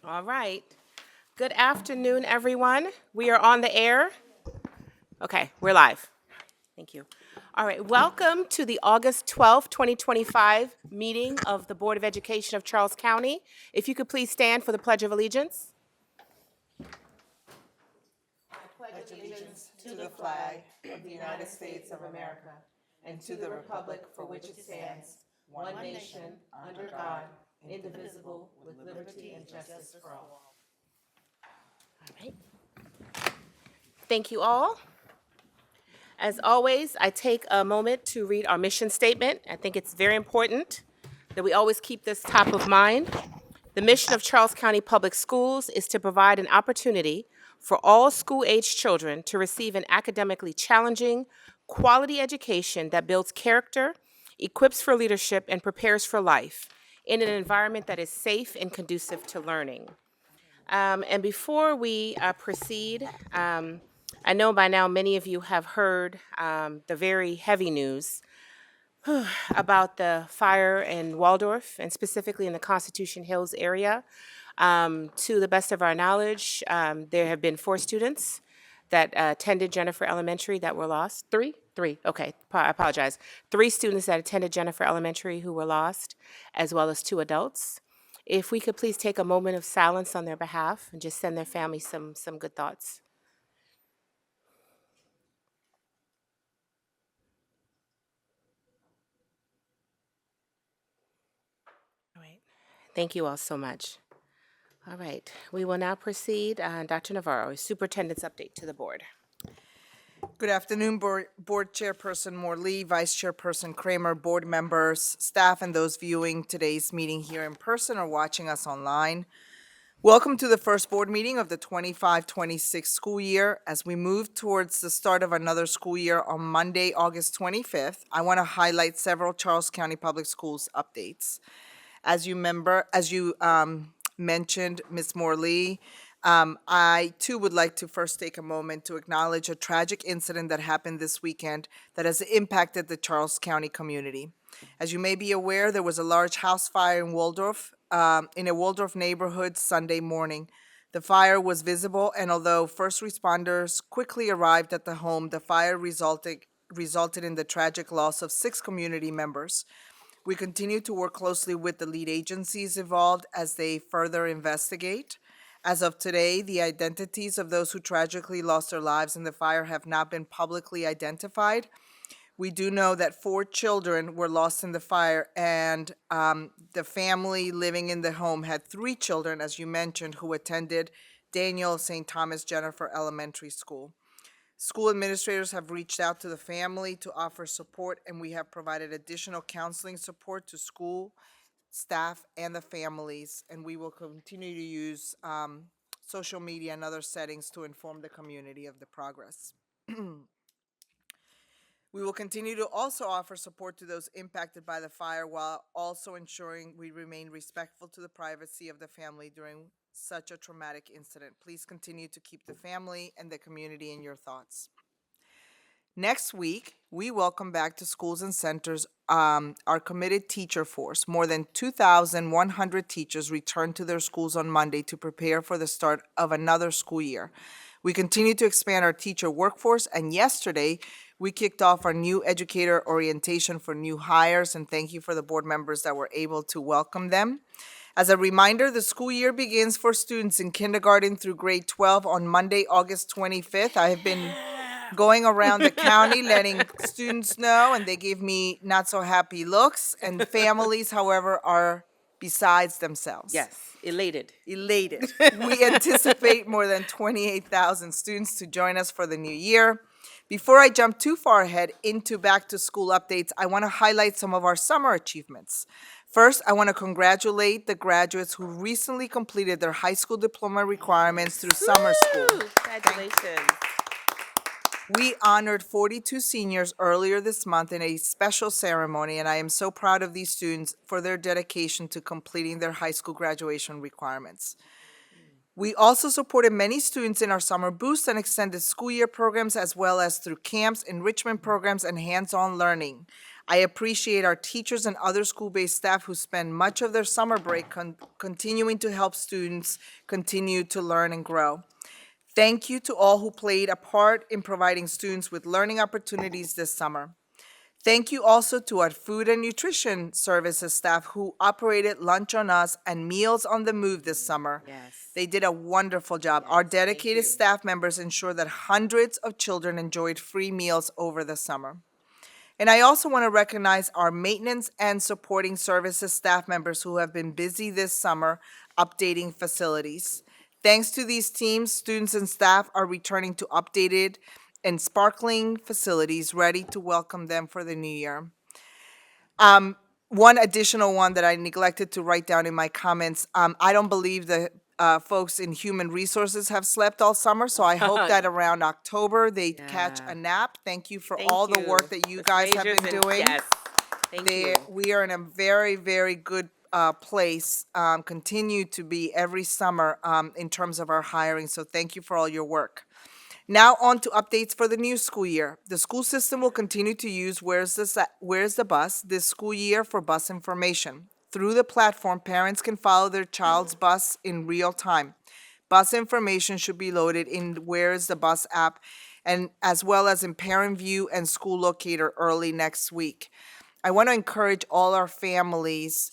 All right. Good afternoon, everyone. We are on the air. Okay, we're live. Thank you. All right, welcome to the August 12th, 2025 meeting of the Board of Education of Charles County. If you could please stand for the Pledge of Allegiance. To the flag of the United States of America and to the republic for which it stands, one nation, under God, indivisible, with liberty and justice for all. All right. Thank you all. As always, I take a moment to read our mission statement. I think it's very important that we always keep this top of mind. The mission of Charles County Public Schools is to provide an opportunity for all school-aged children to receive an academically challenging, quality education that builds character, equips for leadership, and prepares for life in an environment that is safe and conducive to learning. And before we proceed, I know by now many of you have heard the very heavy news about the fire in Waldorf, and specifically in the Constitution Hills area. To the best of our knowledge, there have been 4 students that attended Jennifer Elementary that were lost. 3? 3, okay, I apologize. 3 students that attended Jennifer Elementary who were lost, as well as 2 adults. If we could please take a moment of silence on their behalf and just send their family some good thoughts. All right. Thank you all so much. All right, we will now proceed. Dr. Navarro, Superintendent's update to the board. Good afternoon, Board Chairperson Morley, Vice Chairperson Kramer, board members, staff, and those viewing today's meeting here in person or watching us online. Welcome to the first board meeting of the 25-26 school year. As we move towards the start of another school year on Monday, August 25th, I want to highlight several Charles County Public Schools updates. As you mentioned, Ms. Morley, I too would like to first take a moment to acknowledge a tragic incident that happened this weekend that has impacted the Charles County community. As you may be aware, there was a large house fire in Waldorf, in a Waldorf neighborhood Sunday morning. The fire was visible, and although first responders quickly arrived at the home, the fire resulted in the tragic loss of 6 community members. We continue to work closely with the lead agencies involved as they further investigate. As of today, the identities of those who tragically lost their lives in the fire have not been publicly identified. We do know that 4 children were lost in the fire, and the family living in the home had 3 children, as you mentioned, who attended Daniel St. Thomas Jennifer Elementary School. School administrators have reached out to the family to offer support, and we have provided additional counseling support to school staff and the families, and we will continue to use social media and other settings to inform the community of the progress. We will continue to also offer support to those impacted by the fire while also ensuring we remain respectful to the privacy of the family during such a traumatic incident. Please continue to keep the family and the community in your thoughts. Next week, we welcome back to schools and centers our committed teacher force. More than 2,100 teachers returned to their schools on Monday to prepare for the start of another school year. We continue to expand our teacher workforce, and yesterday, we kicked off our new educator orientation for new hires, and thank you for the board members that were able to welcome them. As a reminder, the school year begins for students in kindergarten through grade 12 on Monday, August 25th. I have been going around the county letting students know, and they give me not so happy looks, and families, however, are besides themselves. Yes, elated. Elated. We anticipate more than 28,000 students to join us for the new year. Before I jump too far ahead into back to school updates, I want to highlight some of our summer achievements. First, I want to congratulate the graduates who recently completed their high school diploma requirements through summer school. Congratulations. We honored 42 seniors earlier this month in a special ceremony, and I am so proud of these students for their dedication to completing their high school graduation requirements. We also supported many students in our summer boost and extended school year programs, as well as through camps, enrichment programs, and hands-on learning. I appreciate our teachers and other school-based staff who spend much of their summer break continuing to help students continue to learn and grow. Thank you to all who played a part in providing students with learning opportunities this summer. Thank you also to our food and nutrition services staff who operated Lunch on Us and Meals on the Move this summer. Yes. They did a wonderful job. Our dedicated staff members ensure that hundreds of children enjoyed free meals over the summer. And I also want to recognize our maintenance and supporting services staff members who have been busy this summer updating facilities. Thanks to these teams, students and staff are returning to updated and sparkling facilities, ready to welcome them for the new year. One additional one that I neglected to write down in my comments, I don't believe the folks in human resources have slept all summer, so I hope that around October they catch a nap. Thank you for all the work that you Ms. guys have Rangers been and- doing. Yes, thank you. We are in a very, very good place, continue to be every summer in terms of our hiring, so thank you for all your work. Now on to updates for the new school year. The school system will continue to use Where's the Bus this school year for bus information. Through the platform, parents can follow their child's bus in real time. Bus information should be loaded in Where's the Bus app, and as well as in Parent View and School Locator early next week. I want to encourage all our families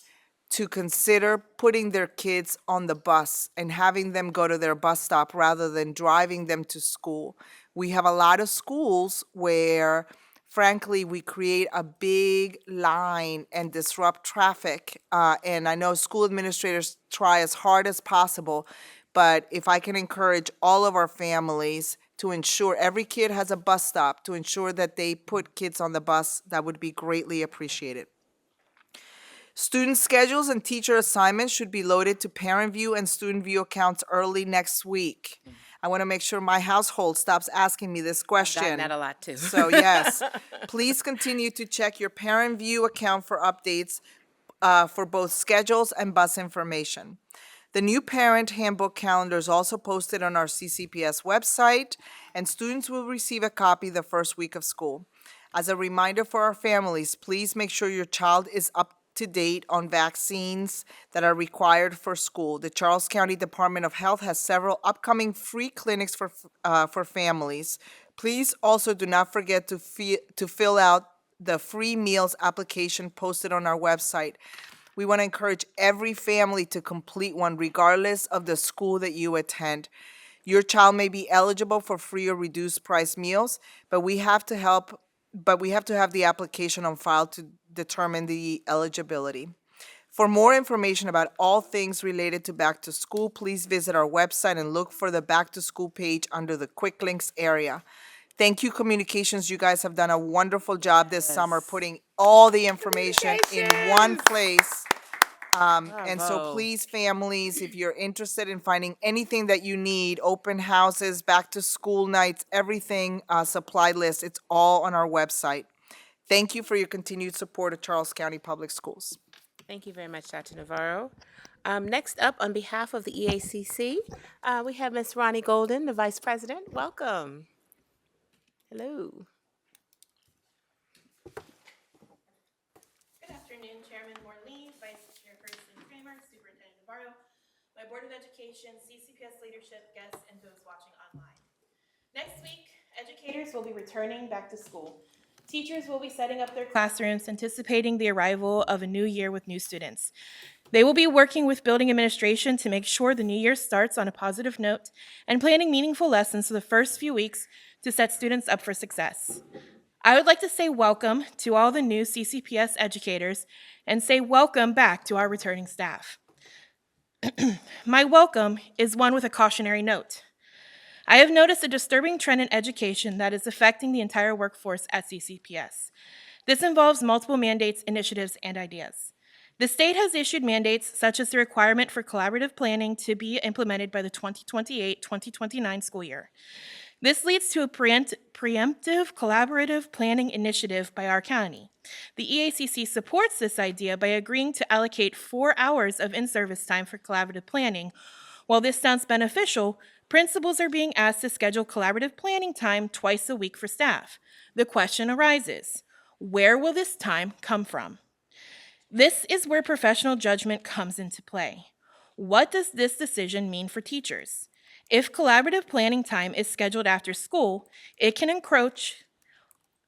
to consider putting their kids on the bus and having them go to their bus stop rather than driving them to school. We have a lot of schools where, frankly, we create a big line and disrupt traffic. And I know school administrators try as hard as possible, but if I can encourage all of our families to ensure every kid has a bus stop, to ensure that they put kids on the bus, that would be greatly appreciated. Student schedules and teacher assignments should be loaded to Parent View and Student View accounts early next week. I want to make sure my household stops asking me this question. Gotten that a lot too. So yes, please continue to check your Parent View account for updates for both schedules and bus information. The new parent handbook calendar is also posted on our CCPS website, and students will receive a copy the first week of school. As a reminder for our families, please make sure your child is up to date on vaccines that are required for school. The Charles County Department of Health has several upcoming free clinics for families. Please also do not forget to fill out the free meals application posted on our website. We want to encourage every family to complete one regardless of the school that you attend. Your child may be eligible for free or reduced price meals, but we have to have the application on file to determine the eligibility. For more information about all things related to back to school, please visit our website and look for the back to school page under the quick links area. Thank you, Communications. You guys have done a wonderful job this summer putting all the information in one place. And so Bravo. please, families, if you're interested in finding anything that you need, open houses, back to school nights, everything, supply list, it's all on our website. Thank you for your continued support of Charles County Public Schools. Thank you very much, Dr. Navarro. Next up, on behalf of the EACC, we have Ms. Ronnie Golden, the Vice President. Welcome. Hello. Good afternoon, Chairman Morley, Vice Chairperson Kramer, Superintendent Navarro, my Board of Education, CCPS leadership, guests, and those watching online. Next week, educators will be returning back to school. Teachers will be setting up their classrooms, anticipating the arrival of a new year with new students. They will be working with building administration to make sure the new year starts on a positive note and planning meaningful lessons for the first few weeks to set students up for success. I would like to say welcome to all the new CCPS educators and say welcome back to our returning staff. My welcome is one with a cautionary note. I have noticed a disturbing trend in education that is affecting the entire workforce at CCPS. This involves multiple mandates, initiatives, and ideas. The state has issued mandates such as the requirement for collaborative planning to be implemented by the 2028-2029 school year. This leads to a preemptive collaborative planning initiative by our county. The EACC supports this idea by agreeing to allocate 4 hours of in-service time for collaborative planning. While this sounds beneficial, principals are being asked to schedule collaborative planning time twice a week for staff. The question arises, Where will this time come from? This is where professional judgment comes into play. What does this decision mean for teachers? If collaborative planning time is scheduled after school, it can encroach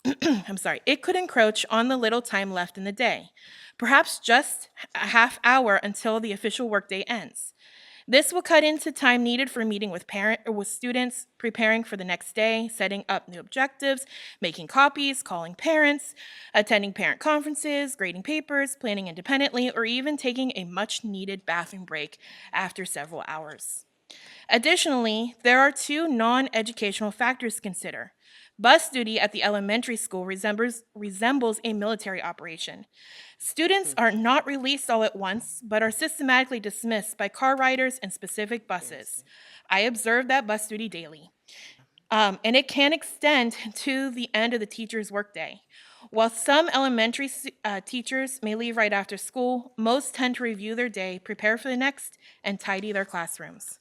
it could encroach on the little time left in the day, perhaps just a half hour until the official workday ends. This will cut into time needed for meeting with students, preparing for the next day, setting up new objectives, making copies, calling parents, attending parent conferences, grading papers, planning independently, or even taking a much-needed bathroom break after several hours. Additionally, there are two non-educational factors to consider. Bus duty at the elementary school resembles a military operation. Students are not released all at once, but are systematically dismissed by car riders and specific buses. I observe that bus duty daily. And it can extend to the end of the teacher's workday. While some elementary teachers may leave right after school, most tend to review their day, prepare for the next, and tidy their classrooms.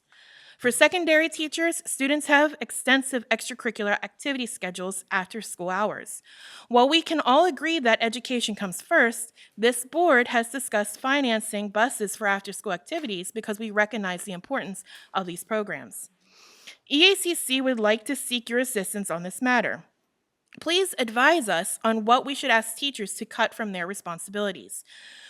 For secondary teachers, students have extensive extracurricular activity schedules after school hours. While we can all agree that education comes first, this board has discussed financing buses for after-school activities because we recognize the importance of these programs. EACC would like to seek your assistance on this matter. Please advise us on what we should ask teachers to cut from their responsibilities.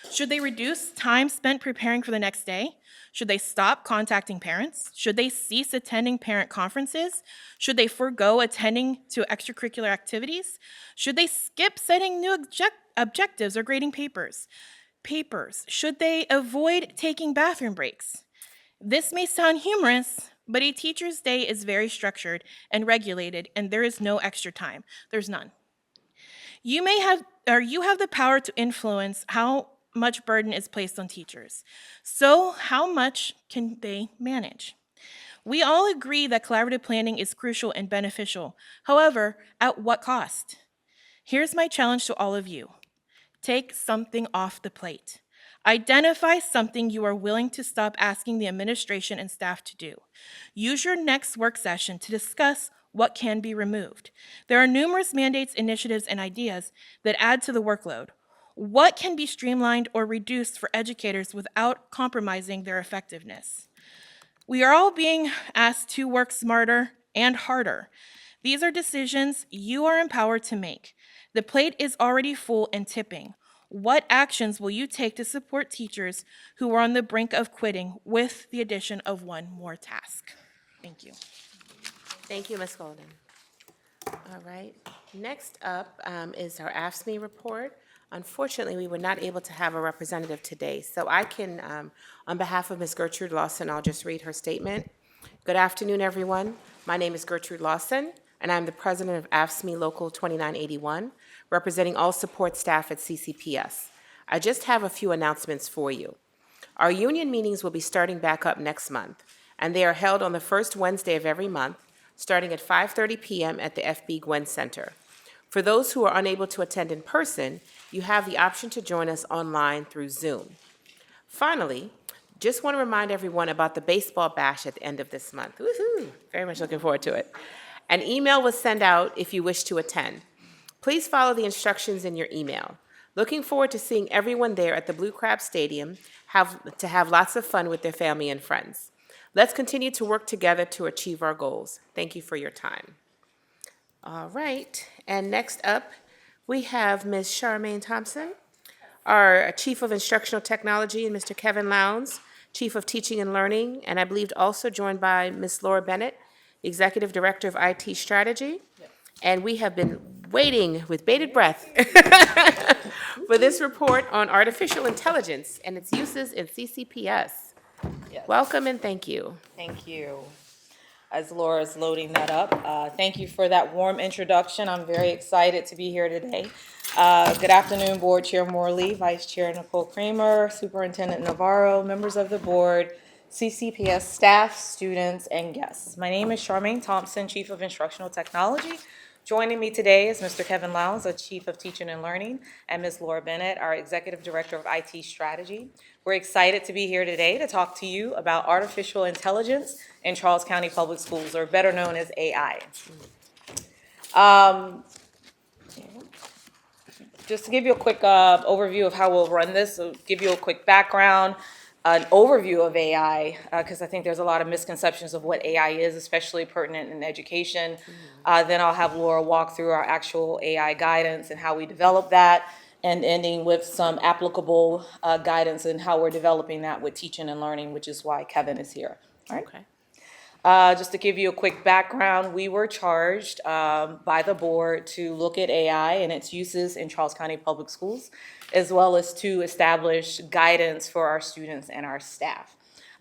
Should they reduce time spent preparing for the next day? Should they stop contacting parents? Should they cease attending parent conferences? Should they forego attending to extracurricular activities? Should they skip setting new objectives or grading papers? Should they avoid taking bathroom breaks? This may sound humorous, but a teacher's day is very structured and regulated, and there is no extra time. There's none. You have the power to influence how much burden is placed on teachers. So how much can they manage? We all agree that collaborative planning is crucial and beneficial. However, at what cost? Here's my challenge to all of you. Take something off the plate. Identify something you are willing to stop asking the administration and staff to do. Use your next work session to discuss what can be removed. There are numerous mandates, initiatives, and ideas that add to the workload. What can be streamlined or reduced for educators without compromising their effectiveness? We are all being asked to work smarter and harder. These are decisions you are empowered to make. The plate is already full and tipping. What actions will you take to support teachers who are on the brink of quitting with the addition of one more task? Thank you. Thank you, Ms. Golden. All right. Next up is our AFSCME report. Unfortunately, we were not able to have a representative today, so I can, on behalf of Ms. Gertrude Lawson, I'll just read her statement. Good afternoon, everyone. My name is Gertrude Lawson, and I'm the president of AFSCME Local 2981, representing all support staff at CCPS. I just have a few announcements for you. Our union meetings will be starting back up next month, and they are held on the first Wednesday of every month, starting at 5:30 p.m. at the FB Gwen Center. For those who are unable to attend in person, you have the option to join us online through Zoom. Finally, just want to remind everyone about the baseball bash at the end of this month. Woohoo! Very much looking forward to it. An email was sent out if you wish to attend. Please follow the instructions in your email. Looking forward to seeing everyone there at the Blue Crab Stadium to have lots of fun with their family and friends. Let's continue to work together to achieve our goals. Thank you for your time. All right, and next up, we have Ms. Charmaine Thompson, our Chief of Instructional Technology, and Mr. Kevin Lowndes, Chief of Teaching and Learning, and I believe also joined by Ms. Laura Bennett, Executive Director of IT Strategy. And we have been waiting with bated breath for this report on artificial intelligence and its uses in CCPS. Yes. Welcome and thank you. Thank you. As Laura's loading that up, thank you for that warm introduction. I'm very excited to be here today. Good afternoon, Board Chair Morley, Vice Chair Nicole Kramer, Superintendent Navarro, members of the board, CCPS staff, students, and guests. My name is Charmaine Thompson, Chief of Instructional Technology. Joining me today is Mr. Kevin Lowndes, the Chief of Teaching and Learning, and Ms. Laura Bennett, our Executive Director of IT Strategy. We're excited to be here today to talk to you about artificial intelligence in Charles County Public Schools, or better known as AI. just to give you a quick overview of how we'll run this, so give you a quick background, an overview of AI, because I think there's a lot of misconceptions of what AI is, especially pertinent in education. Then I'll have Laura walk through our actual AI guidance and how we develop that, and ending with some applicable guidance and how we're developing that with teaching and learning, which is why Kevin is here. All right. Okay. Just to give you a quick background, we were charged by the board to look at AI and its uses in Charles County Public Schools, as well as to establish guidance for our students and our staff.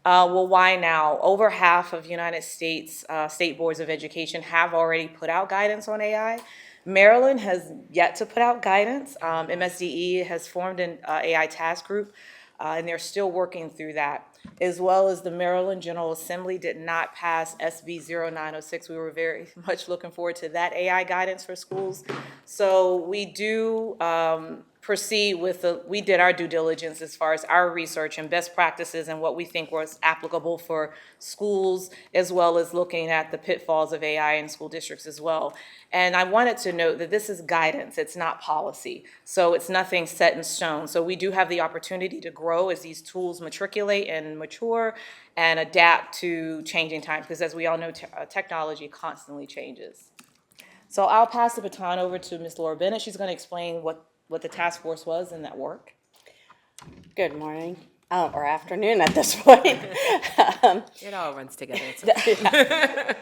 Well, why now? Over half of United States state boards of education have already put out guidance on AI. Maryland has yet to put out guidance. MSDE has formed an AI task group, and they're still working through that, as well as the Maryland General Assembly did not pass SB 0906. We were very much looking forward to that AI guidance for schools. So we do proceed with we did our due diligence as far as our research and best practices and what we think was applicable for schools, as well as looking at the pitfalls of AI in school districts as well. And I wanted to note that this is guidance, it's not policy. So it's nothing set in stone. So we do have the opportunity to grow as these tools matriculate and mature and adapt to changing times, because as we all know, technology constantly changes. So I'll pass the baton over to Ms. Laura Bennett. She's going to explain what the task force was and that work. Good morning, or afternoon at this point. It all runs together. It's okay.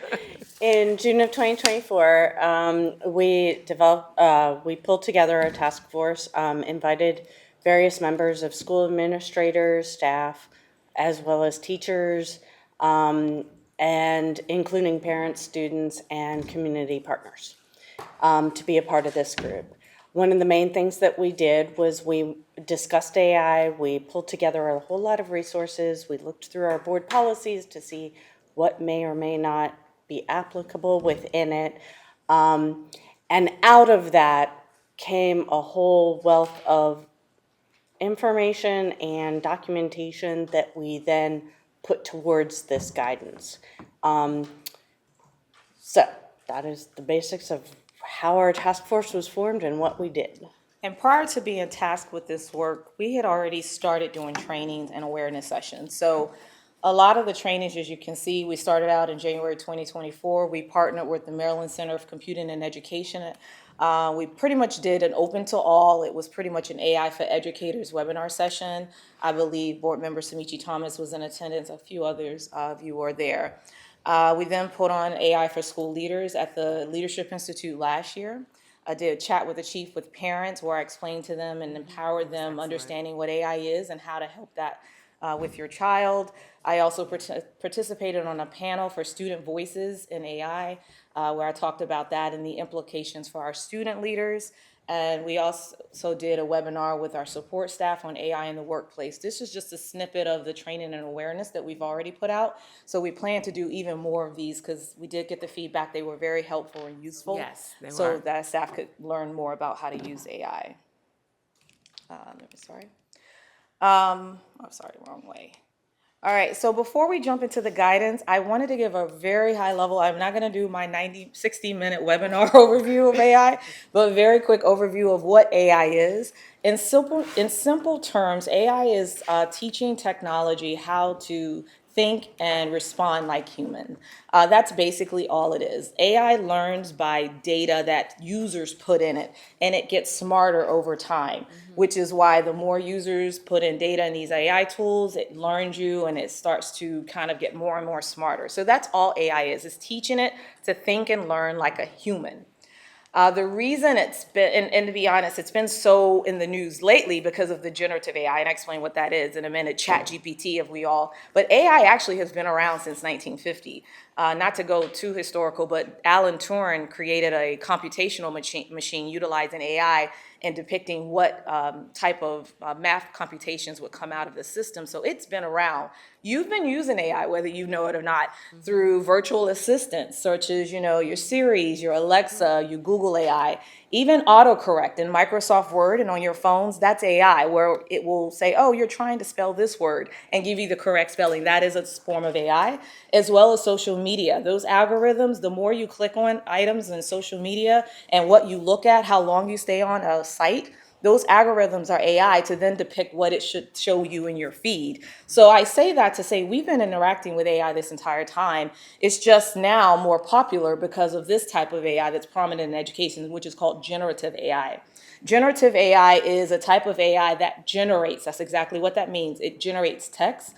In June of 2024, we pulled together a task force, invited various members of school administrators, staff, as well as teachers, and including parents, students, and community partners to be a part of this group. One of the main things that we did was we discussed AI, we pulled together a whole lot of resources, we looked through our board policies to see what may or may not be applicable within it. And out of that came a whole wealth of information and documentation that we then put towards this guidance. So that is the basics of how our task force was formed and what we did. And prior to being tasked with this work, we had already started doing trainings and awareness sessions. So a lot of the trainings, as you can see, we started out in January 2024. We partnered with the Maryland Center of Computing and Education. We pretty much did an open to all. It was pretty much an AI for Educators webinar session. I believe Board Member Samichi Thomas was in attendance. A few others of you were there. We then put on AI for School Leaders at the Leadership Institute last year. I did a chat with the chief with parents where I explained to them and empowered them understanding what AI is and how to help that with your child. I also participated on a panel for student voices in AI where I talked about that and the implications for our student leaders. And we also did a webinar with our support staff on AI in the workplace. This is just a snippet of the training and awareness that we've already put out. So we plan to do even more of these because we did get the feedback. They were very helpful and useful. Yes, they so were. that staff could learn more about how to use AI. I'm sorry, wrong way. All right, so before we jump into the guidance, I wanted to give a very high level, I'm not gonna do my 60-minute webinar overview of AI, but a very quick overview of what AI is. In simple terms, AI is teaching technology how to think and respond like human. That's basically all it is. AI learns by data that users put in it, and it gets smarter over time, which is why the more users put in data in these AI tools, it learns you and it starts to kind of get more and more smarter. So that's all AI is teaching it to think and learn like a human. The reason it's been, and to be honest, it's been so in the news lately because of the generative AI, and I'll explain what that is in a minute, ChatGPT of we all, but AI actually has been around since 1950. Not to go too historical, but Alan Turing created a computational machine utilizing AI and depicting what type of math computations would come out of the system. So it's been around. You've been using AI, whether you know it or not, through virtual assistants, such as your Siri's, your Alexa, your Google AI, even autocorrect in Microsoft Word and on your phones, that's AI, where it will say, oh, you're trying to spell this word and give you the correct spelling. That is a form of AI, as well as social media. Those algorithms, the more you click on items in social media and what you look at, how long you stay on a site, those algorithms are AI to then depict what it should show you in your feed. So I say that to say we've been interacting with AI this entire time. It's just now more popular because of this type of AI that's prominent in education, which is called generative AI. Generative AI is a type of AI that generates, that's exactly what that means. It generates text,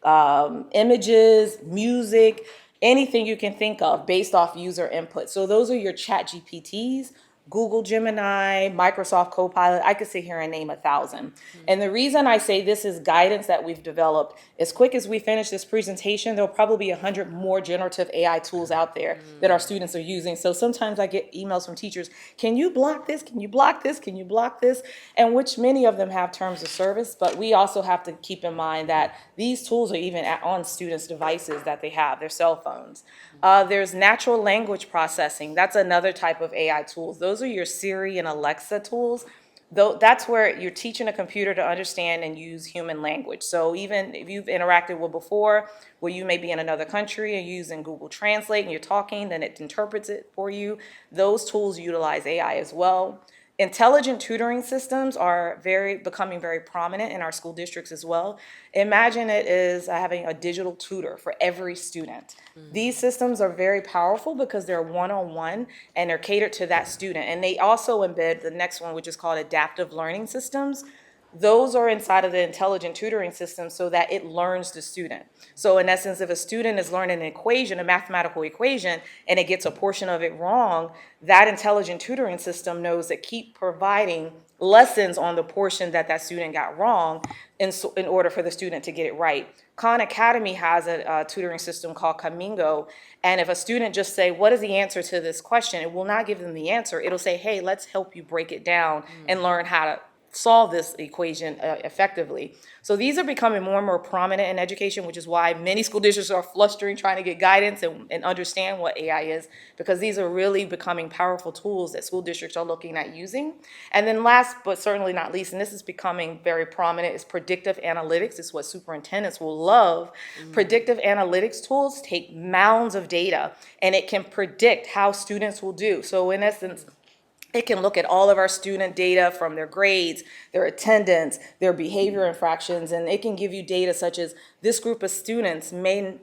images, music, anything you can think of based off user input. So those are your Chat GPTs, Google Gemini, Microsoft Copilot. I could sit here and name 1,000. And the reason I say this is guidance that we've developed, as quick as we finish this presentation, there'll probably be 100 more generative AI tools out there that our students are using. So sometimes I get emails from teachers, can you block this? Can you block this? Can you block this? And which many of them have terms of service, but we also have to keep in mind that these tools are even on students' devices that they have, their cell phones. There's natural language processing. That's another type of AI tools. Those are your Siri and Alexa tools. Though that's where you're teaching a computer to understand and use human language. So even if you've interacted with before, where you may be in another country and using Google Translate and you're talking, then it interprets it for you. Those tools utilize AI as well. Intelligent tutoring systems are becoming very prominent in our school districts as well. Imagine it is having a digital tutor for every student. These systems are very powerful because they're one-on-one and they're catered to that student. And they also embed the next one, which is called adaptive learning systems. Those are inside of the intelligent tutoring system so that it learns the student. So in essence, if a student is learning an equation, a mathematical equation, and it gets a portion of it wrong, that intelligent tutoring system knows to keep providing lessons on the portion that that student got wrong in order for the student to get it right. Khan Academy has a tutoring system called Camingo, and if a student just say, what is the answer to this question? It will not give them the answer. It'll say, hey, let's help you break it down and learn how to solve this equation effectively. So these are becoming more and more prominent in education, which is why many school districts are flustering trying to get guidance and understand what AI is, because these are really becoming powerful tools that school districts are looking at using. And then last, but certainly not least, and this is becoming very prominent, is predictive analytics. It's what superintendents will love. Predictive analytics tools take mounds of data, and it can predict how students will do. So in essence, it can look at all of our student data from their grades, their attendance, their behavior infractions, and it can give you data such as this group of students may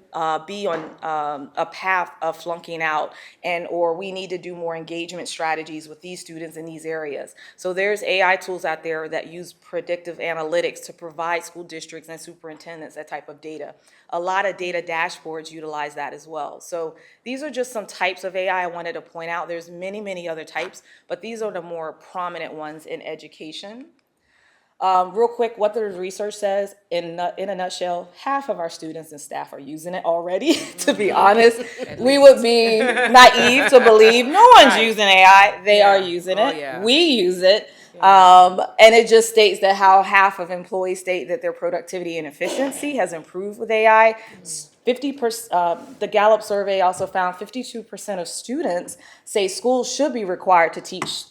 be on a path of flunking out, or we need to do more engagement strategies with these students in these areas. So there's AI tools out there that use predictive analytics to provide school districts and superintendents that type of data. A lot of data dashboards utilize that as well. So these are just some types of AI I wanted to point out. There's many, many other types, but these are the more prominent ones in education. Real quick, what the research says, in a nutshell, half of our students and staff are using it already, to be honest. We would be naive to believe no one's using AI. They are using it. yeah. We use it. And it just states that how half of employees state that their productivity and efficiency has improved with AI. 50%, the Gallup survey also found 52% of students say schools should be required to teach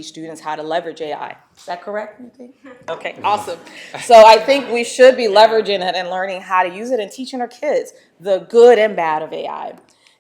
students how to leverage AI. Is that correct, you think? Okay, awesome. So I think we should be leveraging it and learning how to use it and teaching our kids the good and bad of AI.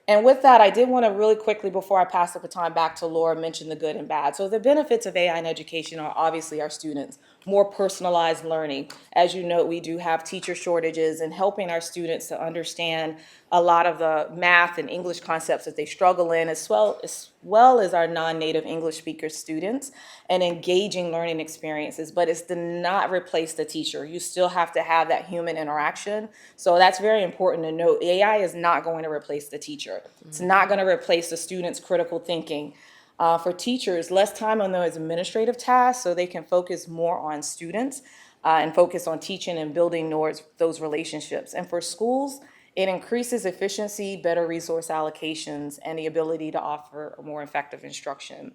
And with that, I did want to really quickly, before I pass the baton back to Laura, mention the good and bad. So the benefits of AI in education are obviously our students, more personalized learning. As you know, we do have teacher shortages, and helping our students to understand a lot of the math and English concepts that they struggle in, as well as our non-native English speaker students, and engaging learning experiences. But it's to not replace the teacher. You still have to have that human interaction. So that's very important to note. AI is not going to replace the teacher. It's not going to replace the student's critical thinking. For teachers, less time on those administrative tasks so they can focus more on students and focus on teaching and building those relationships. And for schools, it increases efficiency, better resource allocations, and the ability to offer more effective instruction.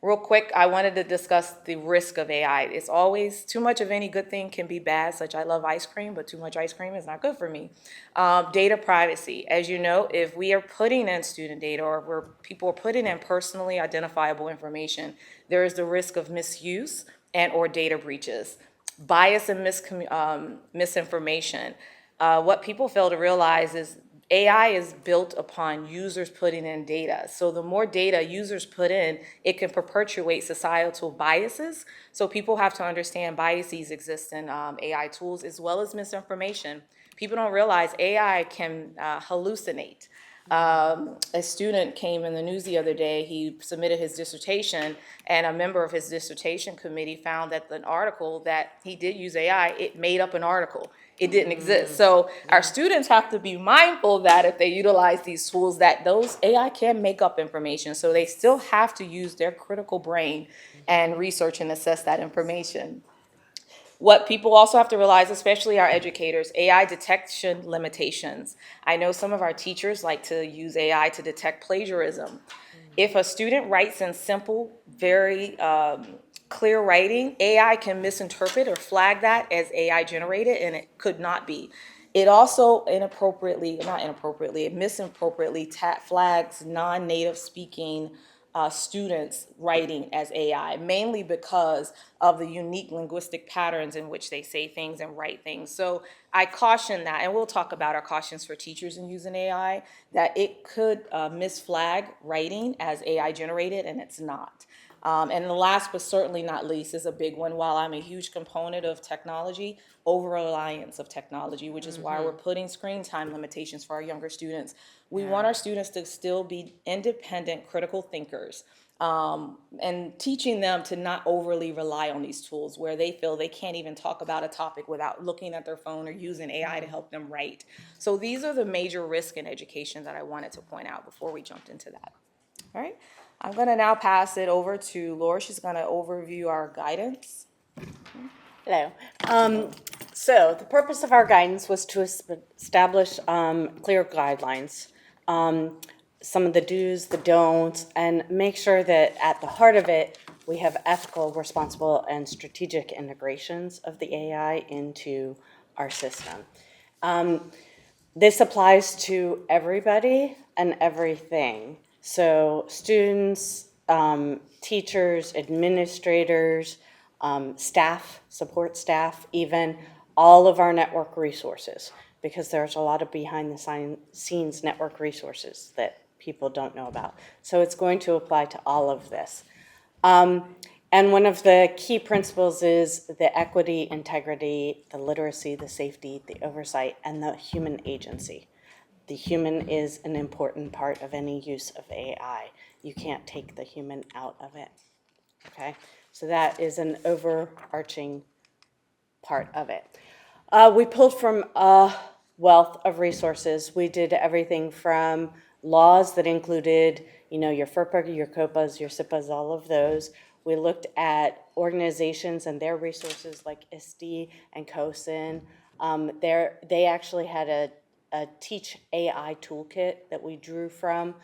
Real quick, I wanted to discuss the risk of AI. It's always too much of any good thing can be bad, such I love ice cream, but too much ice cream is not good for me. Data privacy. As you know, if we are putting in student data or where people are putting in personally identifiable information, there is the risk of misuse or data breaches. Bias and misinformation. What people fail to realize is AI is built upon users putting in data. So the more data users put in, it can perpetuate societal biases. So people have to understand biases exist in AI tools as well as misinformation. People don't realize AI can hallucinate. A student came in the news the other day, he submitted his dissertation, and a member of his dissertation committee found that the article that he did use AI, it made up an article. It didn't exist. So our students have to be mindful that if they utilize these tools, that those AI can make up information. So they still have to use their critical brain and research and assess that information. What people also have to realize, especially our educators, AI detection limitations. I know some of our teachers like to use AI to detect plagiarism. If a student writes in simple, very clear writing, AI can misinterpret or flag that as AI generated, and it could not be. It also it misappropriately flags non-native speaking students writing as AI, mainly because of the unique linguistic patterns in which they say things and write things. So I caution that, and we'll talk about our cautions for teachers in using AI, that it could misflag writing as AI generated, and it's not. And the last but certainly not least is a big one. While I'm a huge component of technology, over-reliance of technology, which is why we're putting screen time limitations for our younger students. We want our students to still be independent, critical thinkers, and teaching them to not overly rely on these tools where they feel they can't even talk about a topic without looking at their phone or using AI to help them write. So these are the major risks in education that I wanted to point out before we jumped into that. All right, I'm gonna now pass it over to Laura. She's gonna overview our guidance. Hello. So the purpose of our guidance was to establish clear guidelines, some of the do's, the don'ts, and make sure that at the heart of it, we have ethical, responsible, and strategic integrations of the AI into our system. This applies to everybody and everything. So students, teachers, administrators, staff, support staff, even all of our network resources, because there's a lot of behind the scenes network resources that people don't know about. So it's going to apply to all of this. And one of the key principles is the equity, integrity, the literacy, the safety, the oversight, and the human agency. The human is an important part of any use of AI. You can't take the human out of it, okay? So that is an overarching part of it. We pulled from a wealth of resources. We did everything from laws that included, your FERPA, your COPAs, your SIPAs, all of those. We looked at organizations and their resources like ISTE and COSIN. They actually had a Teach AI toolkit that we drew from.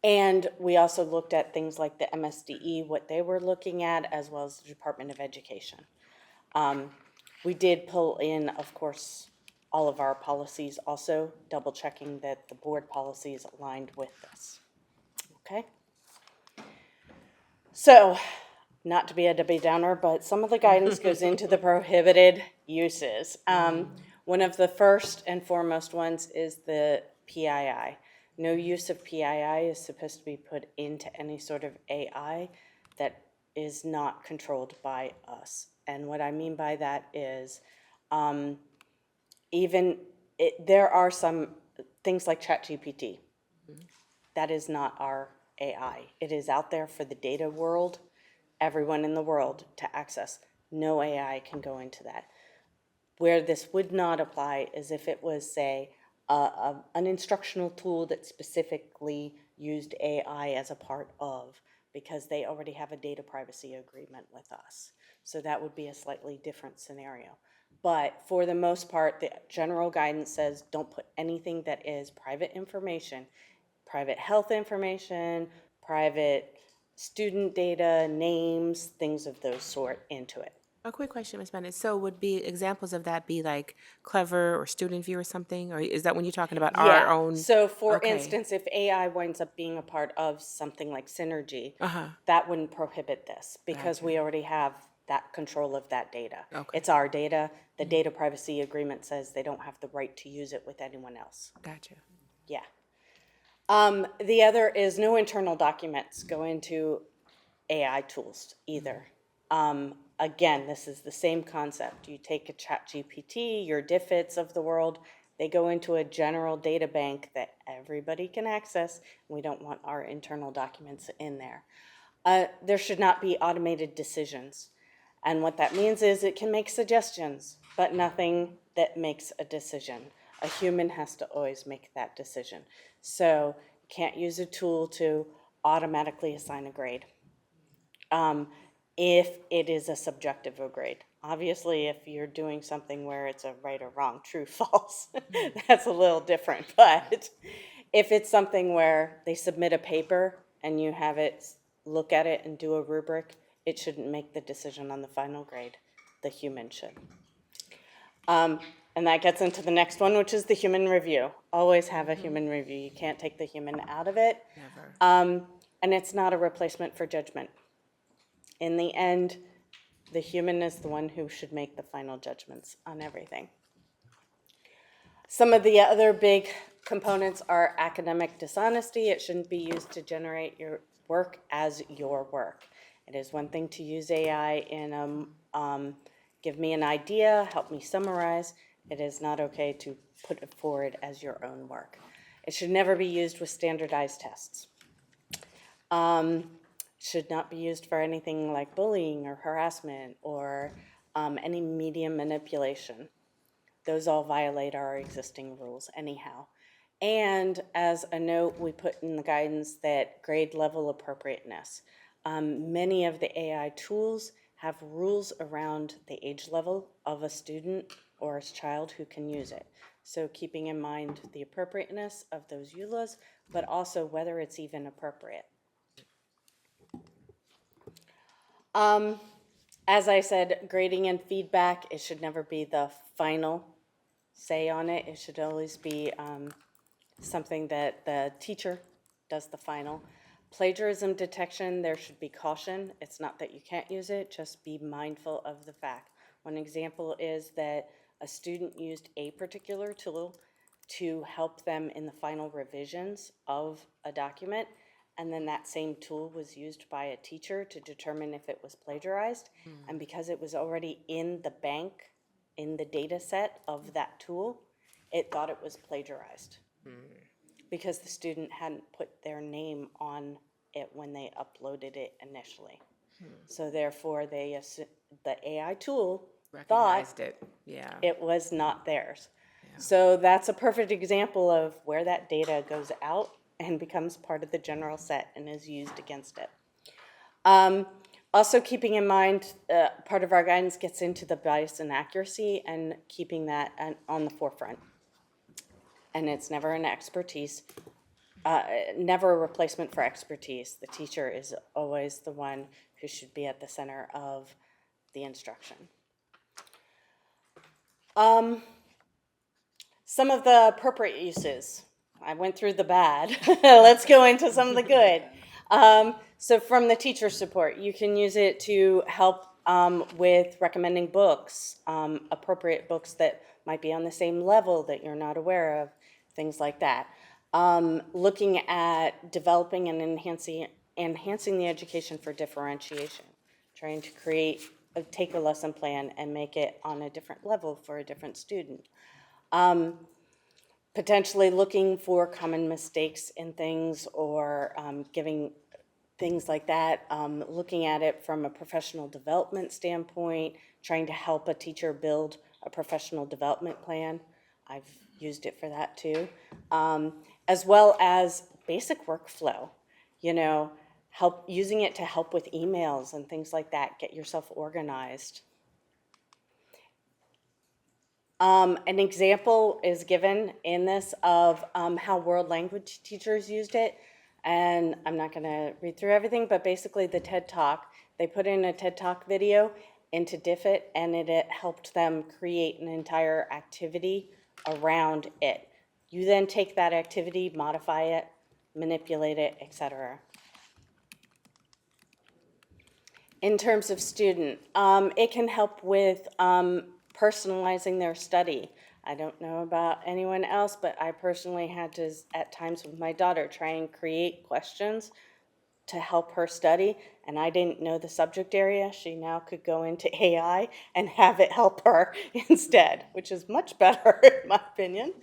And we also looked at things like the MSDE, what they were looking at, as well as the Department of Education. We did pull in, of course, all of our policies, also double checking that the board policies aligned with this. Okay? So, not to be a Debbie Downer, but some of the guidance goes into the prohibited uses. One of the first and foremost ones is the PII. No use of PII is supposed to be put into any sort of AI that is not controlled by us. And what I mean by that is there are some things like ChatGPT. That is not our AI. It is out there for the data world, everyone in the world to access. No AI can go into that. Where this would not apply is if it was, say, an instructional tool that specifically used AI as a part of, because they already have a data privacy agreement with us. So that would be a slightly different scenario. But for the most part, the general guidance says don't put anything that is private information, private health information, private student data, names, things of those sort into it. A quick question, Ms. Bennett. So would be examples of that be like Clever or Student View or something? Or is that when you're talking about our own? So for Okay. instance, if AI winds up being a part of something like Synergy, that wouldn't prohibit this because we already have that control of that data. Okay. It's our data. The data privacy agreement says they don't have the right to use it with anyone else. Gotcha. Yeah. The other is no internal documents go into AI tools either. Again, this is the same concept. You take a ChatGPT, your DFIDs of the world, they go into a general data bank that everybody can access. We don't want our internal documents in there. There should not be automated decisions. And what that means is it can make suggestions, but nothing that makes a decision. A human has to always make that decision. So you can't use a tool to automatically assign a grade if it is a subjective grade. Obviously, if you're doing something where it's a right or wrong, true, false, that's a little different. But if it's something where they submit a paper and you have it look at it and do a rubric, it shouldn't make the decision on the final grade. The human should. And that gets into the next one, which is the human review. Always have a human review. You can't take the human out of it. Never. And it's not a replacement for judgment. In the end, the human is the one who should make the final judgments on everything. Some of the other big components are academic dishonesty. It shouldn't be used to generate your work as your work. It is one thing to use AI in give me an idea, help me summarize. It is not okay to put it forward as your own work. It should never be used with standardized tests. Should not be used for anything like bullying or harassment or any media manipulation. Those all violate our existing rules anyhow. And as a note, we put in the guidance that grade level appropriateness. Many of the AI tools have rules around the age level of a student or a child who can use it. So keeping in mind the appropriateness of those EULAs, but also whether it's even appropriate. As I said, grading and feedback, it should never be the final say on it. It should always be something that the teacher does the final. Plagiarism detection, there should be caution. It's not that you can't use it, just be mindful of the fact. One example is that a student used a particular tool to help them in the final revisions of a document, and then that same tool was used by a teacher to determine if it was plagiarized. And because it was already in the bank, in the data set of that tool, it thought it was plagiarized. Because the student hadn't put their name on it when they uploaded it initially. So therefore, the AI tool thought Recognized it. Yeah. it was not theirs. So that's a perfect example of where that data goes out and becomes part of the general set and is used against it. Also keeping in mind, part of our guidance gets into the bias and accuracy and keeping that on the forefront. And it's never an expertise, never a replacement for expertise. The teacher is always the one who should be at the center of the instruction. Some of the appropriate uses. I went through the bad. Let's go into some of the good. So from the teacher support, you can use it to help with recommending books, appropriate books that might be on the same level that you're not aware of, things like that. Looking at developing and enhancing the education for differentiation, trying to take a lesson plan and make it on a different level for a different student. Potentially looking for common mistakes in things or giving things like that, looking at it from a professional development standpoint, trying to help a teacher build a professional development plan. I've used it for that too. As well as basic workflow, using it to help with emails and things like that, get yourself organized. An example is given in this of how world language teachers used it. And I'm not going to read through everything, but basically the TED Talk, they put in a TED Talk video into DFID, and it helped them create an entire activity around it. You then take that activity, modify it, manipulate it, etc. In terms of student, it can help with personalizing their study. I don't know about anyone else, but I personally had to, at times with my daughter, try and create questions to help her study, and I didn't know the subject area. She now could go into AI and have it help her instead, which is much better in my opinion.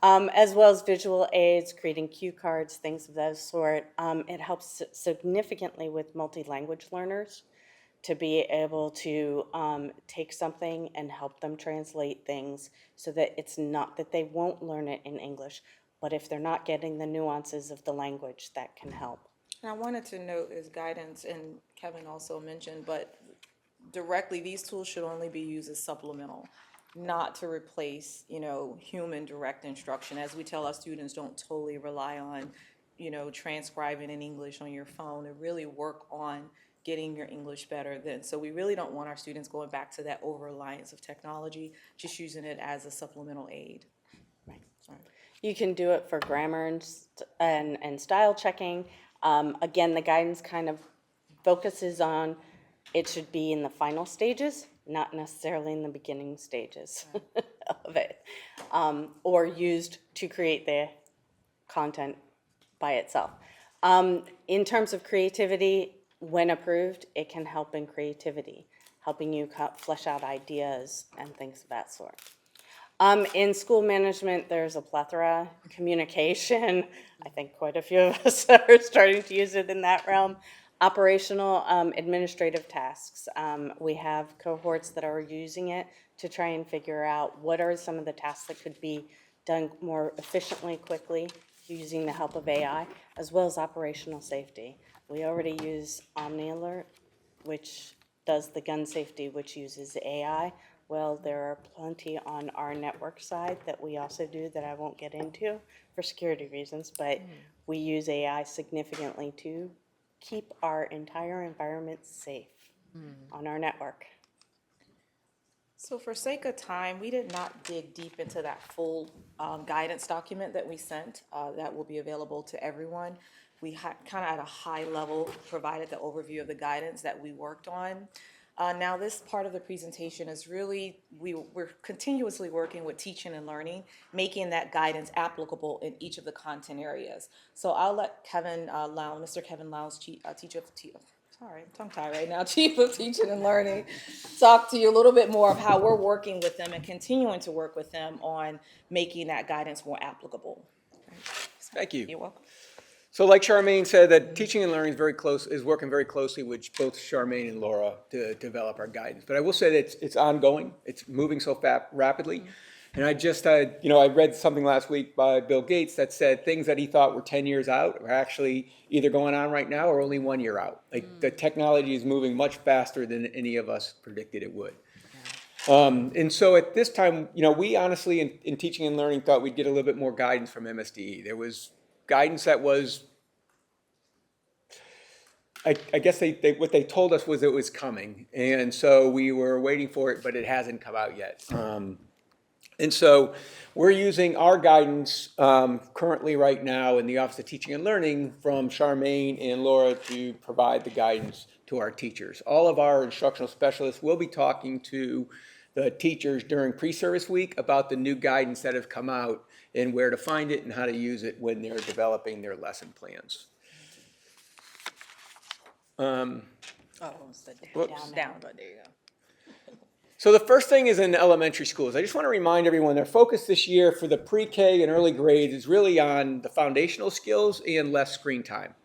As well as visual aids, creating cue cards, things of that sort. It helps significantly with multi-language learners to be able to take something and help them translate things so that it's not that they won't learn it in English, but if they're not getting the nuances of the language, that can help. And I wanted to note as guidance, and Kevin also mentioned, but directly, these tools should only be used as supplemental, not to replace, human direct instruction. As we tell our students, don't totally rely on, transcribing in English on your phone, and really work on getting your English better then. So we really don't want our students going back to that over-reliance of technology, just using it as a supplemental aid. Right. Sorry. You can do it for grammar and style checking. Again, the guidance kind of focuses on it should be in the final stages, not necessarily in the beginning stages of it, or used to create the content by itself. In terms of creativity, when approved, it can help in creativity, helping you flesh out ideas and things of that sort. In school management, there's a plethora. Communication, I think quite a few of us are starting to use it in that realm. Operational, administrative tasks. We have cohorts that are using it to try and figure out what are some of the tasks that could be done more efficiently, quickly, using the help of AI, as well as operational safety. We already use OmniAlert, which does the gun safety, which uses AI. Well, there are plenty on our network side that we also do that I won't get into for security reasons, but we use AI significantly to keep our entire environment safe on our network. So for sake of time, we did not dig deep into that full guidance document that we sent. That will be available to everyone. We kind of at a high level provided the overview of the guidance that we worked on. Now this part of the presentation is really, we're continuously working with teaching and learning, making that guidance applicable in each of the content areas. So I'll let Kevin Lown, Mr. Kevin Lowndes, Chief of Teaching and Learning, talk to you a little bit more of how we're working with them and continuing to work with them on making that guidance more applicable. Thank you. You're welcome. So like Charmaine said, that teaching and learning is working very closely with both Charmaine and Laura to develop our guidance. But I will say that it's ongoing. It's moving so rapidly. And I just had, I read something last week by Bill Gates that said things that he thought were 10 years out are actually either going on right now or only 1 year out. Like the technology is moving much faster than any of us predicted it would. And so at this time, we honestly in teaching and learning thought we'd get a little bit more guidance from MSDE. There was guidance that was, I guess what they told us was it was coming. And so we were waiting for it, but it hasn't come out yet. And so we're using our guidance currently right now in the Office of Teaching and Learning from Charmaine and Laura to provide the guidance to our teachers. All of our instructional specialists will be talking to the teachers during pre-service week about the new guidance that have come out and where to find it and how to use it when they're developing their lesson plans. Whoops. Down, but there you go. So the first thing is in elementary schools. I just want to remind everyone their focus this year for the pre-K and early grades is really on the foundational skills and less screen time.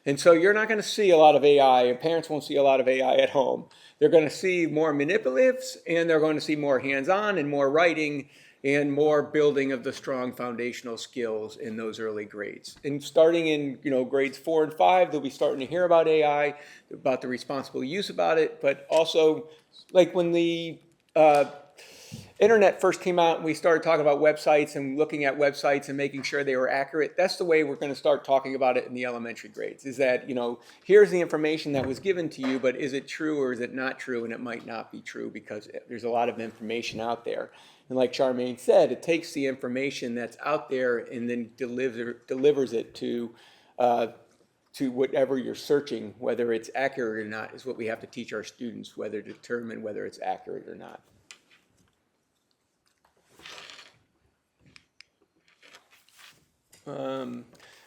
And so you're not going to see a lot of AI, and parents won't see a lot of AI at home. They're going to see more manipulatives, and they're going to see more hands-on and more writing and more building of the strong foundational skills in those early grades. And starting in grades 4 and 5, they'll be starting to hear about AI, about the responsible use about it, but also like when the internet first came out and we started talking about websites and looking at websites and making sure they were accurate, that's the way we're going to start talking about it in the elementary grades, is that, here's the information that was given to you, but is it true or is it not true? And it might not be true because there's a lot of information out there. And like Charmaine said, it takes the information that's out there and then delivers it to to whatever you're searching, whether it's accurate or not, is what we have to teach our students, whether to determine whether it's accurate or not.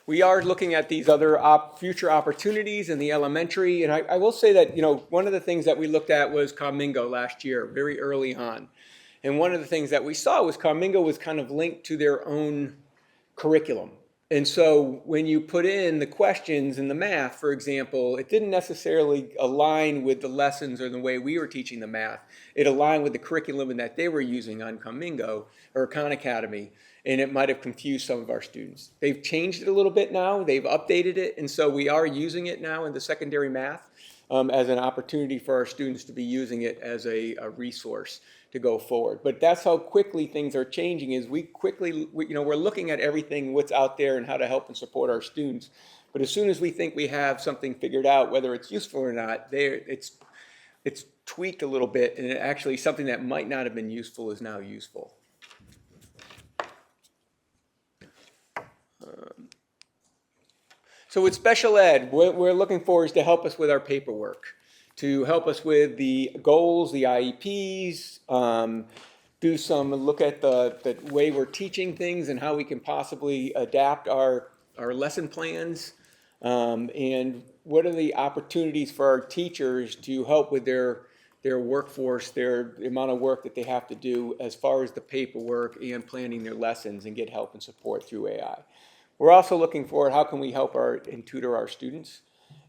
We are looking at these other future opportunities in the elementary, and I will say that, one of the things that we looked at was Comingo last year, very early on. And one of the things that we saw was Comingo was kind of linked to their own curriculum. And so when you put in the questions in the math, for example, it didn't necessarily align with the lessons or the way we were teaching the math. It aligned with the curriculum that they were using on Comingo or Khan Academy, and it might have confused some of our students. They've changed it a little bit now. They've updated it, and so we are using it now in the secondary math as an opportunity for our students to be using it as a resource to go forward. But that's how quickly things are changing, is we're looking at everything, what's out there and how to help and support our students. But as soon as we think we have something figured out, whether it's useful or not, it's tweaked a little bit, and actually something that might not have been useful is now useful. So with special ed, what we're looking for is to help us with our paperwork, to help us with the goals, the IEPs, look at the way we're teaching things and how we can possibly adapt our lesson plans, and what are the opportunities for our teachers to help with their workforce, the amount of work that they have to do as far as the paperwork and planning their lessons, and get help and support through AI. We're also looking for how can we help and tutor our students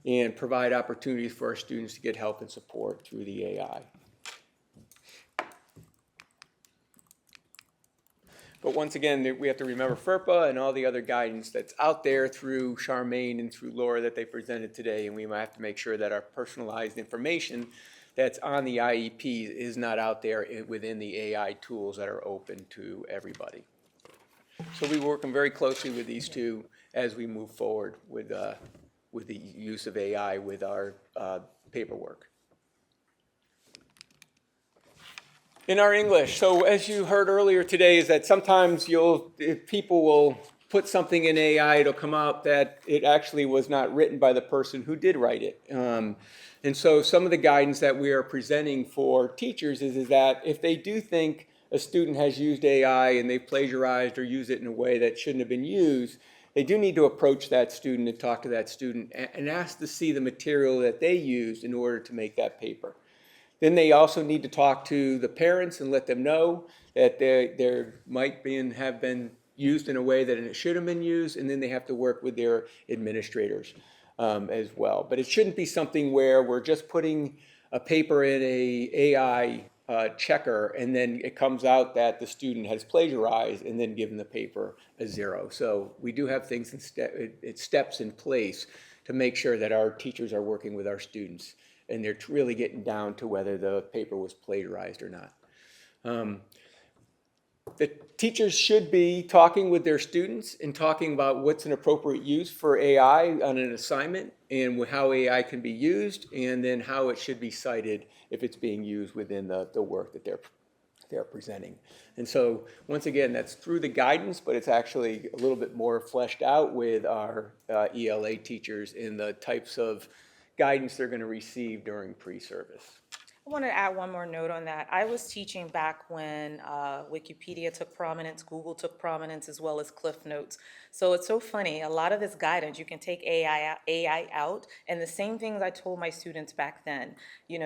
and provide opportunities for our students to get help and support through the AI. But once again, we have to remember FERPA and all the other guidance that's out there through Charmaine and through Laura that they presented today, and we might have to make sure that our personalized information that's on the IEP is not out there within the AI tools that are open to everybody. So we're working very closely with these two as we move forward with the use of AI with our paperwork. In our English, so as you heard earlier today, is that sometimes if people will put something in AI, it'll come out that it actually was not written by the person who did write it. And so some of the guidance that we are presenting for teachers is that if they do think a student has used AI and they've plagiarized or used it in a way that shouldn't have been used, they do need to approach that student and talk to that student and ask to see the material that they used in order to make that paper. Then they also need to talk to the parents and let them know that they might have been used in a way that it should have been used, and then they have to work with their administrators as well. But it shouldn't be something where we're just putting a paper in a AI checker, and then it comes out that the student has plagiarized and then given the paper a 0. So we do have things steps in place to make sure that our teachers are working with our students and they're really getting down to whether the paper was plagiarized or not. The teachers should be talking with their students and talking about what's an appropriate use for AI on an assignment and how AI can be used, and then how it should be cited if it's being used within the work that they're presenting. And so once again, that's through the guidance, but it's actually a little bit more fleshed out with our ELA teachers in the types of guidance they're going to receive during pre-service. I want to add one more note on that. I was teaching back when Wikipedia took prominence, Google took prominence, as well as Cliff Notes. So it's so funny. A lot of this guidance, you can take AI out, and the same things I told my students back then. You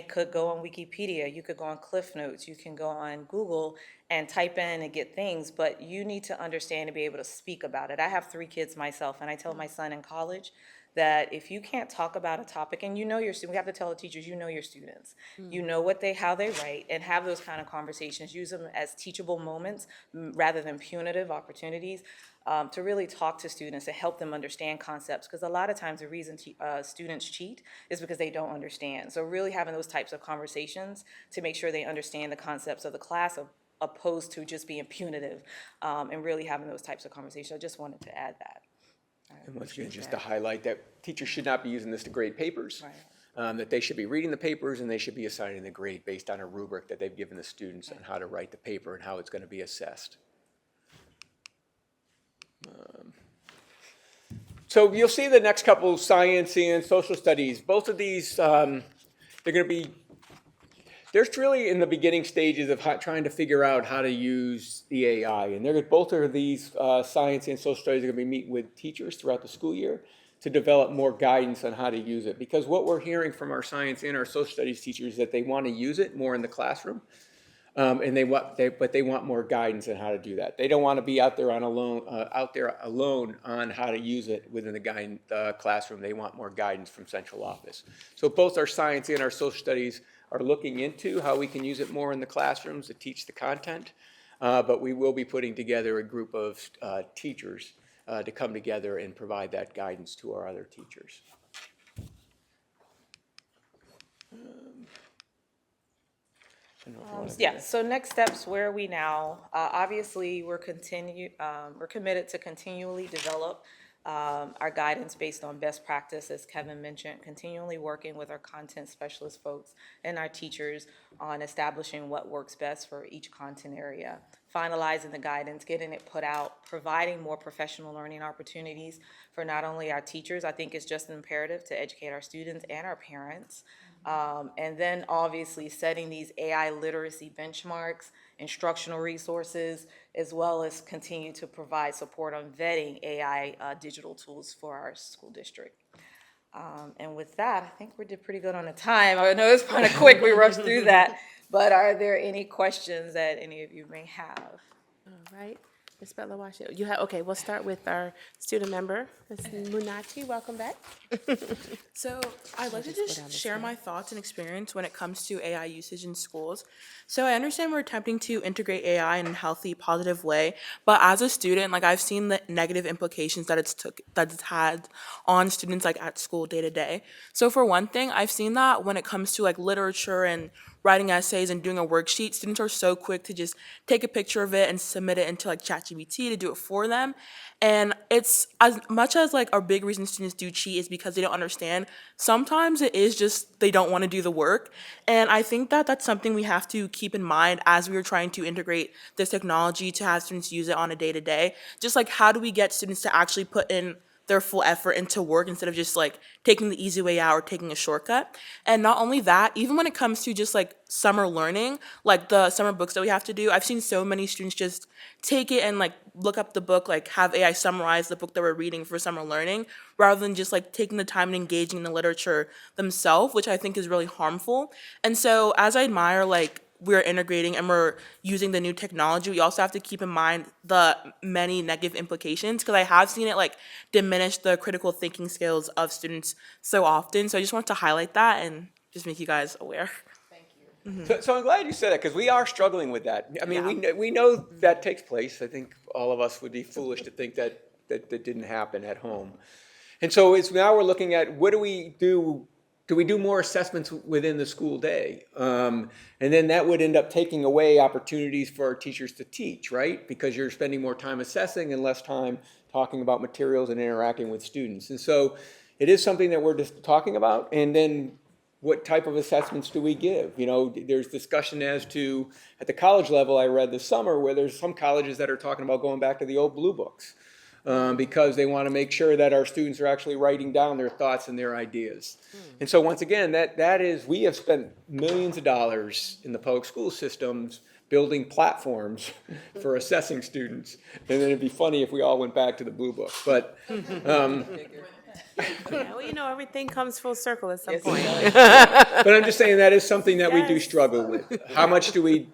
could go on Wikipedia, you could go on Cliff Notes, you can go on Google and type in and get things, but you need to understand and be able to speak about it. I have 3 kids myself, and I tell my son in college that if you can't talk about a topic, and your students, we have to tell the teachers, your students, you know how they write, and have those kind of conversations, use them as teachable moments rather than punitive opportunities, to really talk to students and help them understand concepts, because a lot of times the reason students cheat is because they don't understand. So really having those types of conversations to make sure they understand the concepts of the class, opposed to just being punitive, and really having those types of conversations. I just wanted to add that. And once again, just to highlight that teachers should not be using this to grade papers, Right. that they should be reading the papers and they should be assigning the grade based on a rubric that they've given the students on how to write the paper and how it's going to be assessed. So you'll see the next couple, science and social studies. Both of these, they're going to be, they're really in the beginning stages of trying to figure out how to use the AI. And both of these science and social studies are going to be meeting with teachers throughout the school year to develop more guidance on how to use it. Because what we're hearing from our science and our social studies teachers is that they want to use it more in the classroom. And but they want more guidance on how to do that. They don't want to be out there alone on how to use it within the classroom. They want more guidance from central office. So both our science and our social studies are looking into how we can use it more in the classrooms to teach the content. But we will be putting together a group of teachers to come together and provide that guidance to our other teachers. Yeah, so next steps, where are we now? Obviously, we're committed to continually develop our guidance based on best practice, as Kevin mentioned, continually working with our content specialist folks and our teachers on establishing what works best for each content area, finalizing the guidance, getting it put out, providing more professional learning opportunities for not only our teachers. I think it's just imperative to educate our students and our parents. And then obviously setting these AI literacy benchmarks, instructional resources, as well as continue to provide support on vetting AI digital tools for our school district. And with that, I think we did pretty good on the time. I know it's kind of quick, we rushed through that, but are there any questions that any of you may have? All right, Ms. Butler Washington, you have, okay, we'll start with our student member, Ms. Munachi, welcome back. So I'd like to just share my thoughts and experience when it comes to AI usage in schools. So I understand we're attempting to integrate AI in a healthy, positive way, but as a student, like I've seen the negative implications that it's had on students like at school day to day. So for one thing, I've seen that when it comes to like literature and writing essays and doing a worksheet, students are so quick to just take a picture of it and submit it into like ChatGPT to do it for them. And it's as much as like a big reason students do cheat is because they don't understand. Sometimes it is just they don't want to do the work. And I think that that's something we have to keep in mind as we are trying to integrate this technology to have students use it on a day-to-day. Just like how do we get students to actually put in their full effort into work instead of just like taking the easy way out or taking a shortcut. And not only that, even when it comes to just like summer learning, like the summer books that we have to do, I've seen so many students just take it and like look up the book, like have AI summarize the book that we're reading for summer learning, rather than just like taking the time and engaging in the literature themselves, which I think is really harmful. And so as I admire like we're integrating and we're using the new technology, we also have to keep in mind the many negative implications, because I have seen it like diminish the critical thinking skills of students so often. So I just want to highlight that and just make you guys aware. So I'm glad you said that, because we are struggling with that. I mean, we know that takes place. I think all of us would be foolish to think that didn't happen at home. And so now we're looking at what do we do? Do we do more assessments within the school day? And then that would end up taking away opportunities for our teachers to teach, right? Because you're spending more time assessing and less time talking about materials and interacting with students. And so it is something that we're just talking about. And then what type of assessments do we give? You know, there's discussion as to, at the college level, I read this summer, where there's some colleges that are talking about going back to the old blue books. Because they want to make sure that our students are actually writing down their thoughts and their ideas. And so once again, that is, we have spent millions of dollars in the public school systems building platforms for assessing students. And then it'd be funny if we all went back to the blue book. But Yeah, well, you know, everything comes full circle at some point. but I'm just saying that is something that we do struggle with. How much do we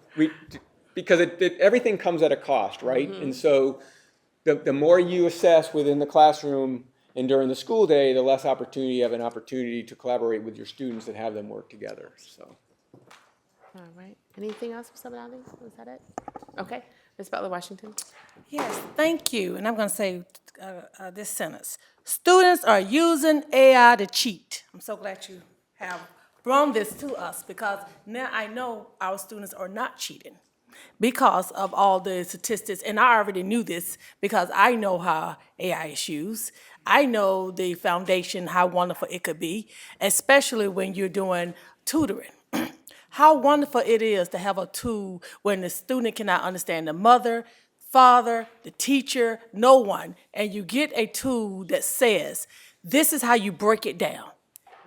because everything comes at a cost, right? And so the more you assess within the classroom and during the school day, the less opportunity you have an opportunity to collaborate with your students and have them work together. So, All right, anything else, Ms. Abinadi? Was that it? Okay, Ms. Butler Washington. Yes, thank you. And I'm going to say this sentence. Students are using AI to cheat. I'm so glad you have brought this to us, because now I know our students are not cheating because of all the statistics. And I already knew this because I know how AI is used. I know the foundation, how wonderful it could be, especially when you're doing tutoring. How wonderful it is to have a tool when the student cannot understand the mother, father, the teacher, no one, and you get a tool that says, this is how you break it down.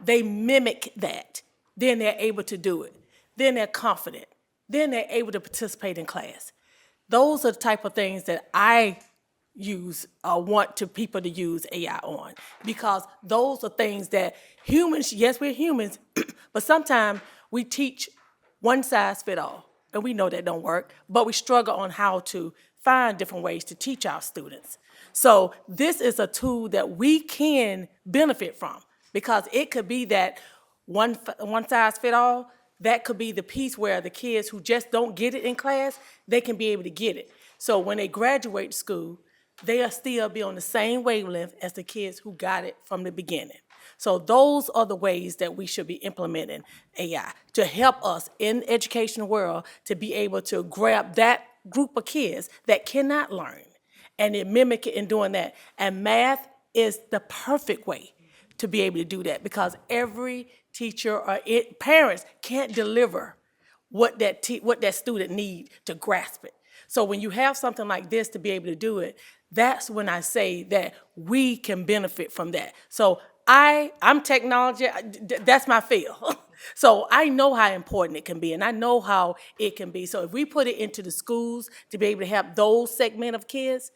They mimic that. Then they're able to do it. Then they're confident. Then they're able to participate in class. Those are the type of things that I want people to use AI on, because those are things that humans, yes, we're humans, but sometimes we teach one size fit all, and we know that don't work, but we struggle on how to find different ways to teach our students. So this is a tool that we can benefit from, because it could be that one size fit all. That could be the piece where the kids who just don't get it in class, they can be able to get it. So when they graduate school, they'll still be on the same wavelength as the kids who got it from the beginning. So those are the ways that we should be implementing AI to help us in the educational world to be able to grab that group of kids that cannot learn and then mimic it in doing that. And math is the perfect way to be able to do that, because every teacher or parents can't deliver what that student need to grasp it. So when you have something like this to be able to do it, that's when I say that we can benefit from that. So I'm technology, that's my field. So I know how important it can be, and I know how it can be. So if we put it into the schools to be able to help those segment of kids,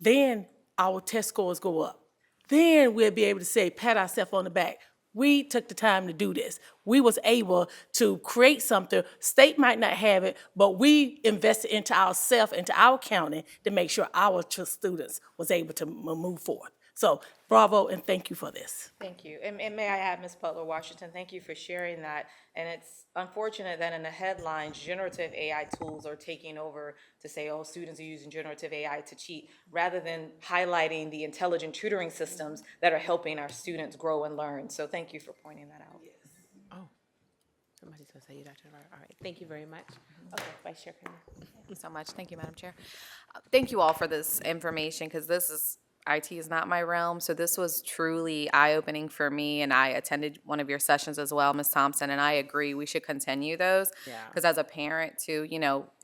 then our test scores go up. Then we'll be able to say, pat ourselves on the back. We took the time to do this. We was able to create something. State might not have it, but we invested into ourselves, into our county, to make sure our students was able to move forward. So bravo, and thank you for this. Thank you. And may I add, Ms. Butler-Washington, thank you for sharing that. And it's unfortunate that in the headlines, generative AI tools are taking over to say, oh, students are using generative AI to cheat, rather than highlighting the intelligent tutoring systems that are helping our students grow and learn. So thank you for pointing that out. Oh, somebody's going to say you, Dr. Navarro. All right, thank you very much. Okay, Vice Chair Kramer. Thank you so much. Thank you, Madam Chair. Thank you all for this information, because IT is not my realm, so this was truly eye-opening for me, and I attended one of your sessions as well, Ms. Thompson, and I agree we should continue those. Yeah. Because as a parent too,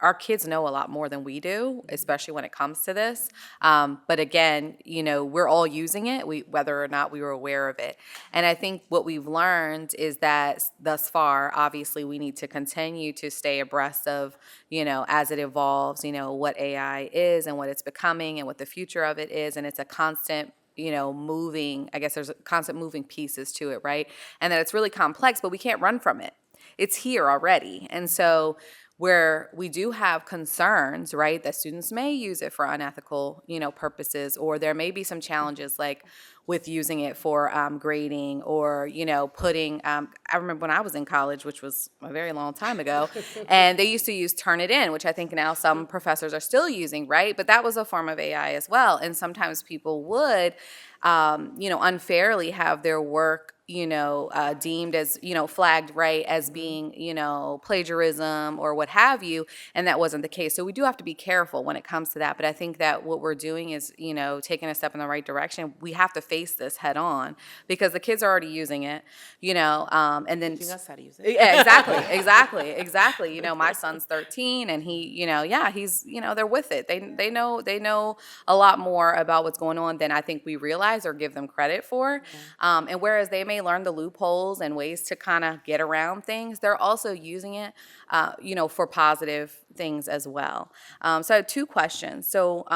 our kids know a lot more than we do, especially when it comes to this. But again, we're all using it, whether or not we were aware of it. And I think what we've learned is that thus far, obviously, we need to continue to stay abreast of, as it evolves, what AI is and what it's becoming and what the future of it is. And it's a constant, moving, I guess there's constant moving pieces to it, right? And that it's really complex, but we can't run from it. It's here already. And so where we do have concerns, right, that students may use it for unethical, purposes, or there may be some challenges like with using it for grading, or, putting, I remember when I was in college, which was a very long time ago, and they used to use Turnitin, which I think now some professors are still using, right? But that was a form of AI as well. And sometimes people would, unfairly have their work deemed as, flagged, right, as being, plagiarism or what have you, and that wasn't the case. So we do have to be careful when it comes to that, but I think that what we're doing is, taking a step in the right direction. We have to face this head on, because the kids are already using it, and then Teaching us how to use it. yeah, exactly. My son's 13, and he, he's, they're with it. They know a lot more about what's going on than I think we realize or give them credit for. And whereas they may learn the loopholes and ways to kind of get around things, they're also using it, for positive things as well. So I have two questions. So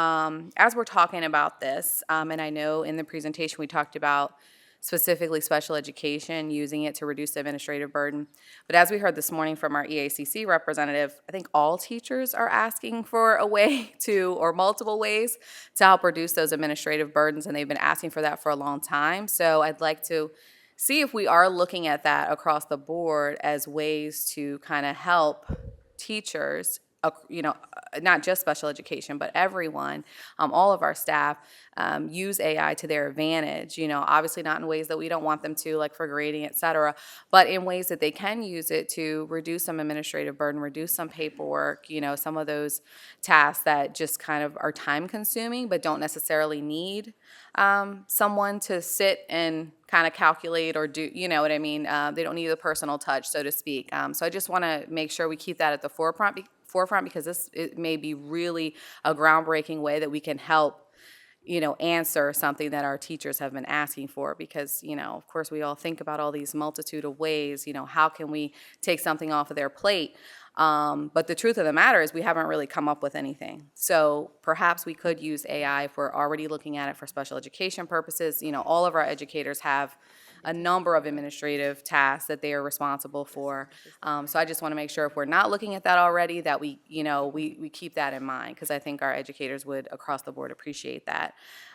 as we're talking about this, and I know in the presentation we talked about specifically special education, using it to reduce the administrative burden. But as we heard this morning from our EACC representative, I think all teachers are asking for a way to, or multiple ways, to help reduce those administrative burdens, and they've been asking for that for a long time. So I'd like to see if we are looking at that across the board as ways to kind of help teachers, not just special education, but everyone, all of our staff, use AI to their advantage, obviously not in ways that we don't want them to, like for grading, et cetera, but in ways that they can use it to reduce some administrative burden, reduce some paperwork, some of those tasks that just kind of are time consuming, but don't necessarily need someone to sit and kind of calculate or do, you know what I mean? They don't need a personal touch, so to speak. So I just want to make sure we keep that at the forefront forefront, because it may be really a groundbreaking way that we can help answer something that our teachers have been asking for, because, of course, we all think about all these multitude of ways, how can we take something off of their plate? But the truth of the matter is we haven't really come up with anything. So perhaps we could use AI if we're already looking at it for special education purposes. All of our educators have a number of administrative tasks that they are responsible for. So I just want to make sure if we're not looking at that already, that we keep that in mind, because I think our educators would across the board appreciate that.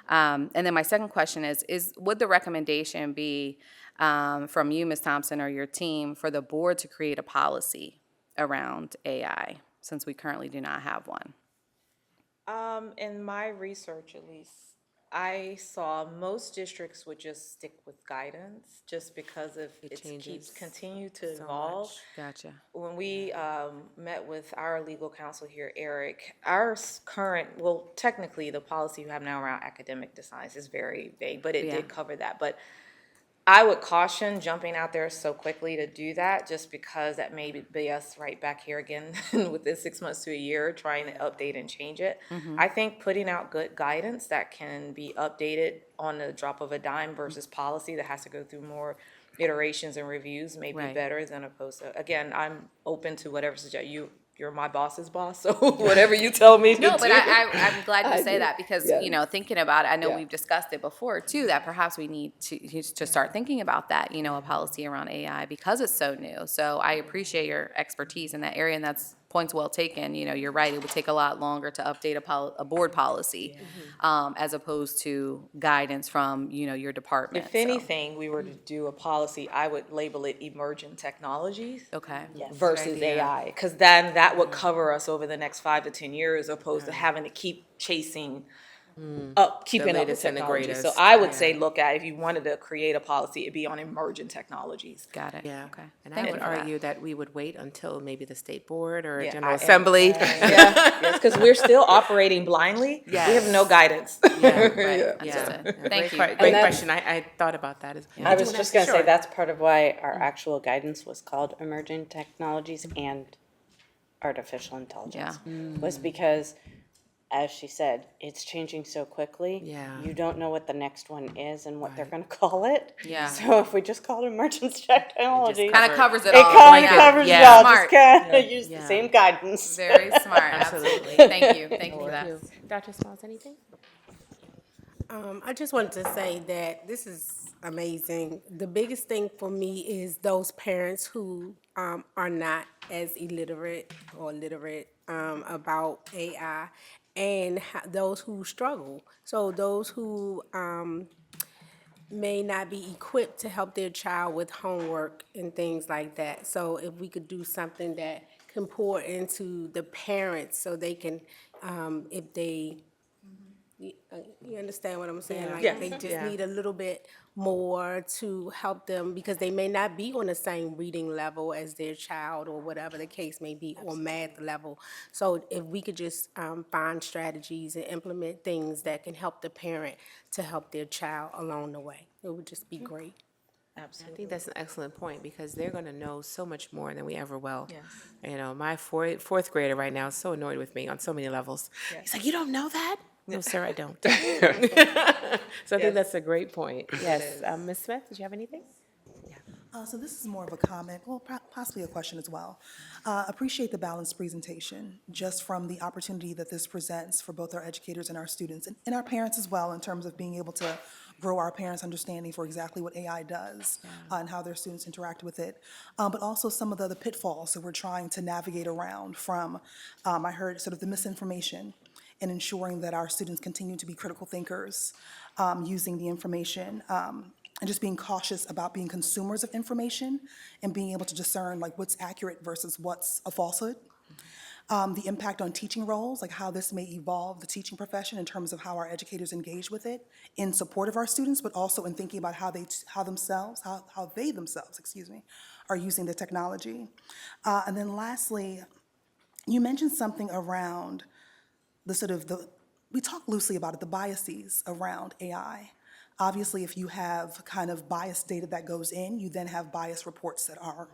And then my second question is would the recommendation be from you, Ms. Thompson, or your team for the board to create a policy around AI, since we currently do not have one? In my research, at least, I saw most districts would just stick with guidance, just because of it keeps continue to evolve. Gotcha. When we met with our legal counsel here, Eric, our current, well, technically, the policy you have now around academic design is very vague, but it did cover that. But I would caution jumping out there so quickly to do that, just because that may be us right back here again within 6 months to a year trying to update and change it. I think putting out good guidance that can be updated on the drop of a dime versus policy that has to go through more iterations and reviews may be better than opposed to, again, I'm open to whatever you're my boss's boss, so whatever you tell me to do. No, but I'm glad you say that, because, thinking about it, I know we've discussed it before, too, that perhaps we need to start thinking about that, a policy around AI, because it's so new. So I appreciate your expertise in that area, and that's points well taken. You're right, it would take a lot longer to update a board policy as opposed to guidance from, your department. If anything, we were to do a policy, I would label it emerging technologies. Okay. Versus AI, because then that would cover us over the next 5 to 10 years, opposed to having to keep chasing keeping up with latest and the technology. greatest. So I would say, look at, if you wanted to create a policy, it'd be on emerging technologies. Got it. Yeah. Okay. And Thank I you would for that. argue that we would wait until maybe the state board or Yeah, General Assembly. Yes, because we're still operating blindly. We have no guidance. Yeah, Right. yeah. Understood. Yeah. Thank you. Great that's- question. I thought about that as well. I was just gonna say, Sure. that's part of why our actual guidance was called emerging technologies and artificial intelligence. Was because, as she said, it's changing so quickly. Yeah. You don't know what the next one is and what they're gonna call it. Yeah. So if we just call it emerging technologies, Kind of covers it it all. kind of Yeah. covers Yeah. it all, Smart. just kind of use Yeah. the same guidance. Very smart. Absolutely. Thank you. Thank you for that. Dr. Smalls, anything? I just wanted to say that this is amazing. The biggest thing for me is those parents who are not as illiterate or literate about AI, and those who struggle. So those who may not be equipped to help their child with homework and things like that. So if we could do something that can pour into the parents so they can, if they, you understand what I'm saying? Like, Yeah. they just Yeah. need a little bit more to help them, because they may not be on the same reading level as their child, or whatever the case may be, or math level. So if we could just find strategies and implement things that can help the parent to help their child along the way, it would just be great. I think that's an excellent point, because they're going to know so much more than we ever will. Yes. My fourth grader right now is so annoyed with me on so many levels. He's like, "You don't know that?" No, sir, I don't. So I think that's a great point. Yes. Ms. Smith, did you have anything? So this is more of a comment, well, possibly a question as well. Appreciate the balanced presentation, just from the opportunity that this presents for both our educators and our students, and our parents as well, in terms of being able to grow our parents' understanding for exactly what AI does and how their students interact with it. But also some of the pitfalls that we're trying to navigate around from, I heard sort of the misinformation, and ensuring that our students continue to be critical thinkers using the information, and just being cautious about being consumers of information and being able to discern like what's accurate versus what's a falsehood. The impact on teaching roles, like how this may evolve the teaching profession in terms of how our educators engage with it in support of our students, but also in thinking about how they themselves are using the technology. And then lastly, you mentioned something around we talk loosely about it, the biases around AI. Obviously, if you have kind of biased data that goes in, you then have bias reports that are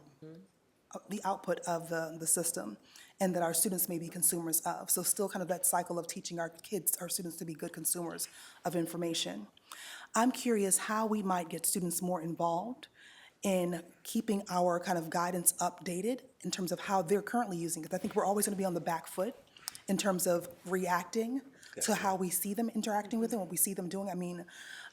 the output of the system. and that our students may be consumers of. So still kind of that cycle of teaching our kids, our students, to be good consumers of information. I'm curious how we might get students more involved in keeping our kind of guidance updated in terms of how they're currently using it. I think we're always going to be on the back foot in terms of reacting to how we see them interacting with it, what we see them doing. I mean,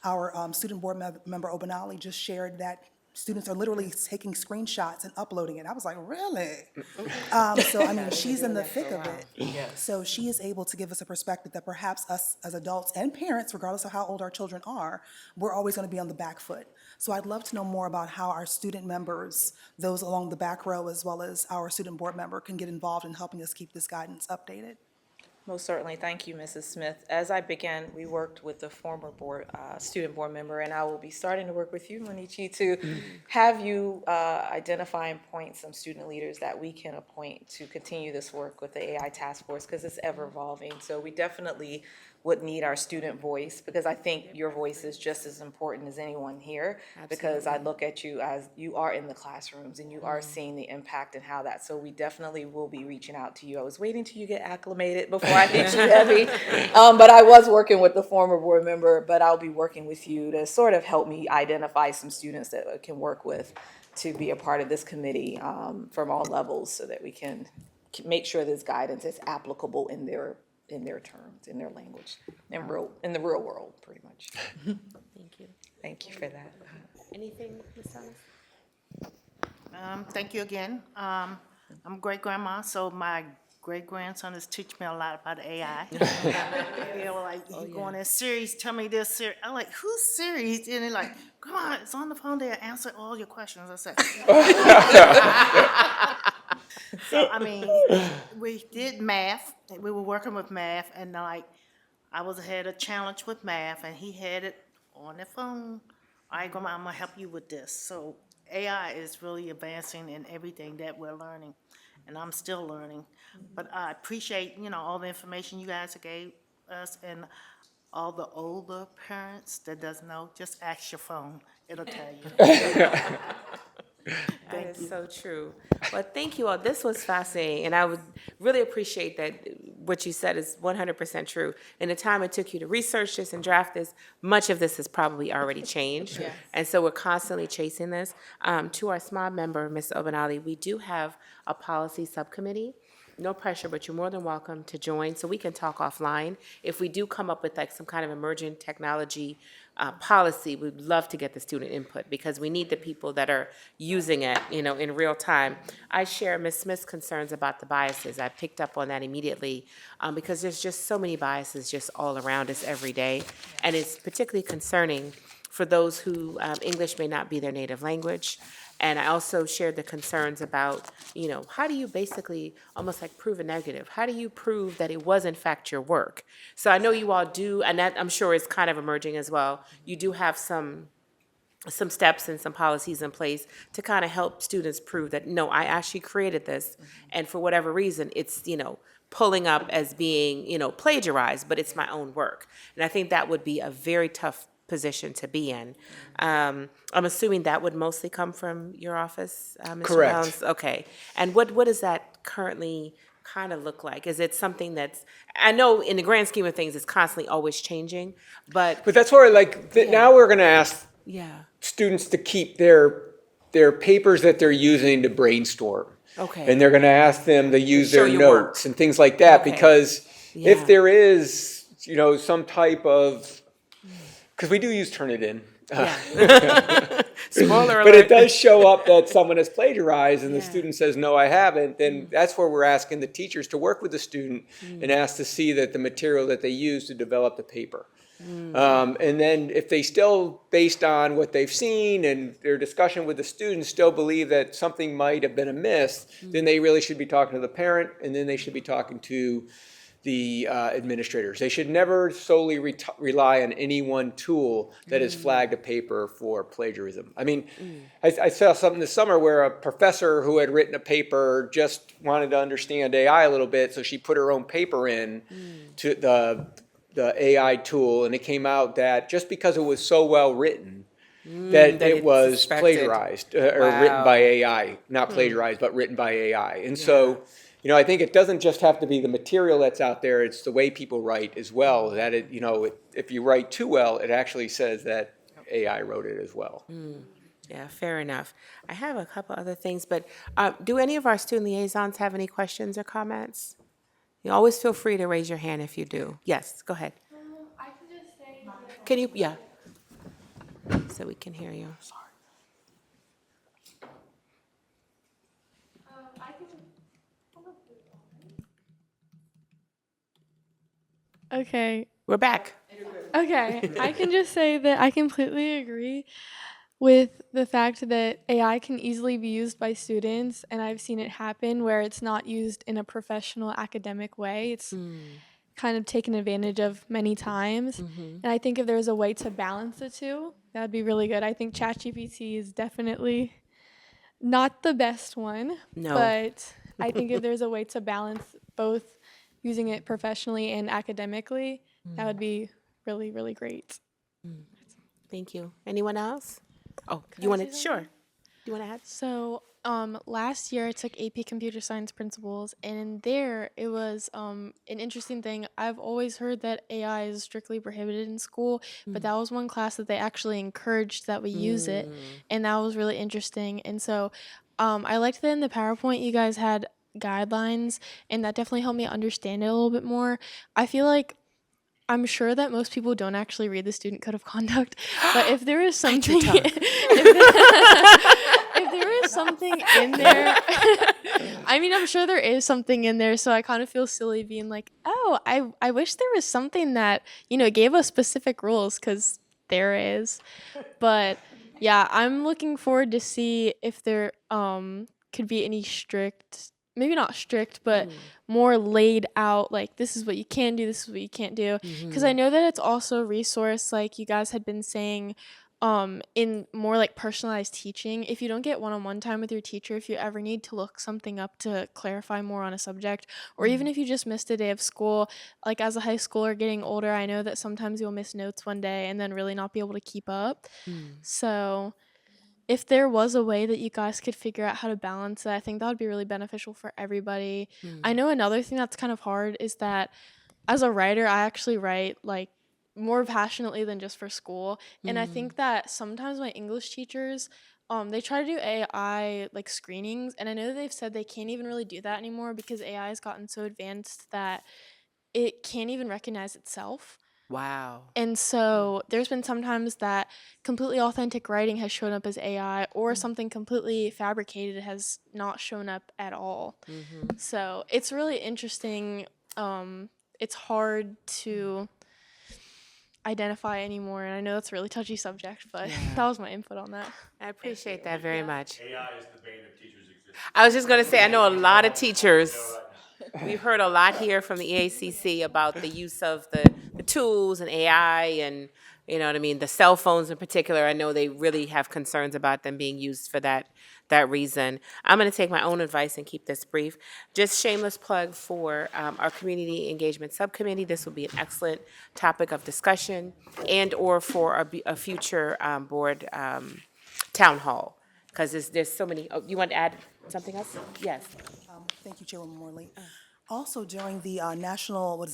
our student board member Obanali just shared that students are literally taking screenshots and uploading it. I was like, really? So, I mean, she's in the thick of it. So she is able to give us a perspective that perhaps us as adults and parents, regardless of how old our children are, we're always going to be on the back foot. So I'd love to know more about how our student members, those along the back row, as well as our student board member, can get involved in helping us keep this guidance updated. Most certainly. Thank you, Mrs. Smith. As I began, we worked with the former student board member, and I will be starting to work with you, Monichi, to have you identify and point some student leaders that we can appoint to continue this work with the AI task force, because it's ever evolving. So we definitely would need our student voice, because I think your voice is just as important as anyone here, because I look at you as you are in the classrooms and you are seeing the impact and how that, so we definitely will be reaching out to you. I was waiting till you get acclimated before I hit you heavy, but I was working with the former board member, but I'll be working with you to sort of help me identify some students that I can work with to be a part of this committee from all levels, so that we can make sure this guidance is applicable in their terms, in their language, in the real world, pretty much. Thank you. Thank you for that. Anything, Ms. Thomas? Thank you again. I'm great-grandma, so my great-grandson is teaching me a lot about AI. They were like, you going in series, tell me this series. I'm like, who's series? And they're like, come on, it's on the phone there, answer all your questions. I said, so, I mean, we did math. We were working with math, and like, I had a challenge with math, and he had it on the phone. All right, Grandma, I'm gonna help you with this. So AI is really advancing in everything that we're learning, and I'm still learning. But I appreciate, all the information you guys gave us, and all the older parents that doesn't know, just ask your phone. It'll tell you. That is so true. Well, thank you all. This was fascinating, and I would really appreciate that what you said is 100% true. In the time it took you to research this and draft this, much of this has probably already changed. Yes. And so we're constantly chasing this. To our SMOD member, Ms. Obanali, we do have a policy subcommittee. No pressure, but you're more than welcome to join, so we can talk offline. If we do come up with like some kind of emerging technology policy, we'd love to get the student input, because we need the people that are using it, in real time. I share Ms. Smith's concerns about the biases. I picked up on that immediately, because there's just so many biases just all around us every day, and it's particularly concerning for those who English may not be their native language. And I also shared the concerns about, how do you basically almost like prove a negative? How do you prove that it was in fact your work? So I know you all do, and that I'm sure is kind of emerging as well. You do have some steps and some policies in place to kind of help students prove that, no, I actually created this, and for whatever reason, it's, pulling up as being, plagiarized, but it's my own work. And I think that would be a very tough position to be in. I'm assuming that would mostly come from your office, Mr. Correct. Bounds? Okay. And what does that currently kind of look like? Is it something that's, I know in the grand scheme of things, it's constantly always changing, but But that's where, now we're going to ask yeah. students to keep their papers that they're using to brainstorm. Okay. And they're going to ask them to use Show their your notes work. and things like that, Okay. because Yeah. if there is, some type of, because we do use Turnitin. Yeah. Spoiler alert. But it does show up that someone has plagiarized and the student says, no, I haven't, then that's where we're asking the teachers to work with the student and ask to see that the material that they use to develop the paper. And then if they still, based on what they've seen and their discussion with the students, still believe that something might have been amiss, then they really should be talking to the parent, and then they should be talking to the administrators. They should never solely rely on any one tool that has flagged a paper for plagiarism. I mean, I saw something this summer where a professor who had written a paper just wanted to understand AI a little bit, so she put her own paper in to the AI tool, and it came out that just because it was so well written, that it was suspected. plagiarized or written by AI, not plagiarized, but written by AI. And so, you know, I think it doesn't just have to be the material that's out there, it's the way people write as well, that it, you know, if you write too well, it actually says that AI wrote it as well. Yeah, fair enough. I have a couple other things, but do any of our student liaisons have any questions or comments? You always feel free to raise your hand if you do. Yes, go ahead. I can just say that, Can you, yeah. So we can hear you. I can. Okay. We're back. Okay. I can just say that I completely agree with the fact that AI can easily be used by students, and I've seen it happen where it's not used in a professional academic way. It's kind of taken advantage of many times. And I think if there's a way to balance the two, that'd be really good. I think ChatGPT is definitely not the best one, No. but I think if there's a way to balance both using it professionally and academically, that would be really, really great. Thank you. Anyone else? Oh, Could you I want say to? Sure. You want to add? So, last year I took AP Computer Science Principles, and in there it was an interesting thing. I've always heard that AI is strictly prohibited in school, but that was one class that they actually encouraged that we use it, and that was really interesting. And so, I liked that in the PowerPoint you guys had guidelines, and that definitely helped me understand it a little bit more. I feel like I'm sure that most people don't actually read the Student Code of Conduct, but if there is something, if there is something in there, I mean, I'm sure there is something in there, so I kind of feel silly being like, oh, I wish there was something that, gave us specific rules, because there is. But yeah, I'm looking forward to see if there could be any strict, maybe not strict, but more laid out, like this is what you can do, this is what you can't do. Because I know that it's also a resource, like you guys had been saying, in more like personalized teaching. If you don't get one-on-one time with your teacher, if you ever need to look something up to clarify more on a subject, or even if you just missed a day of school, like as a high schooler getting older, I know that sometimes you'll miss notes one day and then really not be able to keep up. So if there was a way that you guys could figure out how to balance it, I think that would be really beneficial for everybody. I know another thing that's kind of hard is that as a writer, I actually write like more passionately than just for school. And I think that sometimes my English teachers, they try to do AI like screenings, and I know that they've said they can't even really do that anymore because AI has gotten so advanced that it can't even recognize itself. Wow. And so there's been sometimes that completely authentic writing has shown up as AI, or something completely fabricated has not shown up at all. So it's really interesting. It's hard to identify anymore, and I know that's a really touchy subject, but that was my input on that. I appreciate that very much. AI is the bane of teachers' existence. I was just going to say, I know a lot of teachers. We've heard a lot here from the EACC about the use of the tools and AI and, you know what I mean, the cell phones in particular. I know they really have concerns about them being used for that reason. I'm going to take my own advice and keep this brief. Just shameless plug for our Community Engagement Subcommittee. This will be an excellent topic of discussion and or for a future board town hall. Because there's so many. Oh, you want to add something else? Yes. Thank you, Chairwoman Morley. Also, during the national,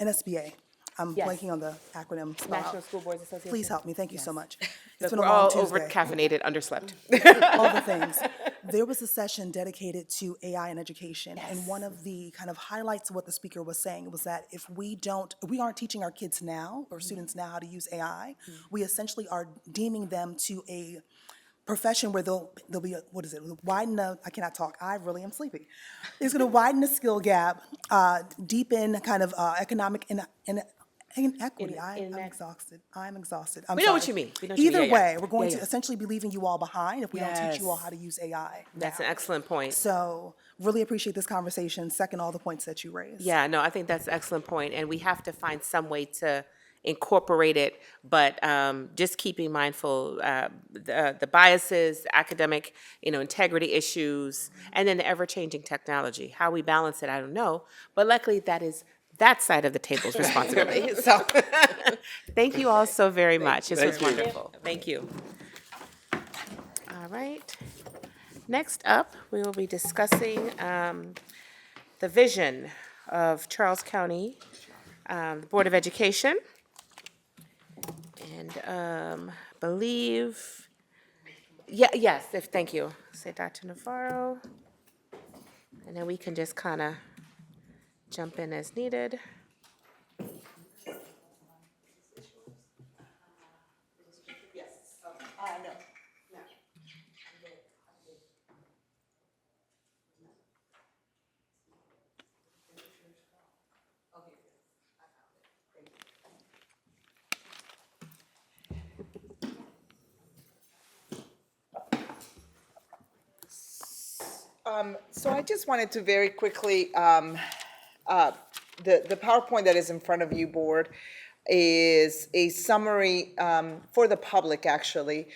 NSBA, I'm Yes. blanking on the acronym. National School Boards Association. Please help me. Thank you so much. It's Look, been we're a long all Tuesday. over caffeinated, underslept. All the things. There was a session dedicated to AI in education, and one of the kind of highlights of what the speaker was saying was that if we aren't teaching our kids now, or students now, how to use AI, we essentially are deeming them to a profession where they'll be, widen the, I cannot talk, I really am sleepy. It's gonna widen the skill gap, deepen kind of economic inequity. I'm exhausted. I'm exhausted. I'm We know sorry. what you mean. We know what you mean. Either Yeah, yeah. way, we're going Yeah, to yeah. essentially be leaving you all behind if we don't teach you all Yes. how to use AI. That's now. an excellent point. So really appreciate this conversation. Second, all the points that you raised. Yeah, no, I think that's an excellent point, and we have to find some way to incorporate it, but just keeping mindful the biases, academic, integrity issues, and then the ever-changing technology. How we balance it, I don't know, but luckily that is that side of the table's responsibility. So, thank you all so very much. This was wonderful. Thank you. All right. Next up, we will be discussing the vision of Charles County Board of Education. And believe, yes, thank you. Say Dr. Navarro. And then we can just kind of jump in as needed. So I just wanted to very quickly, the PowerPoint that is in front of you, Board, is a summary for the public, actually,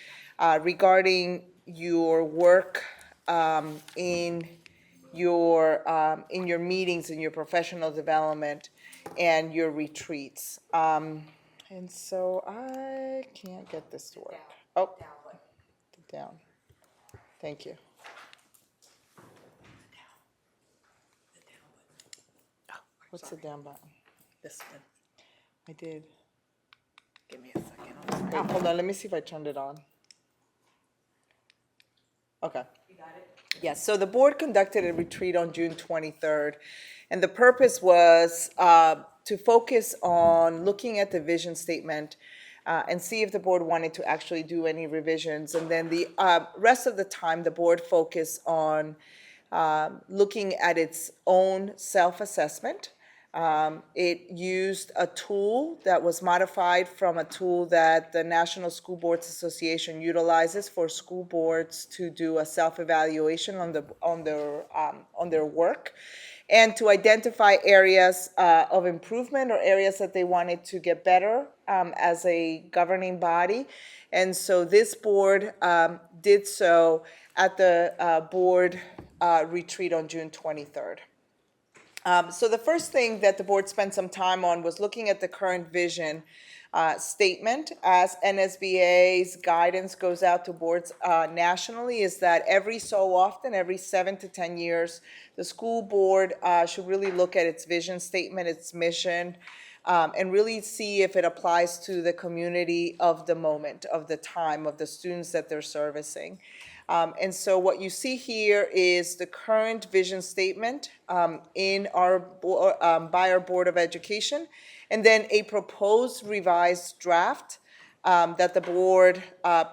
regarding your work in your meetings, in your professional development, and your retreats. And so I can't get this to work. Oh, down. Thank you. What's the down button? This one. I did. Give me a second. Oh, hold on, let me see if I turned it on. Okay. You got it? Yes, so the board conducted a retreat on June 23rd, and the purpose was to focus on looking at the vision statement and see if the board wanted to actually do any revisions. And then the rest of the time, the board focused on looking at its own self-assessment. It used a tool that was modified from a tool that the National School Boards Association utilizes for school boards to do a self-evaluation on their work, and to identify areas of improvement or areas that they wanted to get better as a governing body. And so this board did so at the board retreat on June 23rd. So the first thing that the board spent some time on was looking at the current vision statement. As NSBA's guidance goes out to boards nationally, is that every so often, every 7 to 10 years, the school board should really look at its vision statement, its mission, and really see if it applies to the community of the moment, of the time, of the students that they're servicing. And so what you see here is the current vision statement by our Board of Education, and then a proposed revised draft that the board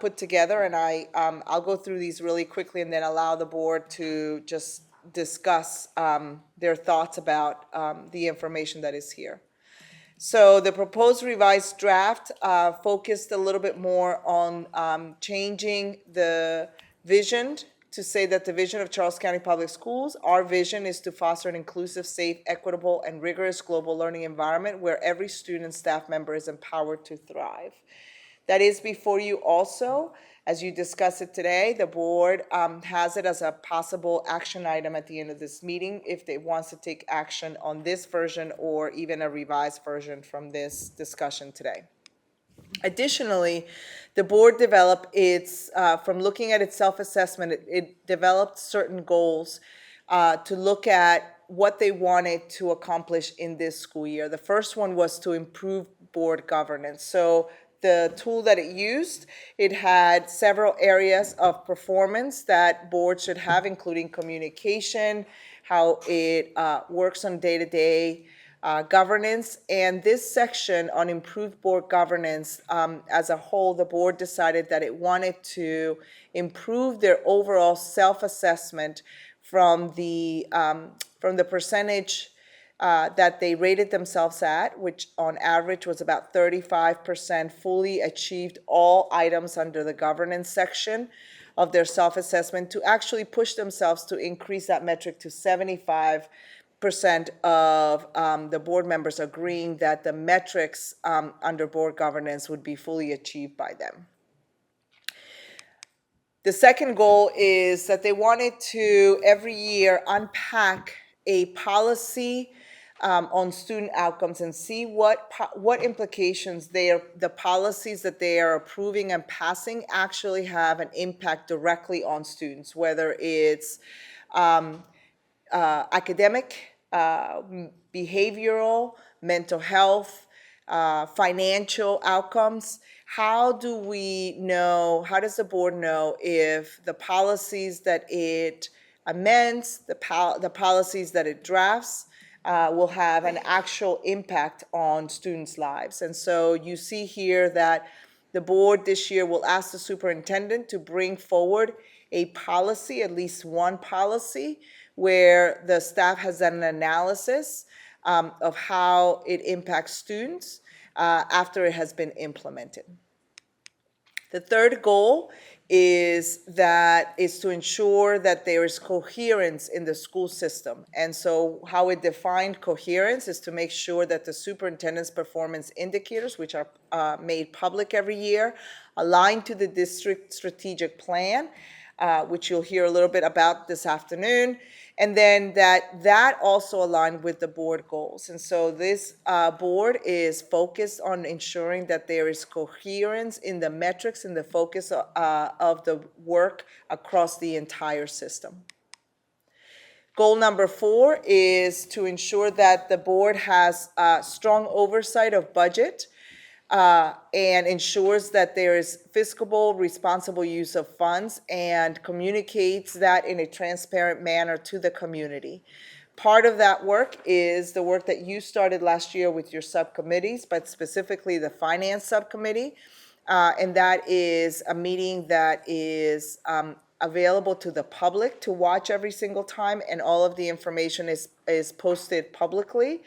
put together. And I'll go through these really quickly and then allow the board to just discuss their thoughts about the information that is here. So the proposed revised draft focused a little bit more on changing the vision to say that the vision of Charles County Public Schools, our vision is to foster an inclusive, safe, equitable, and rigorous global learning environment where every student and staff member is empowered to thrive. That is before you also. As you discuss it today, the board has it as a possible action item at the end of this meeting if it wants to take action on this version or even a revised version from this discussion today. Additionally, the board developed its, from looking at its self-assessment, it developed certain goals to look at what they wanted to accomplish in this school year. The first one was to improve board governance. So the tool that it used, it had several areas of performance that boards should have, including communication, how it works on day-to-day governance. And this section on improved board governance, as a whole, the board decided that it wanted to improve their overall self-assessment from the percentage that they rated themselves at, which on average was about 35% fully achieved all items under the governance section of their self-assessment, to actually push themselves to increase that metric to 75% of the board members agreeing that the metrics under board governance would be fully achieved by them. The second goal is that they wanted to every year unpack a policy on student outcomes and see what implications the policies that they are approving and passing actually have an impact directly on students, whether it's academic behavioral, mental health, financial outcomes. How do we know, how does the board know if the policies that it amends, the policies that it drafts, will have an actual impact on students' lives? And so you see here that the board this year will ask the superintendent to bring forward a policy, at least one policy, where the staff has done an analysis of how it impacts students after it has been implemented. The third goal is to ensure that there is coherence in the school system. And so how it defined coherence is to make sure that the superintendent's performance indicators, which are made public every year, align to the district strategic plan, which you'll hear a little bit about this afternoon, and then that also aligned with the board goals. And so this board is focused on ensuring that there is coherence in the metrics and the focus of the work across the entire system. Goal number 4 is to ensure that the board has strong oversight of budget and ensures that there is fiscal, responsible use of funds and communicates that in a transparent manner to the community. Part of that work is the work that you started last year with your subcommittees, but specifically the Finance Subcommittee. And that is a meeting that is available to the public to watch every single time, and all of the information is posted publicly,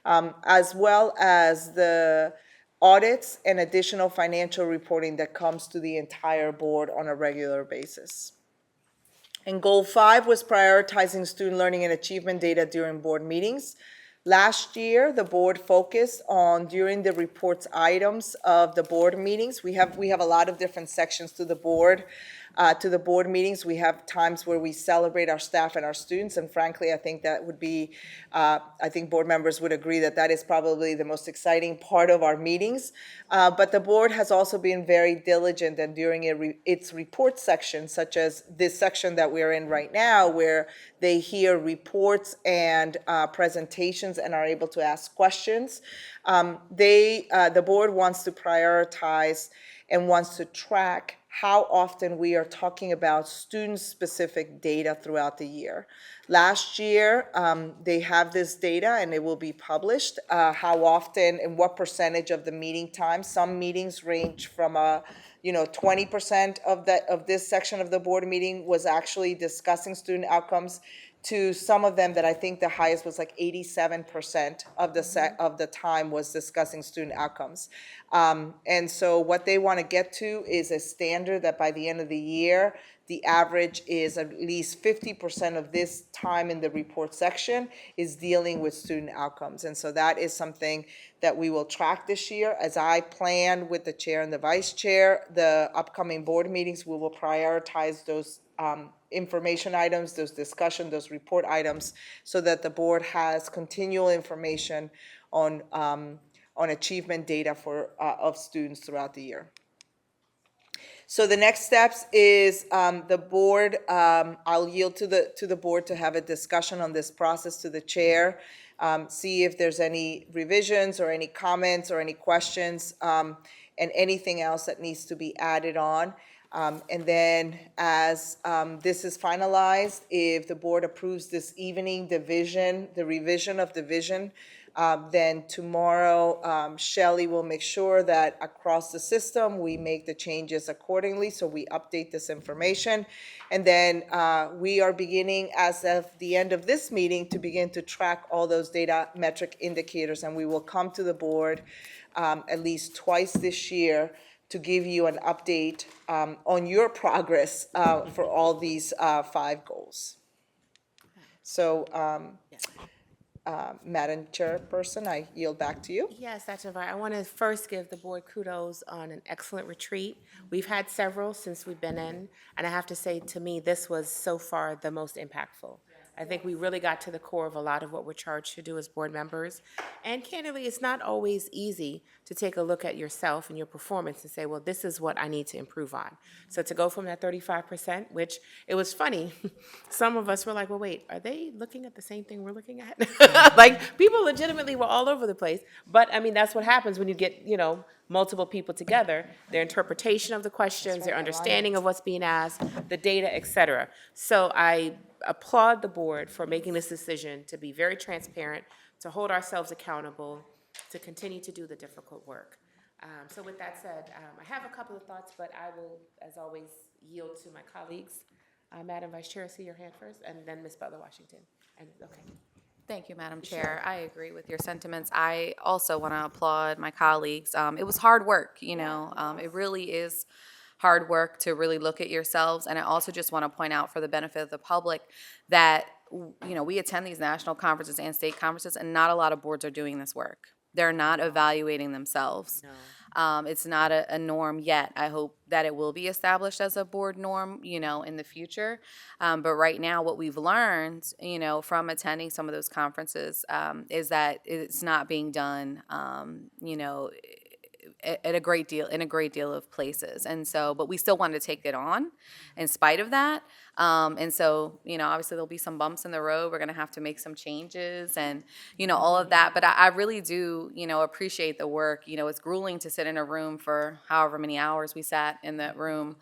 as well as the audits and additional financial reporting that comes to the entire board on a regular basis. And goal 5 was prioritizing student learning and achievement data during board meetings. Last year, the board focused on, during the reports items of the board meetings, we have a lot of different sections to the board meetings. We have times where we celebrate our staff and our students, and frankly, I think that would be, I think board members would agree that that is probably the most exciting part of our meetings. But the board has also been very diligent, and during its report section, such as this section that we're in right now, where they hear reports and presentations and are able to ask questions, the board wants to prioritize and wants to track how often we are talking about student-specific data throughout the year. Last year, they have this data and it will be published, how often and what percentage of the meeting time. Some meetings range from 20% of this section of the board meeting was actually discussing student outcomes, to some of them that I think the highest was like 87% of the time was discussing student outcomes. And so what they want to get to is a standard that by the end of the year, the average is at least 50% of this time in the report section is dealing with student outcomes. And so that is something that we will track this year. As I plan with the chair and the vice chair, the upcoming board meetings, we will prioritize those information items, those discussion, those report items, so that the board has continual information on achievement data of students throughout the year. So the next steps is the board, I'll yield to the board to have a discussion on this process to the chair, see if there's any revisions or any comments or any questions, and anything else that needs to be added on. And then as this is finalized, if the board approves this evening the revision of the vision, then tomorrow Shelley will make sure that across the system we make the changes accordingly, so we update this information. And then we are beginning, as of the end of this meeting, to begin to track all those data metric indicators, and we will come to the board at least twice this year to give you an update on your progress for all these 5 goals. So, Madam Chairperson, I yield back to you. Yes, Dr. Navarro, I want to first give the board kudos on an excellent retreat. We've had several since we've been in, and I have to say, to me, this was so far the most impactful. I think we really got to the core of a lot of what we're charged to do as board members. And candidly, it's not always easy to take a look at yourself and your performance and say, well, this is what I need to improve on. So to go from that 35%, which it was funny, some of us were like, well, wait, are they looking at the same thing we're looking at? Like, people legitimately were all over the place. But, I mean, that's what happens when you get, you know, multiple people together, their interpretation of the questions, their understanding of what's being asked, the data, et cetera. So I applaud the board for making this decision to be very transparent, to hold ourselves accountable, to continue to do the difficult work. So with that said, I have a couple of thoughts, but I will, as always, yield to my colleagues. Madam Vice Chair, I see your hand first, and then Ms. Butler-Washington. And okay. Thank you, Madam Chair. I agree with your sentiments. I also want to applaud my colleagues. It was hard work, you know. It really is hard work to really look at yourselves. And I also just want to point out for the benefit of the public that, you know, we attend these national conferences and state conferences, and not a lot of boards are doing this work. They're not evaluating themselves. It's not a norm yet. I hope that it will be established as a board norm, you know, in the future. But right now, what we've learned, you know, from attending some of those conferences is that it's not being done, you know, in a great deal of places. And so, but we still wanted to take it on in spite of that. And so, you know, obviously there'll be some bumps in the road. We're going to have to make some changes and, you know, all of that. But I really do, you know, appreciate the work. You know, it's grueling to sit in a room for however many hours we sat in that room,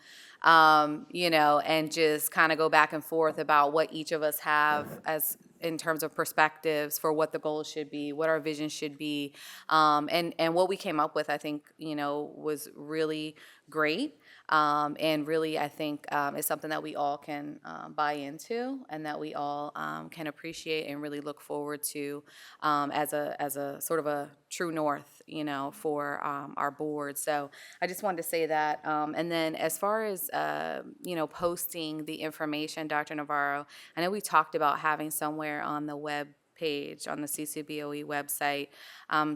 you know, and just kind of go back and forth about what each of us have as in terms of perspectives for what the goals should be, what our vision should be. And what we came up with, I think, you know, was really great. And really, I think is something that we all can buy into and that we all can appreciate and really look forward to as a sort of a true north, you know, for our board. So I just wanted to say that. And then as far as, you know, posting the information, Dr. Navarro, I know we talked about having somewhere on the web page on the CCBOE website.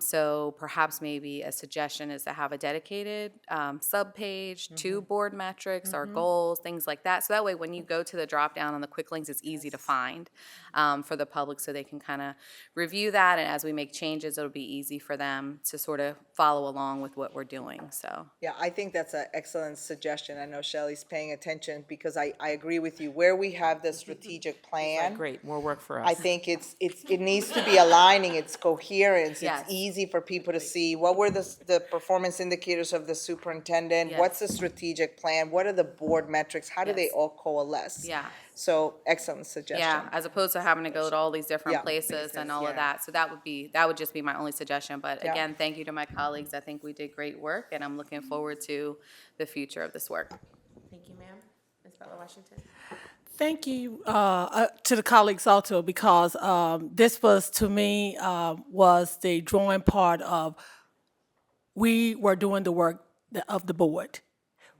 So perhaps maybe a suggestion is to have a dedicated sub-page to board metrics or goals, things like that. So that way when you go to the drop-down on the quick links, it's easy to find for the public so they can kind of review that. And as we make changes, it'll be easy for them to sort of follow along with what we're doing. So Yeah, I think that's an excellent suggestion. I know Shelley's paying attention because I agree with you. Where we have the strategic plan, Great, more work for us. I think it needs to be aligning, it's coherence. Yes. It's easy for people to see what were the performance indicators of the superintendent, Yes. what's the strategic plan, what are the board metrics, how do they Yes. all coalesce? yeah. So excellent suggestion. Yeah, as opposed to having to go to all these different Yeah. places and all Yeah. of that. So that would just be my only suggestion. But Yeah. again, thank you to my colleagues. I think we did great work, and I'm looking forward to the future of this work. Thank you, ma'am. Ms. Butler-Washington. Thank you to the colleagues also, because this was, to me, was the drawing part of we were doing the work of the board.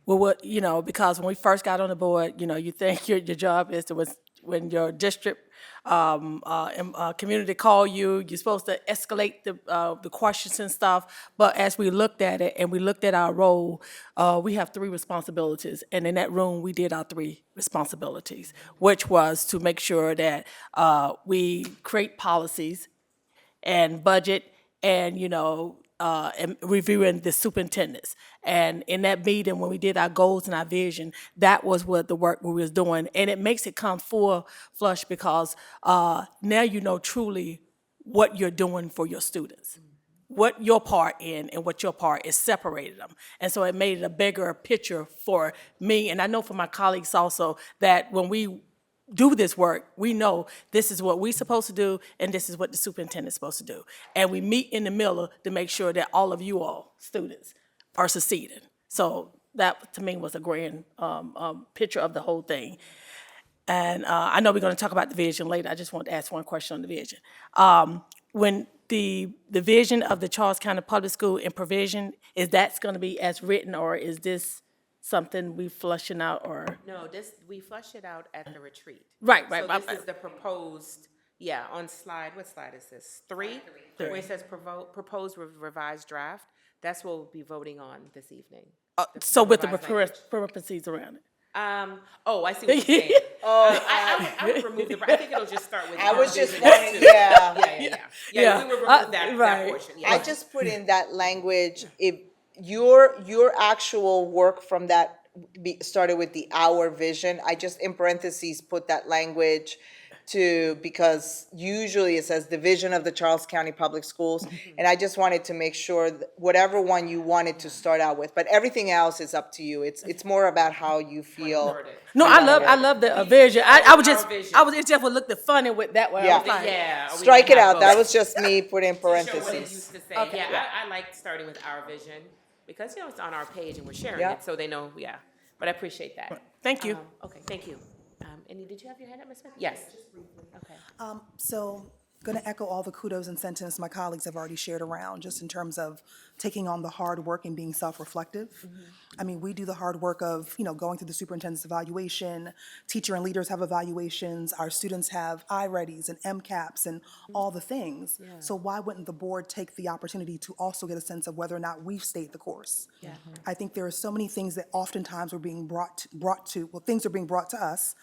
We would, you know, because when we first got on the board, you know, you think your job is to, when your district community call you, you're supposed to escalate the questions and stuff. But as we looked at it and we looked at our role, we have 3 responsibilities. And in that room, we did our 3 responsibilities, which was to make sure that we create policies and budget and, you know, and reviewing the superintendents. And in that meeting, when we did our goals and our vision, that was what the work we was doing. And it makes it come full flush because now you know truly what you're doing for your students, what your part in and what your part is separated them. And so it made it a bigger picture for me. And I know for my colleagues also that when we do this work, we know this is what we're supposed to do and this is what the superintendent's supposed to do. And we meet in the middle to make sure that all of you all, students, are succeeding. So that, to me, was a grand picture of the whole thing. And I know we're going to talk about the vision later. I just want to ask one question on the vision. When the vision of the Charles County Public School and provision, is that's going to be as written, or is this something we flushing out, or? No, we flush it out at the retreat. Right. So this is the proposed, on slide, what slide is this? 3? Where it says proposed revised draft. That's what we'll be voting on this evening. So with the revised language. parentheses around it? Oh, I see what you're saying. I would remove the, I think it'll just start with. I was just vision wanting, too. yeah. Yeah, we would remove that right. portion, I yeah. just put in that language, if your actual work from that started with the hour vision, I just in parentheses put that language to, because usually it says the vision of the Charles County Public Schools, and I just wanted to make sure that whatever one you wanted to start out with, but everything else is up to you. It's more about how you feel. No, I love the vision. I was just, vision. it just looked funny with that one. I Yeah. was like, Yeah. we Strike it have out, both. that was just me put in Show what it parentheses. used to say. Yeah, I like starting with our vision, because, it's on our page and we're sharing Yeah. it, so they know, yeah. But I appreciate that. Thank you. Okay, thank you. Did you have your hand up, Ms. Smith? Yes. Okay. So, going to echo all the kudos and sentiments my colleagues have already shared around, just in terms of taking on the hard work and being self-reflective. I mean, we do the hard work of, going through the superintendent's evaluation, teacher and leaders have evaluations, our students have I-readies and MCAPs and all the things. So why wouldn't the board take the opportunity to also get a sense of whether or not we've stayed the course? I think there are so many things that oftentimes are being things are being brought to us,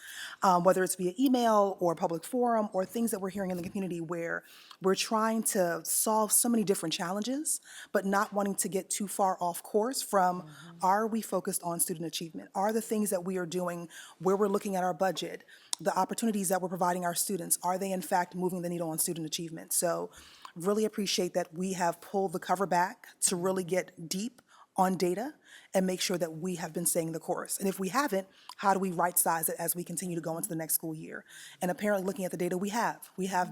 whether it's via email or public forum or things that we're hearing in the community where we're trying to solve so many different challenges, but not wanting to get too far off course from, are we focused on student achievement? Are the things that we are doing, where we're looking at our budget, the opportunities that we're providing our students, are they in fact moving the needle on student achievement? So really appreciate that we have pulled the cover back to really get deep on data and make sure that we have been staying the course. And if we haven't, how do we right-size it as we continue to go into the next school year? And apparently, looking at the data, we have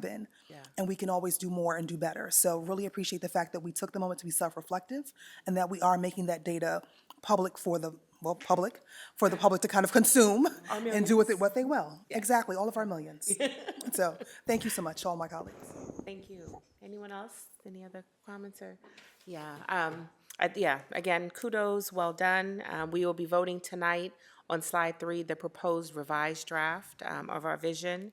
been, and we can always do more and do better. So really appreciate the fact that we took the moment to be self-reflective and that we are making that data public for the public to kind of consume and do with it what they will. Exactly, all of our millions. So thank you so much to all my colleagues. Thank you. Anyone else? Any other comments or? Again, kudos, well done. We will be voting tonight on slide 3, the proposed revised draft of our vision.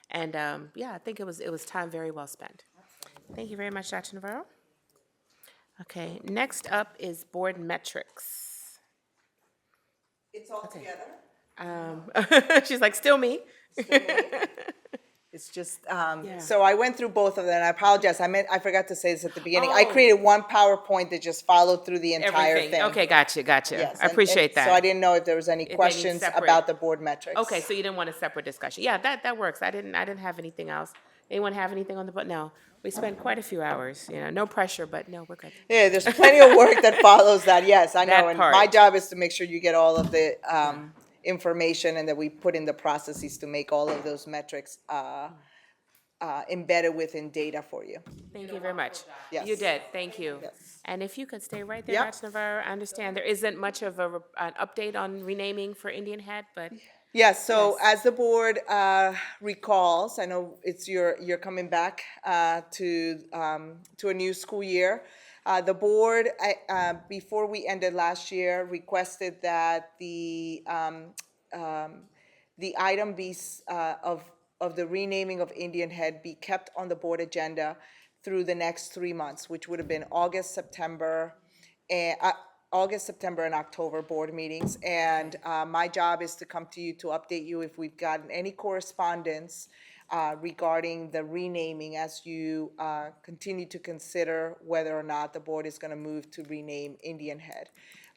And I think it was time very well spent. Thank you very much, Dr. Navarro. Okay, next up is board metrics. It's all together. She's like, still me. It's just, so I went through both of them, and I apologize, I forgot to say this at the beginning. I Oh. created one PowerPoint that just followed through the entire Everything. thing. Okay, gotcha. Yes, I appreciate that. So I didn't know if there was any need questions separate- about the board metrics. Okay, so you didn't want a separate discussion. Yeah, that works. I didn't have anything else. Anyone have anything on the, no. We spent quite a few hours, no pressure, but no, we're good. Yeah, there's plenty of work that follows that, yes, I know. That And part. my job is to make sure you get all of the information and that we put in the processes to make all of those metrics embedded within data for you. Thank you very much. Yes. You did, thank you. Yes. And if you could stay right there, Yep. Dr. Navarro, I understand there isn't much of an update on renaming for Indian Head, but Yes, so as the board recalls, I know you're coming back to a new school year. The board, before we ended last year, requested that the item be of the renaming of Indian Head be kept on the board agenda through the next 3 months, which would have been August, September, and October board meetings. And my job is to come to you to update you if we've gotten any correspondence regarding the renaming as you continue to consider whether or not the board is going to move to rename Indian Head.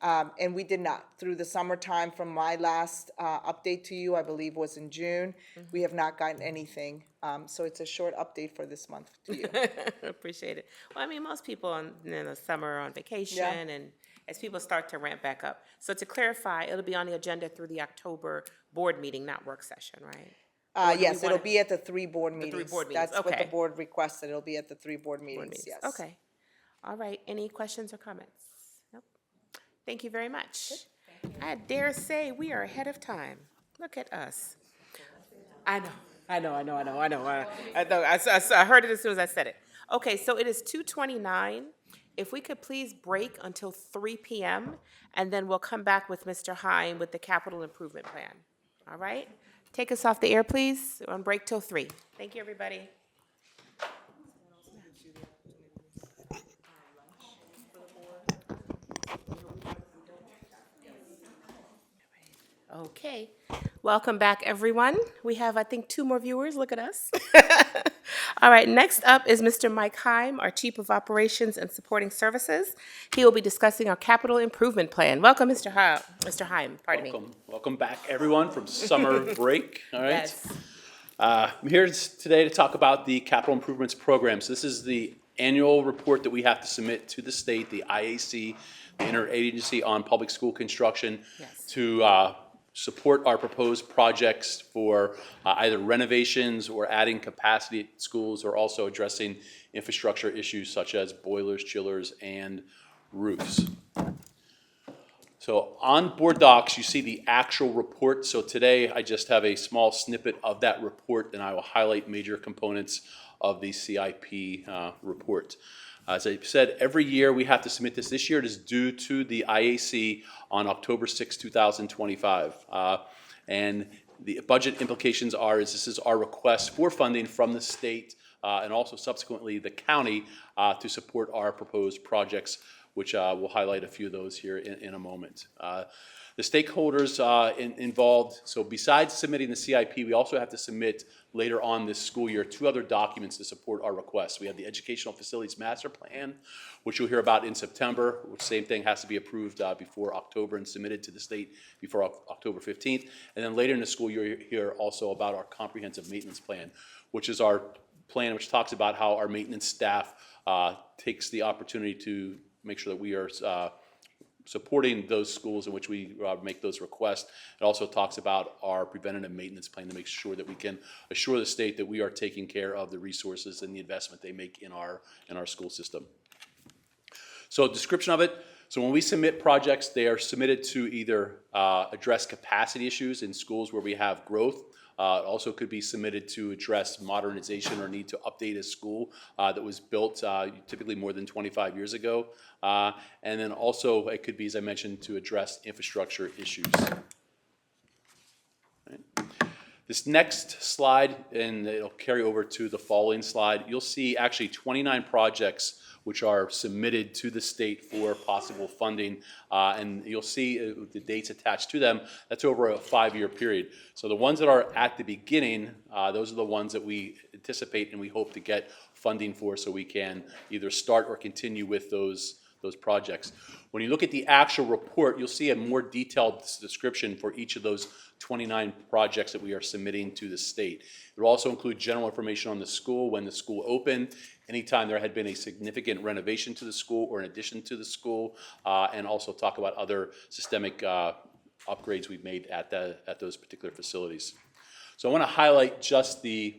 And we did not. Through the summertime, from my last update to you, I believe was in June, we have not gotten anything. So it's a short update for this month to you. appreciate it. Well, I mean, most people in the summer are on vacation and as people start to ramp back up. So to clarify, it'll be on the agenda through the October board meeting, not work session, right? Or do we Yes, it'll wanna- be at the 3 board The meetings. 3 board meetings, That's what the okay. board requested. It'll be at the 3 board Board meetings, meetings. yes. Okay. All right. Any questions or comments? Nope. Thank you very much. I dare say we are ahead of time. Look at us. I know. I heard it as soon as I said it. Okay, so it is 2:29. If we could please break until 3 p.m., and then we'll come back with Mr. Hine with the capital improvement plan. All right? Take us off the air, please. We're on break till 3. Thank you, everybody. Okay. Welcome back, everyone. We have, I think, 2 more viewers. Look at us. All right, next up is Mr. Mike Heim, our Chief of Operations and Supporting Services. He will be discussing our capital improvement plan. Welcome, Mr. Heim, pardon me. Welcome back, everyone, from summer break. All right. Yes. I'm here today to talk about the capital improvements program. So this is the annual report that we have to submit to the state, the IAC, the Interagency on Public School Construction, to support our proposed projects for either renovations or adding capacity at schools, or also addressing infrastructure issues such as boilers, chillers, and roofs. So on board docs, you see the actual report. So today I just have a small snippet of that report, and I will highlight major components of the CIP report. As I said, every year we have to submit this. This year it is due to the IAC on October 6, 2025. And the budget implications this is our request for funding from the state and also subsequently the county to support our proposed projects, which we'll highlight a few of those here in a moment. The stakeholders involved, so besides submitting the CIP, we also have to submit later on this school year 2 other documents to support our request. We have the Educational Facilities Master Plan, which you'll hear about in September, which same thing has to be approved before October and submitted to the state before October 15th. And then later in the school year, you'll hear also about our Comprehensive Maintenance Plan, which is our plan which talks about how our maintenance staff takes the opportunity to make sure that we are supporting those schools in which we make those requests. It also talks about our preventative maintenance plan to make sure that we can assure the state that we are taking care of the resources and the investment they make in our school system. So description of it. So when we submit projects, they are submitted to either address capacity issues in schools where we have growth. It also could be submitted to address modernization or need to update a school that was built typically more than 25 years ago. And then also it could be, as I mentioned, to address infrastructure issues. Right. This next slide, and it'll carry over to the following slide, you'll see actually 29 projects which are submitted to the state for possible funding. And you'll see the dates attached to them. That's over a 5-year period. So the ones that are at the beginning, those are the ones that we anticipate and we hope to get funding for, so we can either start or continue with those projects. When you look at the actual report, you'll see a more detailed description for each of those 29 projects that we are submitting to the state. It will also include general information on the school, when the school opened, anytime there had been a significant renovation to the school or an addition to the school, and also talk about other systemic upgrades we've made at those particular facilities. So I want to highlight just the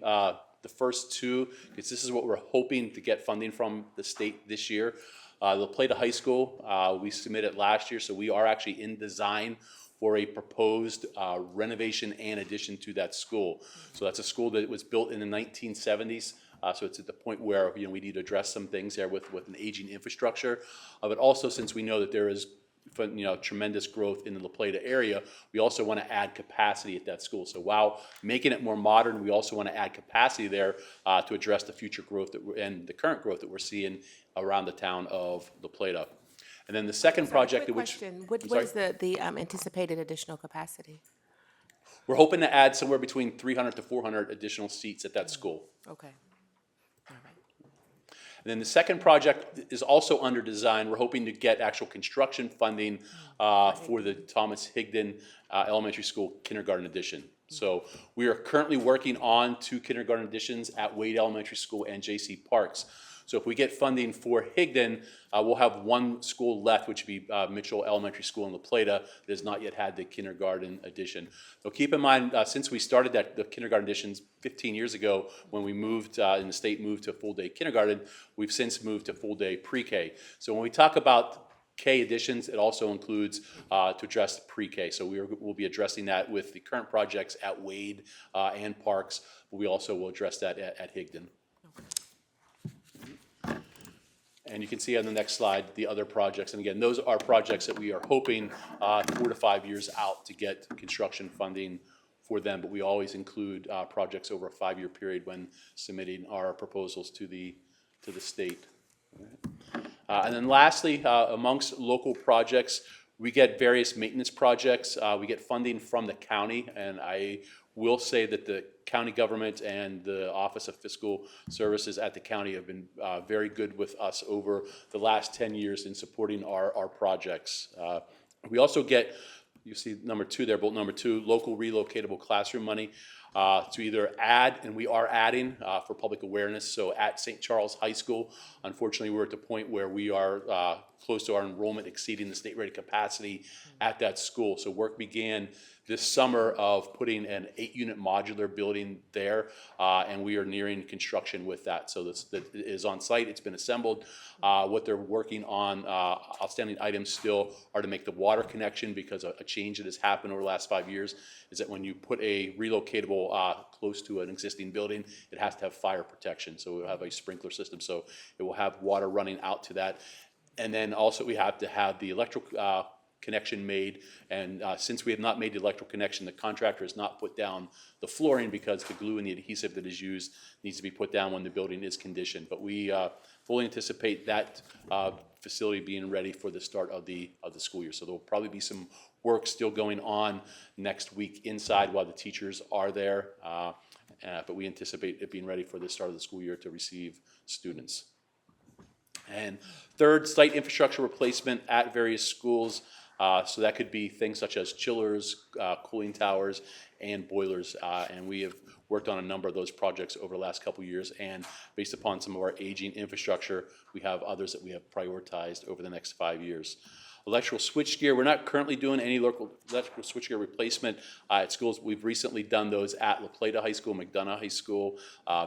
first 2, because this is what we're hoping to get funding from the state this year. The Plata High School, we submitted last year, so we are actually in design for a proposed renovation and addition to that school. So that's a school that was built in the 1970s. So it's at the point where we need to address some things there with an aging infrastructure. But also, since we know that there is tremendous growth in the La Plata area, we also want to add capacity at that school. So while making it more modern, we also want to add capacity there to address the future growth and the current growth that we're seeing around the town of La Plata. And then the second project, Quick question. What is the anticipated additional capacity? We're hoping to add somewhere between 300 to 400 additional seats at that school. Okay. And then the second project is also under design. We're hoping to get actual construction funding for the Thomas Higdon Elementary School kindergarten addition. So we are currently working on 2 kindergarten additions at Wade Elementary School and J.C. Parks. So if we get funding for Higdon, we'll have 1 school left, which would be Mitchell Elementary School in La Plata, that has not yet had the kindergarten addition. So keep in mind, since we started the kindergarten additions 15 years ago, when we moved, and the state moved to full-day kindergarten, we've since moved to full-day pre-K. So when we talk about K additions, it also includes to address pre-K. So we'll be addressing that with the current projects at Wade and Parks, but we also will address that at Higdon. And you can see on the next slide the other projects. And again, those are projects that we are hoping 4 to 5 years out to get construction funding for them. But we always include projects over a 5-year period when submitting our proposals to the state. And then lastly, amongst local projects, We get various maintenance projects. We get funding from the county, and I will say that the county government and the Office of Fiscal Services at the county have been very good with us over the last 10 years in supporting our projects. We also get, you see number 2 there, bullet number 2, local relocatable classroom money to either add, and we are adding for public awareness. So at St. Charles High School, unfortunately, we're at the point where we are close to our enrollment exceeding the state rated capacity at that school. So work began this summer of putting an 8-unit modular building there, and we are nearing construction with that. So that is on site, it's been assembled. What they're working on, outstanding items still are to make the water connection, because a change that has happened over the last 5 years is that when you put a relocatable close to an existing building, it has to have fire protection. So we'll have a sprinkler system, so it will have water running out to that. And then also we have to have the electrical connection made, and since we have not made the electrical connection, the contractor has not put down the flooring, because the glue and the adhesive that is used needs to be put down when the building is conditioned. But we fully anticipate that facility being ready for the start of the school year. So there will probably be some work still going on next week inside while the teachers are there, but we anticipate it being ready for the start of the school year to receive students. And third, site infrastructure replacement at various schools. So that could be things such as chillers, cooling towers, and boilers. And we have worked on a number of those projects over the last couple of years. And based upon some of our aging infrastructure, we have others that we have prioritized over the next 5 years. Electrical switchgear, we're not currently doing any local electrical switchgear replacement at schools. We've recently done those at La Plata High School, McDonough High School,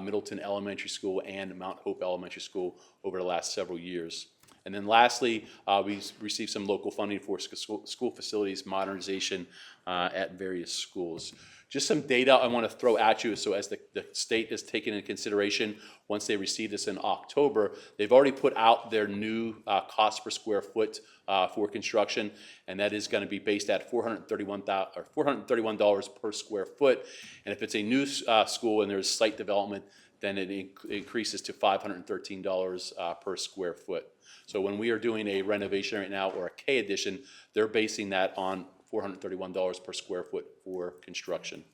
Middleton Elementary School, and Mount Hope Elementary School over the last several years. And then lastly, we received some local funding for school facilities modernization at various schools. Just some data I want to throw at you. So as the state is taken into consideration, once they receive this in October, they've already put out their new cost per square foot for construction, and that is going to be based at $431 per square foot. And if it's a new school and there's site development, then it increases to $513 per square foot. So when we are doing a renovation right now or a K addition, they're basing that on $431 per square foot for construction.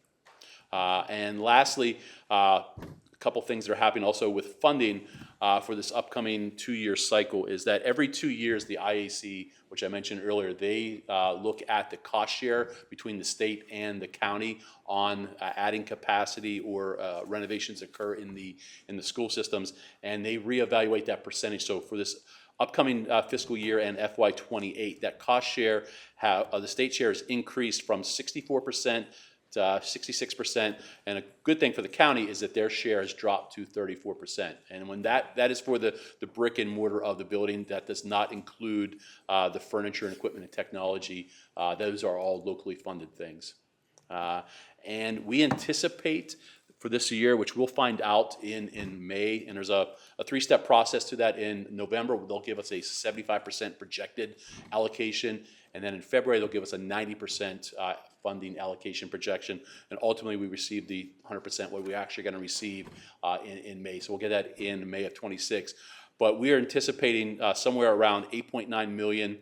And lastly, a couple things that are happening also with funding for this upcoming 2-year cycle is that every 2 years, the IAC, which I mentioned earlier, they look at the cost share between the state and the county on adding capacity or renovations occur in the school systems, and they reevaluate that percentage. So for this upcoming fiscal year and FY28, that cost share, the state share has increased from 64% to 66%, and a good thing for the county is that their share has dropped to 34%. And when that is for the brick and mortar of the building, that does not include the furniture and equipment and technology. Those are all locally funded things. And we anticipate for this year, which we'll find out in May, and there's a 3-step process to that. In November, they'll give us a 75% projected allocation, and then in February, they'll give us a 90% funding allocation projection, and ultimately we receive the 100% what we're actually going to receive in May. So we'll get that in May of 26. But we are anticipating somewhere around $8.9 million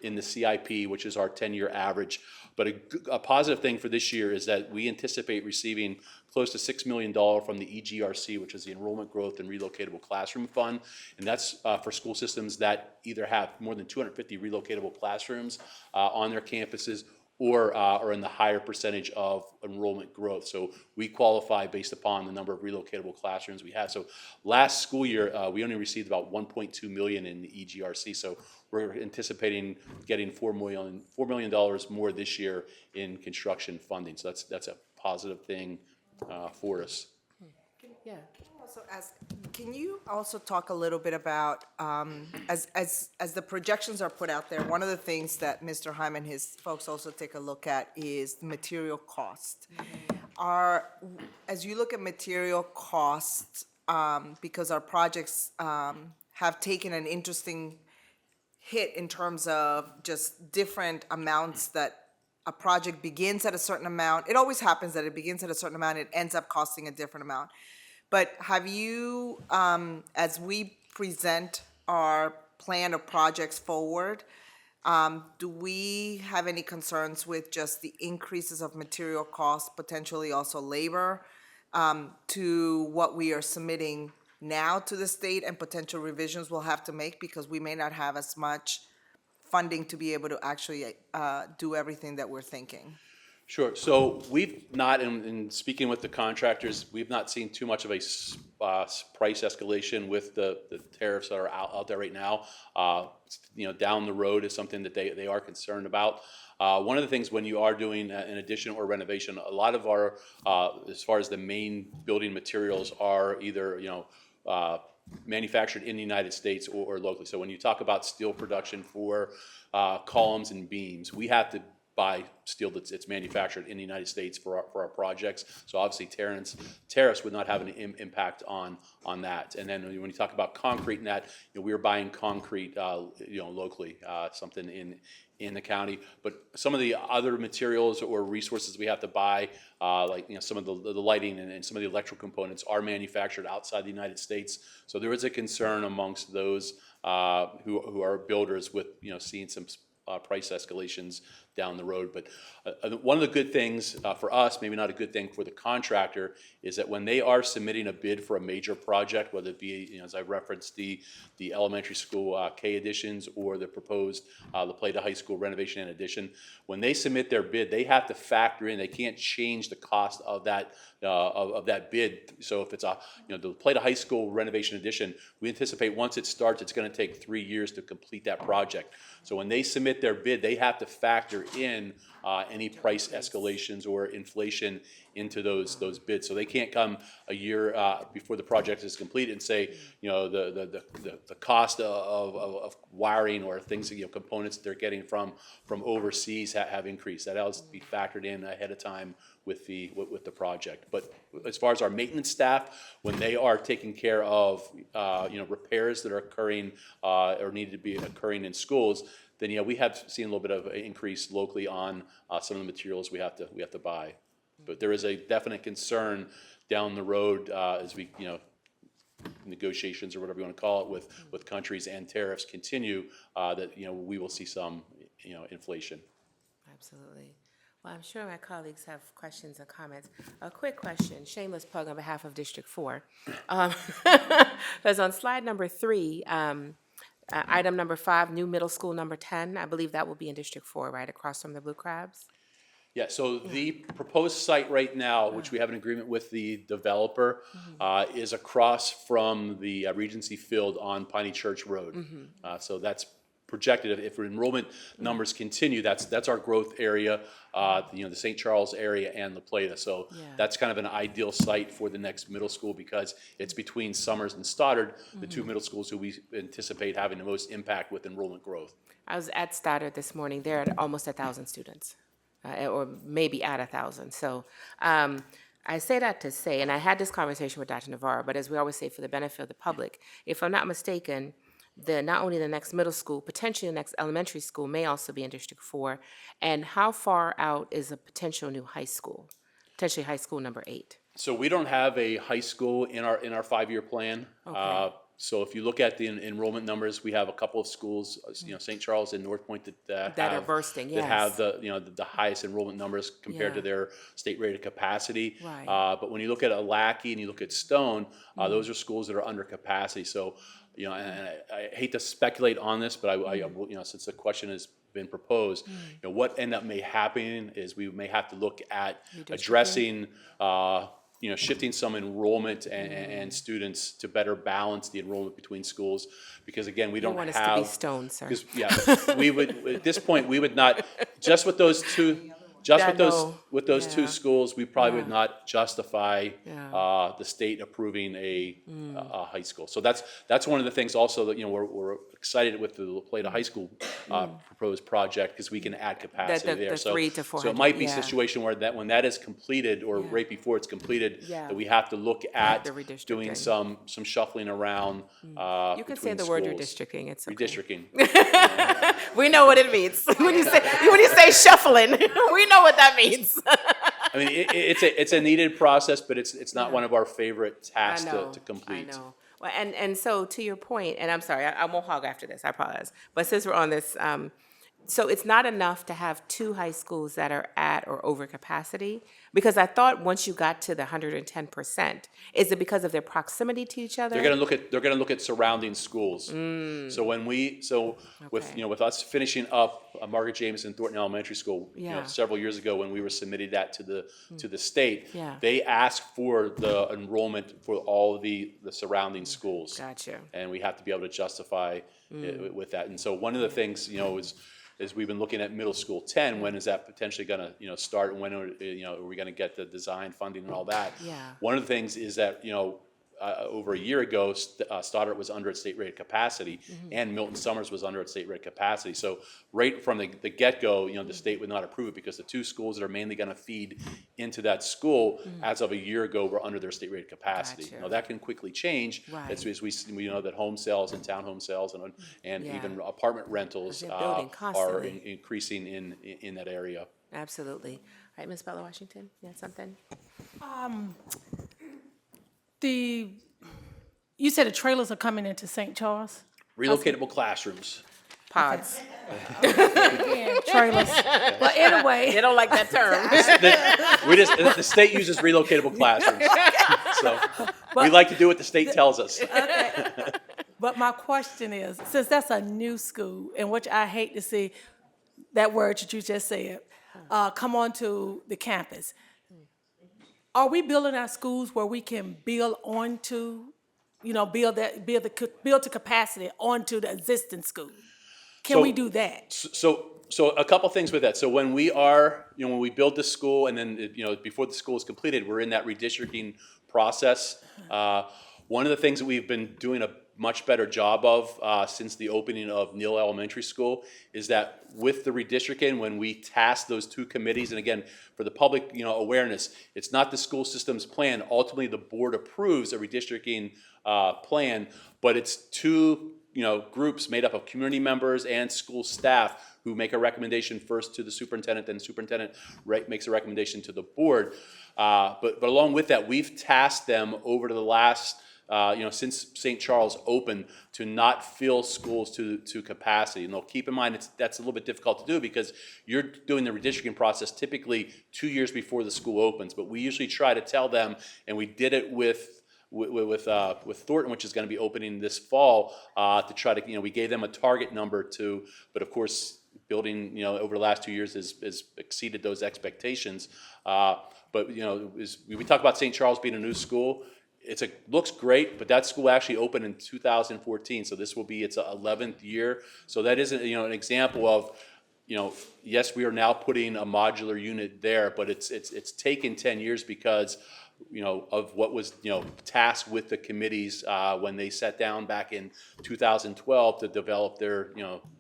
in the CIP, which is our 10-year average. But a positive thing for this year is that we anticipate receiving close to $6 million from the EGRC, which is the Enrollment Growth and Relocatable Classroom Fund. And that's for school systems that either have more than 250 relocatable classrooms on their campuses or are in the higher percentage of enrollment growth. So we qualify based upon the number of relocatable classrooms we have. So last school year, we only received about $1.2 million in the EGRC. So we're anticipating getting $4 million more this year in construction funding. So that's a positive thing for us. Yeah. Also ask, can you also talk a little bit about, as the projections are put out there, one of the things that Mr. Hyman and his folks also take a look at is the material cost. As you look at material costs, because our projects have taken an interesting hit in terms of just different amounts that a project begins at a certain amount. It always happens that it begins at a certain amount, it ends up costing a different amount. But have you, as we present our plan of projects forward, Do we have any concerns with just the increases of material costs, potentially also labor, to what we are submitting now to the state and potential revisions we'll have to make because we may not have as much funding to be able to actually do everything that we're thinking? Sure. So we've not, in speaking with the contractors, we've not seen too much of a price escalation with the tariffs that are out there right now. Down the road is something that they are concerned about. One of the things when you are doing an addition or renovation, a lot of our, as far as the main building materials are either, manufactured in the United States or locally. So when you talk about steel production for columns and beams, we have to buy steel it's manufactured in the United States for our projects. So obviously tariffs would not have an impact on that. And then when you talk about concrete and that, we are buying concrete locally, something in the county. But some of the other materials or resources we have to buy, like some of the lighting and some of the electrical components are manufactured outside the United States. So there is a concern amongst those who are builders with seeing some price escalations down the road. But one of the good things for us, maybe not a good thing for the contractor, is that when they are submitting a bid for a major project, whether it be, as I referenced, the elementary school K additions or the proposed La Plata High School renovation and addition, when they submit their bid, they have to factor in, they can't change the cost of that bid. So if it's the La Plata High School renovation addition, we anticipate once it starts, it's going to take 3 years to complete that project. So when they submit their bid, they have to factor in any price escalations or inflation into those bids. So they can't come a year before the project is complete and say, the cost of wiring or things, components that they're getting from overseas have increased. That has to be factored in ahead of time with the project. But as far as our maintenance staff, when they are taking care of repairs that are occurring or needed to be occurring in schools, then we have seen a little bit of an increase locally on some of the materials we have to buy. But there is a definite concern down the road as we negotiations or whatever you want to call it with countries and tariffs continue that we will see some inflation. Absolutely. Well, I'm sure my colleagues have questions or comments. A quick question, shameless plug on behalf of District 4. Because on slide number 3, item number 5, new middle school number 10, I believe that will be in District 4, right, across from the Blue Crabs? Yeah, so the proposed site right now, which we have an agreement with the developer, is across from the Regency Field on Piney Church Road. So that's projected, if enrollment numbers continue, that's our growth area, the St. Charles area and La Plata. So that's kind of an ideal site for the next middle school because it's between Summers and Stoddard, the two middle schools who we anticipate having the most impact with enrollment growth. I was at Stoddard this morning. They're at almost 1,000 students, or maybe at 1,000. So I say that to say, and I had this conversation with Dr. Navarro, but as we always say, for the benefit of the public, if I'm not mistaken, not only the next middle school, potentially the next elementary school may also be in District 4. And how far out is a potential new high school, potentially high school number 8? So we don't have a high school in our 5-year plan. Okay. So if you look at the enrollment numbers, we have a couple of schools, St. Charles and North Point that are bursting, that have the highest enrollment numbers compared to their state rated capacity. Right. But when you look at Lackey and you look at Stone, those are schools that are under capacity. So and I hate to speculate on this, but I since the question has been proposed, what end up may happen is we may have to look at addressing shifting some enrollment and students to better balance the enrollment between schools, because again, we don't want have. us to be Stone, sir. We would at this point we would not just with those two. With those two schools, we probably would not justify the state approving a high school. So that's one of the things also that we're excited with the La Plata High School proposed project because we can add capacity there. So 3 to 400. So it might be a situation where when that is completed or right before it's completed, that we have to look at doing some shuffling around. You can say the word redistricting. It's okay. Redistricting. We know what it means when you say shuffling. We know what that means. I mean, it's a needed process, but it's not one of our favorite tasks to complete. I know. Well, and so to your point, and I'm sorry, I won't hog after this. I apologize. But since we're on this, so it's not enough to have 2 high schools that are at or over capacity? Because I thought once you got to the 110%, is it because of their proximity to each other? They're gonna look at surrounding schools. So when with, Okay. with us finishing up Margaret Jameson Thornton Elementary School, Yeah. several years ago when we were submitting that to the state, Yeah. they asked for the enrollment for all the surrounding schools. Gotcha. And we have to be able to justify it with that. And so one of the things, is we've been looking at middle school 10, when is that potentially gonna, start, and when are we gonna get the design funding and all that? Yeah. One of the things is that, over a year ago, Stoddard was under its state rated capacity, and Milton Summers was under its state rated capacity. So right from the get-go, the state would not approve it, because the 2 schools that are mainly gonna feed into that school, as of a year ago, were under their state rated capacity. Gotcha. Now, that can quickly change, Right. as we know that home sales and townhome sales and Yeah. even apartment rentals They're building are constantly. increasing in that area. Absolutely. All right, Ms. Bella Washington, you had something? You said the trailers are coming into St. Charles? Relocatable classrooms. Pods. Again, trailers. But anyway. They don't like that term. The state uses relocatable classrooms. So we like to do what the state tells us. But my question is, since that's a new school, in which I hate to see that word that you just said, come onto the campus, are we building our schools where we can build onto, build to capacity onto the existing school? Can we do that? So a couple things with that. So when we are, when we build the school, and then, before the school is completed, we're in that redistricting process. One of the things that we've been doing a much better job of since the opening of Neal Elementary School is that with the redistricting, when we task those 2 committees, and again, for the public, awareness, it's not the school system's plan. Ultimately, the board approves a redistricting plan, but it's 2 groups made up of community members and school staff who make a recommendation first to the superintendent, then the superintendent makes a recommendation to the board. But along with that, we've tasked them over to the last, since St. Charles opened, to not fill schools to capacity. And keep in mind, that's a little bit difficult to do, because you're doing the redistricting process typically 2 years before the school opens. But we usually try to tell them, and we did it with Thornton, which is going to be opening this fall, to try to, we gave them a target number but of course, building, over the last 2 years has exceeded those expectations. But, we talk about St. Charles being a new school. Looks great, but that school actually opened in 2014, so this will be its 11th year. So that isn't, an example of, yes, we are now putting a modular unit there, but it's taken 10 years because of what was, tasked with the committees when they sat down back in 2012 to develop their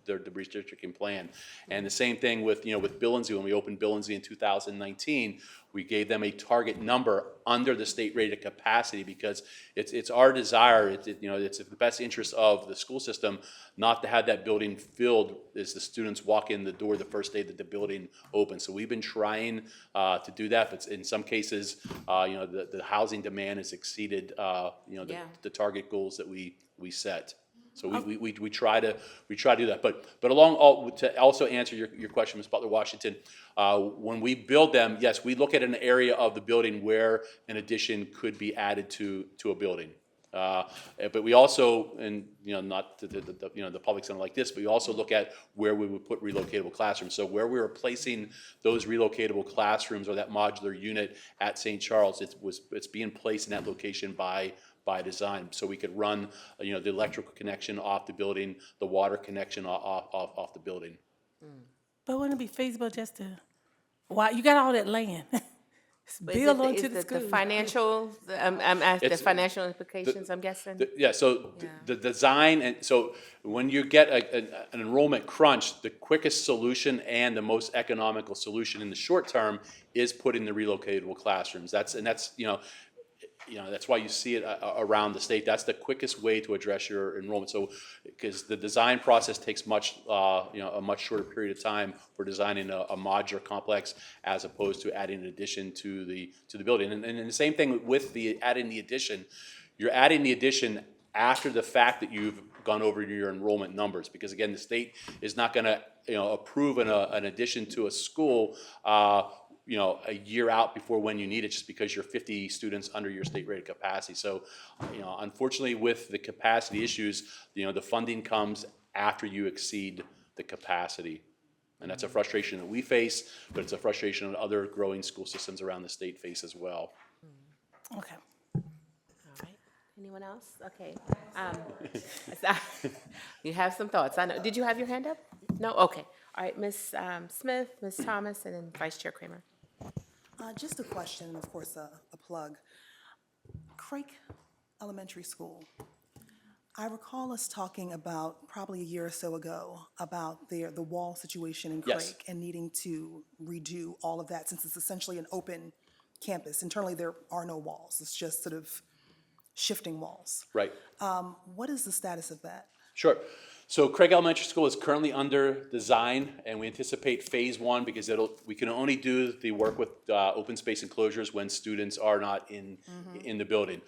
redistricting plan. And the same thing with, with Billingsley. When we opened Billingsley in 2019, we gave them a target number under the state rated capacity, because it's our desire, it's in the best interest of the school system not to have that building filled as the students walk in the door the first day that the building opens. So we've been trying to do that, but in some cases, the housing demand has exceeded, the target goals that we set. So we try to do that, but to also answer your question, Ms. Butler Washington, when we build them, yes, we look at an area of the building where an addition could be added to a building. But we also, and not the public's gonna like this, but we also look at where we would put relocatable classrooms. So where we were placing those relocatable classrooms or that modular unit at St. Charles, it's being placed in that location by design, so we could run the electrical connection off the building, the water connection off the building. But wouldn't it be feasible just to, you got all that land? Build onto the school. The financial, I'm asking the financial implications, I'm guessing? The design, and so when you get an enrollment crunch, the quickest solution and the most economical solution in the short term is putting the relocatable classrooms. That's why you see it around the state. That's the quickest way to address your enrollment. So, because the design process takes a much shorter period of time for designing a modular complex as opposed to adding an addition to the building. And the same thing with adding the addition. You're adding the addition after the fact that you've gone over your enrollment numbers, because again, the state is not going to approve an addition to a school, a year out before when you need it, just because you're 50 students under your state rated capacity. So, unfortunately, with the capacity issues, the funding comes after you exceed the capacity. And that's a frustration that we face, but it's a frustration that other growing school systems around the state face as well. Okay. All right. Anyone else? Okay. You have some thoughts. I know. Did you have your hand up? No? Okay. All right, Ms. Smith, Ms. Thomas, and then Vice Chair Kramer. Just a question, and of course, a plug. Craik Elementary School. I recall us talking about, probably a year or so ago, about the wall situation in Craik Yes. and needing to redo all of that since it's essentially an open campus. Internally, there are no walls. It's just sort of shifting walls. Right. What is the status of that? Sure. So Craig Elementary School is currently under design, and we anticipate phase one, because we can only do the work with open space enclosures when students are not in the building.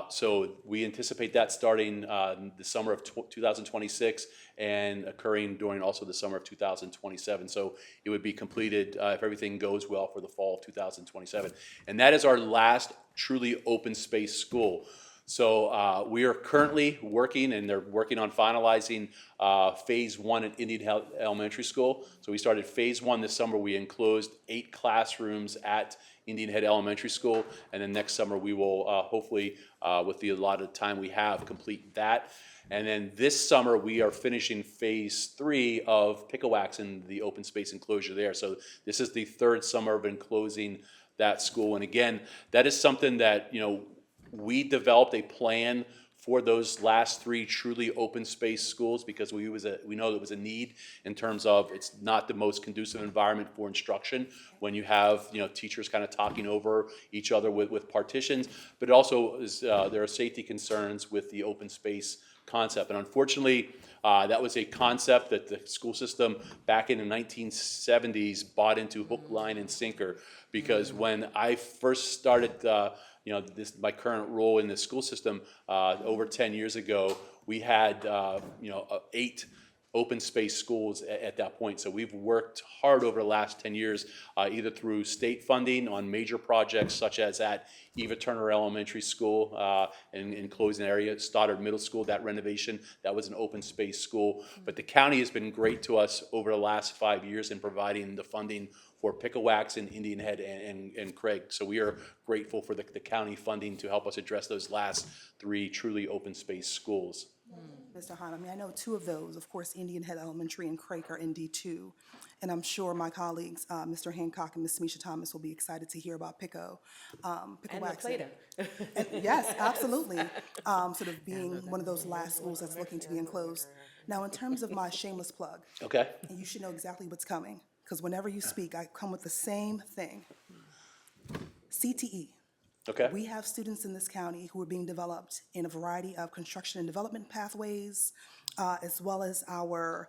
So we anticipate that starting the summer of 2026 and occurring during also the summer of 2027. So it would be completed, if everything goes well, for the fall of 2027. And that is our last truly open space school. So we are currently working, and they're working on finalizing phase one at Indian Head Elementary School. So we started phase one this summer. We enclosed 8 classrooms at Indian Head Elementary School, and then next summer we will hopefully, with the allotted time we have, complete that. And then this summer we are finishing phase 3 of Pick-a-Wax in the open space enclosure there. So this is the 3rd summer of enclosing that school. And again, that is something that, we developed a plan for those last 3 truly open space schools, because we know there was a need in terms of it's not the most conducive environment for instruction when you have teachers kind of talking over each other with partitions, but it also there are safety concerns with the open space concept. And unfortunately, that was a concept that the school system back in the 1970s bought into hook, line, and sinker, because when I first started my current role in the school system over 10 years ago, we had 8 open space schools at that point. So we've worked hard over the last 10 years, either through state funding on major projects such as at Eva Turner Elementary School and enclosed area, Stoddard Middle School, that renovation, that was an open space school. But the county has been great to us over the last 5 years in providing the funding for Pick-a-Wax and Indian Head and Craig. So we are grateful for the county funding to help us address those last 3 truly open space schools. Mr. Hahn, I know 2 of those, of course, Indian Head Elementary and Craik are in D2. And I'm sure my colleagues, Mr. Hancock and Ms. Misha Thomas, will be excited to hear about Pick-a-Wax. Yes, absolutely. Sort of being one of those last schools that's looking to be enclosed. Now, in terms of my shameless plug, Okay. and you should know exactly what's coming, because whenever you speak, I come with the same thing. CTE. Okay. We have students in this county who are being developed in a variety of construction and development pathways, as well as our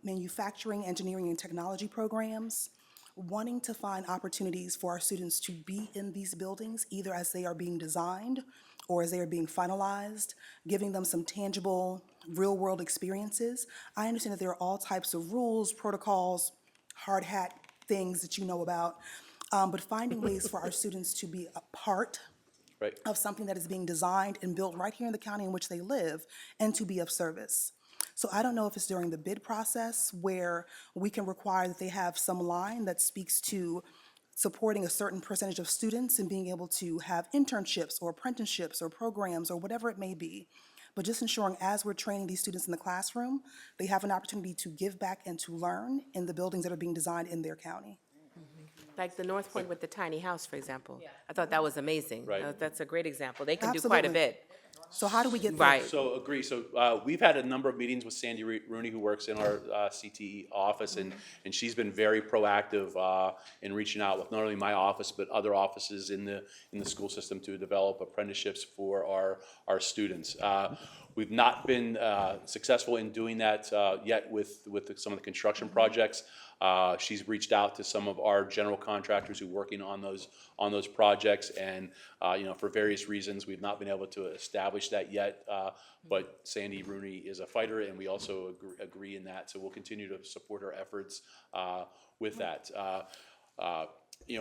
manufacturing, engineering, and technology programs, wanting to find opportunities for our students to be in these buildings, either as they are being designed or as they are being finalized, giving them some tangible, real-world experiences. I understand that there are all types of rules, protocols, hard hat things that you know about, but finding ways for our students to be a part Right. of something that is being designed and built right here in the county in which they live, and to be of service. So I don't know if it's during the bid process where we can require that they have some line that speaks to supporting a certain percentage of students and being able to have internships or apprenticeships or programs or whatever it may be. But just ensuring as we're training these students in the classroom, they have an opportunity to give back and to learn in the buildings that are being designed in their county. Like the North Point with the tiny house, for example. I thought that was amazing. Right. That's a great example. They can do quite a Absolutely. bit. So how do we get there? Right. So agree. So we've had a number of meetings with Sandy Rooney, who works in our CTE office, and she's been very proactive in reaching out with not only my office but other offices in the school system to develop apprenticeships for our students. We've not been successful in doing that yet with some of the construction projects. She's reached out to some of our general contractors who are working on those projects, and for various reasons, we've not been able to establish that yet. But Sandy Rooney is a fighter, and we also agree in that. So we'll continue to support her efforts with that.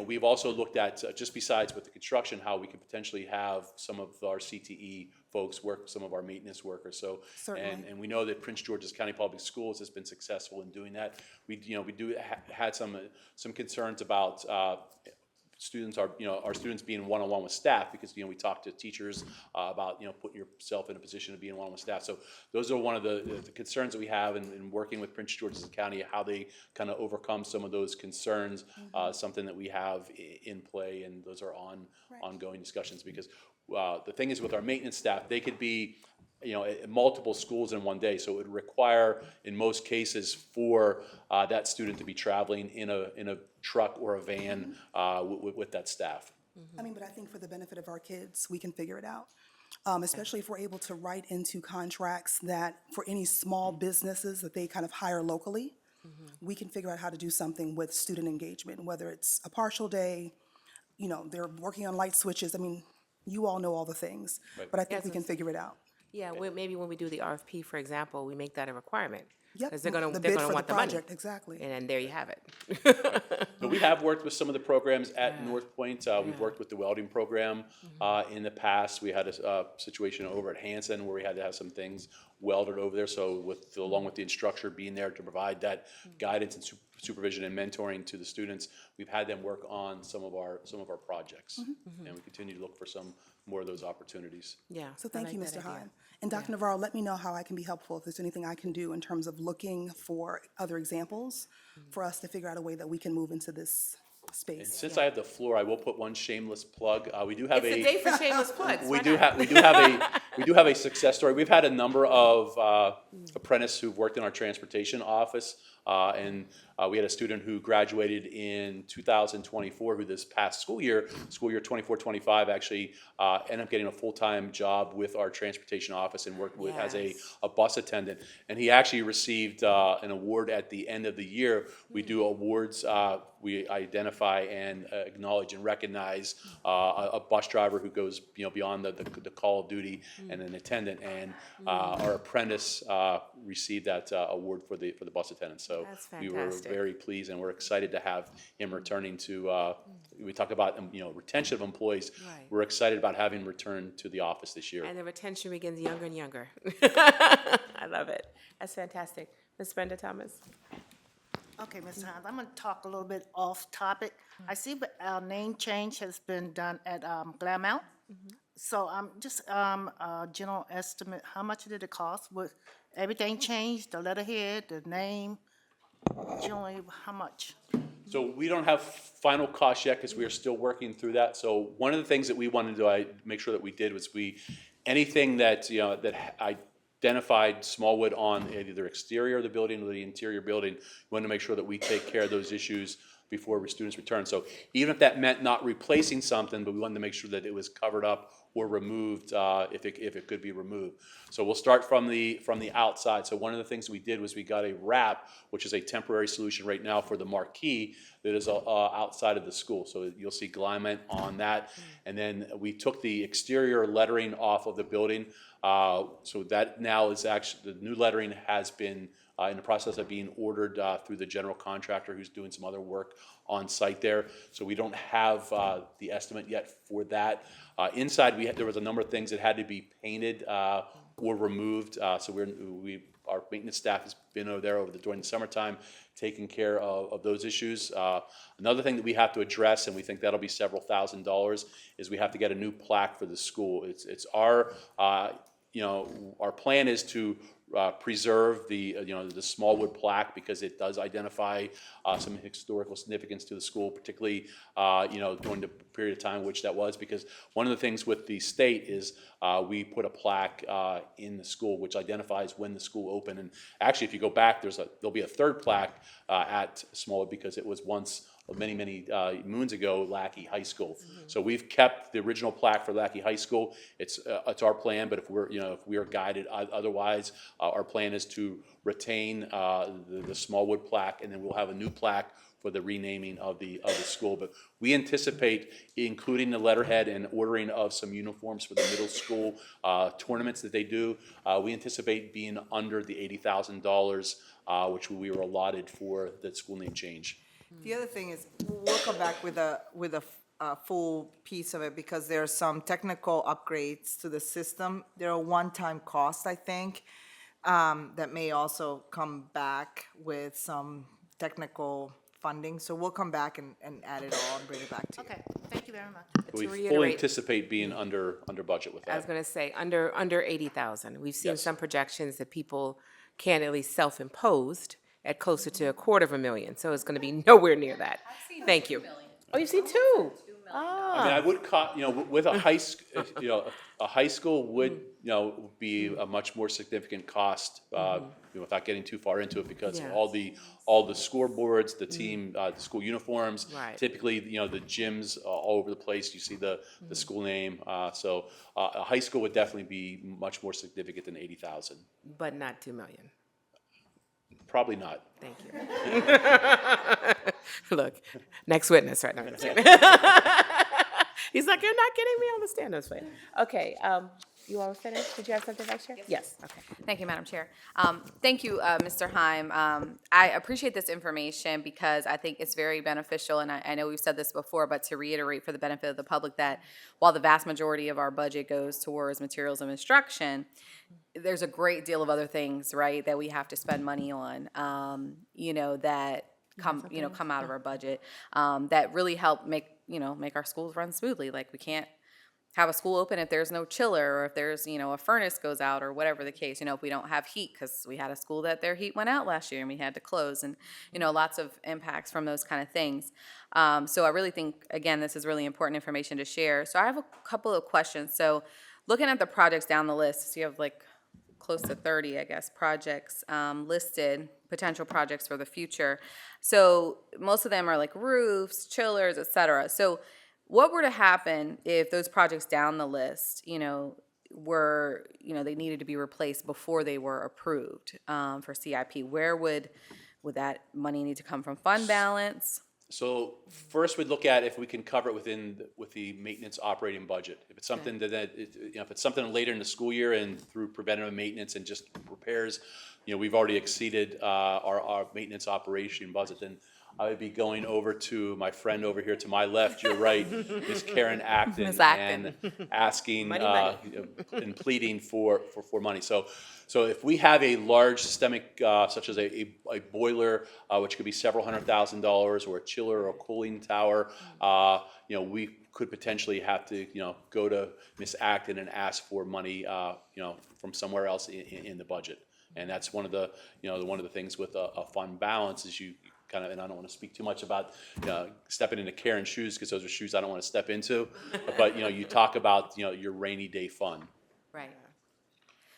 We've also looked at, just besides with the construction, how we could potentially have some of our CTE folks work with some of our maintenance workers. So, and we know that Prince George's County Public Schools has been successful in doing that. We had some concerns about students our students being one-on-one with staff, because we talk to teachers about putting yourself in a position to be in one-on-one with staff. So those are one of the concerns that we have in working with Prince George's County, how they kind of overcome some of those concerns. Something that we have in play, and those are ongoing discussions, because the thing is with our maintenance staff, they could be at multiple schools in one day, so it would require, in most cases, for that student to be traveling in a truck or a van with that staff. I mean, but I think for the benefit of our kids, we can figure it out. Especially if we're able to write into contracts that for any small businesses that they kind of hire locally, we can figure out how to do something with student engagement, whether it's a partial day, they're working on light switches. I mean, you all know all the things, but I think we can figure it out. Yeah, maybe when we do the RFP, for example, we make that a requirement. Yep, Because they're going the to bid for want the the money. project, exactly. And then there you have it. But we have worked with some of the programs at North Point. We've worked with the welding program in the past. We had a situation over at Hanson where we had to have some things welded over there. So along with the instructor being there to provide that guidance and supervision and mentoring to the students, we've had them work on some of our projects, and we continue to look for some more of those opportunities. Yeah. So thank you, Mr. Hahn. And Dr. Navarro, let me know how I can be helpful, if there's anything I can do in terms of looking for other examples for us to figure out a way that we can move into this And space. since I have the floor, I will put one shameless plug. We do have It's a day for shameless plugs. we Why do not? we do have a success story. We've had a number of apprentices who've worked in our transportation office, and we had a student who graduated in 2024, who this past school year 24-25, actually ended up getting a full-time job with our transportation office and worked as a bus attendant. And he actually received an award at the end of the year. We do awards. We identify and acknowledge and recognize a bus driver who goes beyond the call of duty, and an attendant. And our apprentice received that award for the bus attendant. So we were very pleased, and we're excited to have him returning to. We talk about retention of employees. Right. We're excited about having him return to the office this year. And the retention begins younger and younger. I love it. That's fantastic. Ms. Brenda Thomas. Okay, Ms. Hines, I'm going to talk a little bit off topic. I see our name change has been done at Glamount. So just a general estimate, how much did it cost? Would everything change, the letterhead, the name? Generally, how much? So we don't have final costs yet, because we are still working through that. So one of the things that we wanted to make sure that we did was anything that that identified Smallwood on either exterior of the building or the interior building, we wanted to make sure that we take care of those issues before students return. So even if that meant not replacing something, but we wanted to make sure that it was covered up or removed if it could be removed. So we'll start from the outside. So one of the things we did was we got a wrap, which is a temporary solution right now for the marquee that is outside of the school. So you'll see Glyment on that. And then we took the exterior lettering off of the building. So that now is actually, the new lettering has been in the process of being ordered through the general contractor who's doing some other work on site there. So we don't have the estimate yet for that. Inside, there was a number of things that had to be painted or removed. So our maintenance staff has been over there during the summertime taking care of those issues. Another thing that we have to address, and we think that'll be several $1,000s, is we have to get a new plaque for the school. It's our plan is to preserve the, the small wood plaque because it does identify some historical significance to the school, particularly, during the period of time which that was. Because one of the things with the state is we put a plaque in the school which identifies when the school opened. And actually, if you go back, there'll be a third plaque at Smallwood because it was once many moons ago Lackey High School. So we've kept the original plaque for Lackey High School. It's our plan, but if we are guided otherwise, our plan is to retain the Smallwood plaque, and then we'll have a new plaque for the renaming of the school. But we anticipate including the letterhead and ordering of some uniforms for the middle school tournaments that they do. We anticipate being under the $80,000, which we were allotted for the school name change. The other thing is, we'll come back with a full piece of it because there are some technical upgrades to the system. There are one-time costs, I think, that may also come back with some technical funding. So we'll come back and add it all and bring it back to you. Okay, thank you very much. We fully reiterate- anticipate being under budget with I was that. going to say, under 80,000. We've seen Yes. some projections that people can at least self-imposed at closer to $250,000. So it's going to be nowhere near that. Thank you. Oh, you've seen two? I mean, I would with a high a high school would be a much more significant cost without getting too far into it because Yes. all the scoreboards, the team, the school uniforms. Right. Typically, the gyms all over the place. You see the school name. So a high school would definitely be much more significant than 80,000. But not 2 million. Probably not. Thank you. Look, next witness, right now. He's like, you're not getting me on the stand. I was playing. Okay, you all finished? Did you have something, Vice Chair? Yes. Okay. Thank you, Madam Chair. Thank you, Mr. Heim. I appreciate this information because I think it's very beneficial, and I know we've said this before, but to reiterate for the benefit of the public that while the vast majority of our budget goes towards materials of instruction, there's a great deal of other things, right, that we have to spend money on, that come out of our budget, that really help make our schools run smoothly. Like, we can't have a school open if there's no chiller or if there's, a furnace goes out or whatever the case, if we don't have heat, because we had a school that their heat went out last year and we had to close, and, lots of impacts from those kind of things. So I really think, again, this is really important information to share. So I have a couple of questions. So looking at the projects down the list, so you have close to 30, I guess, projects listed, potential projects for the future. So most of them are like roofs, chillers, et cetera. So what were to happen if those projects down the list, were, they needed to be replaced before they were approved for CIP? Where would that money need to come from? Fund balance? So first, we'd look at if we can cover it with the maintenance operating budget. If it's something if it's something later in the school year and through preventative maintenance and just repairs, we've already exceeded our maintenance operation budget, then I would be going over to my friend over here to my left, your right, Ms. Karen Acton, Ms. Acton. and asking Money. and pleading for money. So if we have a large systemic, such as a boiler, which could be several $100,000, or a chiller or a cooling tower, we could potentially have to, go to Ms. Acton and ask for money, from somewhere else in the budget. And that's one of the, one of the things with a fund balance is you kind of, and I don't want to speak too much about stepping into Karen's shoes because those are shoes I don't want to step into. But you talk about your rainy day fund. Right.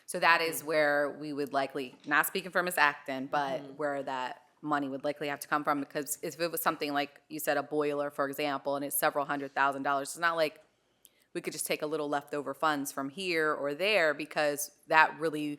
So that is where we would likely, not speaking for Ms. Acton, but where that money would likely have to come from, because if it was something like you said, a boiler, for example, and it's several $100,000, it's not like we could just take a little leftover funds from here or there, because that really,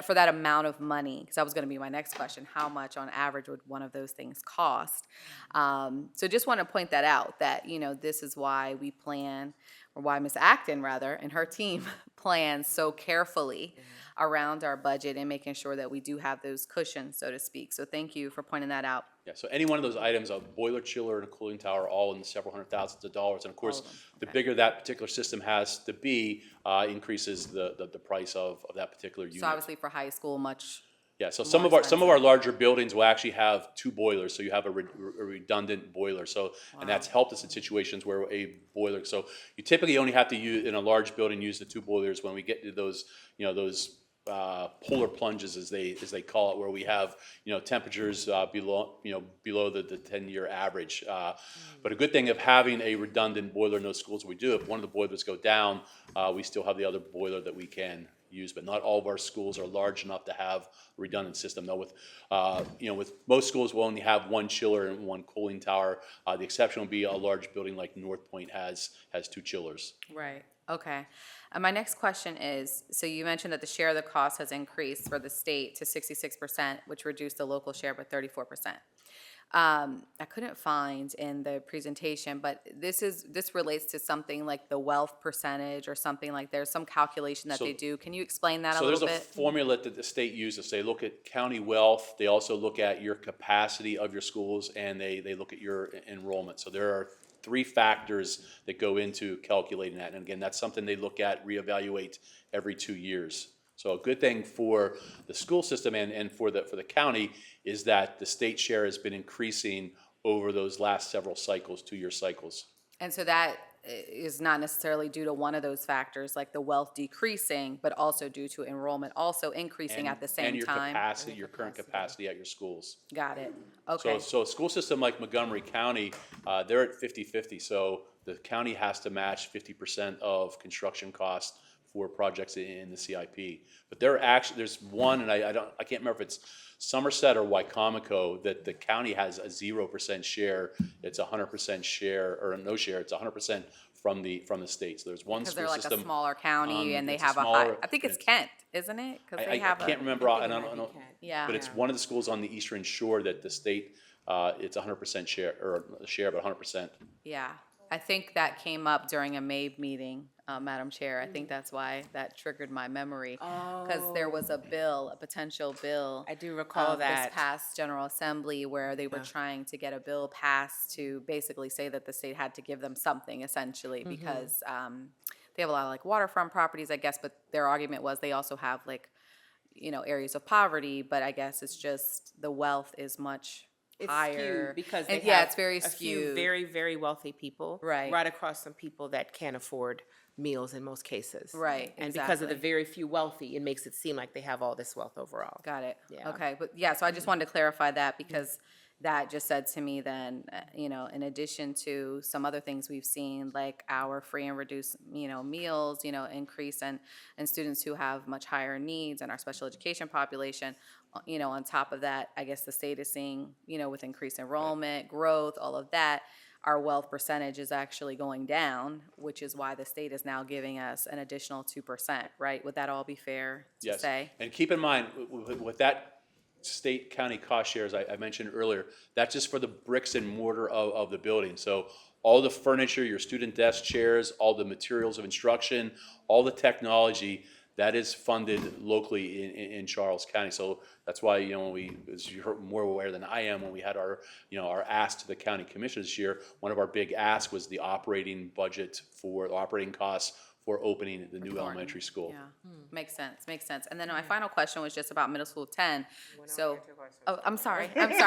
for that amount of money, because that was going to be my next question, how much on average would one of those things cost? So just want to point that out, that, this is why we plan, or why Ms. Acton, rather, and her team plans so carefully around our budget and making sure that we do have those cushions, so to speak. So thank you for pointing that out. Yeah, so any one of those items, a boiler, chiller, and a cooling tower, all in the several $100,000s. And of course, the bigger that particular system has to be, increases the price of that particular unit. So obviously for high school, much. Yeah, so some of our larger buildings will actually have two boilers, so you have a redundant boiler. So and that's helped us in situations where a boiler. So you typically only have to use in a large building use the two boilers. When we get to those polar plunges, as they call it, where we have temperatures below the 10-year average. But a good thing of having a redundant boiler in those schools, we do. If one of the boilers go down, we still have the other boiler that we can use. But not all of our schools are large enough to have a redundant system. Though with most schools, we'll only have one chiller and one cooling tower. The exception will be a large building like North Point has 2 chillers. Right, okay. My next question is, so you mentioned that the share of the cost has increased for the state to 66%, which reduced the local share by 34%. I couldn't find in the presentation, but this relates to something like the wealth percentage or something like there's some calculation that they do. Can you explain that a little bit? So there's a formula that the state uses. They look at county wealth. They also look at your capacity of your schools, and they look at your enrollment. So there are 3 factors that go into calculating that. And again, that's something they look at, reevaluate every 2 years. So a good thing for the school system and for the county is that the state share has been increasing over those last several cycles, 2-year cycles. And so that is not necessarily due to one of those factors, like the wealth decreasing, but also due to enrollment also increasing at the same and your time. capacity, your current capacity at your schools. Got it. Okay. So a school system like Montgomery County, they're at 50-50. So the county has to match 50% of construction costs for projects in the CIP. But there's one, and I can't remember if it's Somerset or Wycomico, that the county has a 0% share. It's 100% share, or no share. It's 100% from the state. So there's one Because school they're like system. a smaller county and they it's have a smaller- high, I think it's Kent, isn't it? 'Cause I they have can't remember, and I don't know. Yeah. But it's one of the schools on the Eastern Shore that the state, it's 100% share, or a share, but 100%. Yeah, I think that came up during a MABE meeting, Madam Chair. I think that's why that triggered my memory. Because there was a potential bill. I do recall that. This past General Assembly where they were trying to get a bill passed to basically say that the state had to give them something essentially because they have a lot of like waterfront properties, I guess, but their argument was they also have like, areas of poverty, but I guess it's just the wealth is much higher. Skewed because And they yeah, have it's very a few skewed. very, very wealthy people Right. across some people that can't afford meals in most cases. Right, And because of the exactly. very few wealthy, it makes it seem like they have all this wealth overall. Got it. Yeah. Okay, but yeah, so I just wanted to clarify that because that just said to me then, in addition to some other things we've seen, like our free and reduced, meals, increase and students who have much higher needs and our special education population, on top of that, I guess the state is seeing, with increased enrollment, growth, all of that, our wealth percentage is actually going down, which is why the state is now giving us an additional 2%, right? Would that all be fair to Yes. say? And keep in mind, with that state county cost shares I mentioned earlier, that's just for the bricks and mortar of the building. So all the furniture, your student desk chairs, all the materials of instruction, all the technology, that is funded locally in Charles County. So that's why, when we, as you're more aware than I am, when we had our ask to the county commission this year, one of our big asks was the operating budget for operating costs for opening the new elementary school. Yeah, makes sense. And then my final question was just about middle school 10. So, I'm sorry. I'm so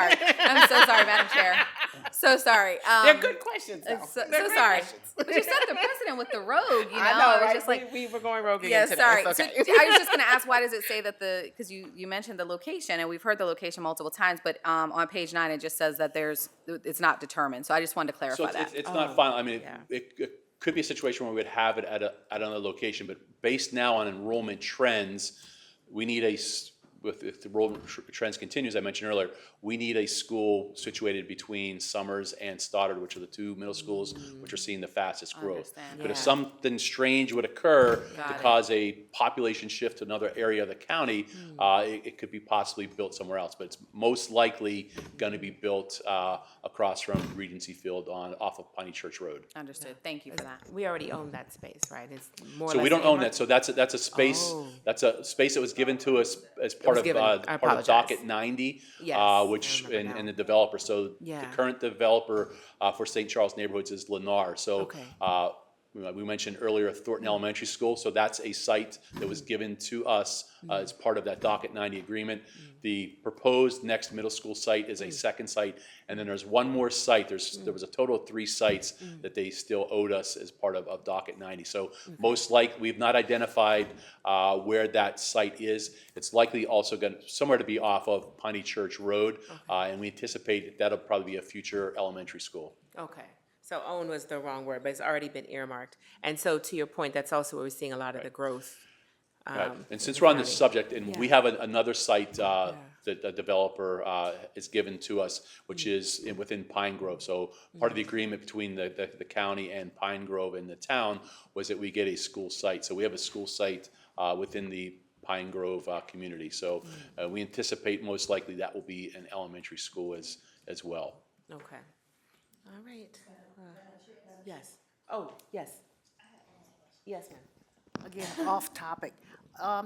sorry, Madam Chair. So sorry. They're good questions, though. So They're great sorry. questions. But you set the precedent with the rogue, I know, It was right? just like, we were going rogue yeah, again today. sorry. It's okay. So I was just going to ask, why does it say that because you mentioned the location, and we've heard the location multiple times, but on page 9 it just says that it's not determined. So I just wanted to clarify So that. it's not final. I mean, yeah. it could be a situation where we would have it at another location, but based now on enrollment trends, we need if the enrollment trends continue, as I mentioned earlier, we need a school situated between Summers and Stoddard, which are the 2 middle schools which are seeing the fastest growth. Understand. But if Yeah. something strange would occur Got to it. cause a population shift to another area of the county, it could be possibly built somewhere else. But it's most likely going to be built across from Regency Field off of Piney Church Road. Understood. Thank you for that. We already own that space, right? It's more or So we less don't own earmarked? that, so that's a space, Oh. that's a space that was given to us as part was of, given. I part of apologize. docket 90. Yes, I Which, remember now. and the developer, so the Yeah. current developer for St. Charles neighborhoods is Lennar. So Okay. we mentioned earlier Thornton Elementary School, so that's a site that was given to us as part of that Docket 90 agreement. The proposed next middle school site is a second site, and then there's one more site. There was a total of 3 sites that they still owed us as part of Docket 90. So most likely, we've not identified where that site is. It's likely also going to somewhere to be off of Piney Church Road, and we anticipate that'll probably be a future elementary school. Okay, so own was the wrong word, but it's already been earmarked. And so to your point, that's also where we're seeing a lot of the growth. Right. And since we're on this subject, and we have another site that a developer is given to us, which is within Pine Grove. So part of the agreement between the county and Pine Grove and the town was that we get a school site. So we have a school site within the Pine Grove community. So we anticipate most likely that will be an elementary school as well. Okay. All right. Yes. Oh, yes. Yes, ma'am. Again, off topic.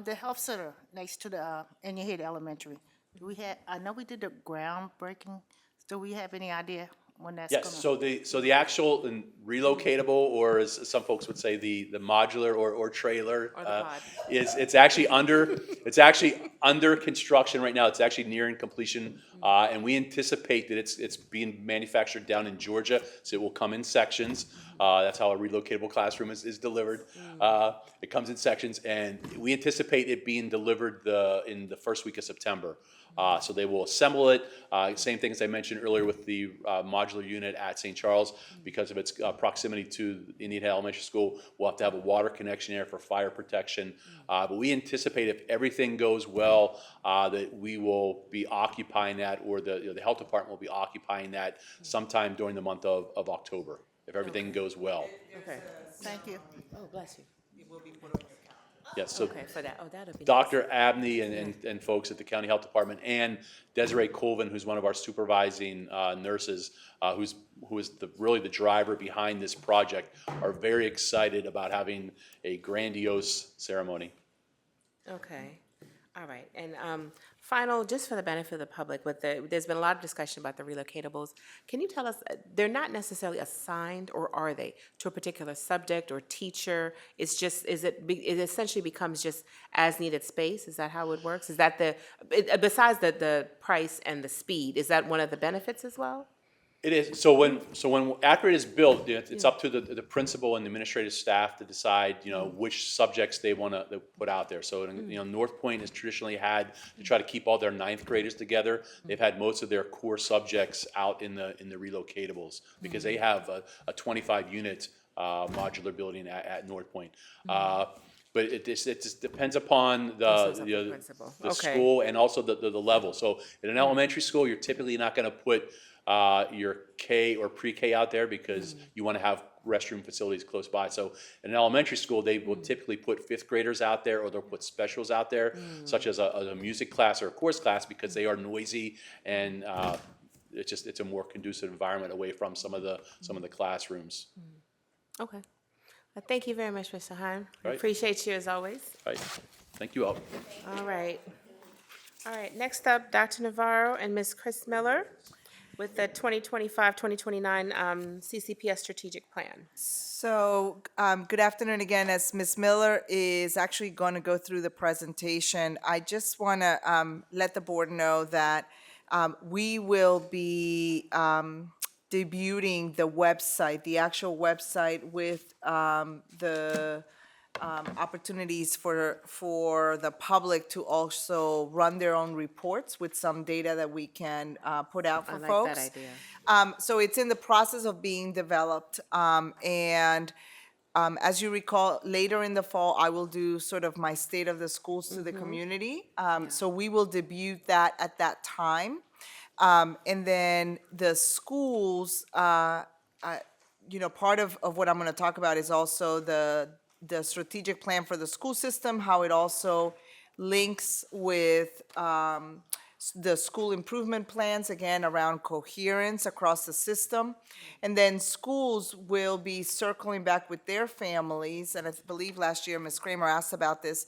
The health center next to the Head Elementary. Do we have? I know we did the groundbreaking. Do we have any idea when that's Yes, so the actual and relocatable, or as some folks would say, the modular or trailer, it's actually under construction right now. It's actually nearing completion, and we anticipate that it's being manufactured down in Georgia, so it will come in sections. That's how a relocatable classroom is delivered. It comes in sections, and we anticipate it being delivered in the first week of September. So they will assemble it. Same thing as I mentioned earlier with the modular unit at St. Charles, because of its proximity to Indian Head Elementary School. We'll have to have a water connection there for fire protection. But we anticipate if everything goes well, that we will be occupying that, or the health department will be occupying that sometime during the month of October, if everything goes well. Okay. Thank you. Oh, bless you. Yes, so Okay, for that. Oh, that'll be. Dr. Abney and folks at the County Health Department, and Desiree Colvin, who's one of our supervising nurses, who is really the driver behind this project, are very excited about having a grandiose ceremony. Okay, all right. And final, just for the benefit of the public, there's been a lot of discussion about the relocatables. Can you tell us, they're not necessarily assigned, or are they, to a particular subject or teacher? It's just, it essentially becomes just as needed space? Is that how it works? Is that besides the price and the speed, is that one of the benefits as well? It is. So when after it is built, it's up to the principal and the administrative staff to decide, which subjects they want to put out there. So, North Point has traditionally had to try to keep all their 9th graders together. They've had most of their core subjects out in the relocatables, because they have a 25-unit modular building at North Point. But it just depends upon the school and also the level. So in an elementary school, you're typically not going to put your K or pre-K out there, because you want to have restroom facilities close by. So in an elementary school, they will typically put 5th graders out there, or they'll put specials out there, such as a music class or a chorus class, because they are noisy, and it's a more conducive environment away from some of the classrooms. Okay. Well, thank you very much, Mr. Heim. Right. Appreciate you as always. Right. Thank you all. All right. All right, next up, Dr. Navarro and Ms. Chris Miller with the 2025-2029 CCPS strategic plan. So, good afternoon again. As Ms. Miller is actually going to go through the presentation, I just want to let the board know that we will be debuting the website, the actual website, with the opportunities for the public to also run their own reports with some data that we can put out for folks. I like that idea. So it's in the process of being developed, and as you recall, later in the fall, I will do sort of my state of the schools to the community. So we will debut that at that time. And then the schools, part of what I'm going to talk about is also the strategic plan for the school system, how it also links with the school improvement plans, again, around coherence across the system. And then schools will be circling back with their families, and I believe last year Ms. Kramer asked about this,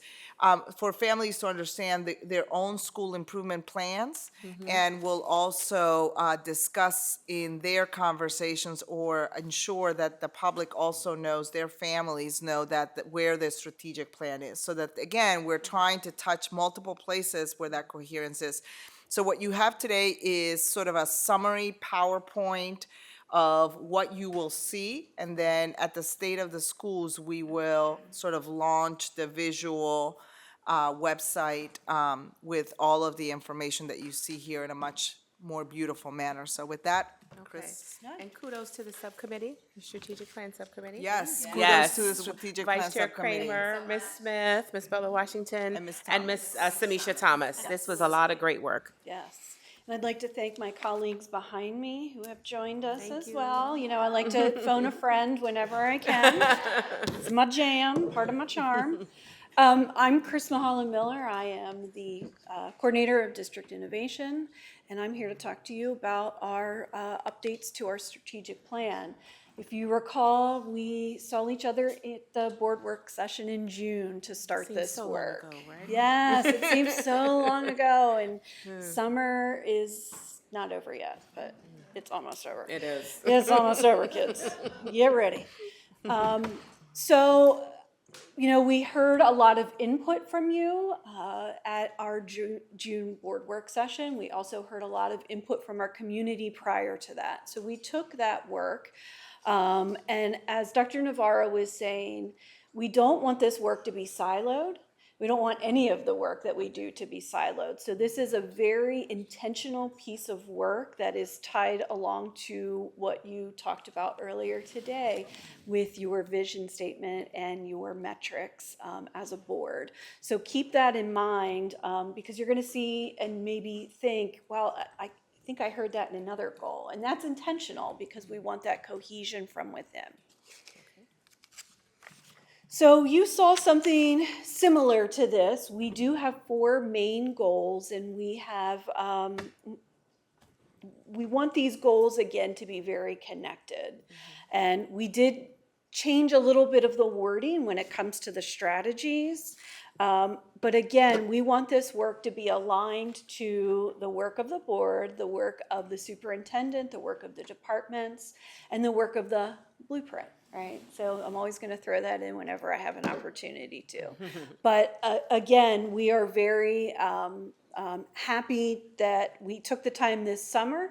for families to understand their own school improvement plans, and will also discuss in their conversations or ensure that the public also knows, their families know that where their strategic plan is. So that, again, we're trying to touch multiple places where that coherence is. So what you have today is sort of a summary PowerPoint of what you will see, and then at the State of the Schools, we will sort of launch the visual website with all of the information that you see here in a much more beautiful manner. So with that, Chris. And kudos to the subcommittee, the strategic plan subcommittee. Yes, kudos Yes. to the strategic plan Vice Chair subcommittee. Kramer, Ms. Smith, Ms. Bella Washington, And Ms. and Ms. Samisha Thomas. This was a lot of great work. Yes. And I'd like to thank my colleagues behind me who have joined us as well. You know, I like to phone a friend whenever I can. It's my jam, part of my charm. I'm Chris Mahala-Miller. I am the coordinator of District Innovation, and I'm here to talk to you about our updates to our strategic plan. If you recall, we saw each other at the board work session in June to start this work. Long ago, right? Yes, it seems so long ago, and summer is not over yet, but it's almost over. It is. It's almost over, kids. Get ready. So, you know, we heard a lot of input from you at our June board work session. We also heard a lot of input from our community prior to that. So we took that work, and as Dr. Navarro was saying, we don't want this work to be siloed. We don't want any of the work that we do to be siloed. So this is a very intentional piece of work that is tied along to what you talked about earlier today with your vision statement and your metrics as a board. So keep that in mind because you're gonna see and maybe think, well, I think I heard that in another goal. And that's intentional because we want that cohesion from within. So you saw something similar to this. We do have 4 main goals, and we have, we want these goals again to be very connected. And we did change a little bit of the wording when it comes to the strategies. But again, we want this work to be aligned to the work of the board, the work of the superintendent, the work of the departments, and the work of the blueprint. Right, so I'm always going to throw that in whenever I have an opportunity to. But again, we are very happy that we took the time this summer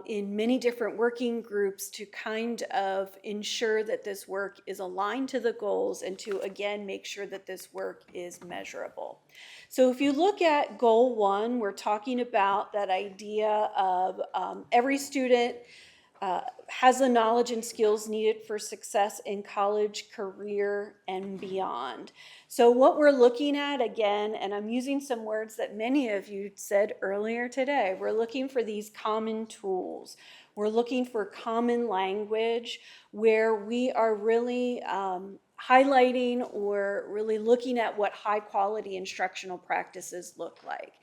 in many different working groups to kind of ensure that this work is aligned to the goals and to, again, make sure that this work is measurable. So if you look at goal 1, we're talking about that idea of every student has the knowledge and skills needed for success in college, career, and beyond. So what we're looking at, again, and I'm using some words that many of you said earlier today, we're looking for these common tools. We're looking for common language where we are really highlighting or really looking at what high quality instructional practices look like.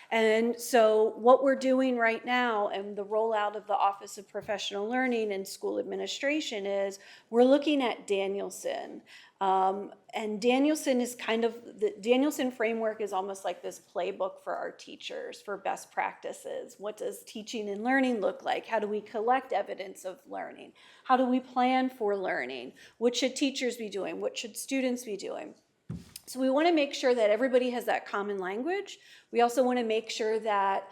And so what we're doing right now and the rollout of the Office of Professional Learning and School Administration is we're looking at Danielson. And Danielson is kind of, the Danielson framework is almost like this playbook for our teachers for best practices. What does teaching and learning look like? How do we collect evidence of learning? How do we plan for learning? What should teachers be doing? What should students be doing? So we want to make sure that everybody has that common language. We also want to make sure that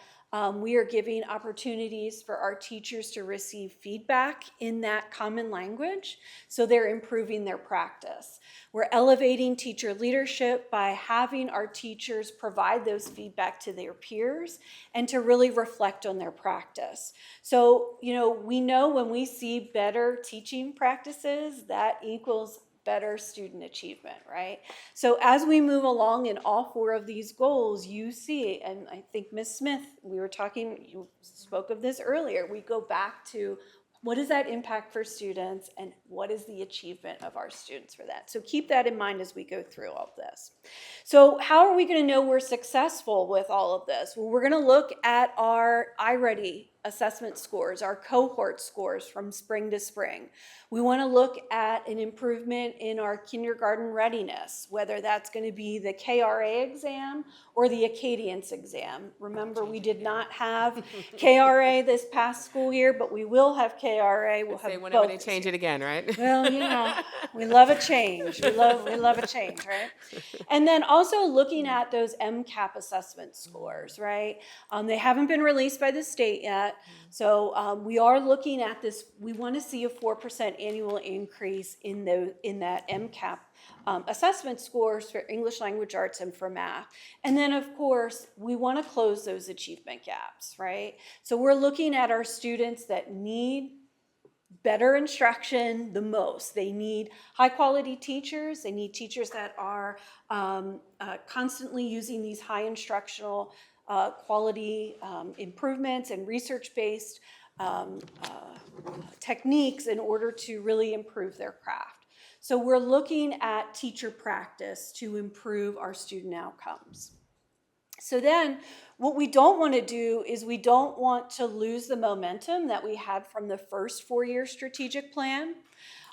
we are giving opportunities for our teachers to receive feedback in that common language, so they're improving their practice. We're elevating teacher leadership by having our teachers provide those feedback to their peers and to really reflect on their practice. So, you know, we know when we see better teaching practices, that equals better student achievement, right? So as we move along in all 4 of these goals, you see, and I think Ms. Smith, we were talking, you spoke of this earlier, we go back to What is that impact for students, and what is the achievement of our students for that? So keep that in mind as we go through all of this. So how are we going to know we're successful with all of this? Well, we're going to look at our iReady assessment scores, our cohort scores from spring to spring. We want to look at an improvement in our kindergarten readiness, whether that's going to be the KRA exam or the Acadience exam. Remember, we did not have KRA this past school year, but we will have KRA. We'll have Say whenever both they change it again, right? Well, we love a change. We love a change, right? And then also looking at those MCAP assessment scores, right? They haven't been released by the state yet, so we are looking at this. We want to see a 4% annual increase in that MCAP assessment scores for English language arts and for math. And then, of course, we want to close those achievement gaps, right? So we're looking at our students that need better instruction the most. They need high quality teachers. They need teachers that are constantly using these high instructional quality improvements and research-based techniques in order to really improve their craft. So we're looking at teacher practice to improve our student outcomes. So then what we don't want to do is we don't want to lose the momentum that we had from the first 4-year strategic plan.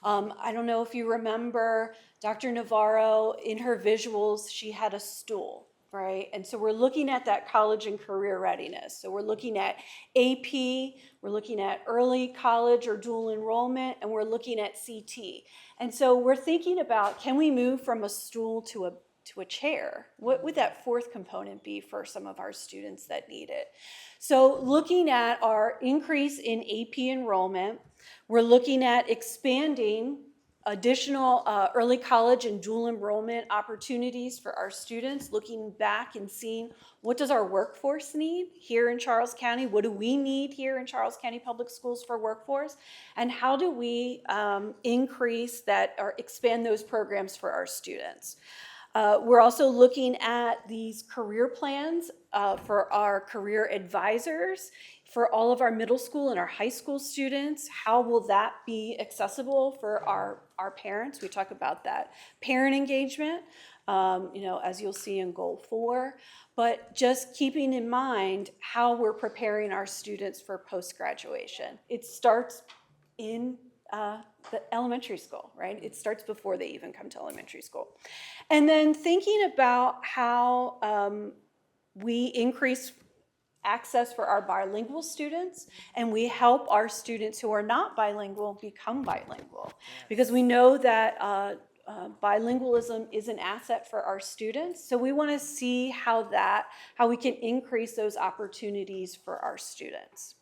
I don't know if you remember Dr. Navarro, in her visuals, she had a stool, right? And so we're looking at that college and career readiness. So we're looking at AP, we're looking at early college or dual enrollment, and we're looking at CT. And so we're thinking about, can we move from a stool to a chair? What would that fourth component be for some of our students that need it? So looking at our increase in AP enrollment, we're looking at expanding additional early college and dual enrollment opportunities for our students, looking back and seeing what does our workforce need here in Charles County? What do we need here in Charles County Public Schools for workforce? And how do we increase that or expand those programs for our students? We're also looking at these career plans for our career advisors, for all of our middle school and our high school students. How will that be accessible for our parents? We talk about that parent engagement, as you'll see in Goal 4, but just keeping in mind how we're preparing our students for post-graduation. It starts in the elementary school, right? It starts before they even come to elementary school. And then thinking about how we increase access for our bilingual students, and we help our students who are not bilingual become bilingual. Because we know that bilingualism is an asset for our students, so we want to see how we can increase those opportunities for our students.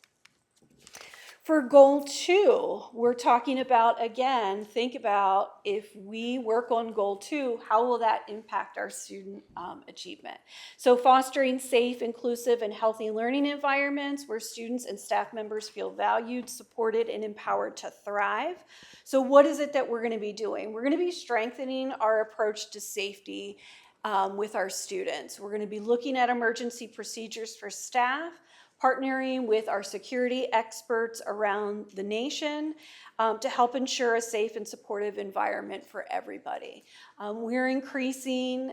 For Goal 2, we're talking about, again, think about if we work on Goal 2, how will that impact our student achievement? So fostering safe, inclusive, and healthy learning environments where students and staff members feel valued, supported, and empowered to thrive. So what is it that we're going to be doing? We're going to be strengthening our approach to safety with our students. We're going to be looking at emergency procedures for staff, partnering with our security experts around the nation to help ensure a safe and supportive environment for everybody. We're increasing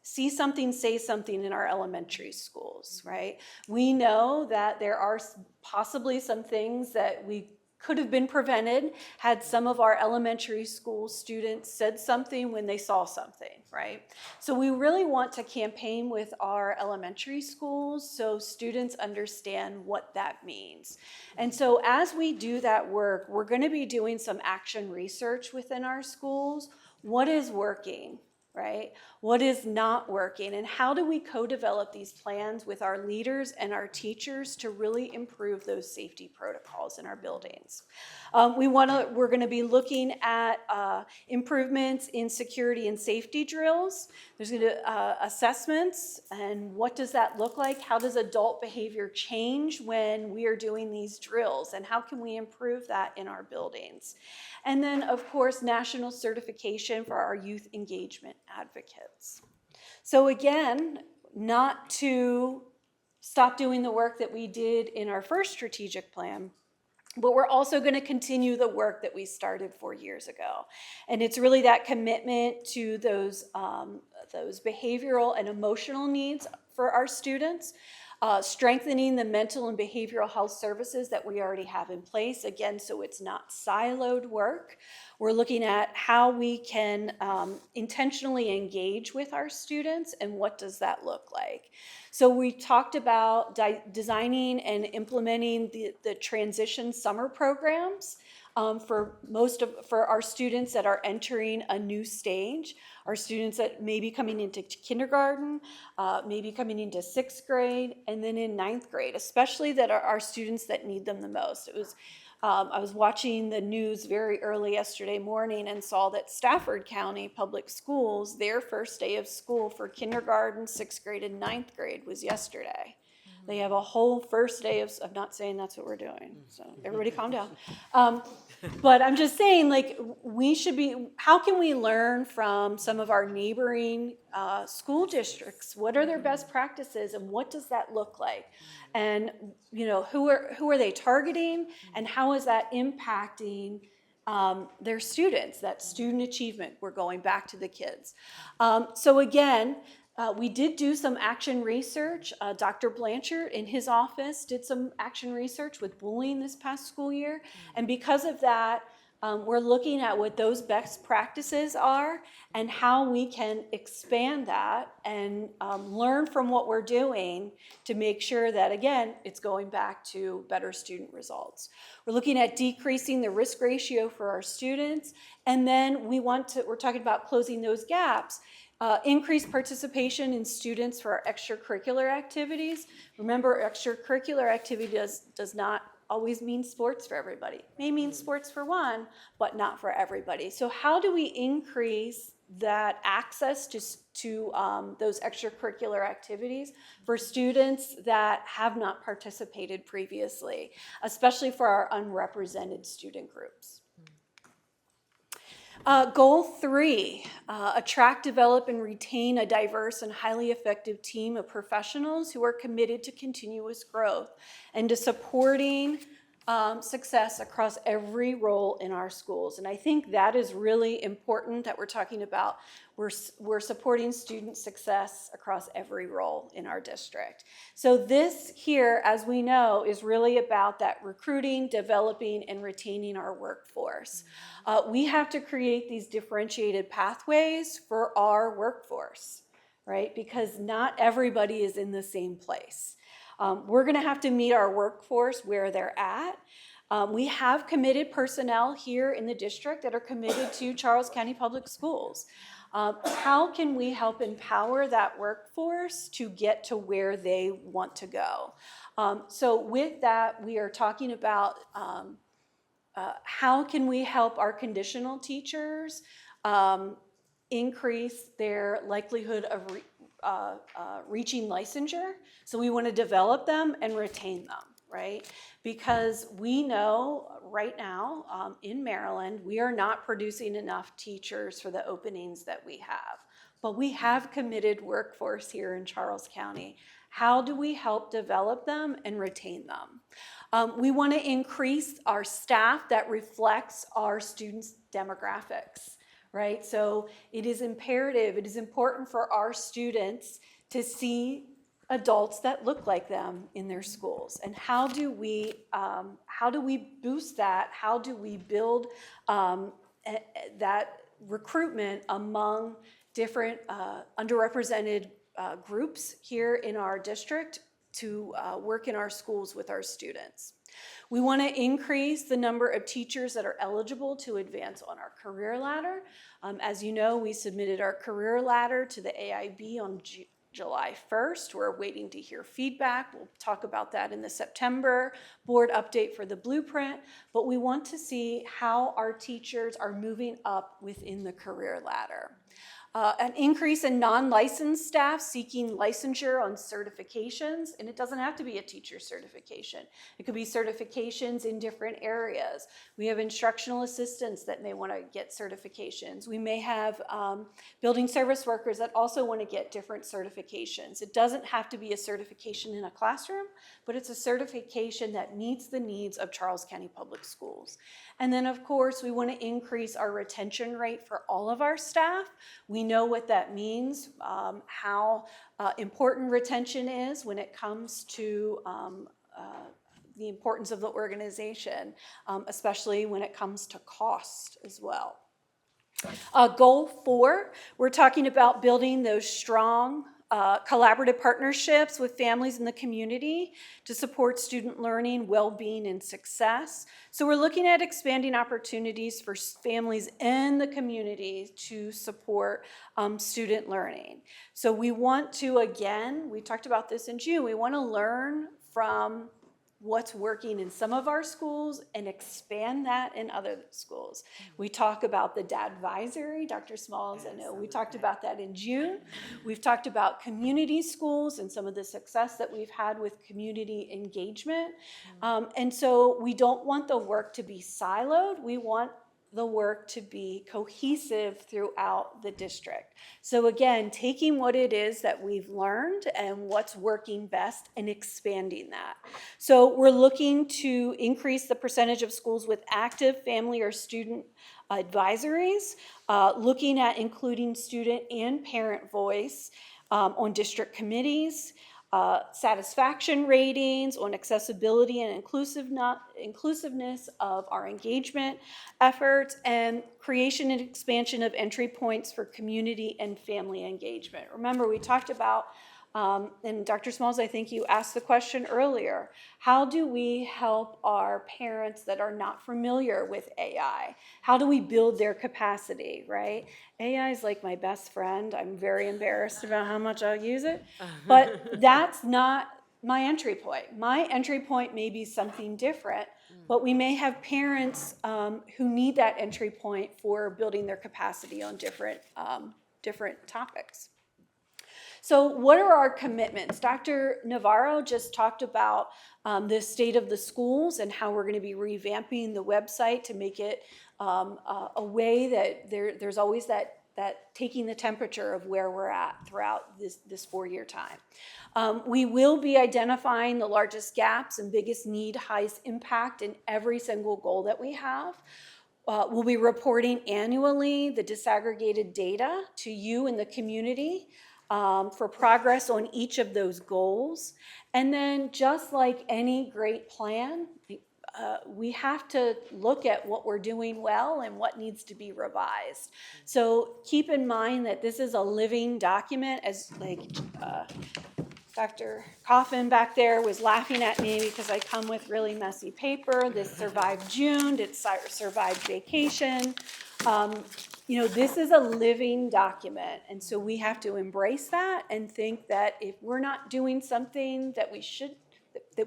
see something, say something in our elementary schools, right? We know that there are possibly some things that we could have been prevented had some of our elementary school students said something when they saw something, right? So we really want to campaign with our elementary schools so students understand what that means. And so as we do that work, we're going to be doing some action research within our schools. What is working? Right? What is not working, and how do we co-develop these plans with our leaders and our teachers to really improve those safety protocols in our buildings? We're going to be looking at improvements in security and safety drills. There's going to assessments, and what does that look like? How does adult behavior change when we are doing these drills, and how can we improve that in our buildings? And then, of course, national certification for our youth engagement advocates. So again, not to stop doing the work that we did in our first strategic plan, But we're also going to continue the work that we started 4 years ago. And it's really that commitment to those behavioral and emotional needs for our students, strengthening the mental and behavioral health services that we already have in place, again, so it's not siloed work. We're looking at how we can intentionally engage with our students and what does that look like. So we talked about designing and implementing the transition summer programs for our students that are entering a new stage, our students that may be coming into kindergarten, maybe coming into 6th grade, and then in 9th grade, especially that are our students that need them the most. It was I was watching the news very early yesterday morning and saw that Stafford County Public Schools, their first day of school for kindergarten, 6th grade, and 9th grade was yesterday. They have a whole first day of, I'm not saying that's what we're doing, so everybody calm down. But I'm just saying, like, we should be, how can we learn from some of our neighboring school districts? What are their best practices and what does that look like? And, you know, who are they targeting and how is that impacting their students, that student achievement? We're going back to the kids. So again, we did do some action research. Dr. Blanchard in his office did some action research with bullying this past school year. And because of that, we're looking at what those best practices are and how we can expand that and learn from what we're doing to make sure that, again, it's going back to better student results. We're looking at decreasing the risk ratio for our students. And then we're talking about closing those gaps. Increased participation in students for our extracurricular activities. Remember, extracurricular activity does not always mean sports for everybody. It may mean sports for one, but not for everybody. So how do we increase that access to those extracurricular activities for students that have not participated previously, especially for our unrepresented student groups? Goal 3, attract, develop, and retain a diverse and highly effective team of professionals who are committed to continuous growth and to supporting success across every role in our schools. And I think that is really important that we're talking about. We're supporting student success across every role in our district. So this here, as we know, is really about that recruiting, developing, and retaining our workforce. We have to create these differentiated pathways for our workforce, right? Because not everybody is in the same place. We're going to have to meet our workforce where they're at. We have committed personnel here in the district that are committed to Charles County Public Schools. How can we help empower that workforce to get to where they want to go? So with that, we are talking about how can we help our conditional teachers increase their likelihood of reaching licensure. So we want to develop them and retain them, right? Because we know right now in Maryland, we are not producing enough teachers for the openings that we have. But we have committed workforce here in Charles County. How do we help develop them and retain them? We want to increase our staff that reflects our students' demographics. Right? So it is imperative, it is important for our students to see adults that look like them in their schools. And how do we boost that? How do we build that recruitment among different underrepresented groups here in our district to work in our schools with our students? We want to increase the number of teachers that are eligible to advance on our career ladder. As you know, we submitted our career ladder to the AIB on July 1st. We're waiting to hear feedback. We'll talk about that in the September board update for the blueprint. But we want to see how our teachers are moving up within the career ladder. An increase in non-licensed staff seeking licensure on certifications, and it doesn't have to be a teacher certification. It could be certifications in different areas. We have instructional assistants that may want to get certifications. We may have building service workers that also want to get different certifications. It doesn't have to be a certification in a classroom, but it's a certification that meets the needs of Charles County Public Schools. And then, of course, we want to increase our retention rate for all of our staff. We know what that means, how important retention is when it comes to the importance of the organization, especially when it comes to cost as well. Goal 4, we're talking about building those strong collaborative partnerships with families in the community to support student learning, well-being, and success. So we're looking at expanding opportunities for families in the community to support student learning. So we want to, again, we talked about this in June, we want to learn from what's working in some of our schools and expand that in other schools. We talk about the DAD advisory, Dr. Smalls, I know we talked about that in June. We've talked about community schools and some of the success that we've had with community engagement. And so we don't want the work to be siloed. We want the work to be cohesive throughout the district. So again, taking what it is that we've learned and what's working best and expanding that. So we're looking to increase the percentage of schools with active family or student advisories, looking at including student and parent voice on district committees, satisfaction ratings on accessibility and inclusiveness of our engagement efforts, and creation and expansion of entry points for community and family engagement. Remember, we talked about, and Dr. Smalls, I think you asked the question earlier, how do we help our parents that are not familiar with AI? How do we build their capacity, right? AI is like my best friend. I'm very embarrassed about how much I use it, but that's not my entry point. My entry point may be something different, but we may have parents who need that entry point for building their capacity on different topics. So what are our commitments? Dr. Navarro just talked about the state of the schools and how we're going to be revamping the website to make it a way that there's always that taking the temperature of where we're at throughout this 4-year time. We will be identifying the largest gaps and biggest need, highest impact in every single goal that we have. We'll be reporting annually the disaggregated data to you in the community for progress on each of those goals. And then just like any great plan, we have to look at what we're doing well and what needs to be revised. So keep in mind that this is a living document, as like Dr. Coffin back there was laughing at me because I come with really messy paper. This survived June, it survived vacation. This is a living document, and so we have to embrace that and think that if we're not doing something that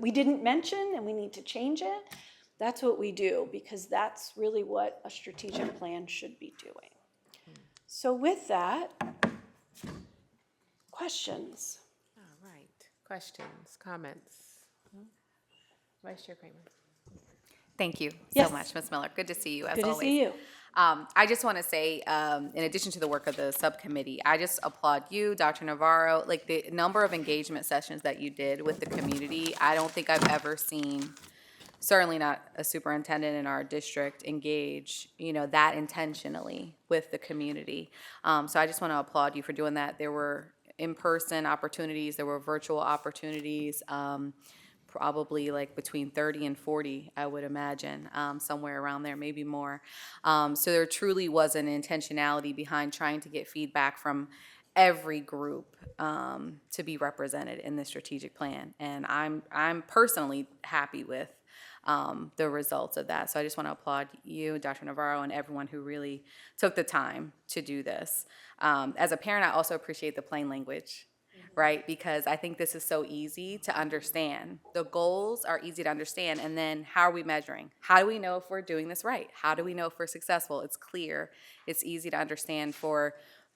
we didn't mention and we need to change it, that's what we do, because that's really what a strategic plan should be doing. So with that, questions? All right. Questions, comments? Vice Chair Kramer. Thank you Yes. so much, Ms. Miller. Good to see you, as Good to always. see you. I just want to say, in addition to the work of the subcommittee, I just applaud you, Dr. Navarro, like the number of engagement sessions that you did with the community. I don't think I've ever seen, certainly not a superintendent in our district, engage, that intentionally with the community. So I just want to applaud you for doing that. There were in-person opportunities, there were virtual opportunities, probably like between 30 and 40, I would imagine, somewhere around there, maybe more. So there truly was an intentionality behind trying to get feedback from every group to be represented in the strategic plan. And I'm personally happy with the results of that. So I just want to applaud you, Dr. Navarro, and everyone who really took the time to do this. As a parent, I also appreciate the plain language, right? Because I think this is so easy to understand. The goals are easy to understand, and then how are we measuring? How do we know if we're doing this right? How do we know if we're successful? It's clear. It's easy to understand for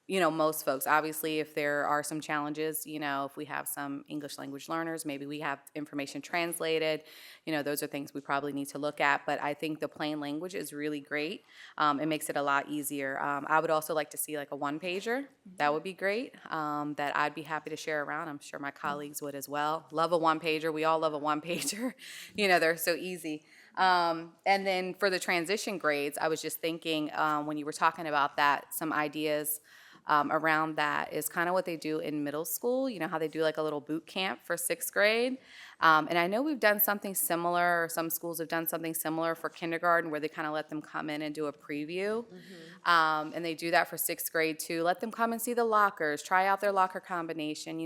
most folks. Obviously, if there are some challenges, if we have some English language learners, maybe we have information translated, those are things we probably need to look at. But I think the plain language is really great. It makes it a lot easier. I would also like to see like a one-pager. That would be great, that I'd be happy to share around. I'm sure my colleagues would as well. Love a one-pager. We all love a one-pager. They're so easy. And then for the transition grades, I was just thinking when you were talking about that, some ideas around that is kind of what they do in middle school. How they do like a little boot camp for 6th grade. And I know we've done something similar, or some schools have done something similar for kindergarten, where they kind of let them come in and do a preview. And they do that for 6th grade too. Let them come and see the lockers, try out their locker combination,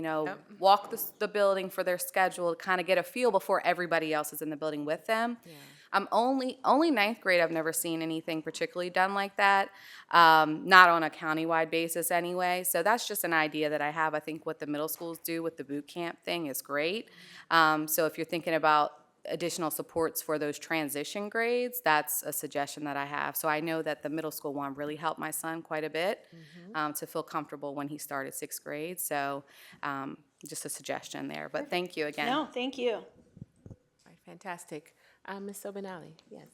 walk the building for their schedule, kind of get a feel before everybody else is in the building with them. Only 9th grade I've never seen anything particularly done like that, not on a countywide basis anyway. So that's just an idea that I have. I think what the middle schools do with the boot camp thing is great. So if you're thinking about additional supports for those transition grades, that's a suggestion that I have. So I know that the middle school one really helped my son quite a bit to feel comfortable when he started 6th grade. So just a suggestion there. But thank you again. No, thank you. All right, fantastic. Ms. Sobinelli, yes.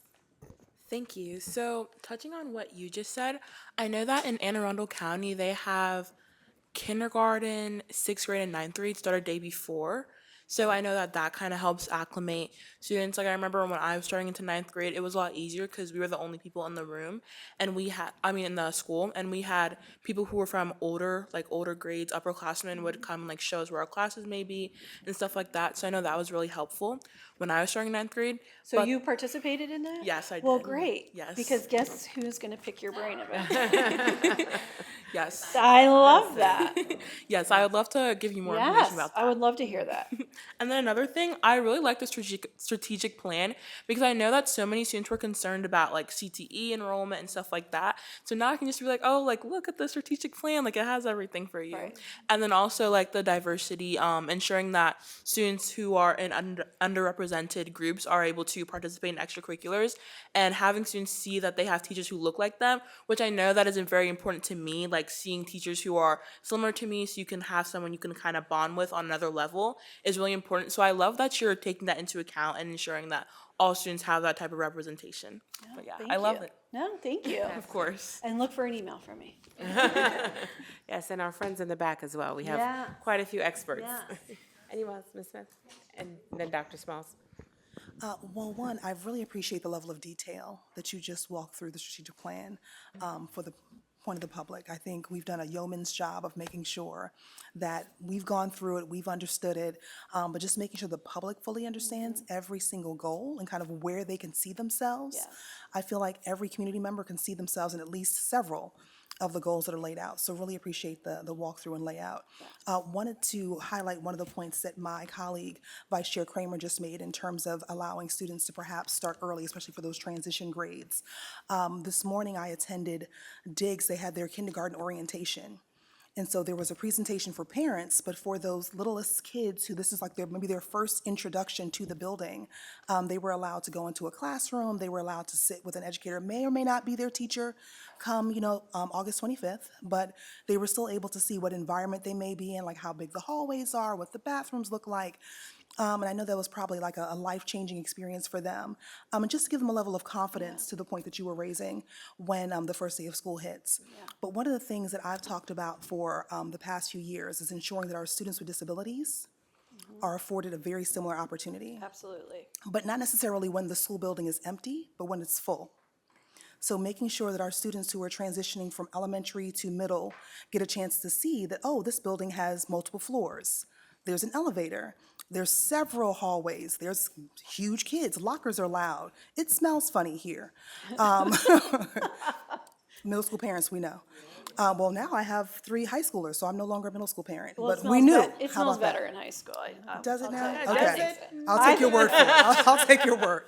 Thank you. So touching on what you just said, I know that in Anne Arundel County, they have kindergarten, 6th grade, and 9th grade start a day before. So I know that kind of helps acclimate students. Like I remember when I was starting into 9th grade, it was a lot easier because we were the only people in the room, and in the school, and we had people who were from older grades, upperclassmen would come and like show us where our classes may be and stuff like that. So I know that was really helpful when I was starting 9th grade. So you participated in that? Yes, I did. Well, great. Yes. Because guess who's going to pick your brain about it? Yes. I love that. Yes, I would love to give you more information Yes, about that. I would love to hear that. And then another thing, I really like the strategic plan because I know that so many students were concerned about like CTE enrollment and stuff like that. So now I can just be like, oh, like look at the strategic plan, like it has everything for you. Right. And then also like the diversity, ensuring that students who are in underrepresented groups are able to participate in extracurriculars, and having students see that they have teachers who look like them, which I know that is very important to me, like seeing teachers who are similar to me so you can have someone you can kind of bond with on another level is really important. So I love that you're taking that into account and ensuring that all students have that type of representation. But yeah, Thank I love you. it. No, thank you. Of course. And look for an email from me. Yes, and our friends in the back as well. We have Yes. quite a few experts. Yes. Anyone else, Ms. Smith? And then Dr. Smalls. Well, one, I really appreciate the level of detail that you just walked through the strategic plan for the point of the public. I think we've done a yeoman's job of making sure that we've gone through it, we've understood it, but just making sure the public fully understands every single goal and kind of where they can see themselves. Yes. I feel like every community member can see themselves in at least several of the goals that are laid out. So really appreciate the walkthrough and layout. Wanted to highlight one of the points that my colleague, Vice Chair Kramer, just made in terms of allowing students to perhaps start early, especially for those transition grades. This morning I attended Diggs. They had their kindergarten orientation. And so there was a presentation for parents, but for those littlest kids who this is like maybe their first introduction to the building, they were allowed to go into a classroom. They were allowed to sit with an educator, may or may not be their teacher come, August 25th, but they were still able to see what environment they may be in, like how big the hallways are, what the bathrooms look like. And I know that was probably like a life-changing experience for them. And just to give them a level of confidence to the point that you were raising when the first day of school hits. But one of the things that I've talked about for the past few years is ensuring that our students with disabilities are afforded a very similar opportunity. Absolutely. But not necessarily when the school building is empty, but when it's full. So making sure that our students who are transitioning from elementary to middle get a chance to see that, oh, this building has multiple floors. There's an elevator. There's several hallways. There's huge kids. Lockers are loud. It smells funny here. Middle school parents, we know. Well, now I have 3 high schoolers, so I'm no longer a middle school parent. Well, but we knew. It How smells about that? better in high school. Does it I'll now? tell you. Okay. I'll take your word for it. I'll take your word.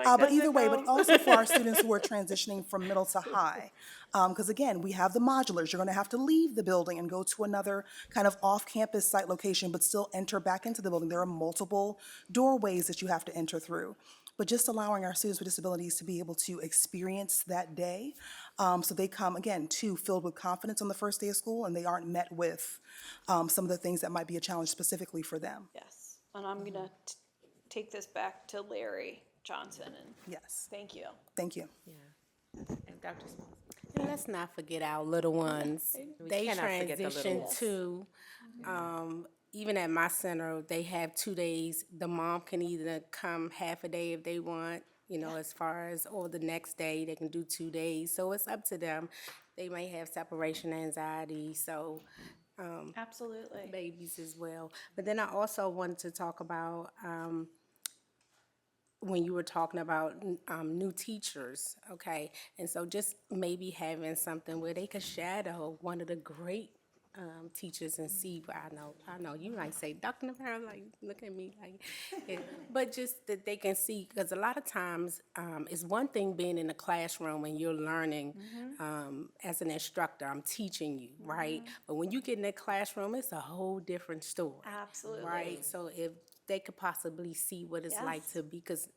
But either way, but also for our students who are transitioning from middle to high. Because again, we have the modulars. You're going to have to leave the building and go to another kind of off-campus site location, but still enter back into the building. There are multiple doorways that you have to enter through. but just allowing our students with disabilities to be able to experience that day. So they come, again, filled with confidence on the first day of school, and they aren't met with some of the things that might be a challenge specifically for them. Yes, and I'm gonna take this back to Larry Johnson, and Yes, thank you. thank you. And Dr. Small. And let's not forget our little ones. They cannot forget the little transition ones. to, even at my center, they have 2 days. The mom can either come half a day if they want, as far as, or the next day, they can do 2 days. So it's up to them. They may have separation anxiety, so Absolutely. babies as well. But then I also wanted to talk about, when you were talking about new teachers, okay? And so just maybe having something where they could shadow one of the great teachers and see, I know, you might say, Dr. Navarro, like, look at me, like, but just that they can see, because a lot of times, it's one thing being in the classroom and you're learning as an instructor, I'm teaching you, right? But when you get in that classroom, it's a whole different story. Absolutely. Right? So if they could possibly see what it's like Yes. to be, because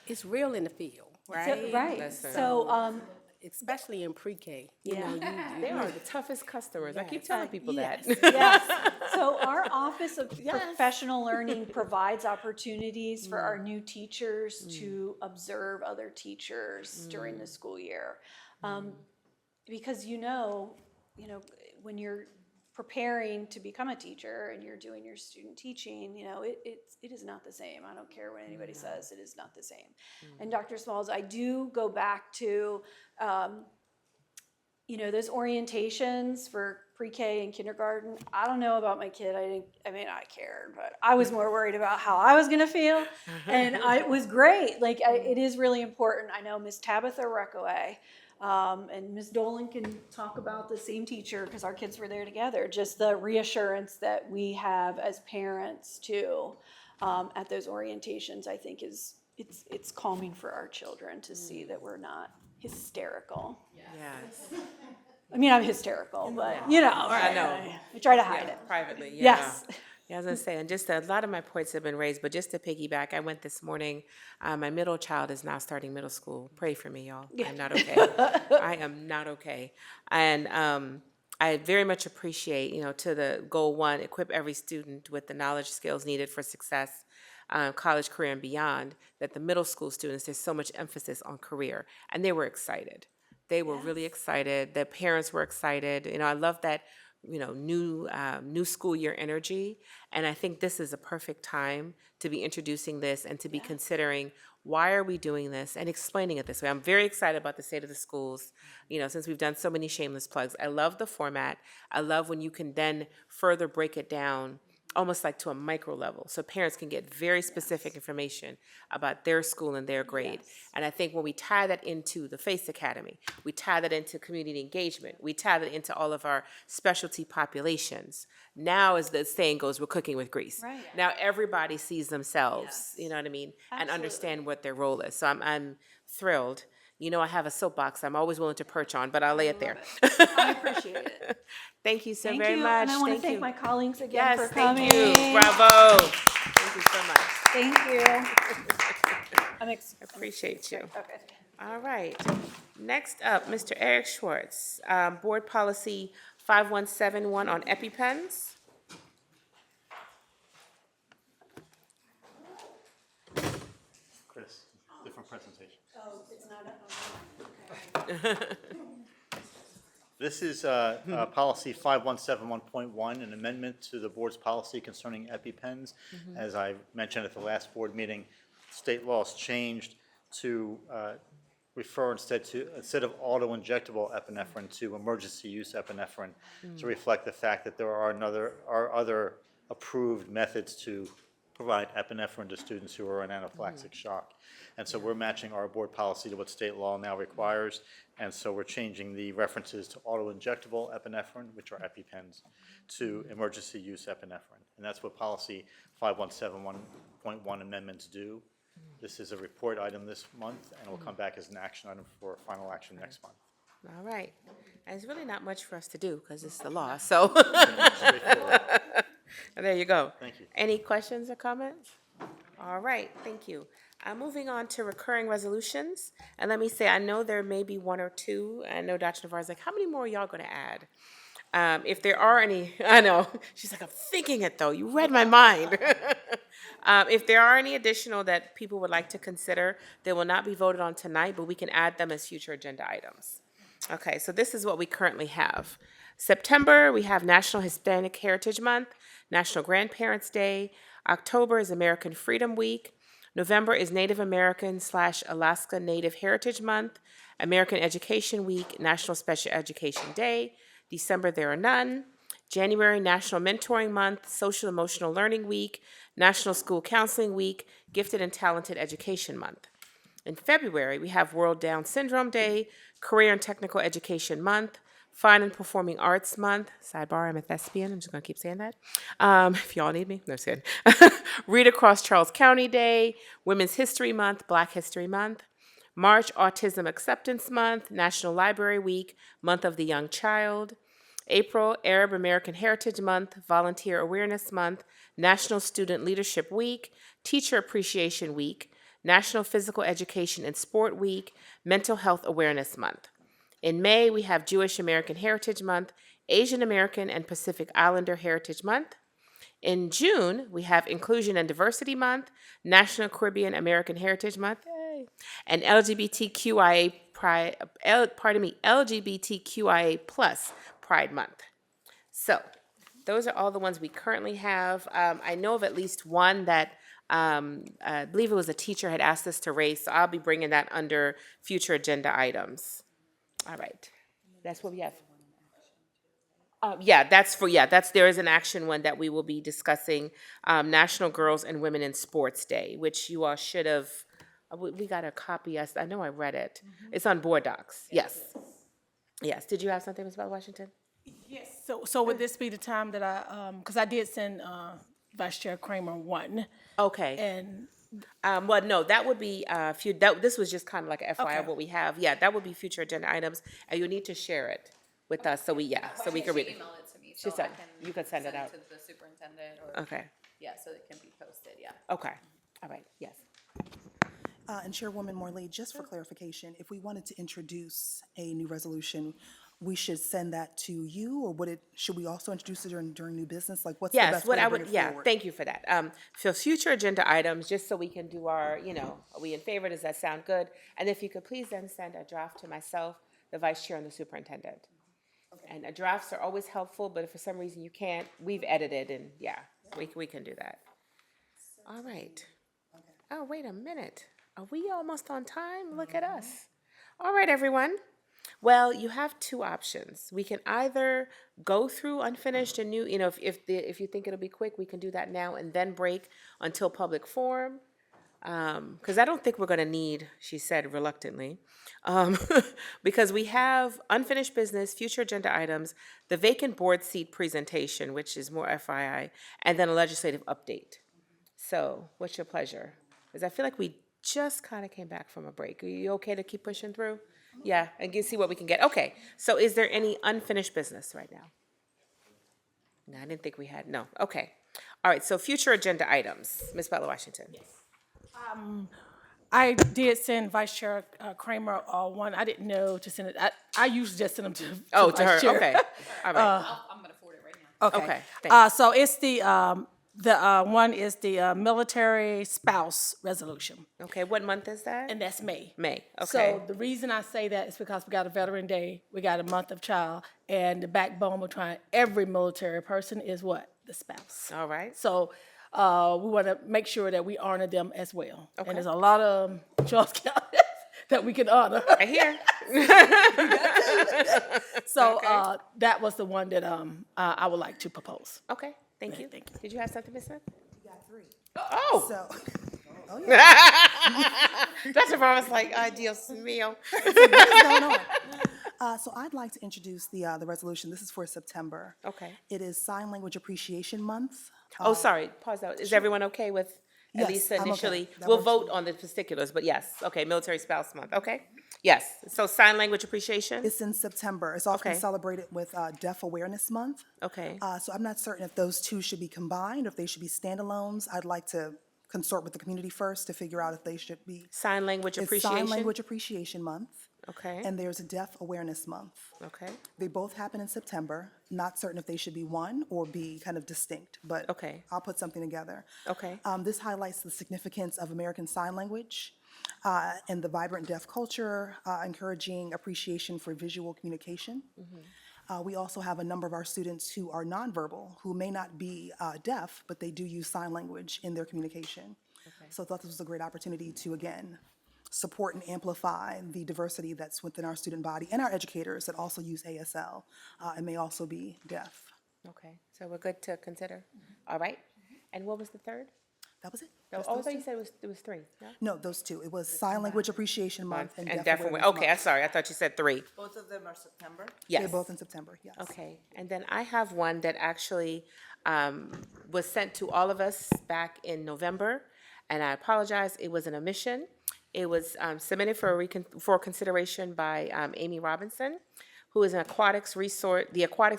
it's real in the field, right? So, right, Listen. so, Especially in pre-K. They are the toughest customers. I keep telling people that. yes. So our Office of Professional Learning provides opportunities for our new teachers to observe other teachers during the school year. Because when you're preparing to become a teacher and you're doing your student teaching, it is not the same. I don't care what anybody says, it is not the same. And Dr. Smalls, I do go back to, those orientations for pre-K and kindergarten. I don't know about my kid. I cared, but I was more worried about how I was gonna feel. And it was great. It is really important. I know Miss Tabitha Reckaway, and Ms. Dolan can talk about the same teacher because our kids were there together. Just the reassurance that we have as parents too at those orientations, I think it's calming for our children to see that we're not hysterical. Yes. I mean, I'm hysterical, but I know. I try to hide it. Privately, yeah. Yes. Yeah, I was gonna say, and just a lot of my points have been raised, but just to piggyback, I went this morning, my middle child is now starting middle school. Pray for me, y'all. I'm not okay. I am not okay. And I very much appreciate, to the goal 1, equip every student with the knowledge, skills needed for success, college, career, and beyond, that the middle school students, there's so much emphasis on career, and they were excited. They were really excited. The parents were excited. I love that, new school year energy. And I think this is a perfect time to be introducing this and to be considering, why are we doing this, and explaining it this way. I'm very excited about the state of the schools, since we've done so many shameless plugs. I love the format. I love when you can then further break it down almost like to a micro level, so parents can get very specific information about their school and their grade. And I think when we tie that into the FACE Academy, we tie that into community engagement, we tie that into all of our specialty populations, now, as the saying goes, we're cooking with grease. Right. Now everybody sees themselves, you know what I mean, and understand what their role is. So I'm thrilled. I have a soapbox I'm always willing to perch on, but I'll lay it there. I appreciate it. Thank you so Thank very you, much. and I want to Thank thank you. my colleagues again Yes, for thank coming. you. Bravo. Thank you so much. Thank you. Appreciate you. Okay. All right. Next up, Mr. Eric Schwartz, Board Policy 5171 on Epi-pens. Chris, different presentation. Oh, it's not okay. This is policy 5171.1, an amendment to the board's policy concerning EpiPens. As I mentioned at the last board meeting, state law has changed to refer instead of auto-injectable epinephrine to emergency use epinephrine to reflect the fact that there are other approved methods to provide epinephrine to students who are in anaphylactic shock. And so we're matching our board policy to what state law now requires. And so we're changing the references to auto-injectable epinephrine, which are EpiPens, to emergency use epinephrine. And that's what policy 5171.1 amendments do. This is a report item this month, and will come back as an action item for final action next month. All right. And it's really not much for us to do because it's the law, so. Straightforward. There you go. Thank you. Any questions or comments? All right, thank you. Moving on to recurring resolutions, and let me say, I know there may be one or two. I know Dr. Navarro's like, how many more are y'all going to add? If there are any, I know, she's like, I'm thinking it though, you read my mind. If there are any additional that people would like to consider, they will not be voted on tonight, but we can add them as future agenda items. Okay, so this is what we currently have. September, we have National Hispanic Heritage Month, National Grandparents' Day. October is American Freedom Week. November is Native American / Alaska Native Heritage Month, American Education Week, National Special Education Day. December, there are none. January, National Mentoring Month, Social Emotional Learning Week, National School Counseling Week, Gifted and Talented Education Month. In February, we have World Down Syndrome Day, Career and Technical Education Month, Fine and Performing Arts Month. Sidebar, I'm a thespian. I'm just going to keep saying that. If y'all need me. No, just kidding. Read Across Charles County Day, Women's History Month, Black History Month. March, Autism Acceptance Month, National Library Week, Month of the Young Child. April, Arab American Heritage Month, Volunteer Awareness Month, National Student Leadership Week, Teacher Appreciation Week, National Physical Education and Sport Week, Mental Health Awareness Month. In May, we have Jewish American Heritage Month, Asian American and Pacific Islander Heritage Month. In June, we have Inclusion and Diversity Month, National Caribbean American Heritage Month, yay, and LGBTQIA plus Pride Month. So those are all the ones we currently have. I know of at least one that I believe it was a teacher had asked us to raise, so I'll be bringing that under future agenda items. All right, that's what we have. There is an action one that we will be discussing, National Girls and Women in Sports Day, which you all should have, we got a copy, I know I read it. It's on board docs, yes. Yes, did you have something, Ms. Bell Washington? Yes, so would this be the time that because I did send Vice Chair Kramer one. Okay. And well, no, that would be this was just kind of like a FYI of what we have. Yeah, that would be future agenda items, and you need to share it with us so we can read it. Email it to me, She so said I can you could send it out. to the superintendent or. Okay. Yeah, so it can be posted, yeah. Okay. All right. Yes. And Chairwoman Morley, just for clarification, if we wanted to introduce a new resolution, we should send that to you, or should we also introduce it during new business? Like, what's the best way to bring it forward? Thank you for that. For future agenda items, just so we can do our, are we in favor? Does that sound good? And if you could please then send a draft to myself, the Vice Chair, and the Superintendent. Okay. And drafts are always helpful, but if for some reason you can't, we've edited, and we can do that. All right. Okay. Oh, wait a minute. Are we almost on time? Look at us. All right, everyone. Well, you have two options. We can either go through unfinished and new, if you think it'll be quick, we can do that now and then break until public forum. Because I don't think we're going to need, she said reluctantly, because we have unfinished business, future agenda items, the vacant board seat presentation, which is more FYI, and then a legislative update. So what's your pleasure? Because I feel like we just kind of came back from a break. Are you okay to keep pushing through? Yeah, and see what we can get. Okay, so is there any unfinished business right now? No, I didn't think we had. No, okay. All right, so future agenda items. Ms. Butler Washington. Yes. I did send Vice Chair Kramer one. I didn't know to send it. I usually just send them to to her. Chair. Okay, all right. I'm going to forward it right now. Okay. Thanks. So it's the one is the military spouse resolution, Okay, what month is that? and that's May. May. Okay. So the reason I say that is because we got a Veteran Day, we got a month of child, and the backbone of trying every military person is what? The spouse. All right. So we want to make sure that we honor them as well. Okay. And there's a lot of Charles County that we can honor. Right here. So that was the one that I would like to propose. Okay. Thank you. Thank you. Did you have something, Ms. Smith? You got three. Oh. So, yeah. That's what I was like, Dios mío. What's going on? So I'd like to introduce the resolution. This is for September. Okay. It is Sign Language Appreciation Month. Oh, sorry. Pause that. Is everyone okay with at Yes, least I'm okay. initially? That We'll works vote on the particulars, but yes. Okay, Military Spouse Month. Okay. Yes. So sign language appreciation? It's in September. It's often Okay. celebrated with Deaf Awareness Month. Okay. So I'm not certain if those two should be combined or if they should be standalones. I'd like to consort with the community first to figure out if they should be. Sign language It's appreciation? Sign Language Appreciation Month, Okay, and there's a Deaf Awareness Month. okay, They both happen in September. Not certain if they should be one or be kind of distinct, but Okay. I'll put something together. okay, This highlights the significance of American Sign Language and the vibrant deaf culture, encouraging appreciation for visual communication. We also have a number of our students who are nonverbal, who may not be deaf, but they do use sign language in their communication. So I thought this was a great opportunity to, again, support and amplify the diversity that's within our student body and our educators that also use ASL and may also be deaf. okay. So we're good to consider? All right. And what was the third? That was it. Oh, Just I those thought you two. said it was three, no? No, those two. It was Sign Language Appreciation Month and And Deaf deaf Awareness okay, I'm Month. sorry, I thought you said three. Both of them are September? Yes. They're both in September, yes. Okay, and then I have one that actually was sent to all of us back in November, and I apologize, it was an omission. It was submitted for consideration by Amy Robinson, who is the aquatics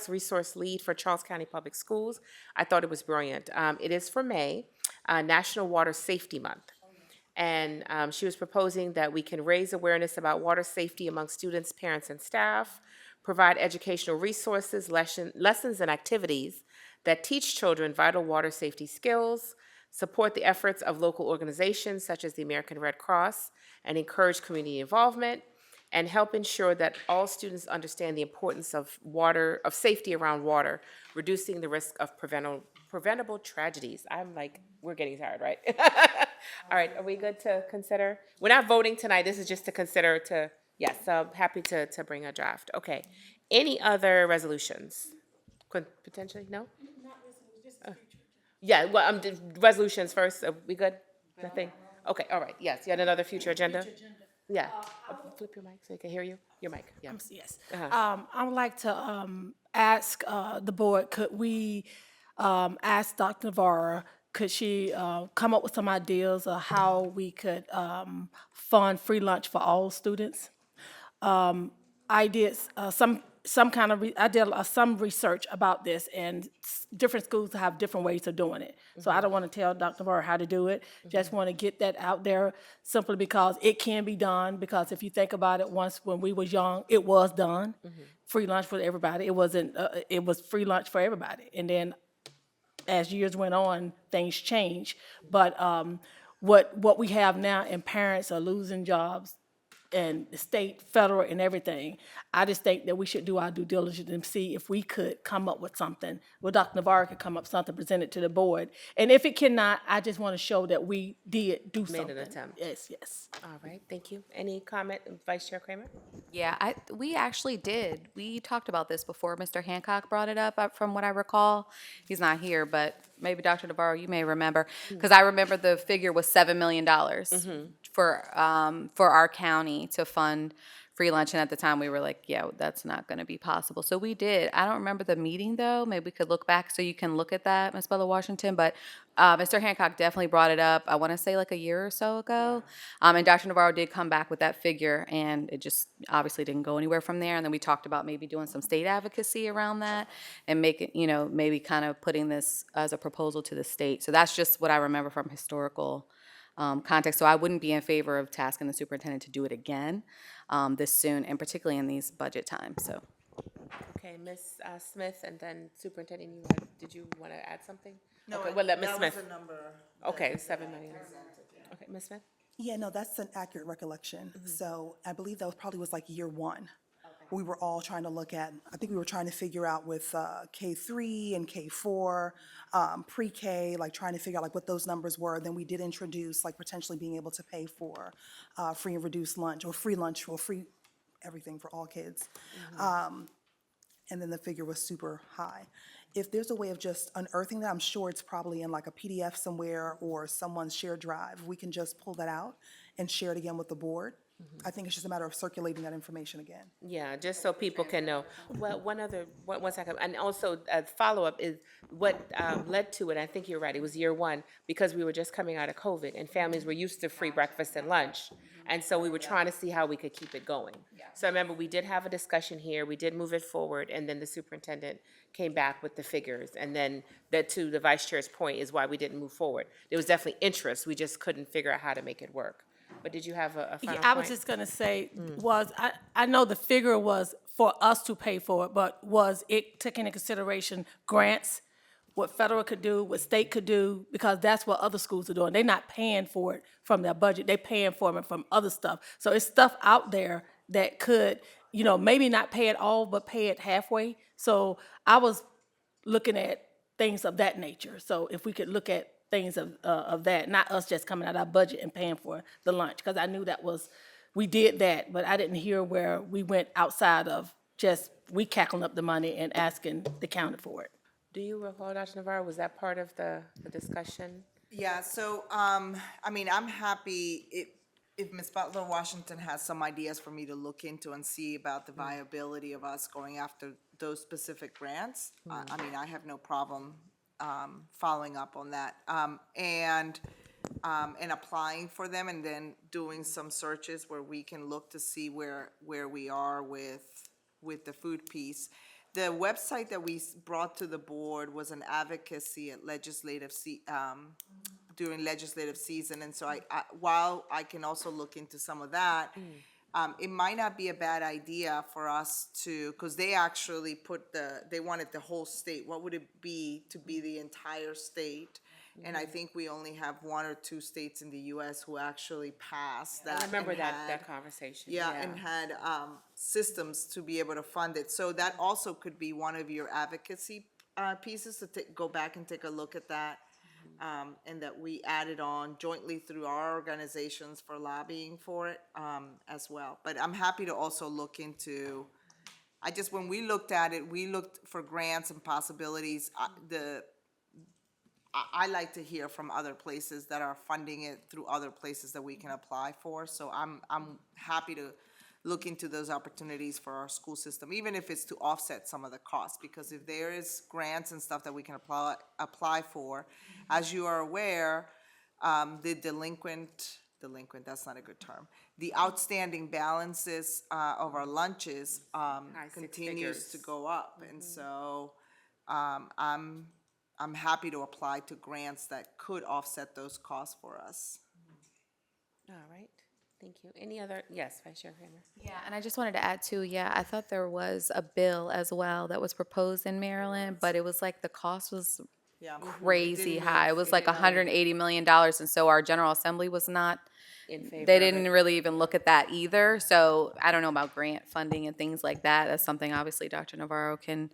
resource lead for Charles County Public Schools. I thought it was brilliant. It is for May, National Water Safety Month. And she was proposing that we can raise awareness about water safety among students, parents, and staff, provide educational resources, lessons, and activities that teach children vital water safety skills, support the efforts of local organizations such as the American Red Cross, and encourage community involvement, and help ensure that all students understand the importance of water, of safety around water, reducing the risk of preventable tragedies. I'm like, we're getting tired, right? All right, are we good to consider? We're not voting tonight, this is just to consider to, yes, so happy to bring a draft. Okay. Any other resolutions? Could potentially, no? Yeah, well, resolutions first, are we good? Nothing? Okay, all right, yes, you had another future agenda? Yeah, flip your mic so I can hear you, your mic, yeah. Yes. Uh-huh. I would like to ask the board, could we ask Dr. Navarro, could she come up with some ideas of how we could fund free lunch for all students? I did some research about this, and different schools have different ways of doing it. So I don't want to tell Dr. Navarro how to do it. Just want to get that out there simply because it can be done. Because if you think about it, once when we was young, it was done. Free lunch for everybody. It wasn't. It was free lunch for everybody. And then, as years went on, things changed. But what we have now, and parents are losing jobs, and the state, federal, and everything. I just think that we should do our due diligence and see if we could come up with something. Well, Dr. Navarro could come up with something, present it to the board. And if it cannot, I just want to show that we did do something. Made an attempt. Yes, yes. All right, thank you. Any comment, Vice Chair Kramer? Yeah, we actually did. We talked about this before. Mr. Hancock brought it up from what I recall. He's not here, but maybe Dr. Navarro, you may remember, because I remember the figure was $7 million for our county to fund free lunch, and at the time we were like, yeah, that's not going to be possible. So we did. I don't remember the meeting though. Maybe we could look back so you can look at that, Ms. Bella Washington. But Mr. Hancock definitely brought it up. I want to say like a year or so ago, and Dr. Navarro did come back with that figure, and it just obviously didn't go anywhere from there. And then we talked about maybe doing some state advocacy around that, and making, maybe kind of putting this as a proposal to the state. So that's just what I remember from historical context. So I wouldn't be in favor of tasking the superintendent to do it again this soon, and particularly in these budget times. So. Okay, Ms. Smith, and then Superintendent, did you want to add something? No, Okay, well, let Ms. that Smith. was the number. Okay, 7 million. Okay, Ms. Smith? Yeah, no, that's an accurate recollection. So I believe that probably was like year one. We were all trying to look at, I think we were trying to figure out with K3 and K4, pre-K, like trying to figure out like what those numbers were. Then we did introduce like potentially being able to pay for free and reduced lunch or free everything for all kids. And then the figure was super high. If there's a way of just unearthing that, I'm sure it's probably in like a PDF somewhere or someone's shared drive. We can just pull that out and share it again with the board. I think it's just a matter of circulating that information again. Yeah, just so people can know. Well, one second, and also a follow-up is what led to it, I think you're right, it was year one, because we were just coming out of COVID, and families were used to free breakfast and lunch. And so we were trying to see how we could keep it going. So I remember we did have a discussion here, we did move it forward, and then the superintendent came back with the figures. And then that, to the vice chair's point, is why we didn't move forward. There was definitely interest, we just couldn't figure out how to make it work. But did you have a final Yeah, I point? was just gonna say, I know the figure was for us to pay for it, but was it taking into consideration grants, what federal could do, what state could do? Because that's what other schools are doing. They're not paying for it from their budget, they're paying for it from other stuff. So it's stuff out there that could, maybe not pay it all, but pay it halfway. So I was looking at things of that nature. So if we could look at things of that, not us just coming out of our budget and paying for the lunch, because I knew we did that, but I didn't hear where we went outside of just, we cackling up the money and asking the county for it. Do you recall, Dr. Navarro, was that part of the discussion? Yeah, so, I'm happy if Ms. Butler Washington has some ideas for me to look into and see about the viability of us going after those specific grants. I have no problem following up on that, and applying for them, and then doing some searches where we can look to see where we are with the food piece. The website that we brought to the board was an advocacy at during legislative season, and so while I can also look into some of that, it might not be a bad idea for us to, because they actually they wanted the whole state. What would it be to be the entire state? And I think we only have 1 or 2 states in the U.S. who actually passed that. I remember and that had- conversation. Yeah, and had systems to be able to fund it. So that also could be one of your advocacy pieces, to go back and take a look at that. And that we added on jointly through our organizations for lobbying for it as well. But I'm happy to also look into, when we looked at it, we looked for grants and possibilities. I like to hear from other places that are funding it through other places that we can apply for. So I'm happy to look into those opportunities for our school system, even if it's to offset some of the costs, because if there is grants and stuff that we can apply for, as you are aware, the delinquent, that's not a good term, the outstanding balances of our lunches continues to go up. And so I'm happy to apply to grants that could offset those costs for us. All right, thank you. Any other, yes, Vice Chair Kramer? Yeah, and I just wanted to add too, I thought there was a bill as well that was proposed in Maryland, but it was like the cost was crazy high. It was like $180 million, and so our General Assembly was not, In favor they of didn't it? really even look at that either. So I don't know about grant funding and things like that. That's something obviously Dr. Navarro can,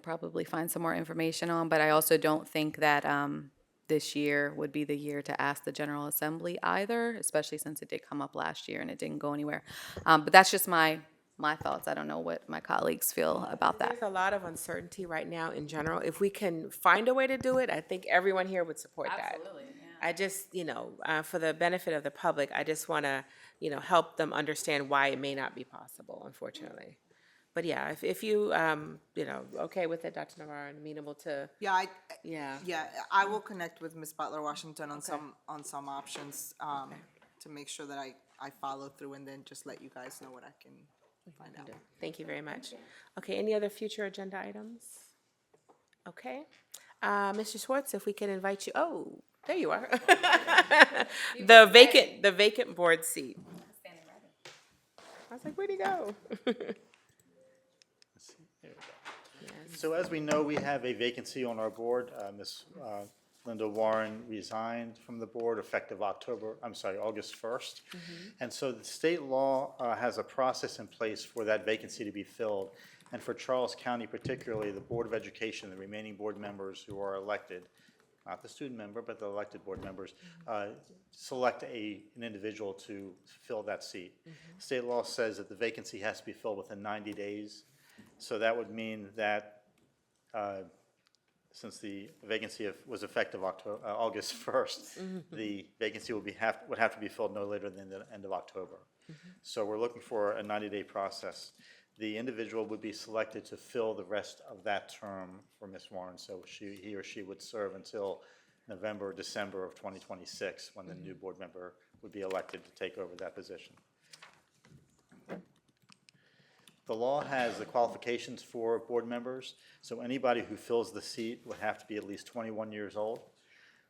probably find some more information on, but I also don't think that this year would be the year to ask the General Assembly either, especially since it did come up last year and it didn't go anywhere. But that's just my thoughts. I don't know what my colleagues feel about that. There's a lot of uncertainty right now in general. If we can find a way to do it, I think everyone here would support that. Absolutely, I just, for the benefit of the public, I just want to, help them understand why it may not be possible, unfortunately. But yeah, if you, okay with it, Dr. Navarro, and amenable to, Yeah, yeah. I will connect with Ms. Butler Washington on some options to make sure that I follow through, and then just let you guys know what I can find out. Thank you very much. Okay, any other future agenda items? Okay. Mr. Schwartz, if we can invite you, oh, there you are. The vacant board seat. I was like, where'd he go? So as we know, we have a vacancy on our board. Ms. Linda Warren resigned from the board effective August 1st. And so the state law has a process in place for that vacancy to be filled. And for Charles County particularly, the Board of Education, the remaining board members who are elected, not the student member, but the elected board members, select an individual to fill that seat. State law says that the vacancy has to be filled within 90 days. So that would mean that since the vacancy was effective August 1st, the vacancy would have to be filled no later than the end of October. So we're looking for a 90-day process. The individual would be selected to fill the rest of that term for Ms. Warren. So he or she would serve until November or December of 2026, when the new board member would be elected to take over that position. The law has the qualifications for board members, so anybody who fills the seat would have to be at least 21 years old,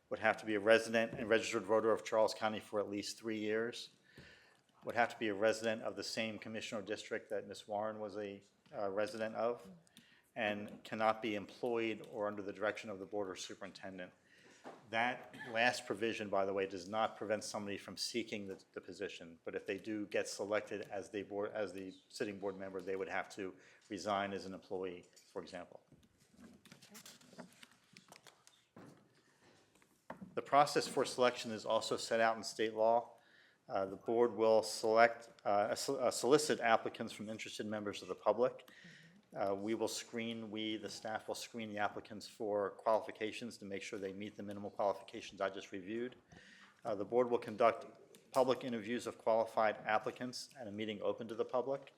would have to be a resident and registered voter of Charles County for at least 3 years, would have to be a resident of the same commissioner district that Ms. Warren was a resident of, and cannot be employed or under the direction of the board or superintendent. That last provision, by the way, does not prevent somebody from seeking the position, but if they do get selected as the sitting board member, they would have to resign as an employee, for example. The process for selection is also set out in state law. The board will solicit applicants from interested members of the public. The staff will screen the applicants for qualifications to make sure they meet the minimal qualifications I just reviewed. The board will conduct public interviews of qualified applicants at a meeting open to the public.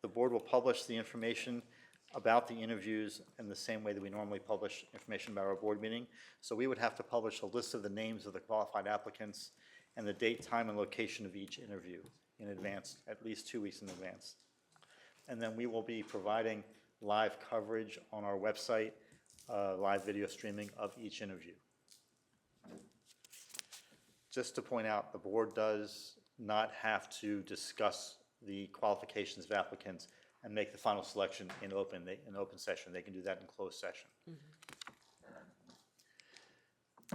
The board will publish the information about the interviews in the same way that we normally publish information about our board meeting. So we would have to publish a list of the names of the qualified applicants and the date, time, and location of each interview in advance, at least 2 weeks in advance. And then we will be providing live coverage on our website, live video streaming of each interview. Just to point out, the board does not have to discuss the qualifications of applicants and make the final selection in open session. They can do that in closed session.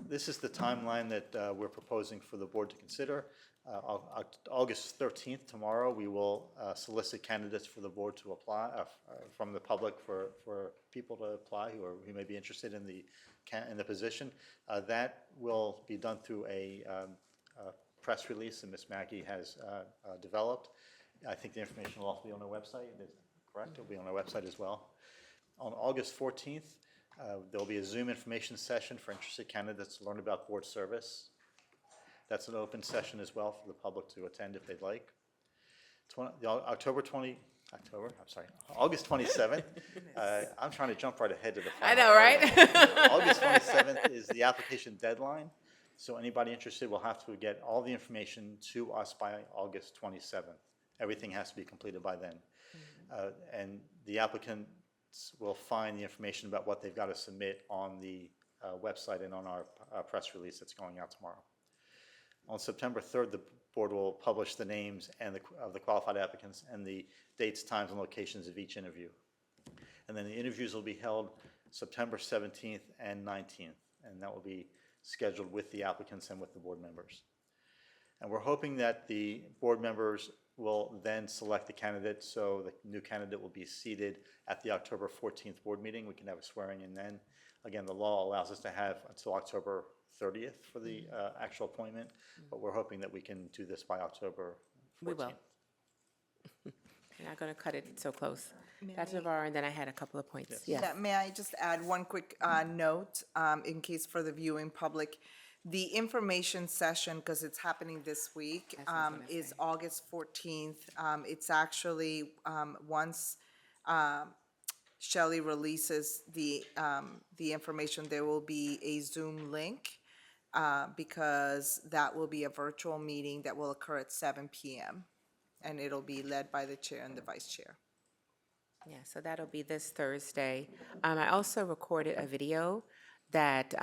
This is the timeline that we're proposing for the board to consider. August 13th, tomorrow, we will solicit candidates for the board to apply, from the public for people to apply who may be interested in the position. That will be done through a press release that Ms. Mackey has developed. I think the information will also be on our website. Is that correct? It'll be on our website as well. On August 14th, there'll be a Zoom information session for interested candidates to learn about board service. That's an open session as well for the public to attend if they'd like. August 27th. I'm trying to jump right ahead to the final. I know, right? August 27th is the application deadline. So anybody interested will have to get all the information to us by August 27th. Everything has to be completed by then. And the applicants will find the information about what they've got to submit on the website and on our press release that's going out tomorrow. On September 3rd, the board will publish the names of the qualified applicants and the dates, times, and locations of each interview. And then the interviews will be held September 17th and 19th, and that will be scheduled with the applicants and with the board members. And we're hoping that the board members will then select the candidate, so the new candidate will be seated at the October 14th board meeting. We can have a swearing in then. Again, the law allows us to have until October 30th for the actual appointment, but we're hoping that we can do this by October 14th. We will. You're not going to cut it so close. Dr. Navarro, and then I had a couple of points. Yes. Yeah, may I just add one quick note in case for the viewing public? The information session, because it's happening this week, is August 14th. It's actually once Shelley releases the information, there will be a Zoom link because that will be a virtual meeting that will occur at 7 p.m. and it'll be led by the chair and the vice chair. Yeah, so that'll be this Thursday. I also recorded a video that,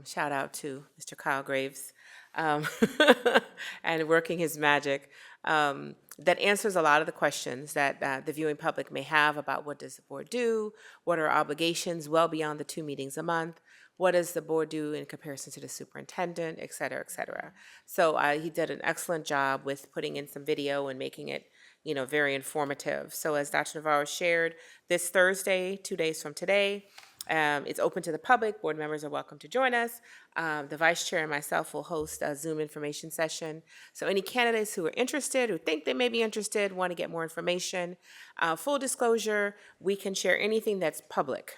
shout out to Mr. Kyle Graves, and working his magic, that answers a lot of the questions that the viewing public may have about what does the board do, what are obligations well beyond the 2 meetings a month, what does the board do in comparison to the superintendent, et cetera, et cetera. So he did an excellent job with putting in some video and making it, very informative. So as Dr. Navarro shared, this Thursday, 2 days from today, it's open to the public. Board members are welcome to join us. The vice chair and myself will host a Zoom information session. So any candidates who are interested, who think they may be interested, want to get more information, full disclosure, we can share anything that's public.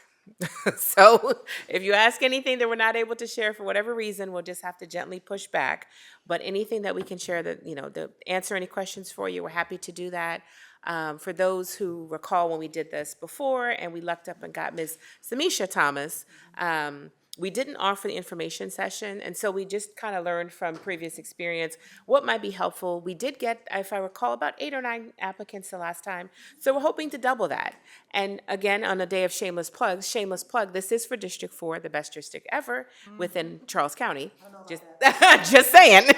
So if you ask anything that we're not able to share for whatever reason, we'll just have to gently push back. But anything that we can share that, to answer any questions for you, we're happy to do that. For those who recall when we did this before and we lucked up and got Ms. Samisha Thomas, We didn't offer the information session, and so we just kind of learned from previous experience what might be helpful. We did get, if I recall, about 8 or 9 applicants the last time, so we're hoping to double that. And again, on a day of shameless plugs, shameless plug, this is for District 4, the best district ever within Charles County. Just saying.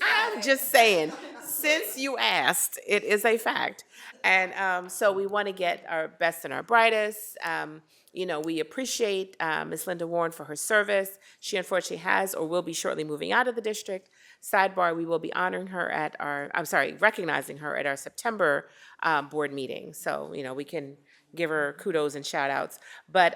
I'm just saying, since you asked, it is a fact. And so we want to get our best and our brightest. You know, we appreciate Ms. Linda Warren for her service. She unfortunately has or will be shortly moving out of the district. Sidebar, we will be honoring her at our, recognizing her at our September board meeting. So, you know, we can give her kudos and shout outs. But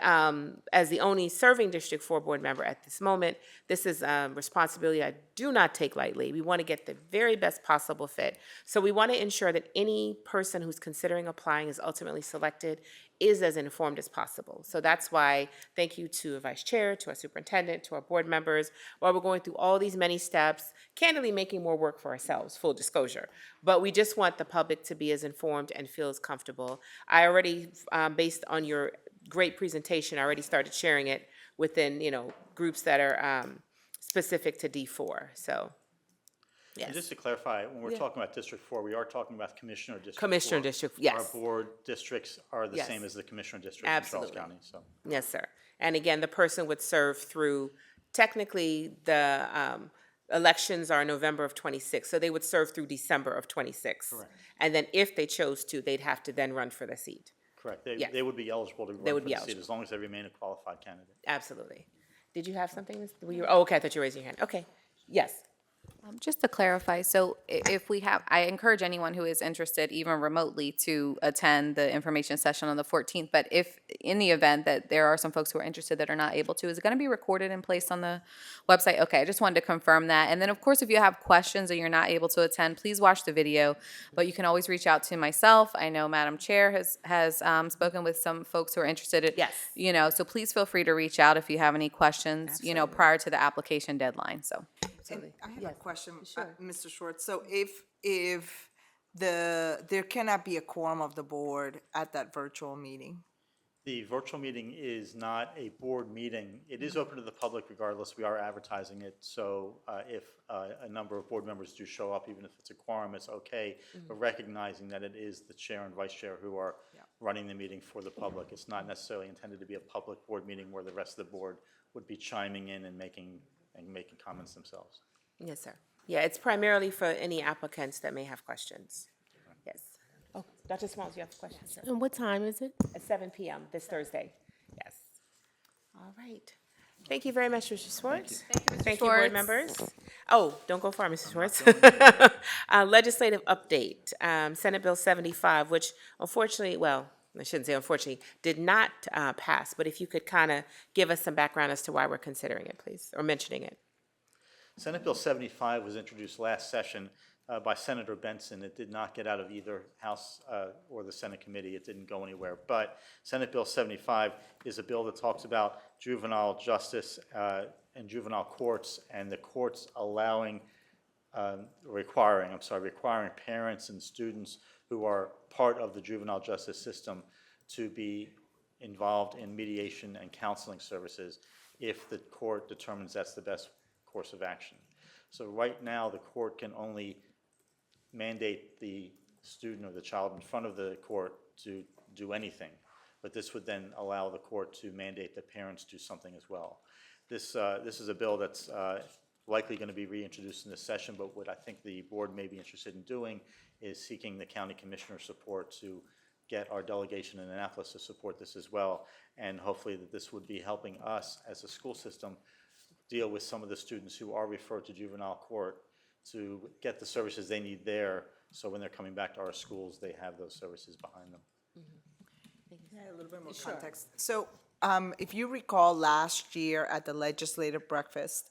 as the only serving District 4 board member at this moment, this is a responsibility I do not take lightly. We want to get the very best possible fit. So we want to ensure that any person who's considering applying is ultimately selected is as informed as possible. So that's why thank you to the vice chair, to our superintendent, to our board members, while we're going through all these many steps, candidly making more work for ourselves, full disclosure. But we just want the public to be as informed and feel as comfortable. I already, based on your great presentation, I already started sharing it within, you know, groups that are specific to D4, so. And just to clarify, when we're talking about District 4, we are talking about Commissioner District 4. Commissioner District, yes. Our board districts are the Yes. same as the Commissioner District in Absolutely. Charles County, so. Yes, sir. And again, the person would serve through, technically, the elections are November of '26, so they would serve through December of '26. Correct. And then if they chose to, they'd have to then run for the seat. Correct. Yes. They would be eligible to run They would for be the seat eligible. as long as they remain a qualified candidate. Absolutely. Did you have something? Were you, oh, okay, I thought you were raising your hand. Okay, yes. Just to clarify, so if we have, I encourage anyone who is interested, even remotely, to attend the information session on the 14th. But if, in the event that there are some folks who are interested that are not able to, is it going to be recorded and placed on the website? Okay, I just wanted to confirm that. And then, of course, if you have questions and you're not able to attend, please watch the video. But you can always reach out to myself. I know Madam Chair has spoken with some folks who are interested. Yes. You know, so please feel free to reach out if you have any questions, you know, prior to the application deadline, so. Absolutely. I have a question, Mr. Schwartz. So if there cannot be a quorum of the board at that virtual meeting? The virtual meeting is not a board meeting. It is open to the public regardless. We are advertising it. So if a number of board members do show up, even if it's a quorum, it's okay. But recognizing that it is the chair and vice chair who are running the meeting for the public. It's not necessarily intended to be a public board meeting where the rest of the board would be chiming in and making comments themselves. Yes, sir. Yeah, it's primarily for any applicants that may have questions. Yes. Oh, Dr. Smalls, you have questions, sir? And what time is it? At 7 p.m. this Thursday. Yes. All right. Thank you very much, Mr. Schwartz. Thank you, board Schwartz. members. Oh, don't go far, Mrs. Schwartz. Legislative update, Senate Bill 75, which unfortunately, well, I shouldn't say unfortunately, did not pass, but if you could kind of give us some background as to why we're considering it, please, or mentioning it. Senate Bill 75 was introduced last session by Senator Benson. It did not get out of either House or the Senate committee. It didn't go anywhere. But Senate Bill 75 is a bill that talks about juvenile justice and juvenile courts, and the courts requiring parents and students who are part of the juvenile justice system to be involved in mediation and counseling services if the court determines that's the best course of action. So right now, the court can only mandate the student or the child in front of the court to do anything, but this would then allow the court to mandate that parents do something as well. This is a bill that's likely going to be reintroduced in this session, but what I think the board may be interested in doing is seeking the county commissioner support to get our delegation in Annapolis to support this as well, and hopefully that this would be helping us as a school system deal with some of the students who are referred to juvenile court to get the services they need there, so when they're coming back to our schools, they have those services behind them. A little bit more context. So if you recall last year at the legislative breakfast,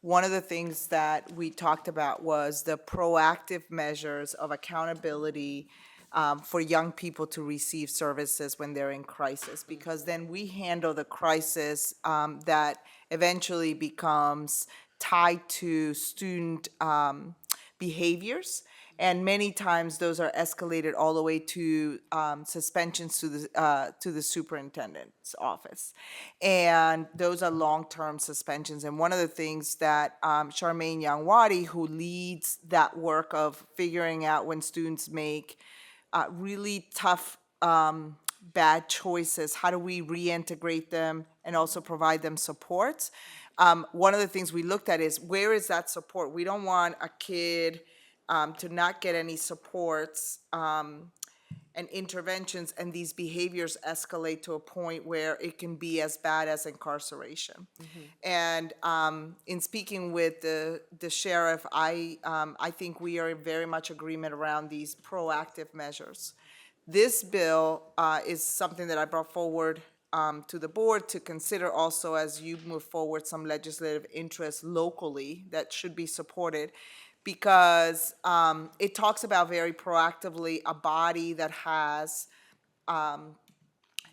one of the things that we talked about was the proactive measures of accountability for young people to receive services when they're in crisis, because then we handle the crisis that eventually becomes tied to student behaviors, And many times those are escalated all the way to suspensions to the superintendent's office. And those are long-term suspensions. And one of the things that Charmaine Yangwadi, who leads that work of figuring out when students make really tough bad choices, how do we reintegrate them and also provide them supports? One of the things we looked at is, where is that support? We don't want a kid to not get any supports and interventions, and these behaviors escalate to a point where it can be as bad as incarceration. And in speaking with the sheriff, I think we are in very much agreement around these proactive measures. This bill is something that I brought forward to the board to consider also as you move forward some legislative interests locally that should be supported, because it talks about very proactively a body that has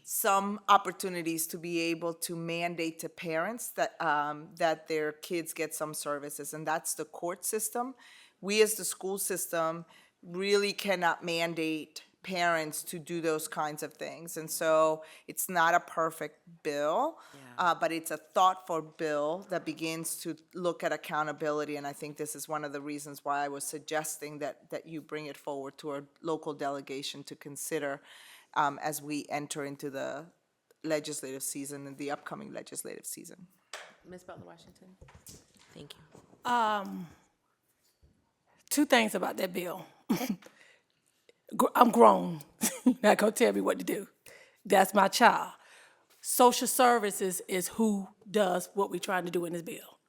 some opportunities to be able to mandate to parents that that their kids get some services, and that's the court system. We as the school system really cannot mandate parents to do those kinds of things. And so it's not a perfect bill, but it's a thoughtful bill that begins to look at accountability. And I think this is one of the reasons why I was suggesting that you bring it forward to our local delegation to consider as we enter into the legislative season and the upcoming legislative season. Ms. Butler-Washington? Thank you. Two things about that bill. I'm grown. You're not gonna tell me what to do. That's my child. Social services is who does what we're trying to do in this bill.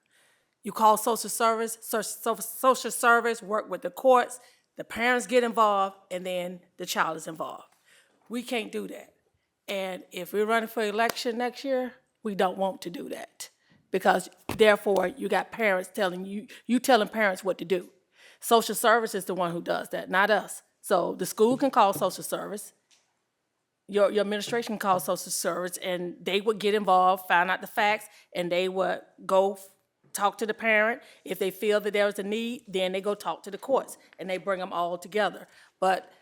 You call social service, social service, work with the courts, the parents get involved, and then the child is involved. We can't do that. And if we're running for election next year, we don't want to do that. Because therefore, you got parents telling you telling parents what to do. Social service is the one who does that, not us. So the school can call social service, your administration can call social service, and they would get involved, find out the facts, and they would go talk to the parent. If they feel that there was a need, then they go talk to the courts, and they bring them all together. But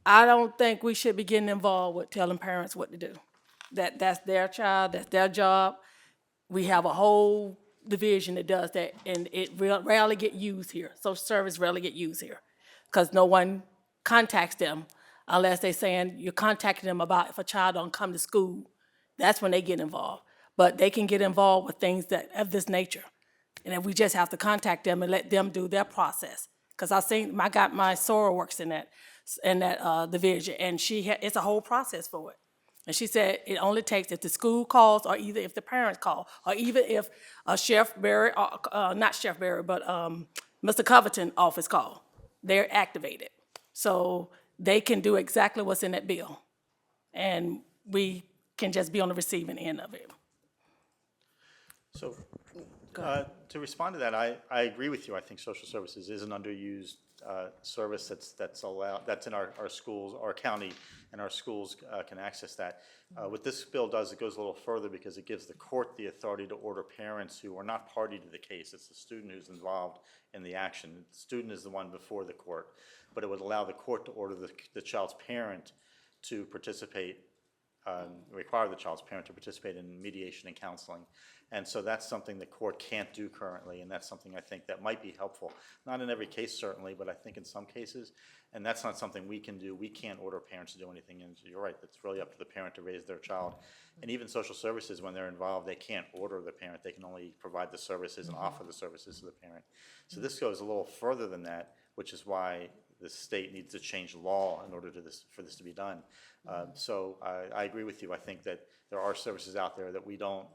I don't think we should be getting involved with telling parents what to do. That's their child, that's their job. We have a whole division that does that, and it rarely get used here. Social service rarely get used here, because no one contacts them unless they're saying you're contacting them about if a child don't come to school. That's when they get involved. But they can get involved with things that of this nature. And then we just have to contact them and let them do their process. Because I got my Sora works in that division, and it's a whole process for it. And she said it only takes if the school calls, or either if the parents call, or even if Chef Berry, not Chef Berry, but Mr. Covington office call, they're activated. So they can do exactly what's in that bill. And we can just be on the receiving end of it. So, to respond to that, I agree with you. I think social services is an underused service that's allowed, that's in our schools, our county, and our schools can access that. What this bill does, it goes a little further because it gives the court the authority to order parents who are not party to the case. It's the student who's involved in the action. The student is the one before the court, but it would allow the court to order the child's parent to participate, require the child's parent to participate in mediation and counseling. And so that's something the court can't do currently, and that's something I think that might be helpful. Not in every case, certainly, but I think in some cases, and that's not something we can do. We can't order parents to do anything, and you're right, that's really up to the parent to raise their child. And even social services, when they're involved, they can't order the parent. They can only provide the services and offer the services to the parent. So this goes a little further than that, which is why the state needs to change law in order for this to be done. So I agree with you. I think that there are services out there that we don't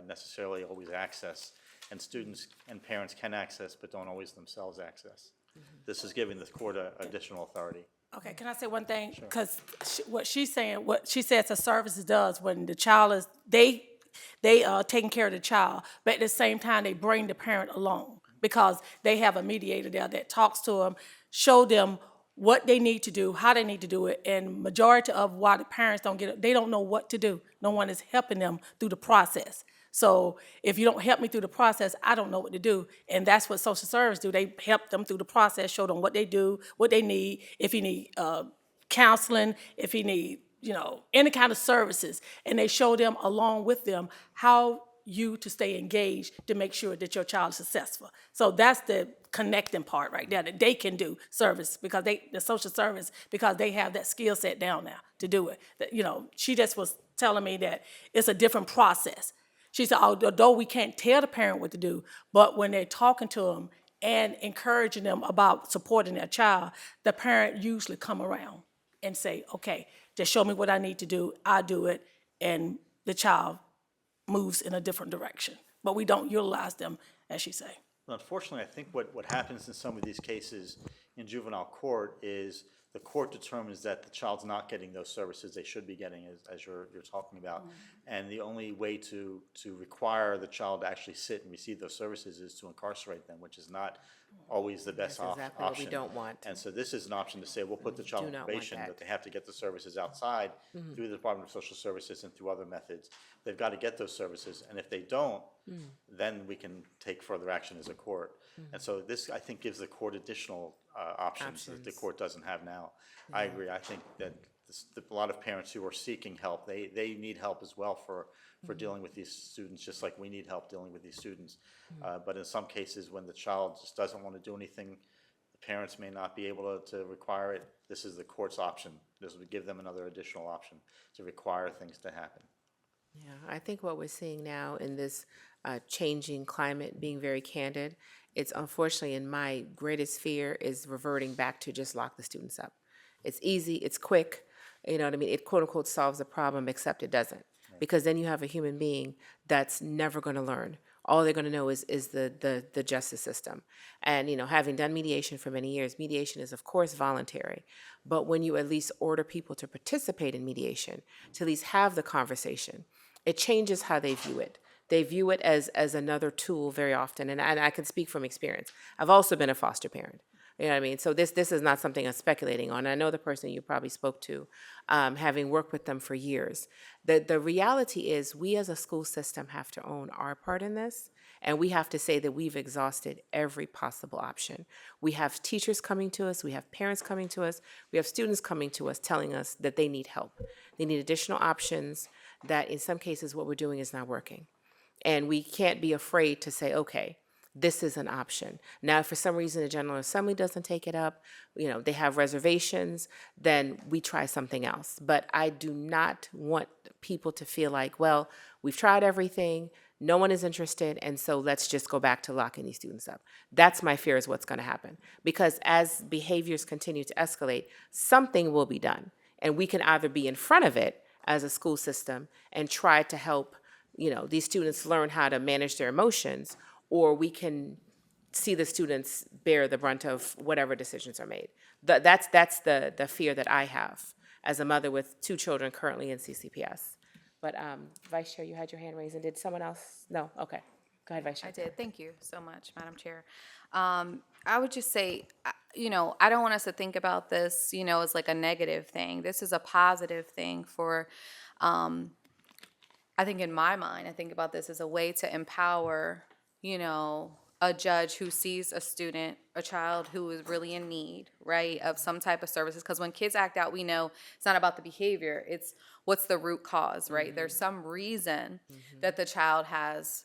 necessarily always access, and students and parents can access, but don't always themselves access. This is giving the court additional authority. Okay, can I say one thing? Because what she says the services does when the child is, they taking care of the child, but at the same time, they bring the parent along because they have a mediator there that talks to them, show them what they need to do, how they need to do it, and majority of why the parents don't get it, they don't know what to do. No one is helping them through the process. So if you don't help me through the process, I don't know what to do. And that's what social service do. They help them through the process, show them what they do, what they need, if you need counseling, if you need, any kind of services. And they show them along with them how you to stay engaged to make sure that your child is successful. So that's the connecting part right there, that they can do service because the social service, because they have that skill set down now to do it. She just was telling me that it's a different process. She said, although we can't tell the parent what to do, but when they're talking to them and encouraging them about supporting their child, the parent usually come around and say, okay, just show me what I need to do, I do it, and the child moves in a different direction. But we don't utilize them, as she say. Unfortunately, I think what happens in some of these cases in juvenile court is the court determines that the child's not getting those services they should be getting, as you're talking about. And the only way to require the child to actually sit and receive those services is to incarcerate them, which is not always the best That's exactly what we option. don't want. And so this is an option to say, we'll put the child Do on not want probation, that. but they have to get the services outside through the Department of Social Services and through other methods. They've got to get those services, and if they don't, then we can take further action as a court. And so this, I think, gives the court additional options that the court doesn't have now. I agree. I think that a lot of parents who are seeking help, they need help as well for dealing with these students, just like we need help dealing with these students. But in some cases, when the child just doesn't want to do anything, the parents may not be able to require it. This is the court's option. This would give them another additional option to require things to happen. Yeah, I think what we're seeing now in this changing climate, being very candid, it's unfortunately, in my greatest fear, is reverting back to just lock the students up. It's easy, it's quick, you know what I mean? It quote unquote solves the problem, except it doesn't. Because then you have a human being that's never going to learn. All they're going to know is the justice system. And, having done mediation for many years, mediation is, of course, voluntary. But when you at least order people to participate in mediation, to at least have the conversation, it changes how they view it. They view it as another tool very often. And I can speak from experience. I've also been a foster parent. You know what I mean? So this is not something I'm speculating on. I know the person you probably spoke to, having worked with them for years. The reality is we as a school system have to own our part in this, and we have to say that we've exhausted every possible option. We have teachers coming to us, we have parents coming to us, we have students coming to us telling us that they need help. They need additional options, that in some cases what we're doing is not working. And we can't be afraid to say, okay, this is an option. Now, if for some reason the General Assembly doesn't take it up, they have reservations, then we try something else. But I do not want people to feel like, well, we've tried everything, no one is interested, and so let's just go back to locking these students up. That's my fear, is what's going to happen. Because as behaviors continue to escalate, something will be done. And we can either be in front of it as a school system and try to help, these students learn how to manage their emotions, or we can see the students bear the brunt of whatever decisions are made. That's the fear that I have as a mother with 2 children currently in CCPS. But Vice Chair, you had your hand raised, and did someone else? No? Okay. Go ahead, Vice Chair. I did. Thank you so much, Madam Chair. I would just say, I don't want us to think about this, as like a negative thing. This is a positive thing for, I think in my mind, I think about this as a way to empower a judge who sees a student, a child who is really in need, right, of some type of services. Because when kids act out, we know it's not about the behavior, it's what's the root cause, right? There's some reason that the child has,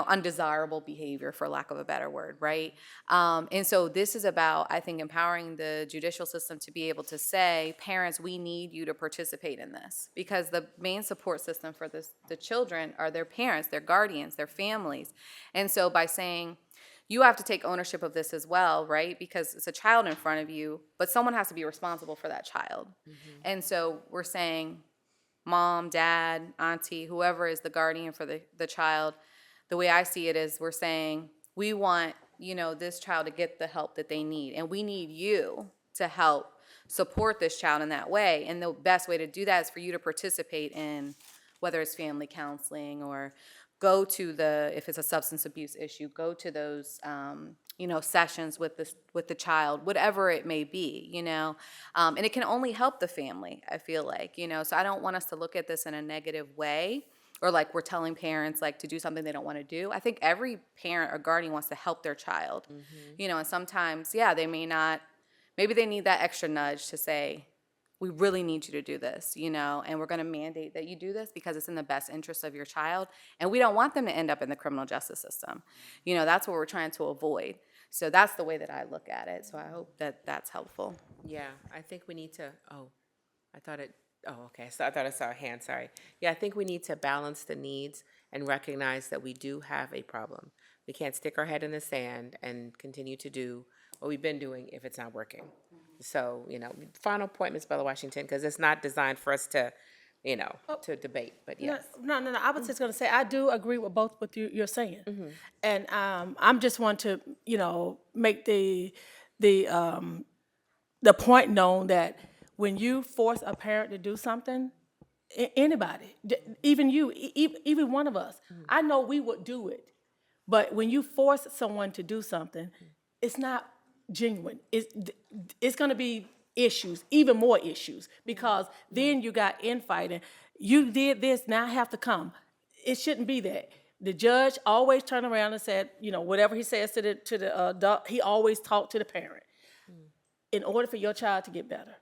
undesirable behavior, for lack of a better word, right? And so this is about, I think, empowering the judicial system to be able to say, parents, we need you to participate in this. Because the main support system for the children are their parents, their guardians, their families. And so by saying, you have to take ownership of this as well, right? Because it's a child in front of you, but someone has to be responsible for that child. And so we're saying, mom, dad, auntie, whoever is the guardian for the child, the way I see it is we're saying, we want, this child to get the help that they need. And we need you to help support this child in that way. And the best way to do that is for you to participate in, whether it's family counseling or go to if it's a substance abuse issue, go to those, sessions with the child, whatever it may be, and it can only help the family, I feel like, so I don't want us to look at this in a negative way. or like we're telling parents like to do something they don't want to do. I think every parent or guardian wants to help their child, you know, and sometimes, yeah, they may not, maybe they need that extra nudge to say, we really need you to do this, you know, and we're going to mandate that you do this because it's in the best interest of your child. And we don't want them to end up in the criminal justice system. You know, that's what we're trying to avoid. So that's the way that I look at it. So I hope that that's helpful. Yeah, I think we need to, okay, so I thought I saw a hand, sorry. Yeah, I think we need to balance the needs and recognize that we do have a problem. We can't stick our head in the sand and continue to do what we've been doing if it's not working. So, you know, final point, Ms. Bella Washington, because it's not designed for us to, you know, to debate, but yes. No, I was just gonna say, I do agree with both what you're saying. And I'm just want to, you know, make the point known that when you force a parent to do something, anybody, even you, even one of us, I know we would do it. But when you force someone to do something, it's not genuine. It's going to be issues, even more issues, because then you got infighting. You did this, now I have to come. It shouldn't be that. The judge always turned around and said, you know, whatever he says to the adult, he always talked to the parent. In order for your child to get better,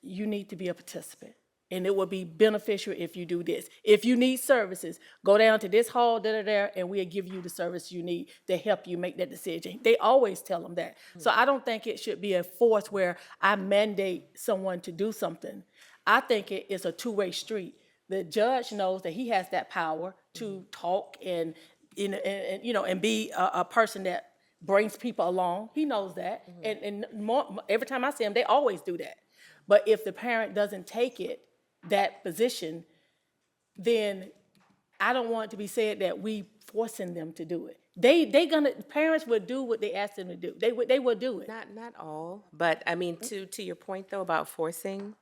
you need to be a participant. And it will be beneficial if you do this. If you need services, go down to this hall, and we'll give you the service you need to help you make that decision. They always tell them that. So I don't think it should be a force where I mandate someone to do something. I think it is a two-way street. The judge knows that he has that power to talk and you know, and be a person that brings people along. He knows that. And every time I see him, they always do that. But if the parent doesn't take that position, then I don't want it to be said that we forcing them to do it. Parents would do what they ask them to do. They would do it. Not all, but I mean, to your point though about forcing,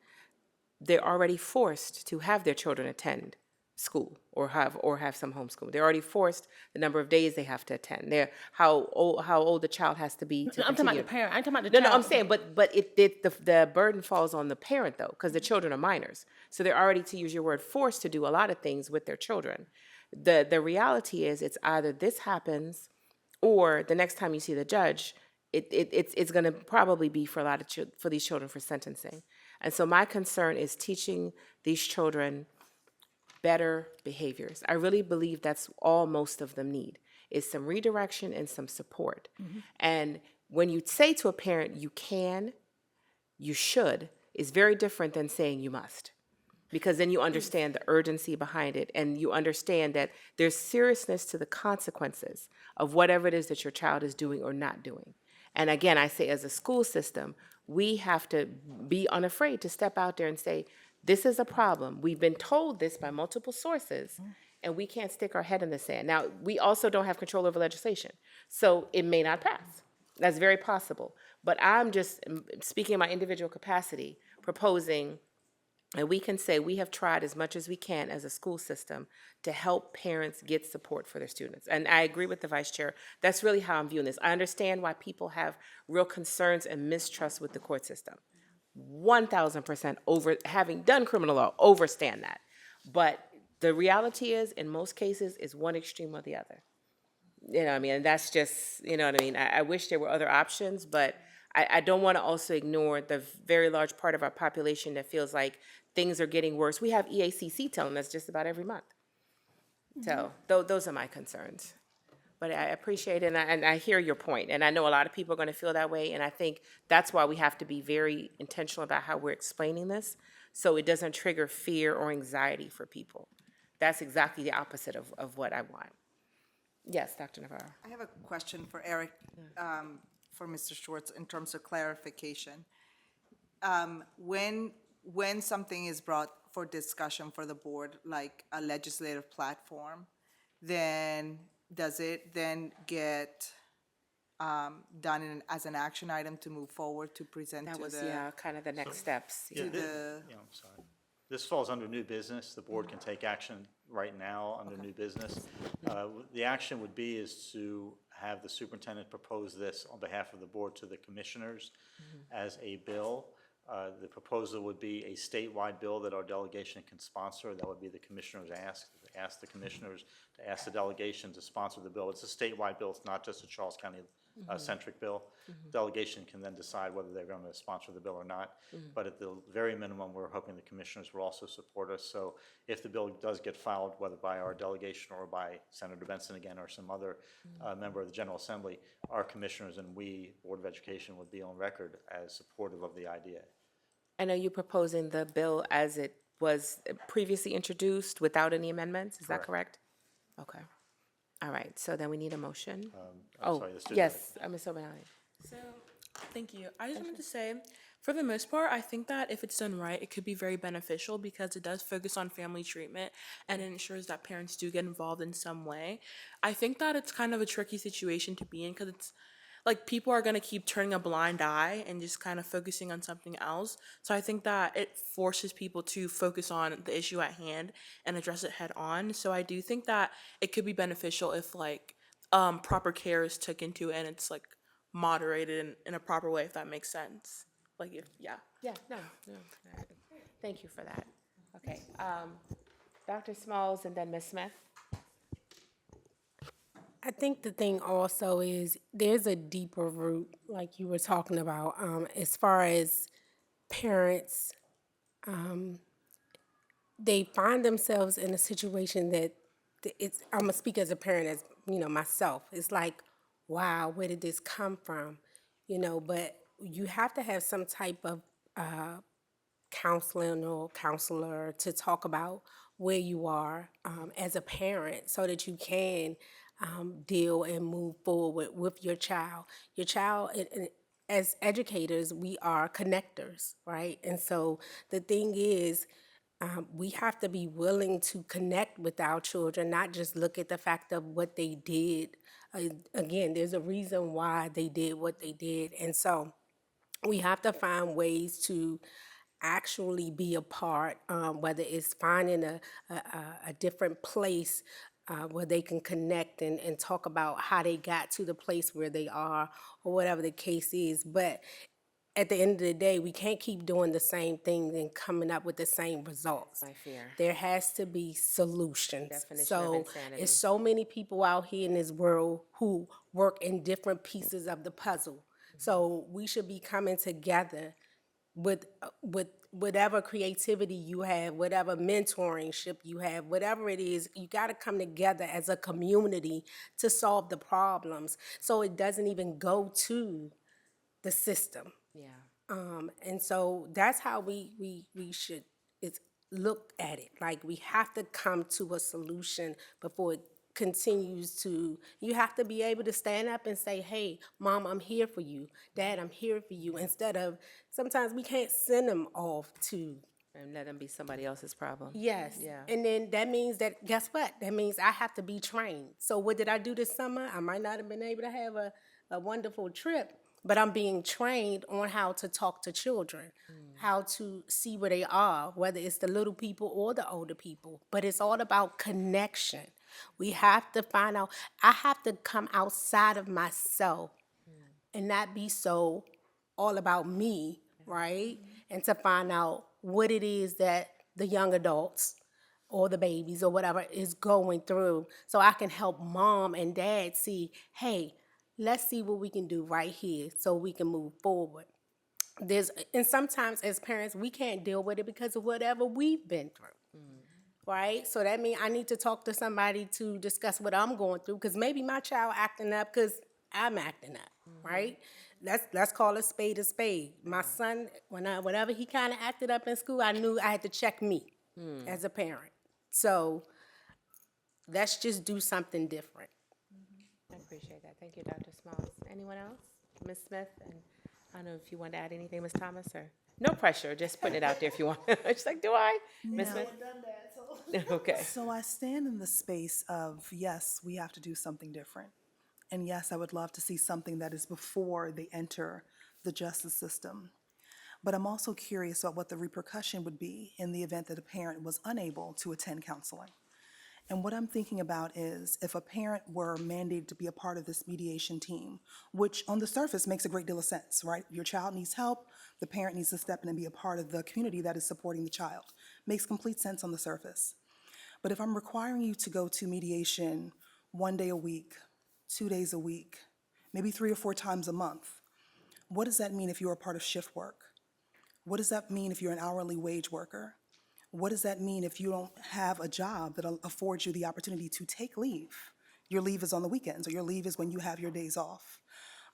they're already forced to have their children attend school or have some homeschool. They're already forced the number of days they have to attend. They're how old the child has to be to I'm talking about the parent. I'm talking about the No, child. I'm saying, but the burden falls on the parent though, because the children are minors. So they're already, to use your word, forced to do a lot of things with their children. The reality is it's either this happens or the next time you see the judge, it's going to probably be for a lot of for these children for sentencing. And so my concern is teaching these children better behaviors. I really believe that's all most of them need, is some redirection and some support. And when you say to a parent, you can, you should, is very different than saying you must. Because then you understand the urgency behind it, and you understand that there's seriousness to the consequences of whatever it is that your child is doing or not doing. And again, I say as a school system, we have to be unafraid to step out there and say, this is a problem. We've been told this by multiple sources, and we can't stick our head in the sand. Now, we also don't have control over legislation, so it may not pass. That's very possible. But I'm just speaking in my individual capacity, proposing, and we can say we have tried as much as we can as a school system to help parents get support for their students. And I agree with the vice chair. That's really how I'm viewing this. I understand why people have real concerns and mistrust with the court system. 1,000% over, having done criminal law, overstand that. But the reality is, in most cases, is one extreme or the other. You know what I mean? And that's just, you know what I mean? I wish there were other options, but I don't want to also ignore the very large part of our population that feels like things are getting worse. We have EACC telling us just about every month. So those are my concerns. But I appreciate it, and I hear your point, and I know a lot of people are going to feel that way, and I think that's why we have to be very intentional about how we're explaining this, so it doesn't trigger fear or anxiety for people. That's exactly the opposite of what I want. Yes, Dr. Navarro. I have a question for Eric, for Mr. Schwartz, in terms of clarification. When something is brought for discussion for the board, like a legislative platform, then does it then get done as an action item to move forward to present That to was, the? yeah, kind of the next steps. To the, Yeah, I'm sorry. This falls under new business. The board can take action right now under new business. The action would be is to have the superintendent propose this on behalf of the board to the commissioners as a bill. The proposal would be a statewide bill that our delegation can sponsor. That would be the commissioners ask the commissioners to ask the delegation to sponsor the bill. It's a statewide bill. It's not just a Charles County centric bill. Delegation can then decide whether they're going to sponsor the bill or not. But at the very minimum, we're hoping the commissioners will also support us. So if the bill does get filed, whether by our delegation or by Senator Benson again or some other member of the General Assembly, our commissioners and we, Board of Education, would be on record as supportive of the idea. And are you proposing the bill as it was previously introduced without any amendments? Is that correct? Okay. All right, so then we need a motion. Sorry, the student- Yes, Ms. O'Malley. So, thank you. I just wanted to say, for the most part, I think that if it's done right, it could be very beneficial because it does focus on family treatment and it ensures that parents do get involved in some way. I think that it's kind of a tricky situation to be in because it's like people are going to keep turning a blind eye and just kind of focusing on something else. So I think that it forces people to focus on the issue at hand and address it head on. So I do think that it could be beneficial if like proper care is took into it and it's like moderated in a proper way, if that makes sense. Like if, yeah. Yeah, no. Thank you for that. Okay, Dr. Smalls and then Ms. Smith. I think the thing also is there's a deeper root, like you were talking about, as far as parents, they find themselves in a situation that I'm gonna speak as a parent, as myself. It's like, wow, where did this come from? But you have to have some type of counseling or counselor to talk about where you are as a parent so that you can deal and move forward with your child. Your child, as educators, we are connectors, right? And so the thing is, we have to be willing to connect with our children, not just look at the fact of what they did. Again, there's a reason why they did what they did. And so we have to find ways to actually be a part, whether it's finding a different place where they can connect and talk about how they got to the place where they are or whatever the case is. But at the end of the day, we can't keep doing the same thing and coming up with the same results. My fear. There has to be solutions. Definition of So insanity. it's so many people out here in this world who work in different pieces of the puzzle. So we should be coming together with whatever creativity you have, whatever mentorship you have, whatever it is, you got to come together as a community to solve the problems so it doesn't even go to the system. Yeah. And so that's how we should look at it. Like we have to come to a solution before it continues to, you have to be able to stand up and say, hey, Mom, I'm here for you. Dad, I'm here for you. Instead of, sometimes we can't send them off to. And let them be somebody else's problem. Yes. Yeah. And then that means that, guess what? That means I have to be trained. So what did I do this summer? I might not have been able to have a wonderful trip, but I'm being trained on how to talk to children, how to see where they are, whether it's the little people or the older people. But it's all about connection. We have to find out, I have to come outside of myself and not be so all about me, right? And to find out what it is that the young adults or the babies or whatever is going through so I can help Mom and Dad see, hey, let's see what we can do right here so we can move forward. And sometimes as parents, we can't deal with it because of whatever we've been through. Right? So that means I need to talk to somebody to discuss what I'm going through because maybe my child acting up because I'm acting up, right? Let's call a spade a spade. My son, whenever he kind of acted up in school, I knew I had to check me as a parent. So let's just do something different. I appreciate that. Thank you, Dr. Smalls. Anyone else? Ms. Smith? And I don't know if you want to add anything, Ms. Thomas, or no pressure. Just putting it out there if you want. She's like, do I? Ms. Smith? Okay. So I stand in the space of, yes, we have to do something different. And yes, I would love to see something that is before they enter the justice system. But I'm also curious about what the repercussion would be in the event that a parent was unable to attend counseling. And what I'm thinking about is if a parent were mandated to be a part of this mediation team, which on the surface makes a great deal of sense, right? Your child needs help, the parent needs to step in and be a part of the community that is supporting the child. Makes complete sense on the surface. But if I'm requiring you to go to mediation 1 day a week, 2 days a week, maybe 3 or 4 times a month, what does that mean if you're a part of shift work? What does that mean if you're an hourly wage worker? What does that mean if you don't have a job that affords you the opportunity to take leave? Your leave is on the weekends, or your leave is when you have your days off.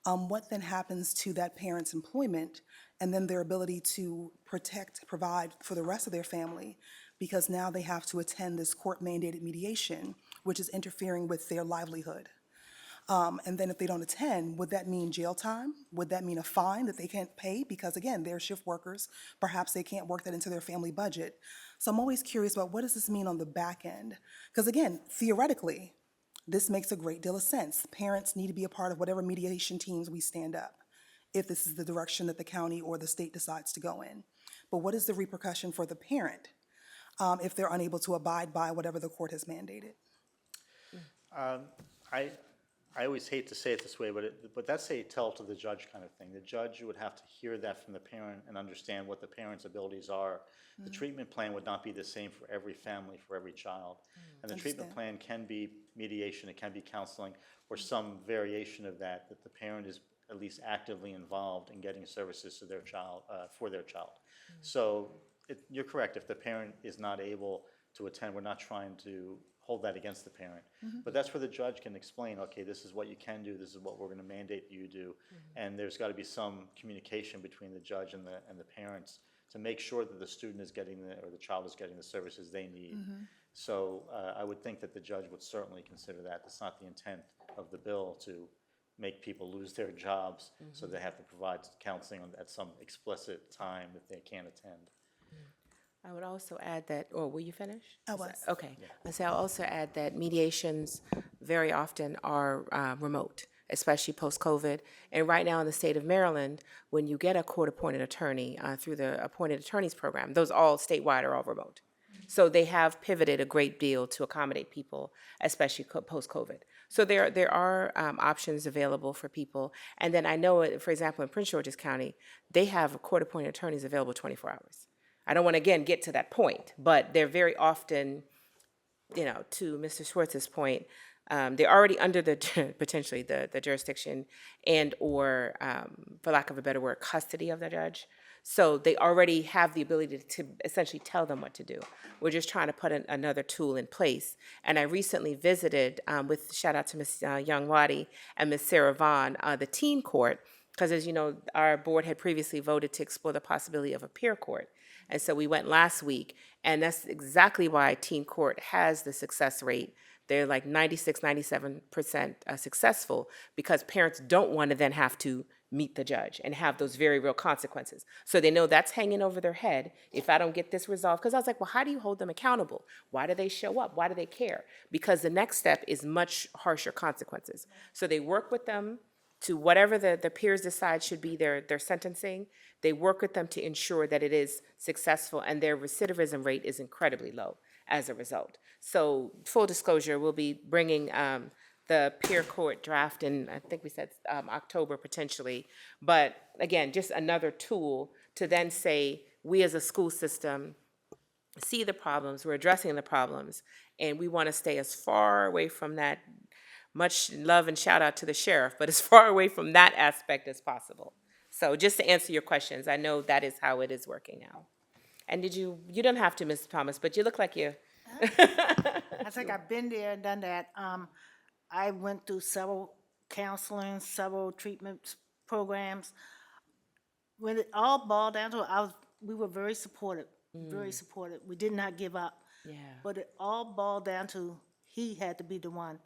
What then happens to that parent's employment and then their ability to provide for the rest of their family, because now they have to attend this court-mandated mediation, which is interfering with their livelihood? And then if they don't attend, would that mean jail time? Would that mean a fine that they can't pay? Because again, they're shift workers. Perhaps they can't work that into their family budget. So I'm always curious about what does this mean on the back end? Because again, theoretically, this makes a great deal of sense. Parents need to be a part of whatever mediation teams we stand up, if this is the direction that the county or the state decides to go in. But what is the repercussion for the parent if they're unable to abide by whatever the court has mandated? I always hate to say it this way, but that's a tell to the judge kind of thing. The judge would have to hear that from the parent and understand what the parent's abilities are. The treatment plan would not be the same for every family, for every child. And the treatment plan can be mediation, it can be counseling, or some variation of that the parent is at least actively involved in getting services to their child, for their child. So you're correct, if the parent is not able to attend, we're not trying to hold that against the parent. But that's where the judge can explain, okay, this is what you can do, this is what we're going to mandate you do. And there's got to be some communication between the judge and the parents to make sure that the student is getting or the child is getting the services they need. So I would think that the judge would certainly consider that. That's not the intent of the bill, to make people lose their jobs, so they have to provide counseling at some explicit time if they can't attend. I would also add that, or will you finish? I was. Okay. I'll also add that mediations very often are remote, especially post-COVID. And right now in the state of Maryland, when you get a court-appointed attorney through the appointed attorneys program, those all statewide are all remote. So they have pivoted a great deal to accommodate people, especially post-COVID. So there are options available for people. And then I know, for example, in Prince George's County, they have court-appointed attorneys available 24 hours. I don't want to, again, get to that point, but they're very often, to Mr. Schwartz's point, they're already under potentially the jurisdiction and or, for lack of a better word, custody of the judge. So they already have the ability to essentially tell them what to do. We're just trying to put another tool in place. And I recently visited, with shout out to Ms. Young Wadi and Ms. Sarah Vaughn, the teen court, because as you know, our board had previously voted to explore the possibility of a peer court. And so we went last week, and that's exactly why teen court has the success rate. They're like 96, 97% successful, because parents don't want to then have to meet the judge and have those very real consequences. So they know that's hanging over their head if I don't get this resolved. Because I was like, well, how do you hold them accountable? Why do they show up? Why do they care? Because the next step is much harsher consequences. So they work with them to whatever the peers decide should be their sentencing. They work with them to ensure that it is successful, and their recidivism rate is incredibly low as a result. So full disclosure, we'll be bringing the peer court draft in, I think we said October potentially. But again, just another tool to then say, we as a school system see the problems, we're addressing the problems, and we want to stay as far away from that. Much love and shout out to the sheriff, but as far away from that aspect as possible. So just to answer your questions, I know that is how it is working now. And you don't have to, Ms. Thomas, but you look like you. I think I've been there and done that. I went through several counseling, several treatment programs. When it all boiled down to it, we were very supportive, very supportive. We did not give up. Yeah. But it all boiled down to he had to be the one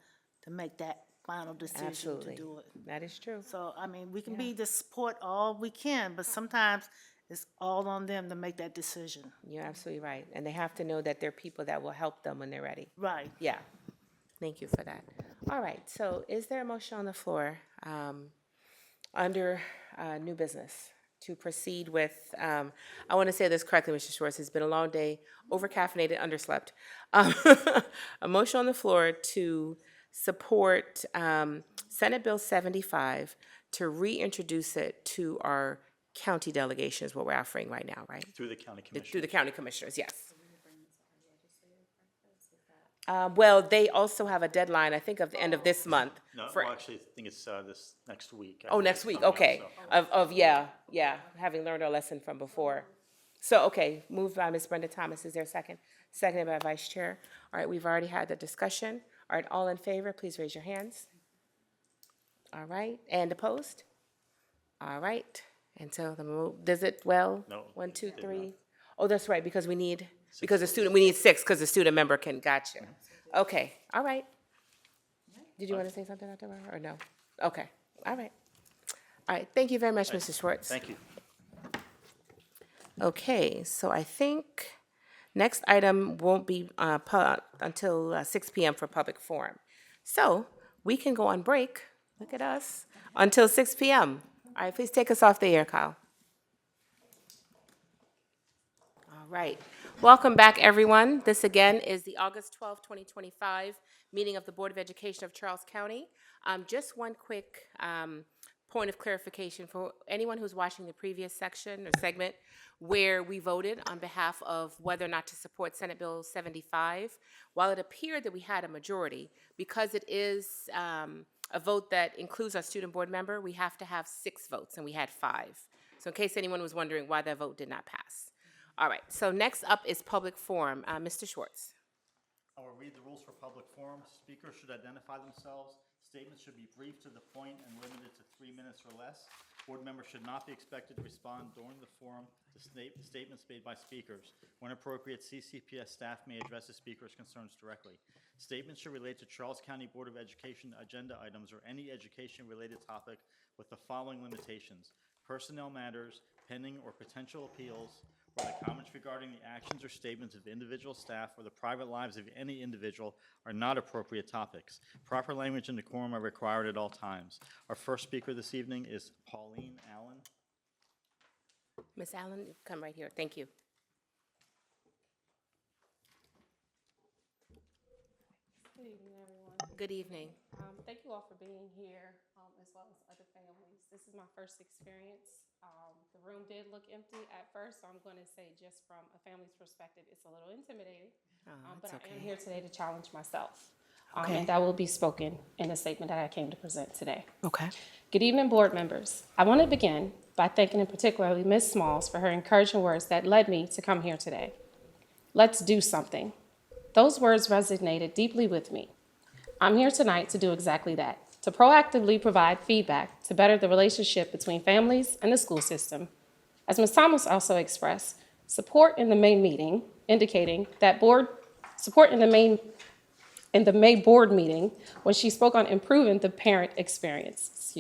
to make that final decision Absolutely. to do it. That is true. So, I mean, we can be the support all we can, but sometimes it's all on them to make that decision. You're absolutely right. And they have to know that there are people that will help them when they're ready. Right. Yeah. Thank you for that. All right. So is there a motion on the floor under new business to proceed with, I want to say this correctly, Mr. Schwartz, it's been a long day, over-caffeinated, underslept. A motion on the floor to support Senate Bill 75 to reintroduce it to our county delegation is what we're offering right now, right? Through the county commissioner. Through the county commissioners, yes. Well, they also have a deadline, I think, of the end of this month. No, for- well, actually, I think it's this next week. I Oh, think next it's week, coming up, okay. so. Yeah, having learned our lesson from before. So, okay, moved by Ms. Brenda Thomas, is there a second? Seconded by Vice Chair. All right, we've already had the discussion. All right, all in favor, please raise your hands. All right, and opposed? All right, and so the move, does it, well? No, 1, 2, did 3. not. Oh, that's right, because we need, because the student, we need 6, because the student member can, gotcha. Okay, all right. Did you want to say something out there, or no? Okay, all right. All right, thank you very much, Mr. Schwartz. Thank you. Okay, so I think next item won't be until 6 p.m. for public forum. So we can go on break, look at us, until 6 p.m. All right, please take us off the air, Kyle. All right. Welcome back, everyone. This again is the August 12, 2025 meeting of the Board of Education of Charles County. Just one quick point of clarification for anyone who's watching the previous section or segment where we voted on behalf of whether or not to support Senate Bill 75. While it appeared that we had a majority, because it is a vote that includes our student board member, we have to have 6 votes, and we had 5. So in case anyone was wondering why that vote did not pass. All right, so next up is public forum. Mr. Schwartz. I will read the rules for public forum. Speakers should identify themselves. Statements should be brief to the point and limited to 3 minutes or less. Board members should not be expected to respond during the forum to statements made by speakers. When appropriate, CCPS staff may address the speaker's concerns directly. Statements should relate to Charles County Board of Education agenda items or any education-related topic with the following limitations: personnel matters, pending or potential appeals, or the comments regarding the actions or statements of individual staff or the private lives of any individual are not appropriate topics. Proper language and decorum are required at all times. Our first speaker this evening is Pauline Allen. Ms. Allen, come right here. Thank you. Good evening, everyone. Good evening. Thank you all for being here, as well as other families. This is my first experience. The room did look empty at first, so I'm going to say just from a family's perspective, it's a little intimidating. But I am here today to challenge myself. And that will be spoken in the statement that I came to present today. Okay. Good evening, board members. I want to begin by thanking in particularly Ms. Smalls for her encouraging words that led me to come here today. Let's do something. Those words resonated deeply with me. I'm here tonight to do exactly that, to proactively provide feedback to better the relationship between families and the school system. As Ms. Thomas also expressed, support in the May meeting, indicating that support in the May board meeting when she spoke on improving the parent experience,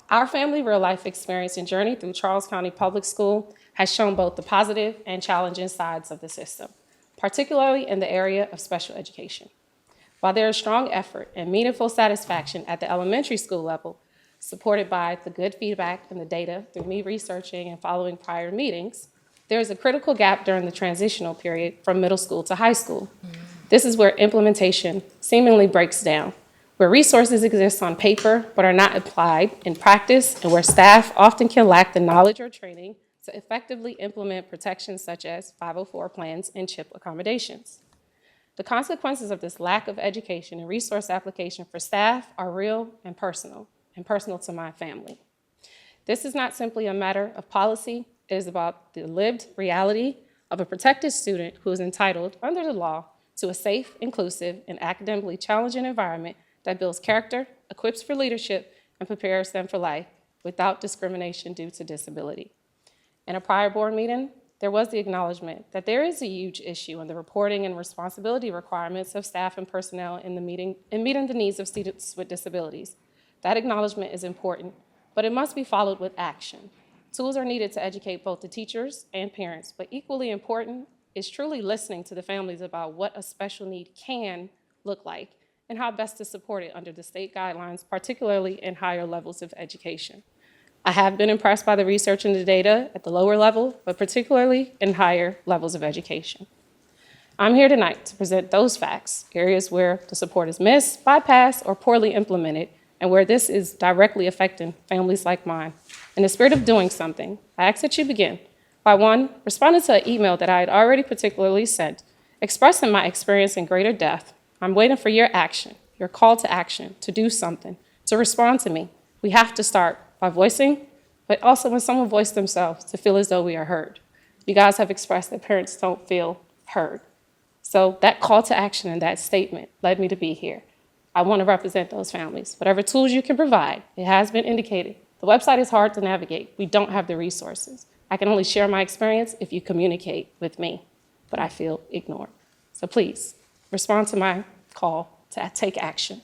Our family real-life experience and journey through Charles County Public School has shown both the positive and challenging sides of the system, particularly in the area of special education. While there is strong effort and meaningful satisfaction at the elementary school level, supported by the good feedback and the data through me researching and following prior meetings, there is a critical gap during the transitional period from middle school to high school. This is where implementation seemingly breaks down, where resources exist on paper but are not applied in practice, and where staff often can lack the knowledge or training to effectively implement protections such as 504 plans and CHIP accommodations. The consequences of this lack of education and resource application for staff are real and personal to my family. This is not simply a matter of policy, it is about the lived reality of a protected student who is entitled, under the law, to a safe, inclusive, and academically challenging environment that builds character, equips for leadership, and prepares them for life without discrimination due to disability. In a prior board meeting, there was the acknowledgement that there is a huge issue in the reporting and responsibility requirements of staff and personnel in meeting the needs of students with disabilities. That acknowledgement is important, but it must be followed with action. Tools are needed to educate both the teachers and parents, but equally important is truly listening to the families about what a special need can look like and how best to support it under the state guidelines, particularly in higher levels of education. I have been impressed by the research and the data at the lower level, but particularly in higher levels of education. I'm here tonight to present those facts, areas where the support is missed, bypassed, or poorly implemented, and where this is directly affecting families like mine. In the spirit of doing something, I ask that you begin by, one, responding to an email that I had already particularly sent, expressing my experience in greater depth. I'm waiting for your action, your call to action, to do something, to respond to me. We have to start by voicing, but also when someone voiced themselves, to feel as though we are heard. You guys have expressed that parents don't feel heard. So that call to action and that statement led me to be here. I want to represent those families. Whatever tools you can provide, it has been indicated. The website is hard to navigate. We don't have the resources. I can only share my experience if you communicate with me, but I feel ignored. So please, respond to my call to take action.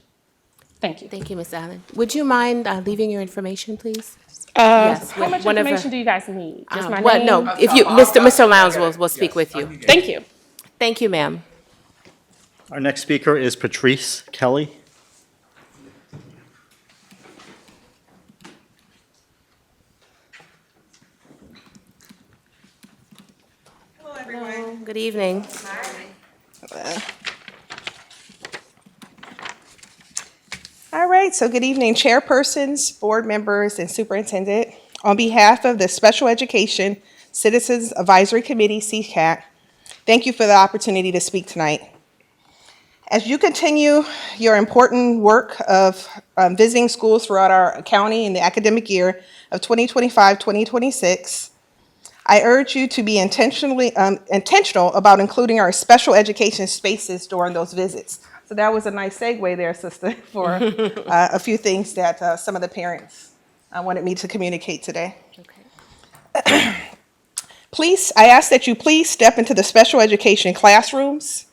Thank you. Thank you, Ms. Allen. Would you mind leaving your information, please? Yes. How with much one of information do you guys need? Just my well, name? no, if you, Mr. Lowndes will speak with you. Thank you. Thank you, ma'am. Our next speaker is Patrice Kelly. Hello, everyone. Good evening. All right, so good evening, chairpersons, board members, and superintendent. On behalf of the Special Education Citizens Advisory Committee, CCAC, thank you for the opportunity to speak tonight. As you continue your important work of visiting schools throughout our county in the academic year of 2025-2026, I urge you to be intentional about including our special education spaces during those visits. So that was a nice segue there, sister, for a few things that some of the parents wanted me to communicate today. Okay. Please, I ask that you please step into the special education classrooms,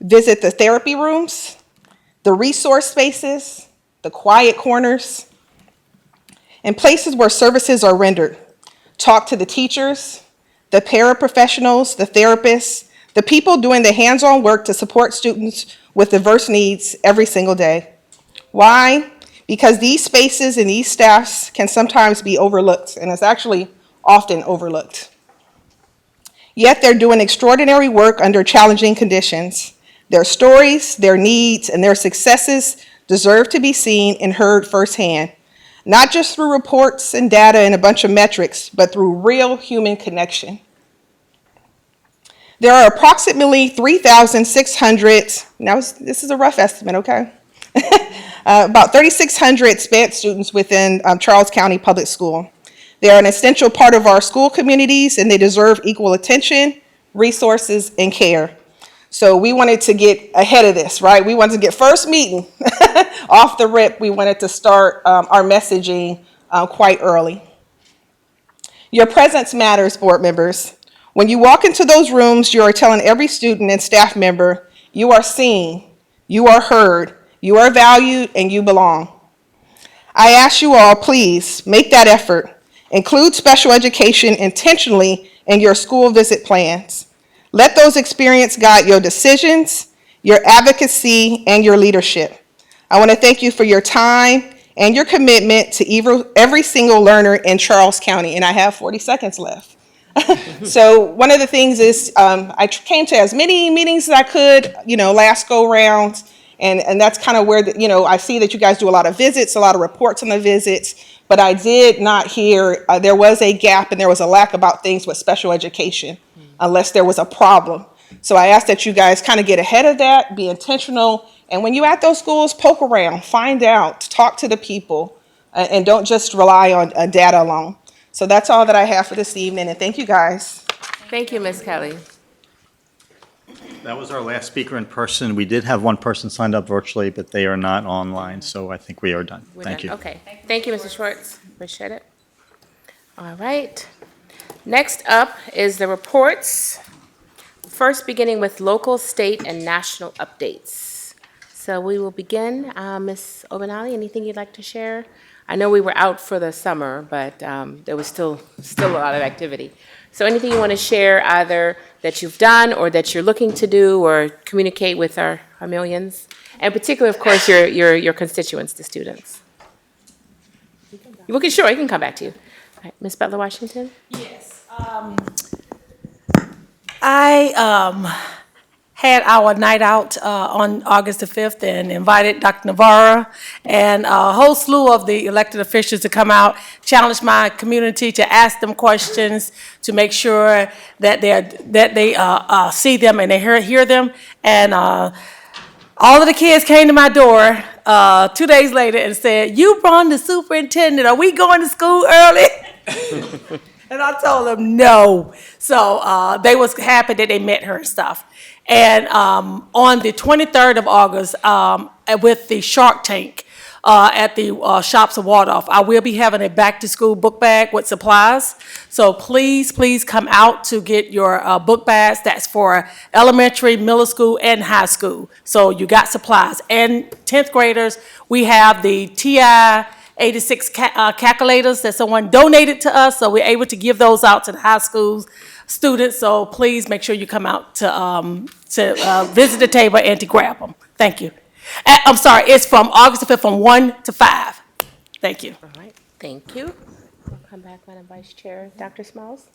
visit the therapy rooms, the resource spaces, the quiet corners, and places where services are rendered. Talk to the teachers, the paraprofessionals, the therapists, the people doing the hands-on work to support students with diverse needs every single day. Why? Because these spaces and these staffs can sometimes be overlooked, and it's actually often overlooked. Yet they're doing extraordinary work under challenging conditions. Their stories, their needs, and their successes deserve to be seen and heard firsthand, not just through reports and data and a bunch of metrics, but through real human connection. There are approximately 3,600, now this is a rough estimate, okay? About 3,600 SPED students within Charles County Public School. They are an essential part of our school communities, and they deserve equal attention, resources, and care. So we wanted to get ahead of this, right? We wanted to get first meeting off the rip. We wanted to start our messaging quite early. Your presence matters, board members. When you walk into those rooms, you are telling every student and staff member, you are seen, you are heard, you are valued, and you belong. I ask you all, please, make that effort. Include special education intentionally in your school visit plans. Let those experiences guide your decisions, your advocacy, and your leadership. I want to thank you for your time and your commitment to every single learner in Charles County, and I have 40 seconds left. So one of the things is I came to as many meetings as I could, last go round, and that's kind of where, I see that you guys do a lot of visits, a lot of reports on the visits, but I did not hear, there was a gap and there was a lack about things with special education, unless there was a problem. So I ask that you guys kind of get ahead of that, be intentional, and when you're at those schools, poke around, find out, talk to the people, and don't just rely on data alone. So that's all that I have for this evening, and thank you guys. Thank you, Ms. Kelly. That was our last speaker in person. We did have one person signed up virtually, but they are not online, so I think we are done. Thank you. Okay. Thank you, Mr. Schwartz. Appreciate it. All right. Next up is the reports. First, beginning with local, state, and national updates. So we will begin. Ms. Obanali, anything you'd like to share? I know we were out for the summer, but there was still a lot of activity. So anything you want to share, either that you've done or that you're looking to do or communicate with our millions? And particularly, of course, your constituents, the students. Sure, you can come back to you. All right, Ms. Butler Washington? Yes. I had our night out on August the 5th and invited Dr. Navarro and a whole slew of the elected officials to come out, challenge my community to ask them questions, to make sure that they see them and they hear them. And all of the kids came to my door 2 days later and said, "You brought the superintendent. Are we going to school early?" And I told them no. So they was happy that they met her and stuff. And on the 23rd of August, with the Shark Tank at the Shops of Waldorf, I will be having a back-to-school book bag with supplies. So please, please come out to get your book bags. That's for elementary, middle school, and high school. So you got supplies. And 10th graders, we have the TI 86 calculators that someone donated to us, so we're able to give those out to the high school students. So please make sure you come out to visit the table and to grab them. Thank you. I'm sorry, it's from August the 5th from 1 to 5. Thank you. All right, thank you. We'll come back, Madam Vice Chair. Dr. Smalls?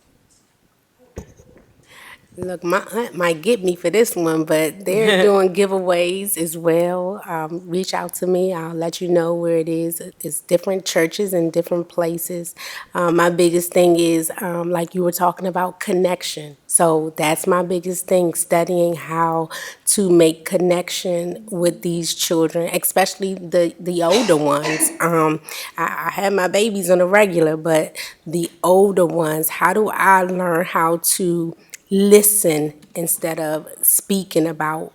Look, my aunt might get me for this one, but they're doing giveaways as well. Reach out to me. I'll let you know where it is. It's different churches and different places. My biggest thing is, like you were talking about, connection. So that's my biggest thing, studying how to make connection with these children, especially the older ones. I have my babies on a regular, but the older ones, how do I learn how to listen instead of speaking about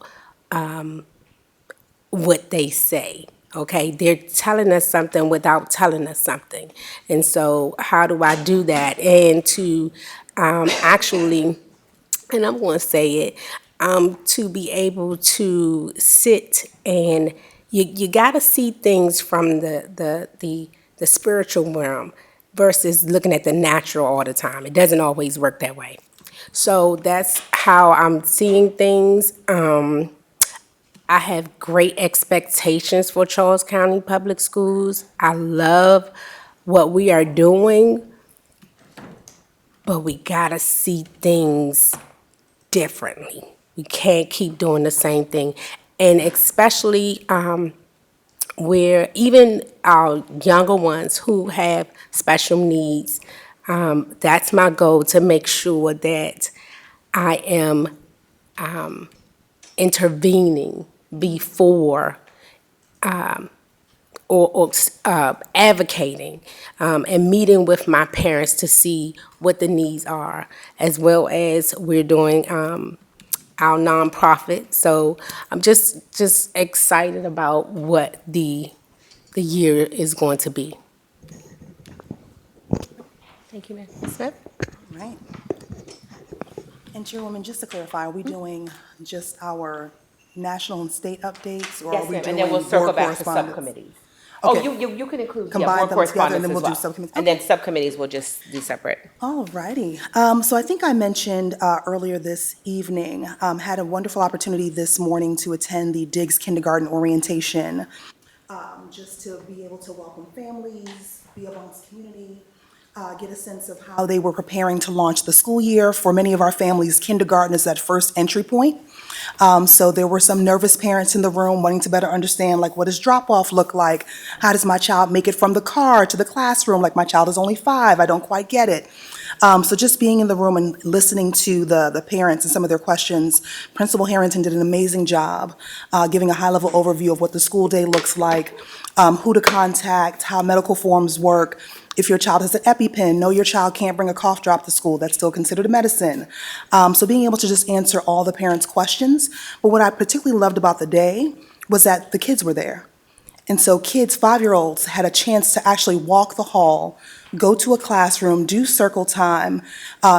what they say? Okay, they're telling us something without telling us something. And so how do I do that? And to actually, and I'm going to say it, to be able to sit and you got to see things from the spiritual realm versus looking at the natural all the time. It doesn't always work that way. So that's how I'm seeing things. I have great expectations for Charles County Public Schools. I love what we are doing, but we gotta see things differently. We can't keep doing the same thing. And especially where even our younger ones who have special needs, that's my goal, to make sure that I am intervening before or advocating and meeting with my parents to see what the needs are, as well as we're doing our nonprofit. So I'm just excited about what the year is going to be. Thank you, Ms. Smith. Right. And Chairwoman, just to clarify, are we doing just our national and state updates, or are we doing and then we'll circle board back to correspondence? subcommittees. Okay. Oh, you can include Combine board them together, correspondence and then as we'll do well. subcommittees. And then subcommittees will just do separate. All righty. So I think I mentioned earlier this evening, had a wonderful opportunity this morning to attend the Diggs Kindergarten orientation, just to be able to welcome families, be amongst community, get a sense of how they were preparing to launch the school year. For many of our families, kindergarten is that first entry point. So there were some nervous parents in the room wanting to better understand, like, what does drop-off look like? How does my child make it from the car to the classroom? Like, my child is only 5, I don't quite get it. So just being in the room and listening to the parents and some of their questions, Principal Harrington did an amazing job giving a high-level overview of what the school day looks like, who to contact, how medical forms work. If your child has an Epi-pen, no, your child can't bring a cough drop to school. That's still considered a medicine. So being able to just answer all the parents' questions. But what I particularly loved about the day was that the kids were there. And so kids, 5-year-olds, had a chance to actually walk the hall, go to a classroom, do circle time,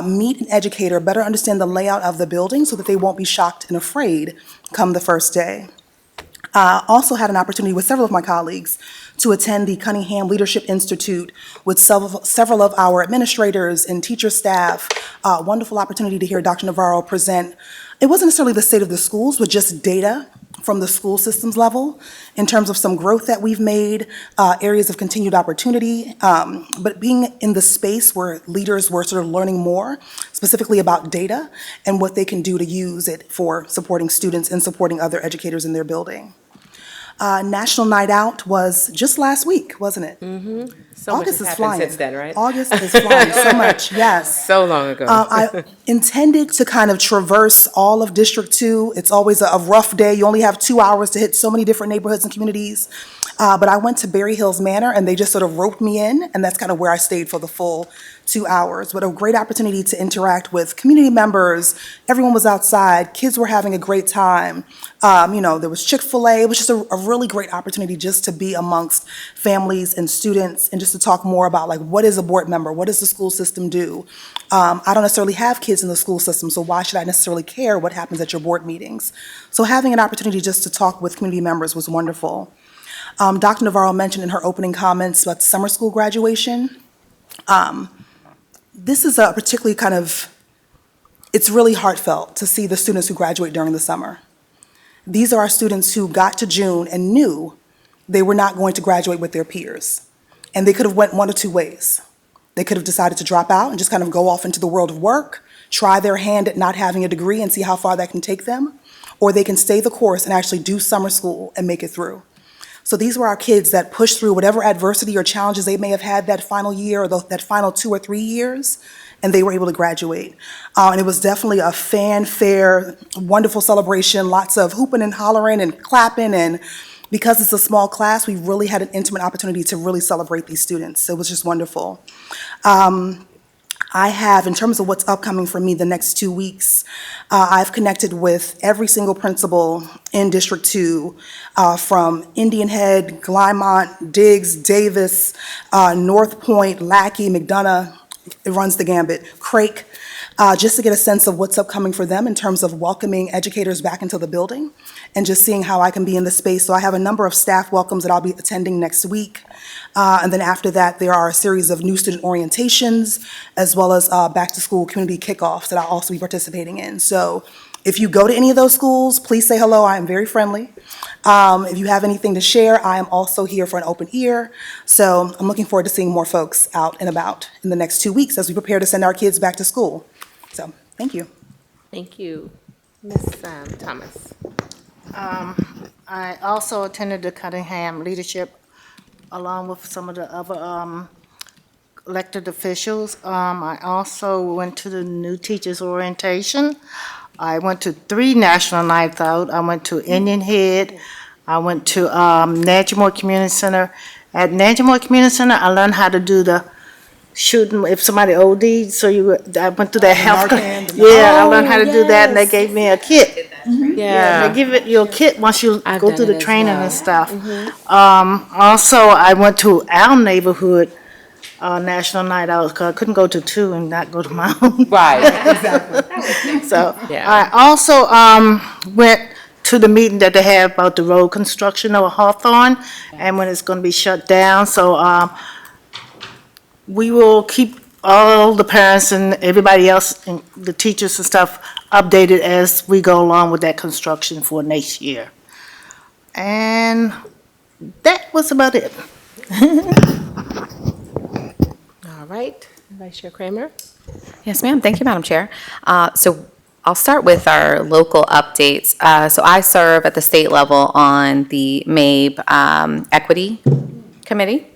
meet an educator, better understand the layout of the building so that they won't be shocked and afraid come the first day. Also had an opportunity with several of my colleagues to attend the Cunningham Leadership Institute with several of our administrators and teacher staff. Wonderful opportunity to hear Dr. Navarro present. It wasn't necessarily the state of the schools, but just data from the school systems level in terms of some growth that we've made, areas of continued opportunity, but being in the space where leaders were sort of learning more, specifically about data and what they can do to use it for supporting students and supporting other educators in their building. National Night Out was just last week, wasn't it? Mm-hmm. So much August has is happened flying. since then, right? August is flying so much, yes. So long ago. I intended to kind of traverse all of District 2. It's always a rough day. You only have 2 hours to hit so many different neighborhoods and communities. But I went to Berry Hills Manor, and they just sort of roped me in, and that's kind of where I stayed for the full 2 hours. But a great opportunity to interact with community members. Everyone was outside. Kids were having a great time. There was Chick-fil-A. It was just a really great opportunity just to be amongst families and students and just to talk more about, like, what is a board member? What does the school system do? I don't necessarily have kids in the school system, so why should I necessarily care what happens at your board meetings? So having an opportunity just to talk with community members was wonderful. Dr. Navarro mentioned in her opening comments about summer school graduation. This is a particularly it's really heartfelt to see the students who graduate during the summer. These are our students who got to June and knew they were not going to graduate with their peers. And they could have went one of two ways. They could have decided to drop out and just kind of go off into the world of work, try their hand at not having a degree and see how far that can take them, or they can stay the course and actually do summer school and make it through. So these were our kids that pushed through whatever adversity or challenges they may have had that final year or that final 2 or 3 years, and they were able to graduate. And it was definitely a fanfare, wonderful celebration, lots of hooping and hollering and clapping, and because it's a small class, we really had an intimate opportunity to really celebrate these students. It was just wonderful. I have, in terms of what's upcoming for me the next 2 weeks, I've connected with every single principal in District 2, from Indian Head, Glymont, Diggs, Davis, North Point, Lackey, McDonough, it runs the gambit, Crake, just to get a sense of what's upcoming for them in terms of welcoming educators back into the building and just seeing how I can be in the space. So I have a number of staff welcomes that I'll be attending next week. And then after that, there are a series of new student orientations, as well as back-to-school community kickoffs that I'll also be participating in. So if you go to any of those schools, please say hello. I am very friendly. If you have anything to share, I am also here for an open ear. So I'm looking forward to seeing more folks out and about in the next 2 weeks as we prepare to send our kids back to school. So thank you. Thank you. Ms. Thomas. I also attended the Cunningham Leadership along with some of the other elected officials. I also went to the new teachers orientation. I went to 3 national nights out. I went to Indian Head. I went to Najamore Community Center. At Najamore Community Center, I learned how to do the shooting if somebody OD'd. So I went through that health. I learned how to do that, and they gave me a kit. They give you a kit once you go through the training and stuff. Also, I went to our neighborhood national night out because I couldn't go to 2 and not go to my own. Right, exactly. So I also went to the meeting that they have about the road construction of Hawthorne and when it's going to be shut down. So we will keep all the parents and everybody else and the teachers and stuff updated as we go along with that construction for next year. And that was about it. All right, Vice Chair Kramer. Yes, ma'am. Thank you, Madam Chair. So I'll start with our local updates. So I serve at the state level on the MABE Equity Committee.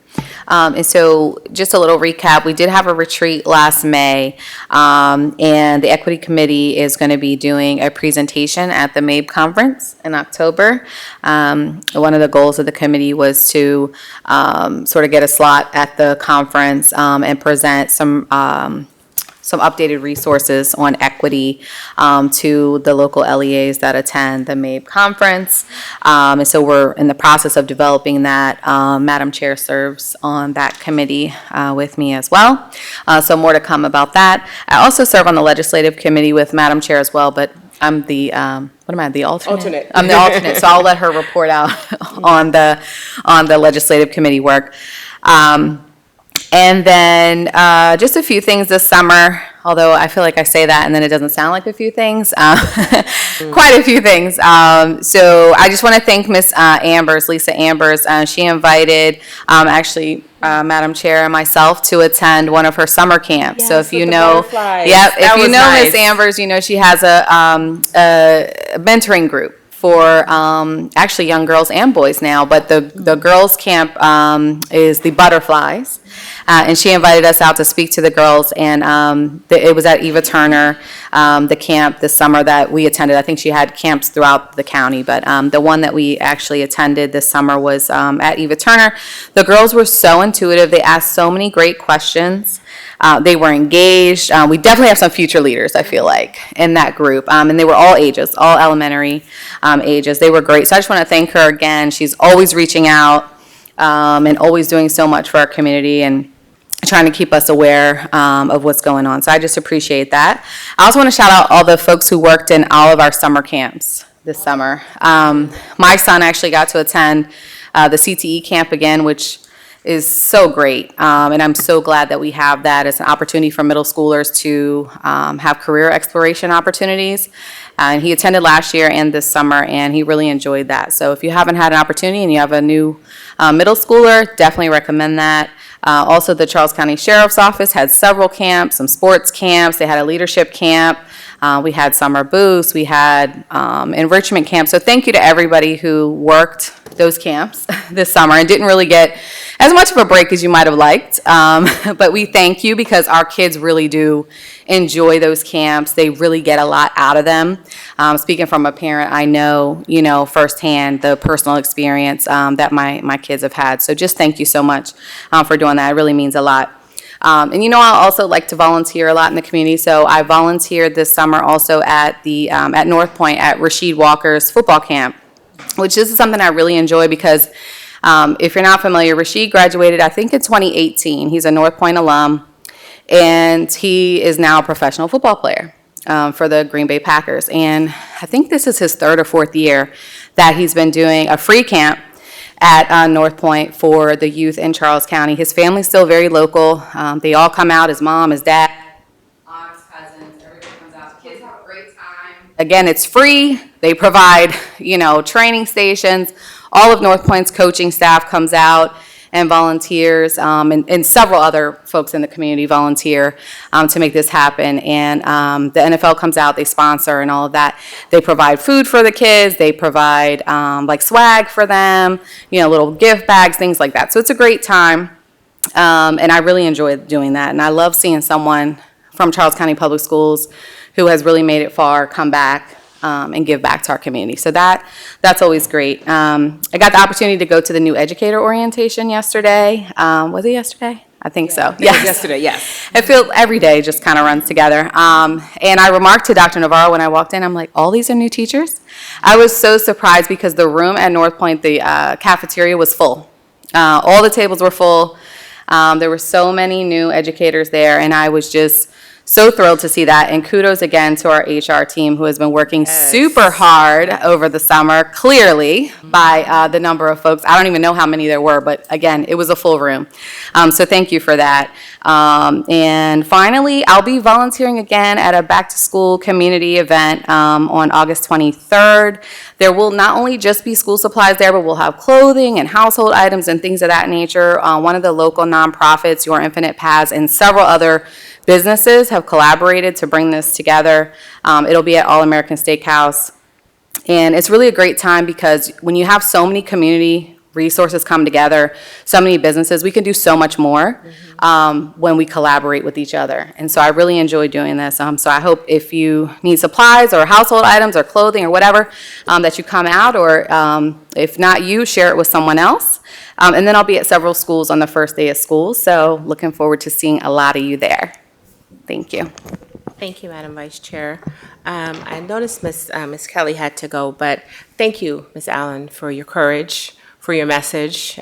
And so just a little recap, we did have a retreat last May, and the Equity Committee is going to be doing a presentation at the MABE conference in October. One of the goals of the committee was to sort of get a slot at the conference and present some updated resources on equity to the local LEAs that attend the MABE conference. And so we're in the process of developing that. Madam Chair serves on that committee with me as well. So more to come about that. I also serve on the legislative committee with Madam Chair as well, but I'm the, what am I, the alternate? Alternate. I'm the alternate, so I'll let her report out on the legislative committee work. And then just a few things this summer. although I feel like I say that and then it doesn't sound like a few things, quite a few things. So I just want to thank Miss Lisa Ambers. She invited Madam Chair and myself to attend one of her summer camps. So if you know, if you know Miss Ambers, you know she has a mentoring group for actually young girls and boys now, but the girls camp is the Butterflies. And she invited us out to speak to the girls, and it was at Eva Turner, the camp this summer that we attended. I think she had camps throughout the county, but the one that we actually attended this summer was at Eva Turner. The girls were so intuitive. They asked so many great questions. They were engaged. We definitely have some future leaders, I feel like, in that group. And they were all ages, all elementary ages. They were great. So I just want to thank her again. She's always reaching out and always doing so much for our community and trying to keep us aware of what's going on. So I just appreciate that. I also want to shout out all the folks who worked in all of our summer camps this summer. My son actually got to attend the CTE camp again, which is so great. And I'm so glad that we have that as an opportunity for middle schoolers to have career exploration opportunities. And he attended last year and this summer, and he really enjoyed that. So if you haven't had an opportunity and you have a new middle schooler, definitely recommend that. Also, the Charles County Sheriff's Office had several camps, some sports camps. They had a leadership camp. We had summer booths. We had enrichment camps. So thank you to everybody who worked those camps this summer and didn't really get as much of a break as you might have liked. But we thank you because our kids really do enjoy those camps. They really get a lot out of them. Speaking from a parent, I know, firsthand the personal experience that my kids have had. So just thank you so much for doing that. It really means a lot. And I also like to volunteer a lot in the community. So I volunteered this summer also at at North Point at Rasheed Walker's football camp, which this is something I really enjoy because if you're not familiar, Rasheed graduated, I think, in 2018. He's a North Point alum, and he is now a professional football player for the Green Bay Packers. And I think this is his third or fourth year that he's been doing a free camp at North Point for the youth in Charles County. His family's still very local. They all come out, his mom, his dad, aunts, cousins, everybody comes out. Kids have a great time. Again, it's free. They provide, training stations. All of North Point's coaching staff comes out and volunteers, and several other folks in the community volunteer to make this happen. And the NFL comes out, they sponsor and all of that. They provide food for the kids. They provide swag for them, little gift bags, things like that. So it's a great time, and I really enjoy doing that. And I love seeing someone from Charles County Public Schools who has really made it far come back and give back to our community. So that's always great. I got the opportunity to go to the new educator orientation yesterday. Was it yesterday? I think so. Yes. Yesterday, yes. I feel every day just kind of runs together. And I remarked to Dr. Navarro when I walked in, I'm like, all these are new teachers? I was so surprised because the room at North Point, the cafeteria was full. All the tables were full. There were so many new educators there, and I was just so thrilled to see that, and kudos again to our HR team who has been working super hard over the summer, clearly by the number of folks. I don't even know how many there were, but again, it was a full room. So thank you for that. And finally, I'll be volunteering again at a back-to-school community event on August 23rd. There will not only just be school supplies there, but we'll have clothing and household items and things of that nature. One of the local nonprofits, Your Infinite Paths, and several other businesses have collaborated to bring this together. It'll be at All American Steakhouse. And it's really a great time because when you have so many community resources come together, so many businesses, we can do so much more when we collaborate with each other. And so I really enjoy doing this. So I hope if you need supplies or household items or clothing or whatever, that you come out, or if not you, share it with someone else. And then I'll be at several schools on the first day of school. So looking forward to seeing a lot of you there. Thank you. Thank you, Madam Vice Chair. I noticed Miss Kelly had to go, but thank you, Ms. Allen, for your courage, for your message.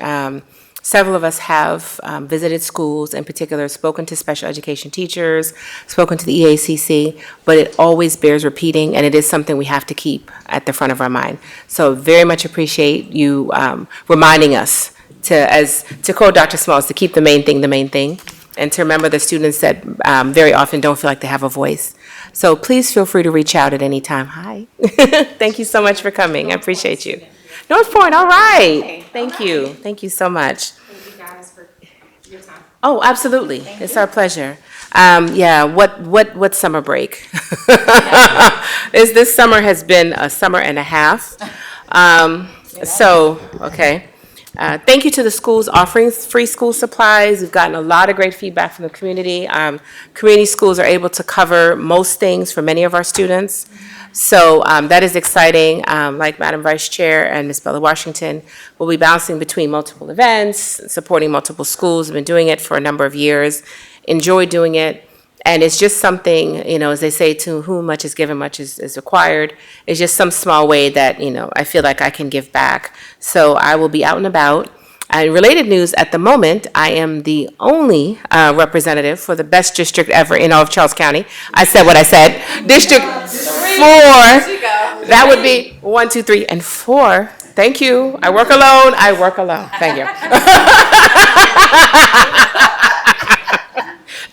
Several of us have visited schools, in particular, spoken to special education teachers, spoken to the EACC, but it always bears repeating, and it is something we have to keep at the front of our mind. So very much appreciate you reminding us to quote Dr. Smalls, to keep the main thing the main thing. and to remember the students that very often don't feel like they have a voice. So please feel free to reach out at any time. Hi. Thank you so much for coming. I appreciate you. North Point, all right. Thank you. Thank you so much. Thank you guys for your time. Oh, absolutely. It's our pleasure. Yeah, what summer break? This summer has been a summer and a half. Okay. Thank you to the schools offering free school supplies. We've gotten a lot of great feedback from the community. Community schools are able to cover most things for many of our students. So that is exciting. Like Madam Vice Chair and Ms. Bella Washington, we'll be bouncing between multiple events, supporting multiple schools. We've been doing it for a number of years, enjoy doing it. And it's just something, as they say, to whom much is given, much is required. It's just some small way that, I feel like I can give back. So I will be out and about. And related news, at the moment, I am the only representative for the best district ever in all of Charles County. I said what I said. District 4, that would be 1, 2, 3, and 4. Thank you. I work alone. Thank you.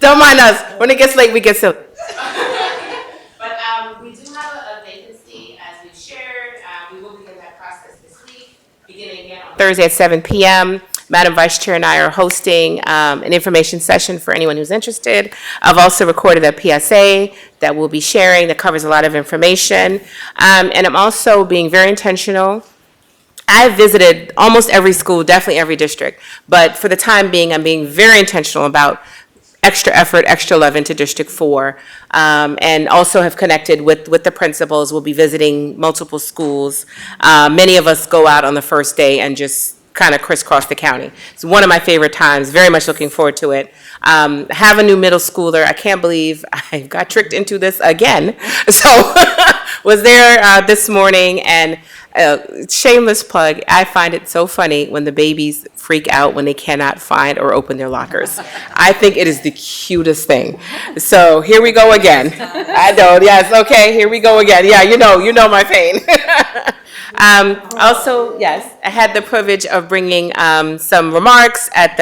Don't mind us. When it gets late, we get silly. But we do have a vacancy, as we shared. We will begin that process this week, beginning again on Thursday at 7 p.m. Madam Vice Chair and I are hosting an information session for anyone who's interested. I've also recorded a PSA that we'll be sharing that covers a lot of information. And I'm also being very intentional. I've visited almost every school, definitely every district. But for the time being, I'm being very intentional about extra effort, extra love into District 4, and also have connected with the principals. We'll be visiting multiple schools. Many of us go out on the first day and just kind of crisscross the county. It's one of my favorite times, very much looking forward to it. Have a new middle schooler. I can't believe I got tricked into this again. So was there this morning, and shameless plug, I find it so funny when the babies freak out when they cannot find or open their lockers. I think it is the cutest thing. So here we go again. I know, yes, okay, here we go again. Yeah, you know my pain. Also, yes, I had the privilege of bringing some remarks at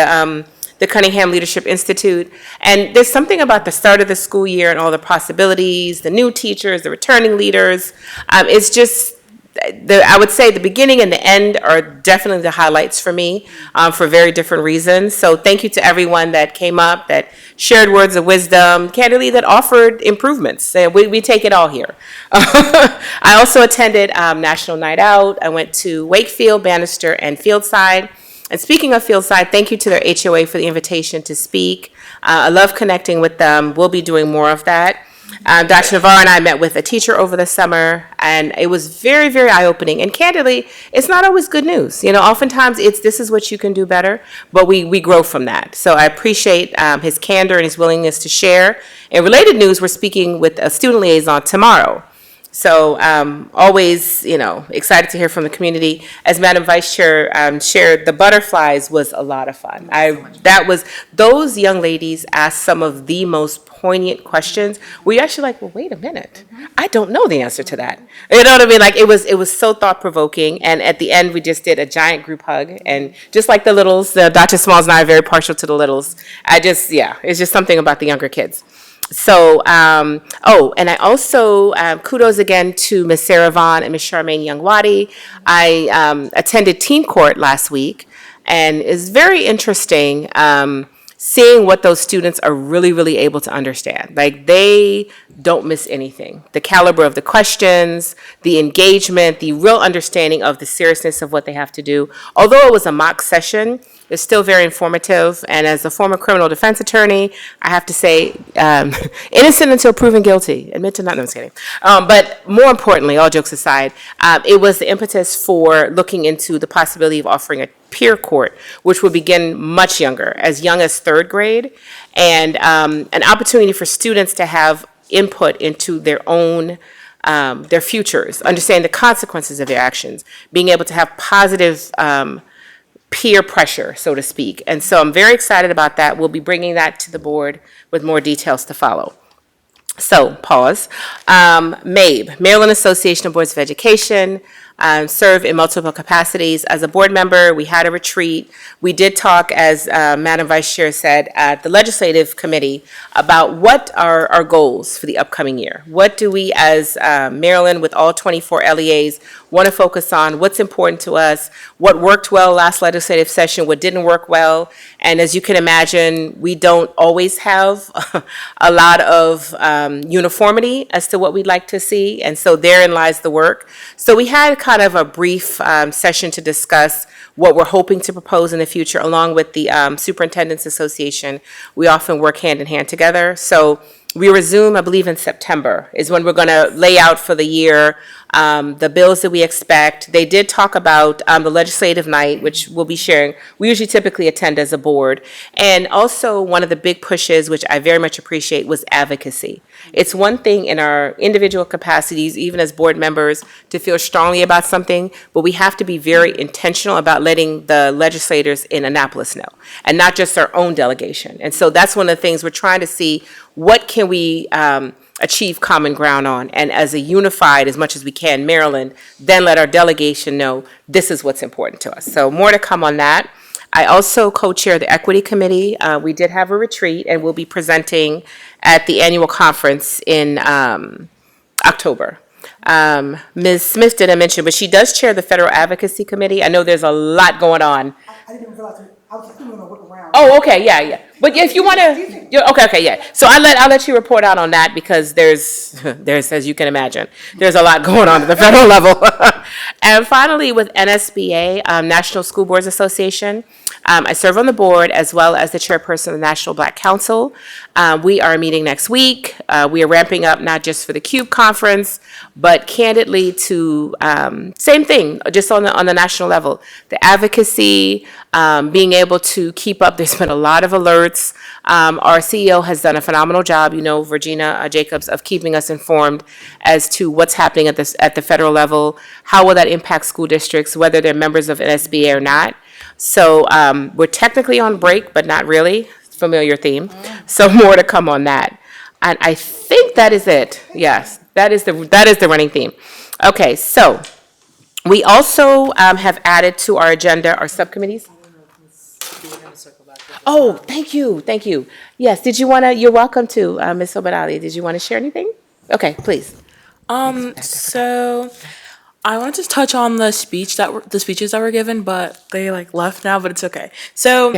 the Cunningham Leadership Institute. And there's something about the start of the school year and all the possibilities, the new teachers, the returning leaders. It's just, I would say the beginning and the end are definitely the highlights for me for very different reasons. So thank you to everyone that came up, that shared words of wisdom, candidly, that offered improvements. We take it all here. I also attended National Night Out. I went to Wakefield, Bannister, and Fieldside. And speaking of Fieldside, thank you to their HOA for the invitation to speak. I love connecting with them. We'll be doing more of that. Dr. Navarro and I met with a teacher over the summer, and it was very, very eye-opening. And candidly, it's not always good news. Oftentimes it's this is what you can do better, but we grow from that. So I appreciate his candor and his willingness to share. In related news, we're speaking with a student liaison tomorrow. So always, excited to hear from the community. As Madam Vice Chair shared, the butterflies was a lot of fun. Those young ladies asked some of the most poignant questions. Where you're actually like, well, wait a minute, I don't know the answer to that. You know what I mean? Like it was so thought provoking. And at the end, we just did a giant group hug. And just like the littles, Dr. Smalls and I are very partial to the littles. It's just something about the younger kids. So, and I also, kudos again to Ms. Sarah Vaughn and Ms. Charmaine Youngwadi. I attended Teen Court last week, and it's very interesting seeing what those students are really, really able to understand. Like, they don't miss anything. The caliber of the questions, the engagement, the real understanding of the seriousness of what they have to do. Although it was a mock session, it's still very informative. And as a former criminal defense attorney, I have to say, innocent until proven guilty. Admit to not, no, I'm just kidding. But more importantly, all jokes aside, it was the impetus for looking into the possibility of offering a peer court, which would begin much younger, as young as 3rd grade, and an opportunity for students to have input into their own, their futures, understand the consequences of their actions, being able to have positive peer pressure, so to speak. And so I'm very excited about that. We'll be bringing that to the board with more details to follow. So, pause. MABE, Maryland Association of Boards of Education. serve in multiple capacities. As a board member, we had a retreat. We did talk, as Madam Vice Chair said, at the Legislative Committee about what are our goals for the upcoming year. What do we, as Maryland, with all 24 LEAs, want to focus on? What's important to us? What worked well last legislative session? What didn't work well? And as you can imagine, we don't always have a lot of uniformity as to what we'd like to see, and so therein lies the work. So we had kind of a brief session to discuss what we're hoping to propose in the future, along with the Superintendents Association. We often work hand in hand together. So we resume, I believe, in September is when we're going to lay out for the year the bills that we expect. They did talk about the legislative night, which we'll be sharing. We usually typically attend as a board. And also one of the big pushes, which I very much appreciate, was advocacy. It's one thing in our individual capacities, even as board members, to feel strongly about something, but we have to be very intentional about letting the legislators in Annapolis know, and not just our own delegation. And so that's one of the things we're trying to see, what can we achieve common ground on, and as a unified, as much as we can, Maryland, then let our delegation know this is what's important to us. So more to come on that. I also co-chair the Equity Committee. We did have a retreat, and we'll be presenting at the annual conference in October. Ms. Smith didn't mention, but she does chair the Federal Advocacy Committee. I know there's a lot going on. I didn't realize, I was going to whip around. Oh, okay, yeah. But if you want to, okay, yeah. So I'll let you report out on that, because there's, as you can imagine, there's a lot going on at the federal level. And finally, with NSBA, National School Boards Association, I serve on the board as well as the chairperson of the National Black Council. We are meeting next week. We are ramping up not just for the CUBE conference, but candidly to same thing, just on the national level. The advocacy, being able to keep up. There's been a lot of alerts. Our CEO has done a phenomenal job, Virginia Jacobs, of keeping us informed as to what's happening at the federal level. How will that impact school districts, whether they're members of NSBA or not? So we're technically on break, but not really. Familiar theme. So more to come on that. And I think that is it. Yes, that is the running theme. Okay, so we also have added to our agenda our subcommittees. Oh, thank you. Yes, you're welcome to, Ms. Obadali. Did you want to share anything? Okay, please. So I wanted to touch on the speeches that were given, but they left now, but it's okay. So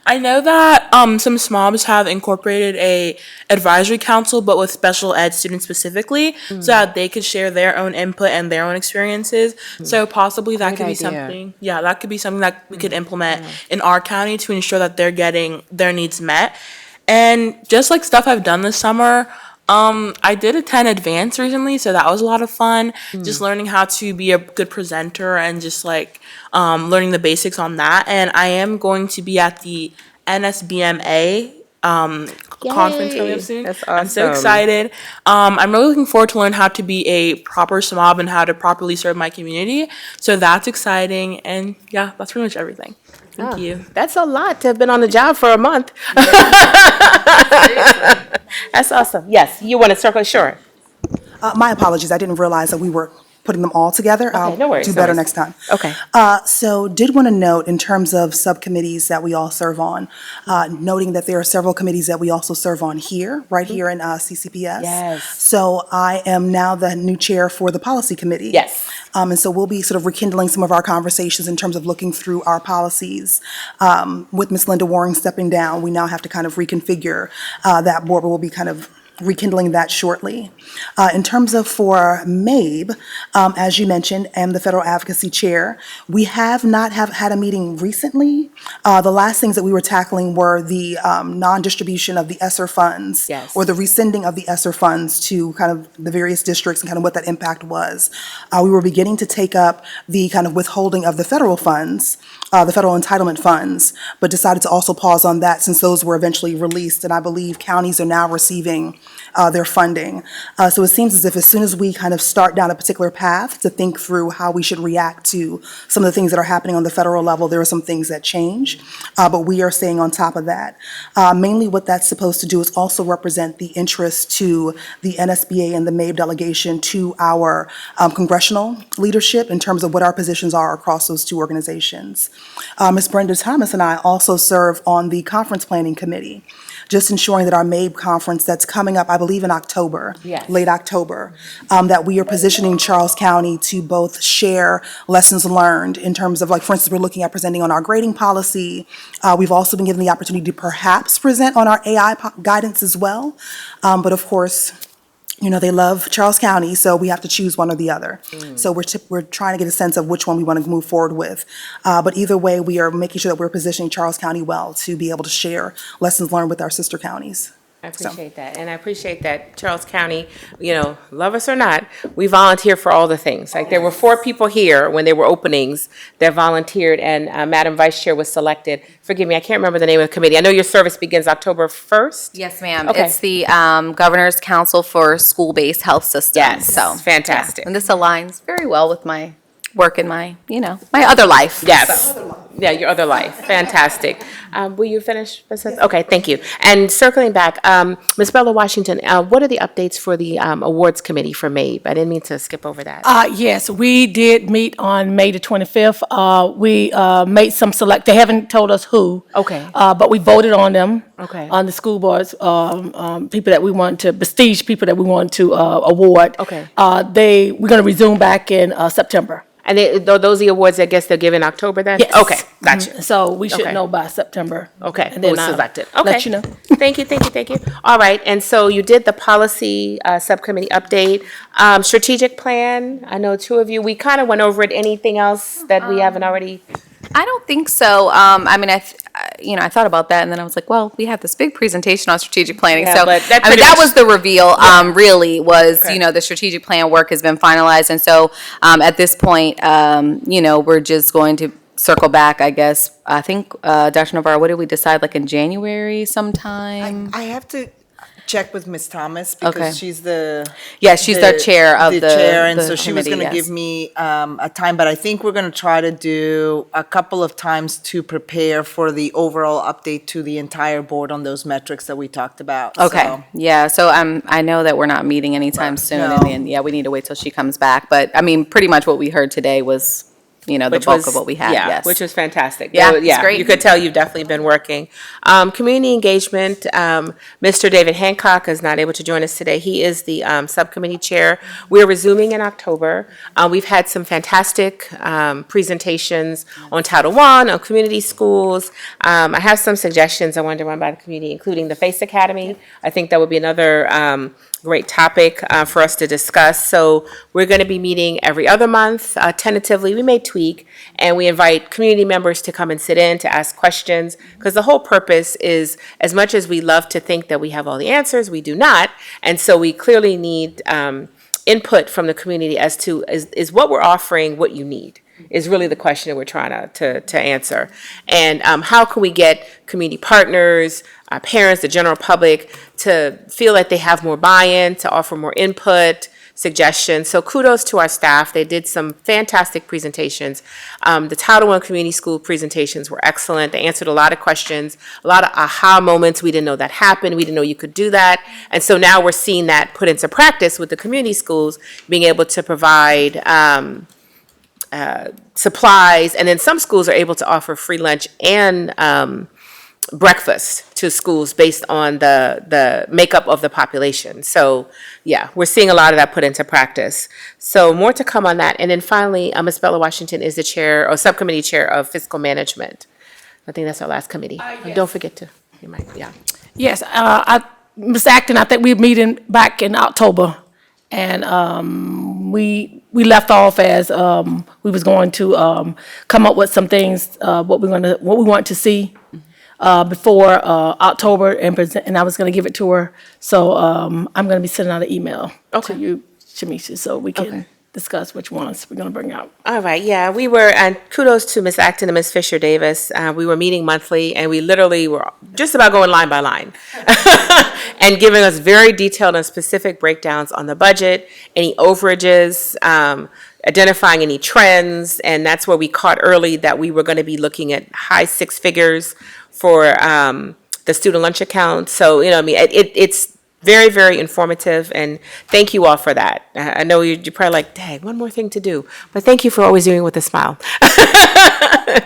I know that some SMOBs have incorporated a advisory council, but with special ed students specifically, so that they could share their own input and their own experiences. So possibly that could be something. Yeah, that could be something that we could implement in our county to ensure that they're getting their needs met. And just like stuff I've done this summer, I did attend Advance recently, so that was a lot of fun. Just learning how to be a good presenter and just learning the basics on that. And I am going to be at the NSBMA conference coming up soon. That's awesome. I'm so excited. I'm really looking forward to learn how to be a proper SMOB and how to properly serve my community. So that's exciting. And yeah, that's pretty much everything. Thank you. That's a lot to have been on the job for a month. That's awesome. Yes, you want to circle? Sure. My apologies, I didn't realize that we were putting them all together. I'll no worries, do no better worries. next time. Okay. So did want to note in terms of subcommittees that we all serve on, noting that there are several committees that we also serve on here, right here in CCPS. Yes. So I am now the new chair for the policy committee. Yes. And so we'll be sort of rekindling some of our conversations in terms of looking through our policies. With Ms. Linda Waring stepping down, we now have to kind of reconfigure that board, but we'll be kind of rekindling that shortly. In terms of for MABE, as you mentioned, and the Federal Advocacy Chair, we have not had a meeting recently. The last things that we were tackling were the non-distribution of the ESSER funds, Yes. or the rescinding of the ESSER funds to kind of the various districts and kind of what that impact was. We were beginning to take up the kind of withholding of the federal funds, the federal entitlement funds, but decided to also pause on that since those were eventually released. And I believe counties are now receiving their funding. So it seems as if as soon as we kind of start down a particular path to think through how we should react to some of the things that are happening on the federal level, there are some things that change, but we are staying on top of that. Mainly what that's supposed to do is also represent the interest to the NSBA and the MABE delegation to our congressional leadership in terms of what our positions are across those two organizations. Ms. Brenda Thomas and I also serve on the conference planning committee, just ensuring that our MABE conference that's coming up, I believe in October, late October, that we are positioning Charles County to both share lessons learned in terms of, like, for instance, we're looking at presenting on our grading policy. We've also been given the opportunity to perhaps present on our AI guidance as well. But of course, you know, they love Charles County, so we have to choose one or the other. So we're trying to get a sense of which one we want to move forward with. But either way, we are making sure that we're positioning Charles County well to be able to share lessons learned with our sister counties. I appreciate that. And I appreciate that Charles County, you know, love us or not, we volunteer for all the things. Like there were 4 people here when there were openings that volunteered, and Madam Vice Chair was selected. Forgive me, I can't remember the name of the committee. I know your service begins October 1st. Yes, ma'am. Okay. It's the Governor's Council for School-Based Health Systems. Yes, So fantastic. yeah. And this aligns very well with my work in my, you know, my other life. Yes. Yeah, your other life. Fantastic. Will you finish? Okay, thank you. And circling back, Ms. Bella Washington, what are the updates for the awards committee for MABE? I didn't mean to skip over that. Yes, we did meet on May the 25th. We made some they haven't told us who. Okay. But we voted on them. Okay. On the school boards, people that we want to, prestige people that we want to award. Okay. We're going to resume back in September. And those are the awards, I guess they'll give in October then? Yes. Okay, gotcha. So we should Okay. know by September. Okay, And who then was I'll selected. Okay. let you know. Thank you, thank you, thank you. All right, and so you did the policy subcommittee update. Strategic plan, I know 2 of you, we kind of went over it. Anything else that we haven't already? I don't think so. I mean, I thought about that, and then I was like, well, we had this big presentation on strategic planning. Yeah, so but that I mean, pretty that much- was the reveal. Really was, Okay. you know, the strategic plan work has been finalized, and so at this point, you know, we're just going to circle back. I guess I think Dr. Navarro, what did we decide? Like in January sometime? I have to check with Ms. Thomas Okay. because she's the. Yeah, she's the chair of the chair, and the so she was committee, gonna yes. give me a time, but I think we're gonna try to do a couple of times to prepare for the overall update to the entire board on those metrics that we talked about. Okay, So- yeah, so I know that we're not meeting anytime soon, No. and yeah, we need to wait till she comes back, but, I mean, pretty much what we heard today was, you know, the Which bulk was- of what we had, yeah, yes. which was fantastic. Yeah, There- it's great. You could tell you've definitely been working. Community engagement, Mr. David Hancock is not able to join us today. He is the subcommittee chair. We're resuming in October. We've had some fantastic presentations on Title I, on community schools. I have some suggestions I wanted to run by the community, including the FACE Academy. I think that would be another great topic for us to discuss. So we're going to be meeting every other month. Tentatively, we may tweak, and we invite community members to come and sit in to ask questions, because the whole purpose is, as much as we love to think that we have all the answers, we do not. And so we clearly need input from the community as to, is what we're offering what you need? Is really the question that we're trying to answer. And how can we get community partners, parents, the general public to feel like they have more buy-in, to offer more input, suggestions. So kudos to our staff. They did some fantastic presentations. The Title I Community School presentations were excellent. They answered a lot of questions, a lot of aha moments. We didn't know that happened. We didn't know you could do that. And so now we're seeing that put into practice with the community schools, being able to provide supplies, and then some schools are able to offer free lunch and breakfast to schools based on the makeup of the population. So yeah, we're seeing a lot of that put into practice. So more to come on that. And then finally, Ms. Bella Washington is the chair or subcommittee chair of fiscal management. I think that's our last committee. Yes. Don't forget to, you might, yeah. Yes, Ms. Acton, I think we're meeting back in October, and we left off as we was going to come up with some things, what we want to see before October, and I was going to give it to her. So I'm going to be sending out an email to you, Shamisha, so we can discuss which ones we're going to bring out. All right, yeah, we were, and kudos to Ms. Acton and Ms. Fisher Davis. We were meeting monthly, and we literally were just about going line by line and giving us very detailed and specific breakdowns on the budget, any overages, identifying any trends, and that's where we caught early that we were going to be looking at high six figures for the student lunch account. So, I mean, it's very, very informative, and thank you all for that. I know you're probably like, dang, one more thing to do, but thank you for always doing it with a smile.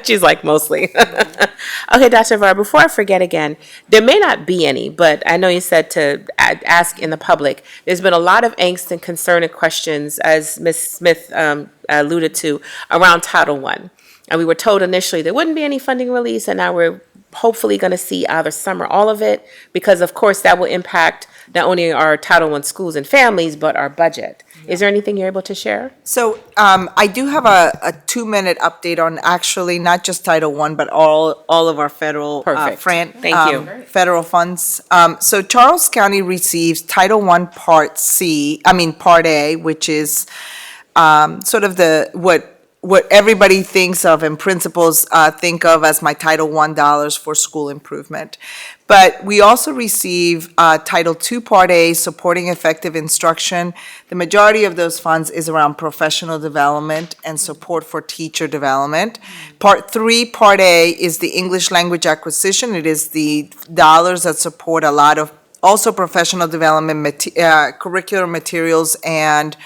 She's like, mostly. Okay, Dr. Var, before I forget again, there may not be any, but I know you said to ask in the public. There's been a lot of angst and concern and questions, as Ms. Smith alluded to, around Title I. And we were told initially there wouldn't be any funding release, and now we're hopefully going to see either some or all of it, because of course that will impact not only our Title I schools and families, but our budget. Is there anything you're able to share? So I do have a 2-minute update on actually not just Title I, but all of our federal Perfect. Thank you. federal funds. So Charles County receives Title I Part A, which is sort of what everybody thinks of and principals think of as my Title I dollars for school improvement. But we also receive Title II Part A, supporting effective instruction. The majority of those funds is around professional development and support for teacher development. Part III, Part A is the English language acquisition. It is the dollars that support a lot of also professional development, curricular materials, and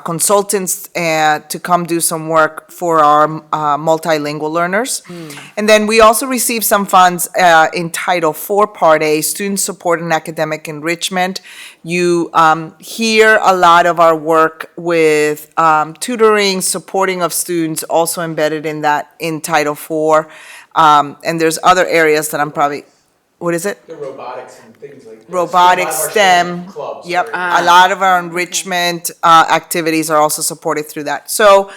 consultants to come do some work for our multilingual learners. And then we also receive some funds in Title IV Part A, student support and academic enrichment. You hear a lot of our work with tutoring, supporting of students, also embedded in that in Title IV. And there's other areas that I'm probably, what is it? The robotics and things like that. Robotics, A lot of our STEM, clubs yep. are- A lot of our enrichment activities are also supported through that. So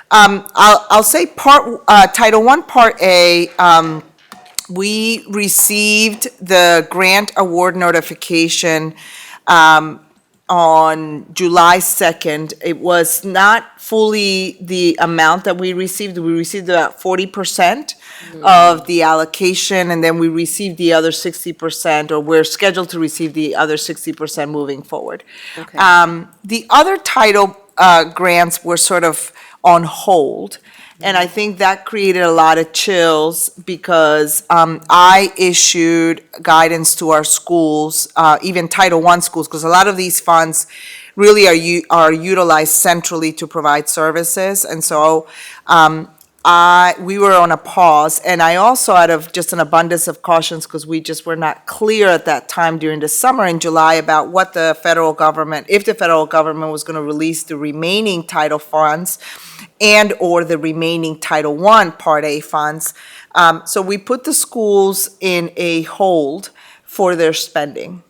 I'll say Title I Part A, we received the grant award notification on July 2nd. It was not fully the amount that we received. We received about 40% of the allocation, and then we received the other 60%, or we're scheduled to receive the other 60% moving forward. The other title grants were sort of on hold. And I think that created a lot of chills because I issued guidance to our schools, even Title I schools, because a lot of these funds really are utilized centrally to provide services. And so we were on a pause. And I also, out of just an abundance of cautions, because we just were not clear at that time during the summer in July about what the federal government, if the federal government was going to release the remaining title funds and or the remaining Title I Part A funds. So we put the schools in a hold for their spending.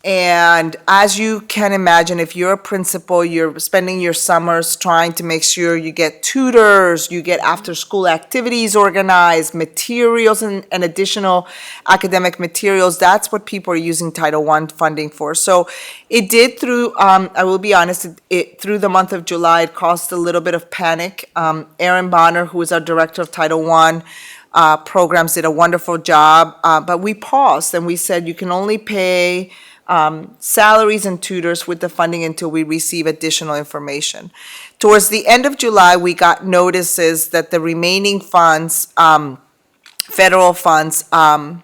And as you can imagine, if you're a principal, you're spending your summers trying to make sure you get tutors, you get after-school activities organized, materials and additional academic materials. That's what people are using Title I funding for. So it did through, I will be honest, through the month of July, it caused a little bit of panic. Erin Bonner, who is our director of Title I programs, did a wonderful job. But we paused and we said, you can only pay salaries and tutors with the funding until we receive additional information. Towards the end of July, we got notices that the remaining funds, federal funds, and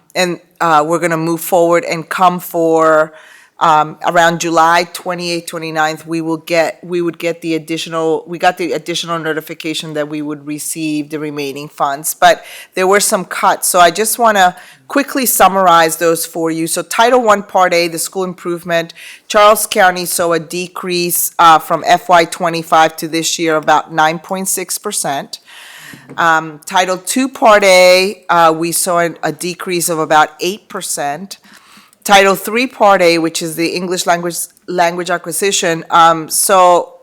we're going to move forward and come for around July 28th, 29th, we would get the additional notification that we would receive the remaining funds. But there were some cuts, so I just want to quickly summarize those for you. So Title I Part A, the school improvement, Charles County saw a decrease from FY25 to this year about 9.6%. Title II Part A, we saw a decrease of about 8%. Title III Part A, which is the English language acquisition, so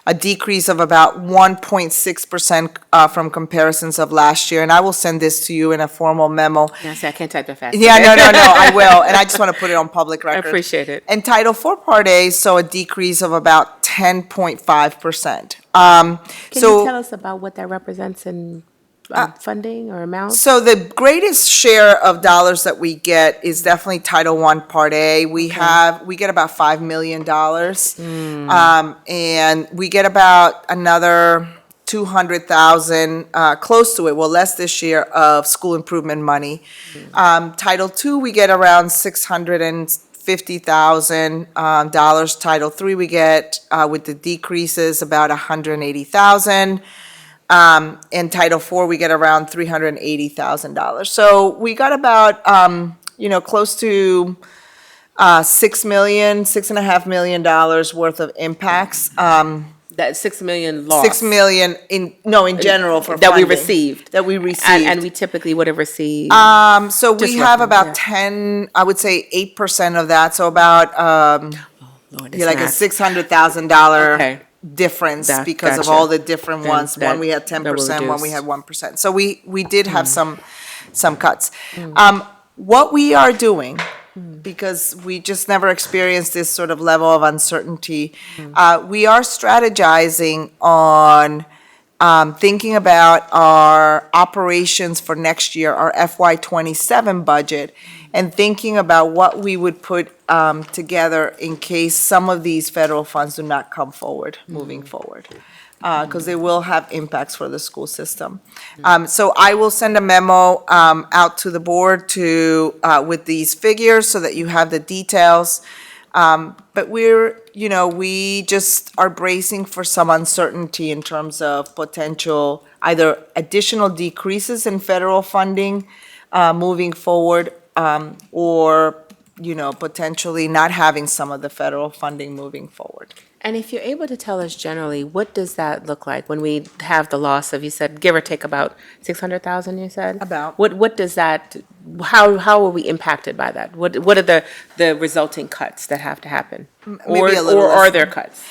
a decrease of about 1.6% from comparisons of last year. And I will send this to you in a formal memo. Yes, I can't type that fast. Yeah, no, I will. And I just want to put it on public record. I appreciate it. And Title IV Part A saw a decrease of about 10.5%. Can you tell us about what that represents in funding or amount? So the greatest share of dollars that we get is definitely Title I Part A. We get about $5 million. And we get about another 200,000, close to it, well, less this year, of school improvement money. Title II, we get around $650,000. Title III, we get, with the decreases, about $180,000. In Title IV, we get around $380,000. So we got about, close to $6.5 million worth of impacts. That 6 million loss. 6 million in general for that we funding. received. That we received. And we typically would have received. So we Just have roughly, about 10, I would say 8% of that, so about, Lord, like a math. $600,000 difference because of gotcha. all the different Then ones. that- One we had that were 10%, one we reduced. had 1%. So we did have some cuts. What we are doing, because we just never experienced this sort of level of uncertainty, we are strategizing on thinking about our operations for next year, our FY27 budget, and thinking about what we would put together in case some of these federal funds do not come forward, moving forward. Because they will have impacts for the school system. So I will send a memo out to the board with these figures so that you have the details. But we just are bracing for some uncertainty in terms of potential either additional decreases in federal funding moving forward, or potentially not having some of the federal funding moving forward. And if you're able to tell us generally, what does that look like when we have the loss of, you said, give or take about 600,000, you said? About. What does that, how are we impacted by that? What are the resulting cuts that have to happen? Maybe a little Or less are than- there cuts?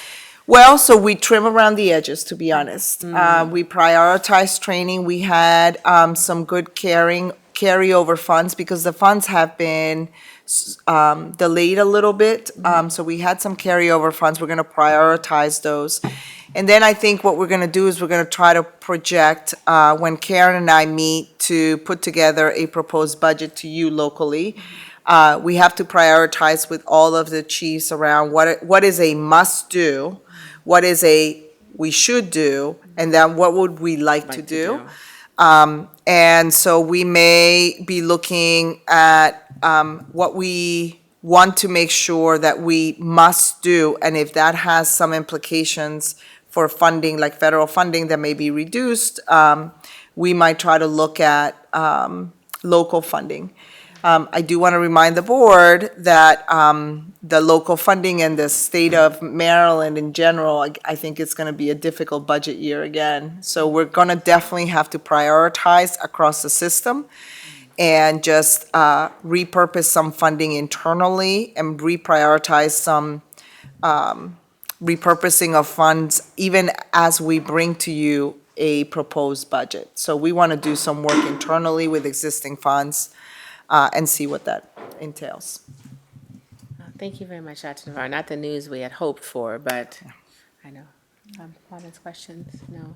Well, so we trim around the edges, to be honest. We prioritize training. We had some good carryover funds because the funds have been delayed a little bit. So we had some carryover funds. We're going to prioritize those. And then I think what we're going to do is we're going to try to project, when Karen and I meet to put together a proposed budget to you locally, we have to prioritize with all of the chiefs around what is a must-do, what is a we should do, and then what would we like to do. And so we may be looking at what we want to make sure that we must do, and if that has some implications for funding, like federal funding that may be reduced, we might try to look at local funding. I do want to remind the board that the local funding in the state of Maryland in general, I think it's going to be a difficult budget year again. So we're going to definitely have to prioritize across the system and just repurpose some funding internally and reprioritize some repurposing of funds even as we bring to you a proposed budget. So we want to do some work internally with existing funds and see what that entails. Thank you very much, Dr. Navarro. Not the news we had hoped for, but I know. Comments, questions? No.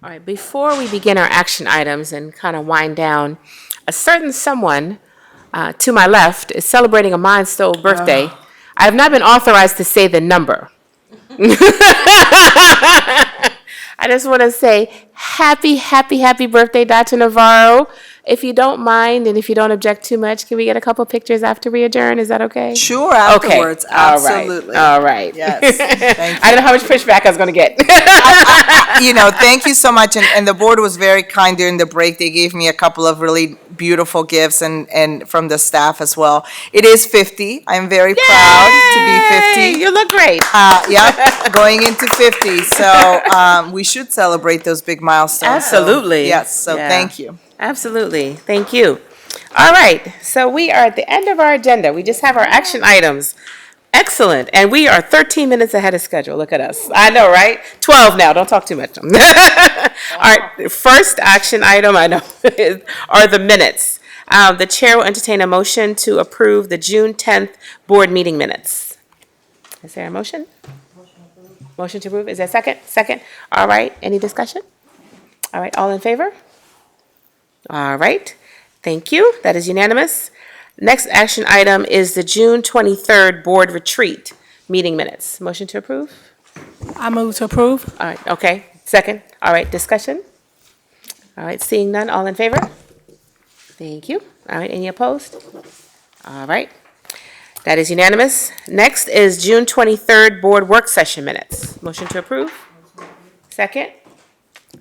All right, before we begin our action items and kind of wind down, a certain someone to my left is celebrating a milestone birthday. I have not been authorized to say the number. I just want to say happy birthday, Dr. Navarro. If you don't mind and if you don't object too much, can we get a couple pictures after we adjourn? Is that okay? Sure, afterwards, Okay. All right. absolutely. All right. Yes, thank you. I don't know how much pushback I was going to get. Thank you so much, and the board was very kind during the break. They gave me a couple of really beautiful gifts and from the staff as well. It is 50. I'm very proud to be 50. You look great. Yeah, going into 50. So we should celebrate those big milestones. So, Absolutely. yes, so Yeah. thank you. Absolutely. Thank you. All right. So we are at the end of our agenda. We just have our action items. Excellent. And we are 13 minutes ahead of schedule. Look at us. I know, right? 12 now. Don't talk too much. All right. First action item I know are the minutes. The chair will entertain a motion to approve the June 10th board meeting minutes. Is there a motion? Motion to approve. Is there a second? Second. All right. Any discussion? All right. All in favor? All right. Thank you. That is unanimous. Next action item is the June 23rd board retreat meeting minutes. Motion to approve? I move to approve. All right. Okay. Second. All right. Discussion? All right. Seeing none. All in favor? Thank you. All right. Any opposed? All right. That is unanimous. Next is June 23rd board work session minutes. Motion to approve? Second?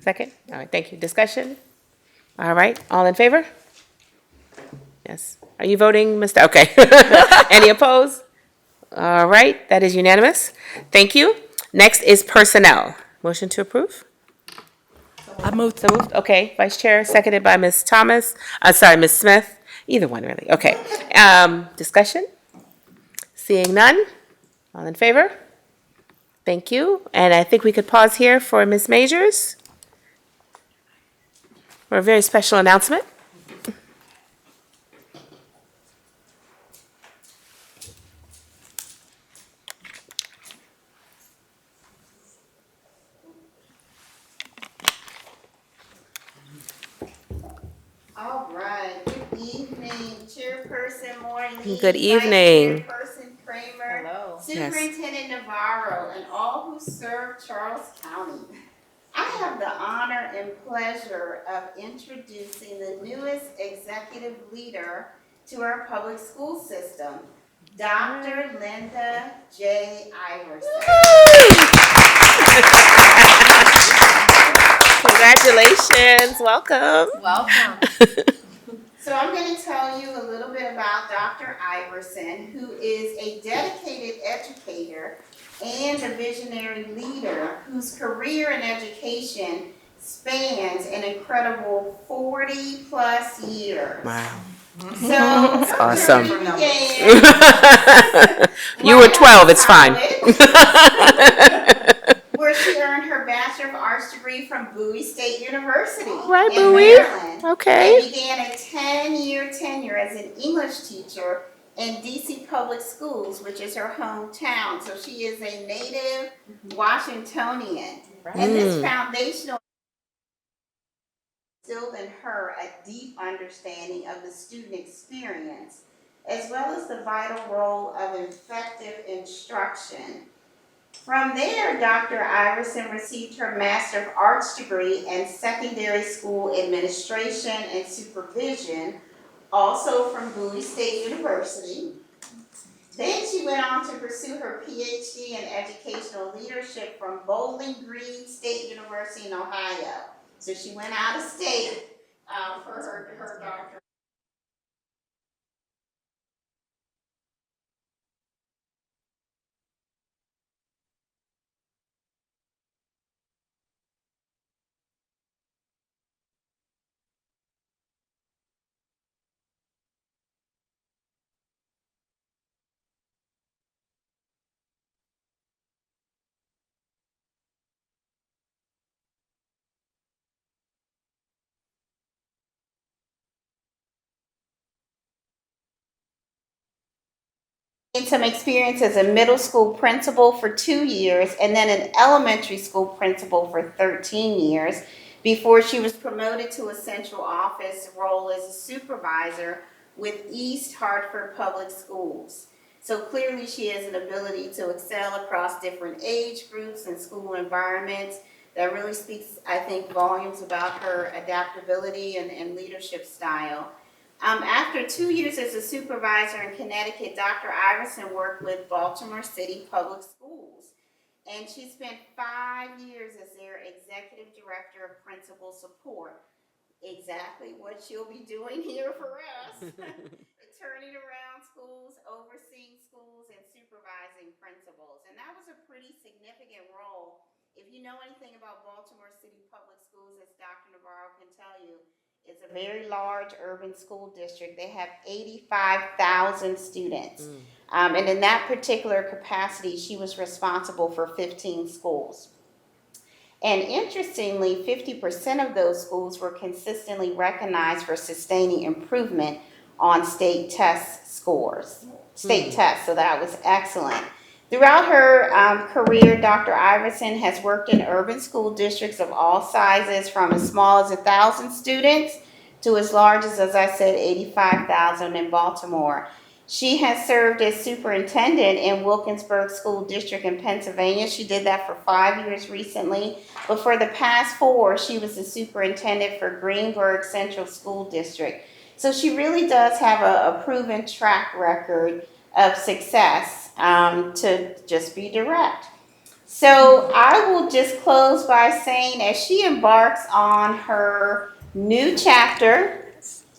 Second? All right. Thank you. Discussion? All right. All in favor? Yes. Are you voting, Mr.? Okay. Any opposed? All right. That is unanimous. Thank you. Next is personnel. Motion to approve? I move So moved. Okay. Vice Chair, seconded by Ms. Thomas. Ms. Smith. Either one, really. Okay. Discussion? Seeing none. All in favor? Thank you. And I think we could pause here for Ms. Majors for a very special announcement. All right, good evening, Chairperson Morley. Good evening. Vice Chairperson Kramer. Hello. Superintendent Navarro, and all who serve Charles County. I have the honor and pleasure of introducing the newest executive leader to our public school system, Dr. Linda J. Iverson. Congratulations. Welcome. Welcome. So I'm going to tell you a little bit about Dr. Iverson, who is a dedicated educator and a visionary leader whose career in education spans an incredible 40-plus years. Wow. So That's awesome. began You were 12, it's fine. where she earned her Bachelor of Arts degree from Bowie State University Right, in Bowie. Maryland. Okay. And began a 10-year tenure as an English teacher in DC Public Schools, which is her hometown. So she is a native Washingtonian. And this foundational instilled in her a deep understanding of the student experience, as well as the vital role of effective instruction. From there, Dr. Iverson received her Master of Arts degree in Secondary School Administration and Supervision, also from Bowie State University. Then she went on to pursue her Ph.D. in Educational Leadership from Bowling Green State University in Ohio. So she went out of state for her doctorate. Some experience as a middle school principal for 2 years and then an elementary school principal for 13 years before she was promoted to a central office role as a supervisor with East Hartford Public Schools. So clearly she has an ability to excel across different age groups and school environments. That really speaks, I think, volumes about her adaptability and leadership style. After 2 years as a supervisor in Connecticut, Dr. Iverson worked with Baltimore City Public Schools, and she spent 5 years as their executive director of principal support. Exactly what she'll be doing here for us. Turning around schools, overseeing schools, and supervising principals. And that was a pretty significant role. If you know anything about Baltimore City Public Schools, as Dr. Navarro can tell you, is a very large urban school district. They have 85,000 students. And in that particular capacity, she was responsible for 15 schools. And interestingly, 50% of those schools were consistently recognized for sustaining improvement on state test scores, state tests, so that was excellent. Throughout her career, Dr. Iverson has worked in urban school districts of all sizes, from as small as 1,000 students to as large as I said, 85,000 in Baltimore. She has served as superintendent in Wilkinsburg School District in Pennsylvania. She did that for 5 years recently. But for the past 4, she was the superintendent for Greenburgh Central School District. So she really does have a proven track record of success, to just be direct. So I will just close by saying, as she embarks on her new chapter,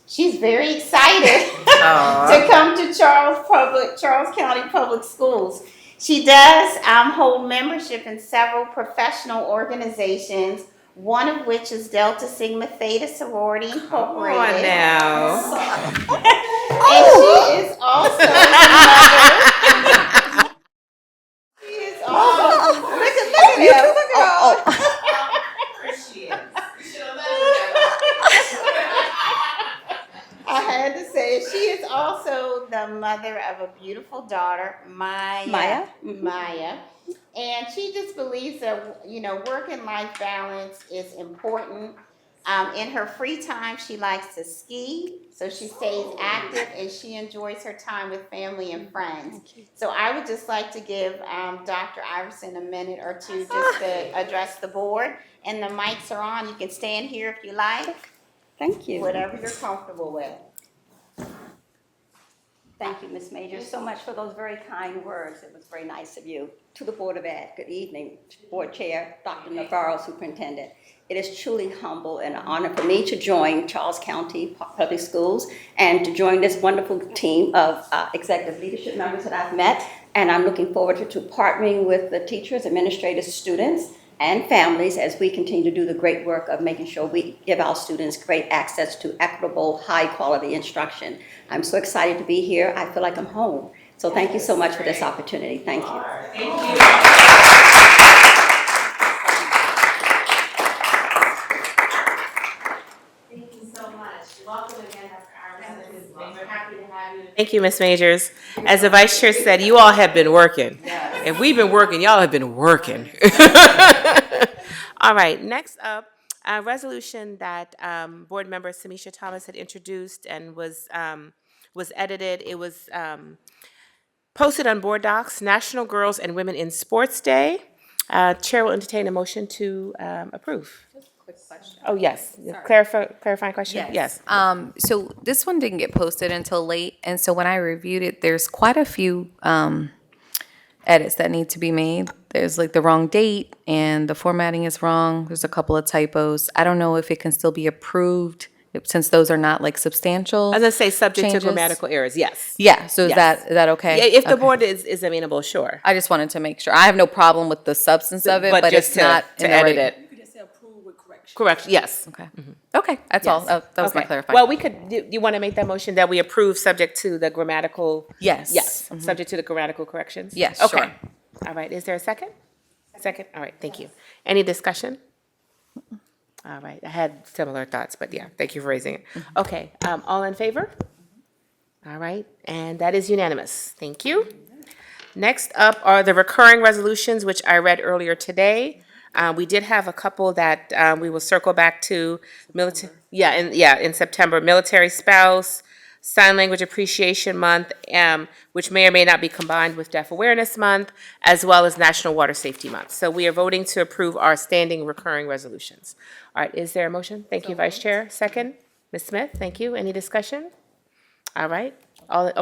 she's very excited to come to Charles County Public Schools. She does hold membership in several professional organizations, one of which is Delta Sigma Theta Sorority Incorporated. Come on now. And she is also the mother. She is also, look at him. There she is. I had to say, she is also the mother of a beautiful daughter, Maya. And she just believes that, work and life balance is important. In her free time, she likes to ski, so she stays active and she enjoys her time with family and friends. So I would just like to give Dr. Iverson a minute or two just to address the board. And the mics are on. You can stand here if you like. Thank you. Whatever you're comfortable with. Thank you, Ms. Majors, so much for those very kind words. It was very nice of you. To the Board of Ed, good evening. Board Chair, Dr. Navarro, Superintendent. It is truly humble and an honor for me to join Charles County Public Schools and to join this wonderful team of executive leadership members that I've met. And I'm looking forward to partnering with the teachers, administrators, students, and families as we continue to do the great work of making sure we give our students great access to equitable, high-quality instruction. I'm so excited to be here. I feel like I'm home. So thank you so much for this opportunity. Thank you. Thank you. Thank you, Ms. Majors. As the Vice Chair said, you all have been working. If we've been working, y'all have been working. All right, next up, a resolution that Board Member Samisha Thomas had introduced and was edited. It was posted on Board Docs, National Girls and Women in Sports Day. Chair will entertain a motion to approve. Quick question. Oh, yes. Sorry. Clarifying question? Yes. So this one didn't get posted until late, and so when I reviewed it, there's quite a few edits that need to be made. There's like the wrong date, and the formatting is wrong. There's a couple of typos. I don't know if it can still be approved, since those are not like substantial. I was going to say subject changes. to grammatical errors, yes. Yeah, so is Yes. that okay? Yeah, if the Okay. board is amenable, sure. I just wanted to make sure. I have no problem with the substance of it, but just it's not to in the edit right- it. Correct, yes. Okay. Okay, that's all. Yes. That was my Okay. clarifying. Well, we could, do you want to make that motion that we approve subject to the grammatical? Yes. Yes, Mhm. subject to the grammatical corrections? Yes, Okay. sure. All right, is there a second? Second, all right, thank you. Any discussion? All right, I had similar thoughts, but yeah, thank you for raising it. Okay, all in favor? All right, and that is unanimous. Thank you. Next up are the recurring resolutions, which I read earlier today. We did have a couple that we will circle back to. In September, Military Spouse, Sign Language Appreciation Month, which may or may not be combined with Deaf Awareness Month, as well as National Water Safety Month. So we are voting to approve our standing recurring resolutions. All right, is there a motion? Thank you, Vice Chair. Second, Ms. Smith, thank you. Any discussion? All right,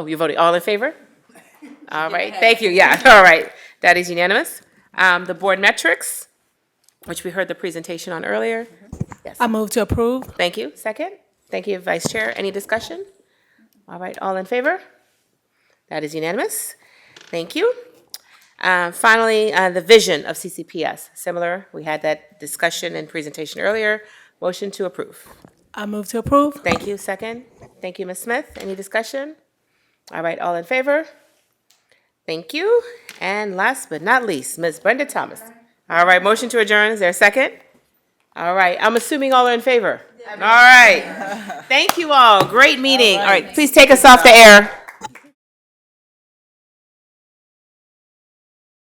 you're voting, all in favor? All right, thank you, yeah, all right. That is unanimous. The board metrics, which we heard the presentation on earlier. Yes. I move to approve. Thank you. Second. Thank you, Vice Chair. Any discussion? All right, all in favor? That is unanimous. Thank you. Finally, the vision of CCPS. Similar, we had that discussion and presentation earlier. Motion to approve. I move to approve. Thank you. Second. Thank you, Ms. Smith. Any discussion? All right, all in favor? Thank you. And last but not least, Ms. Brenda Thomas. All right, motion to adjourn. Is there a second? All right, I'm assuming all are in favor. All right. Thank you all. Great meeting. All right, please take us off the air.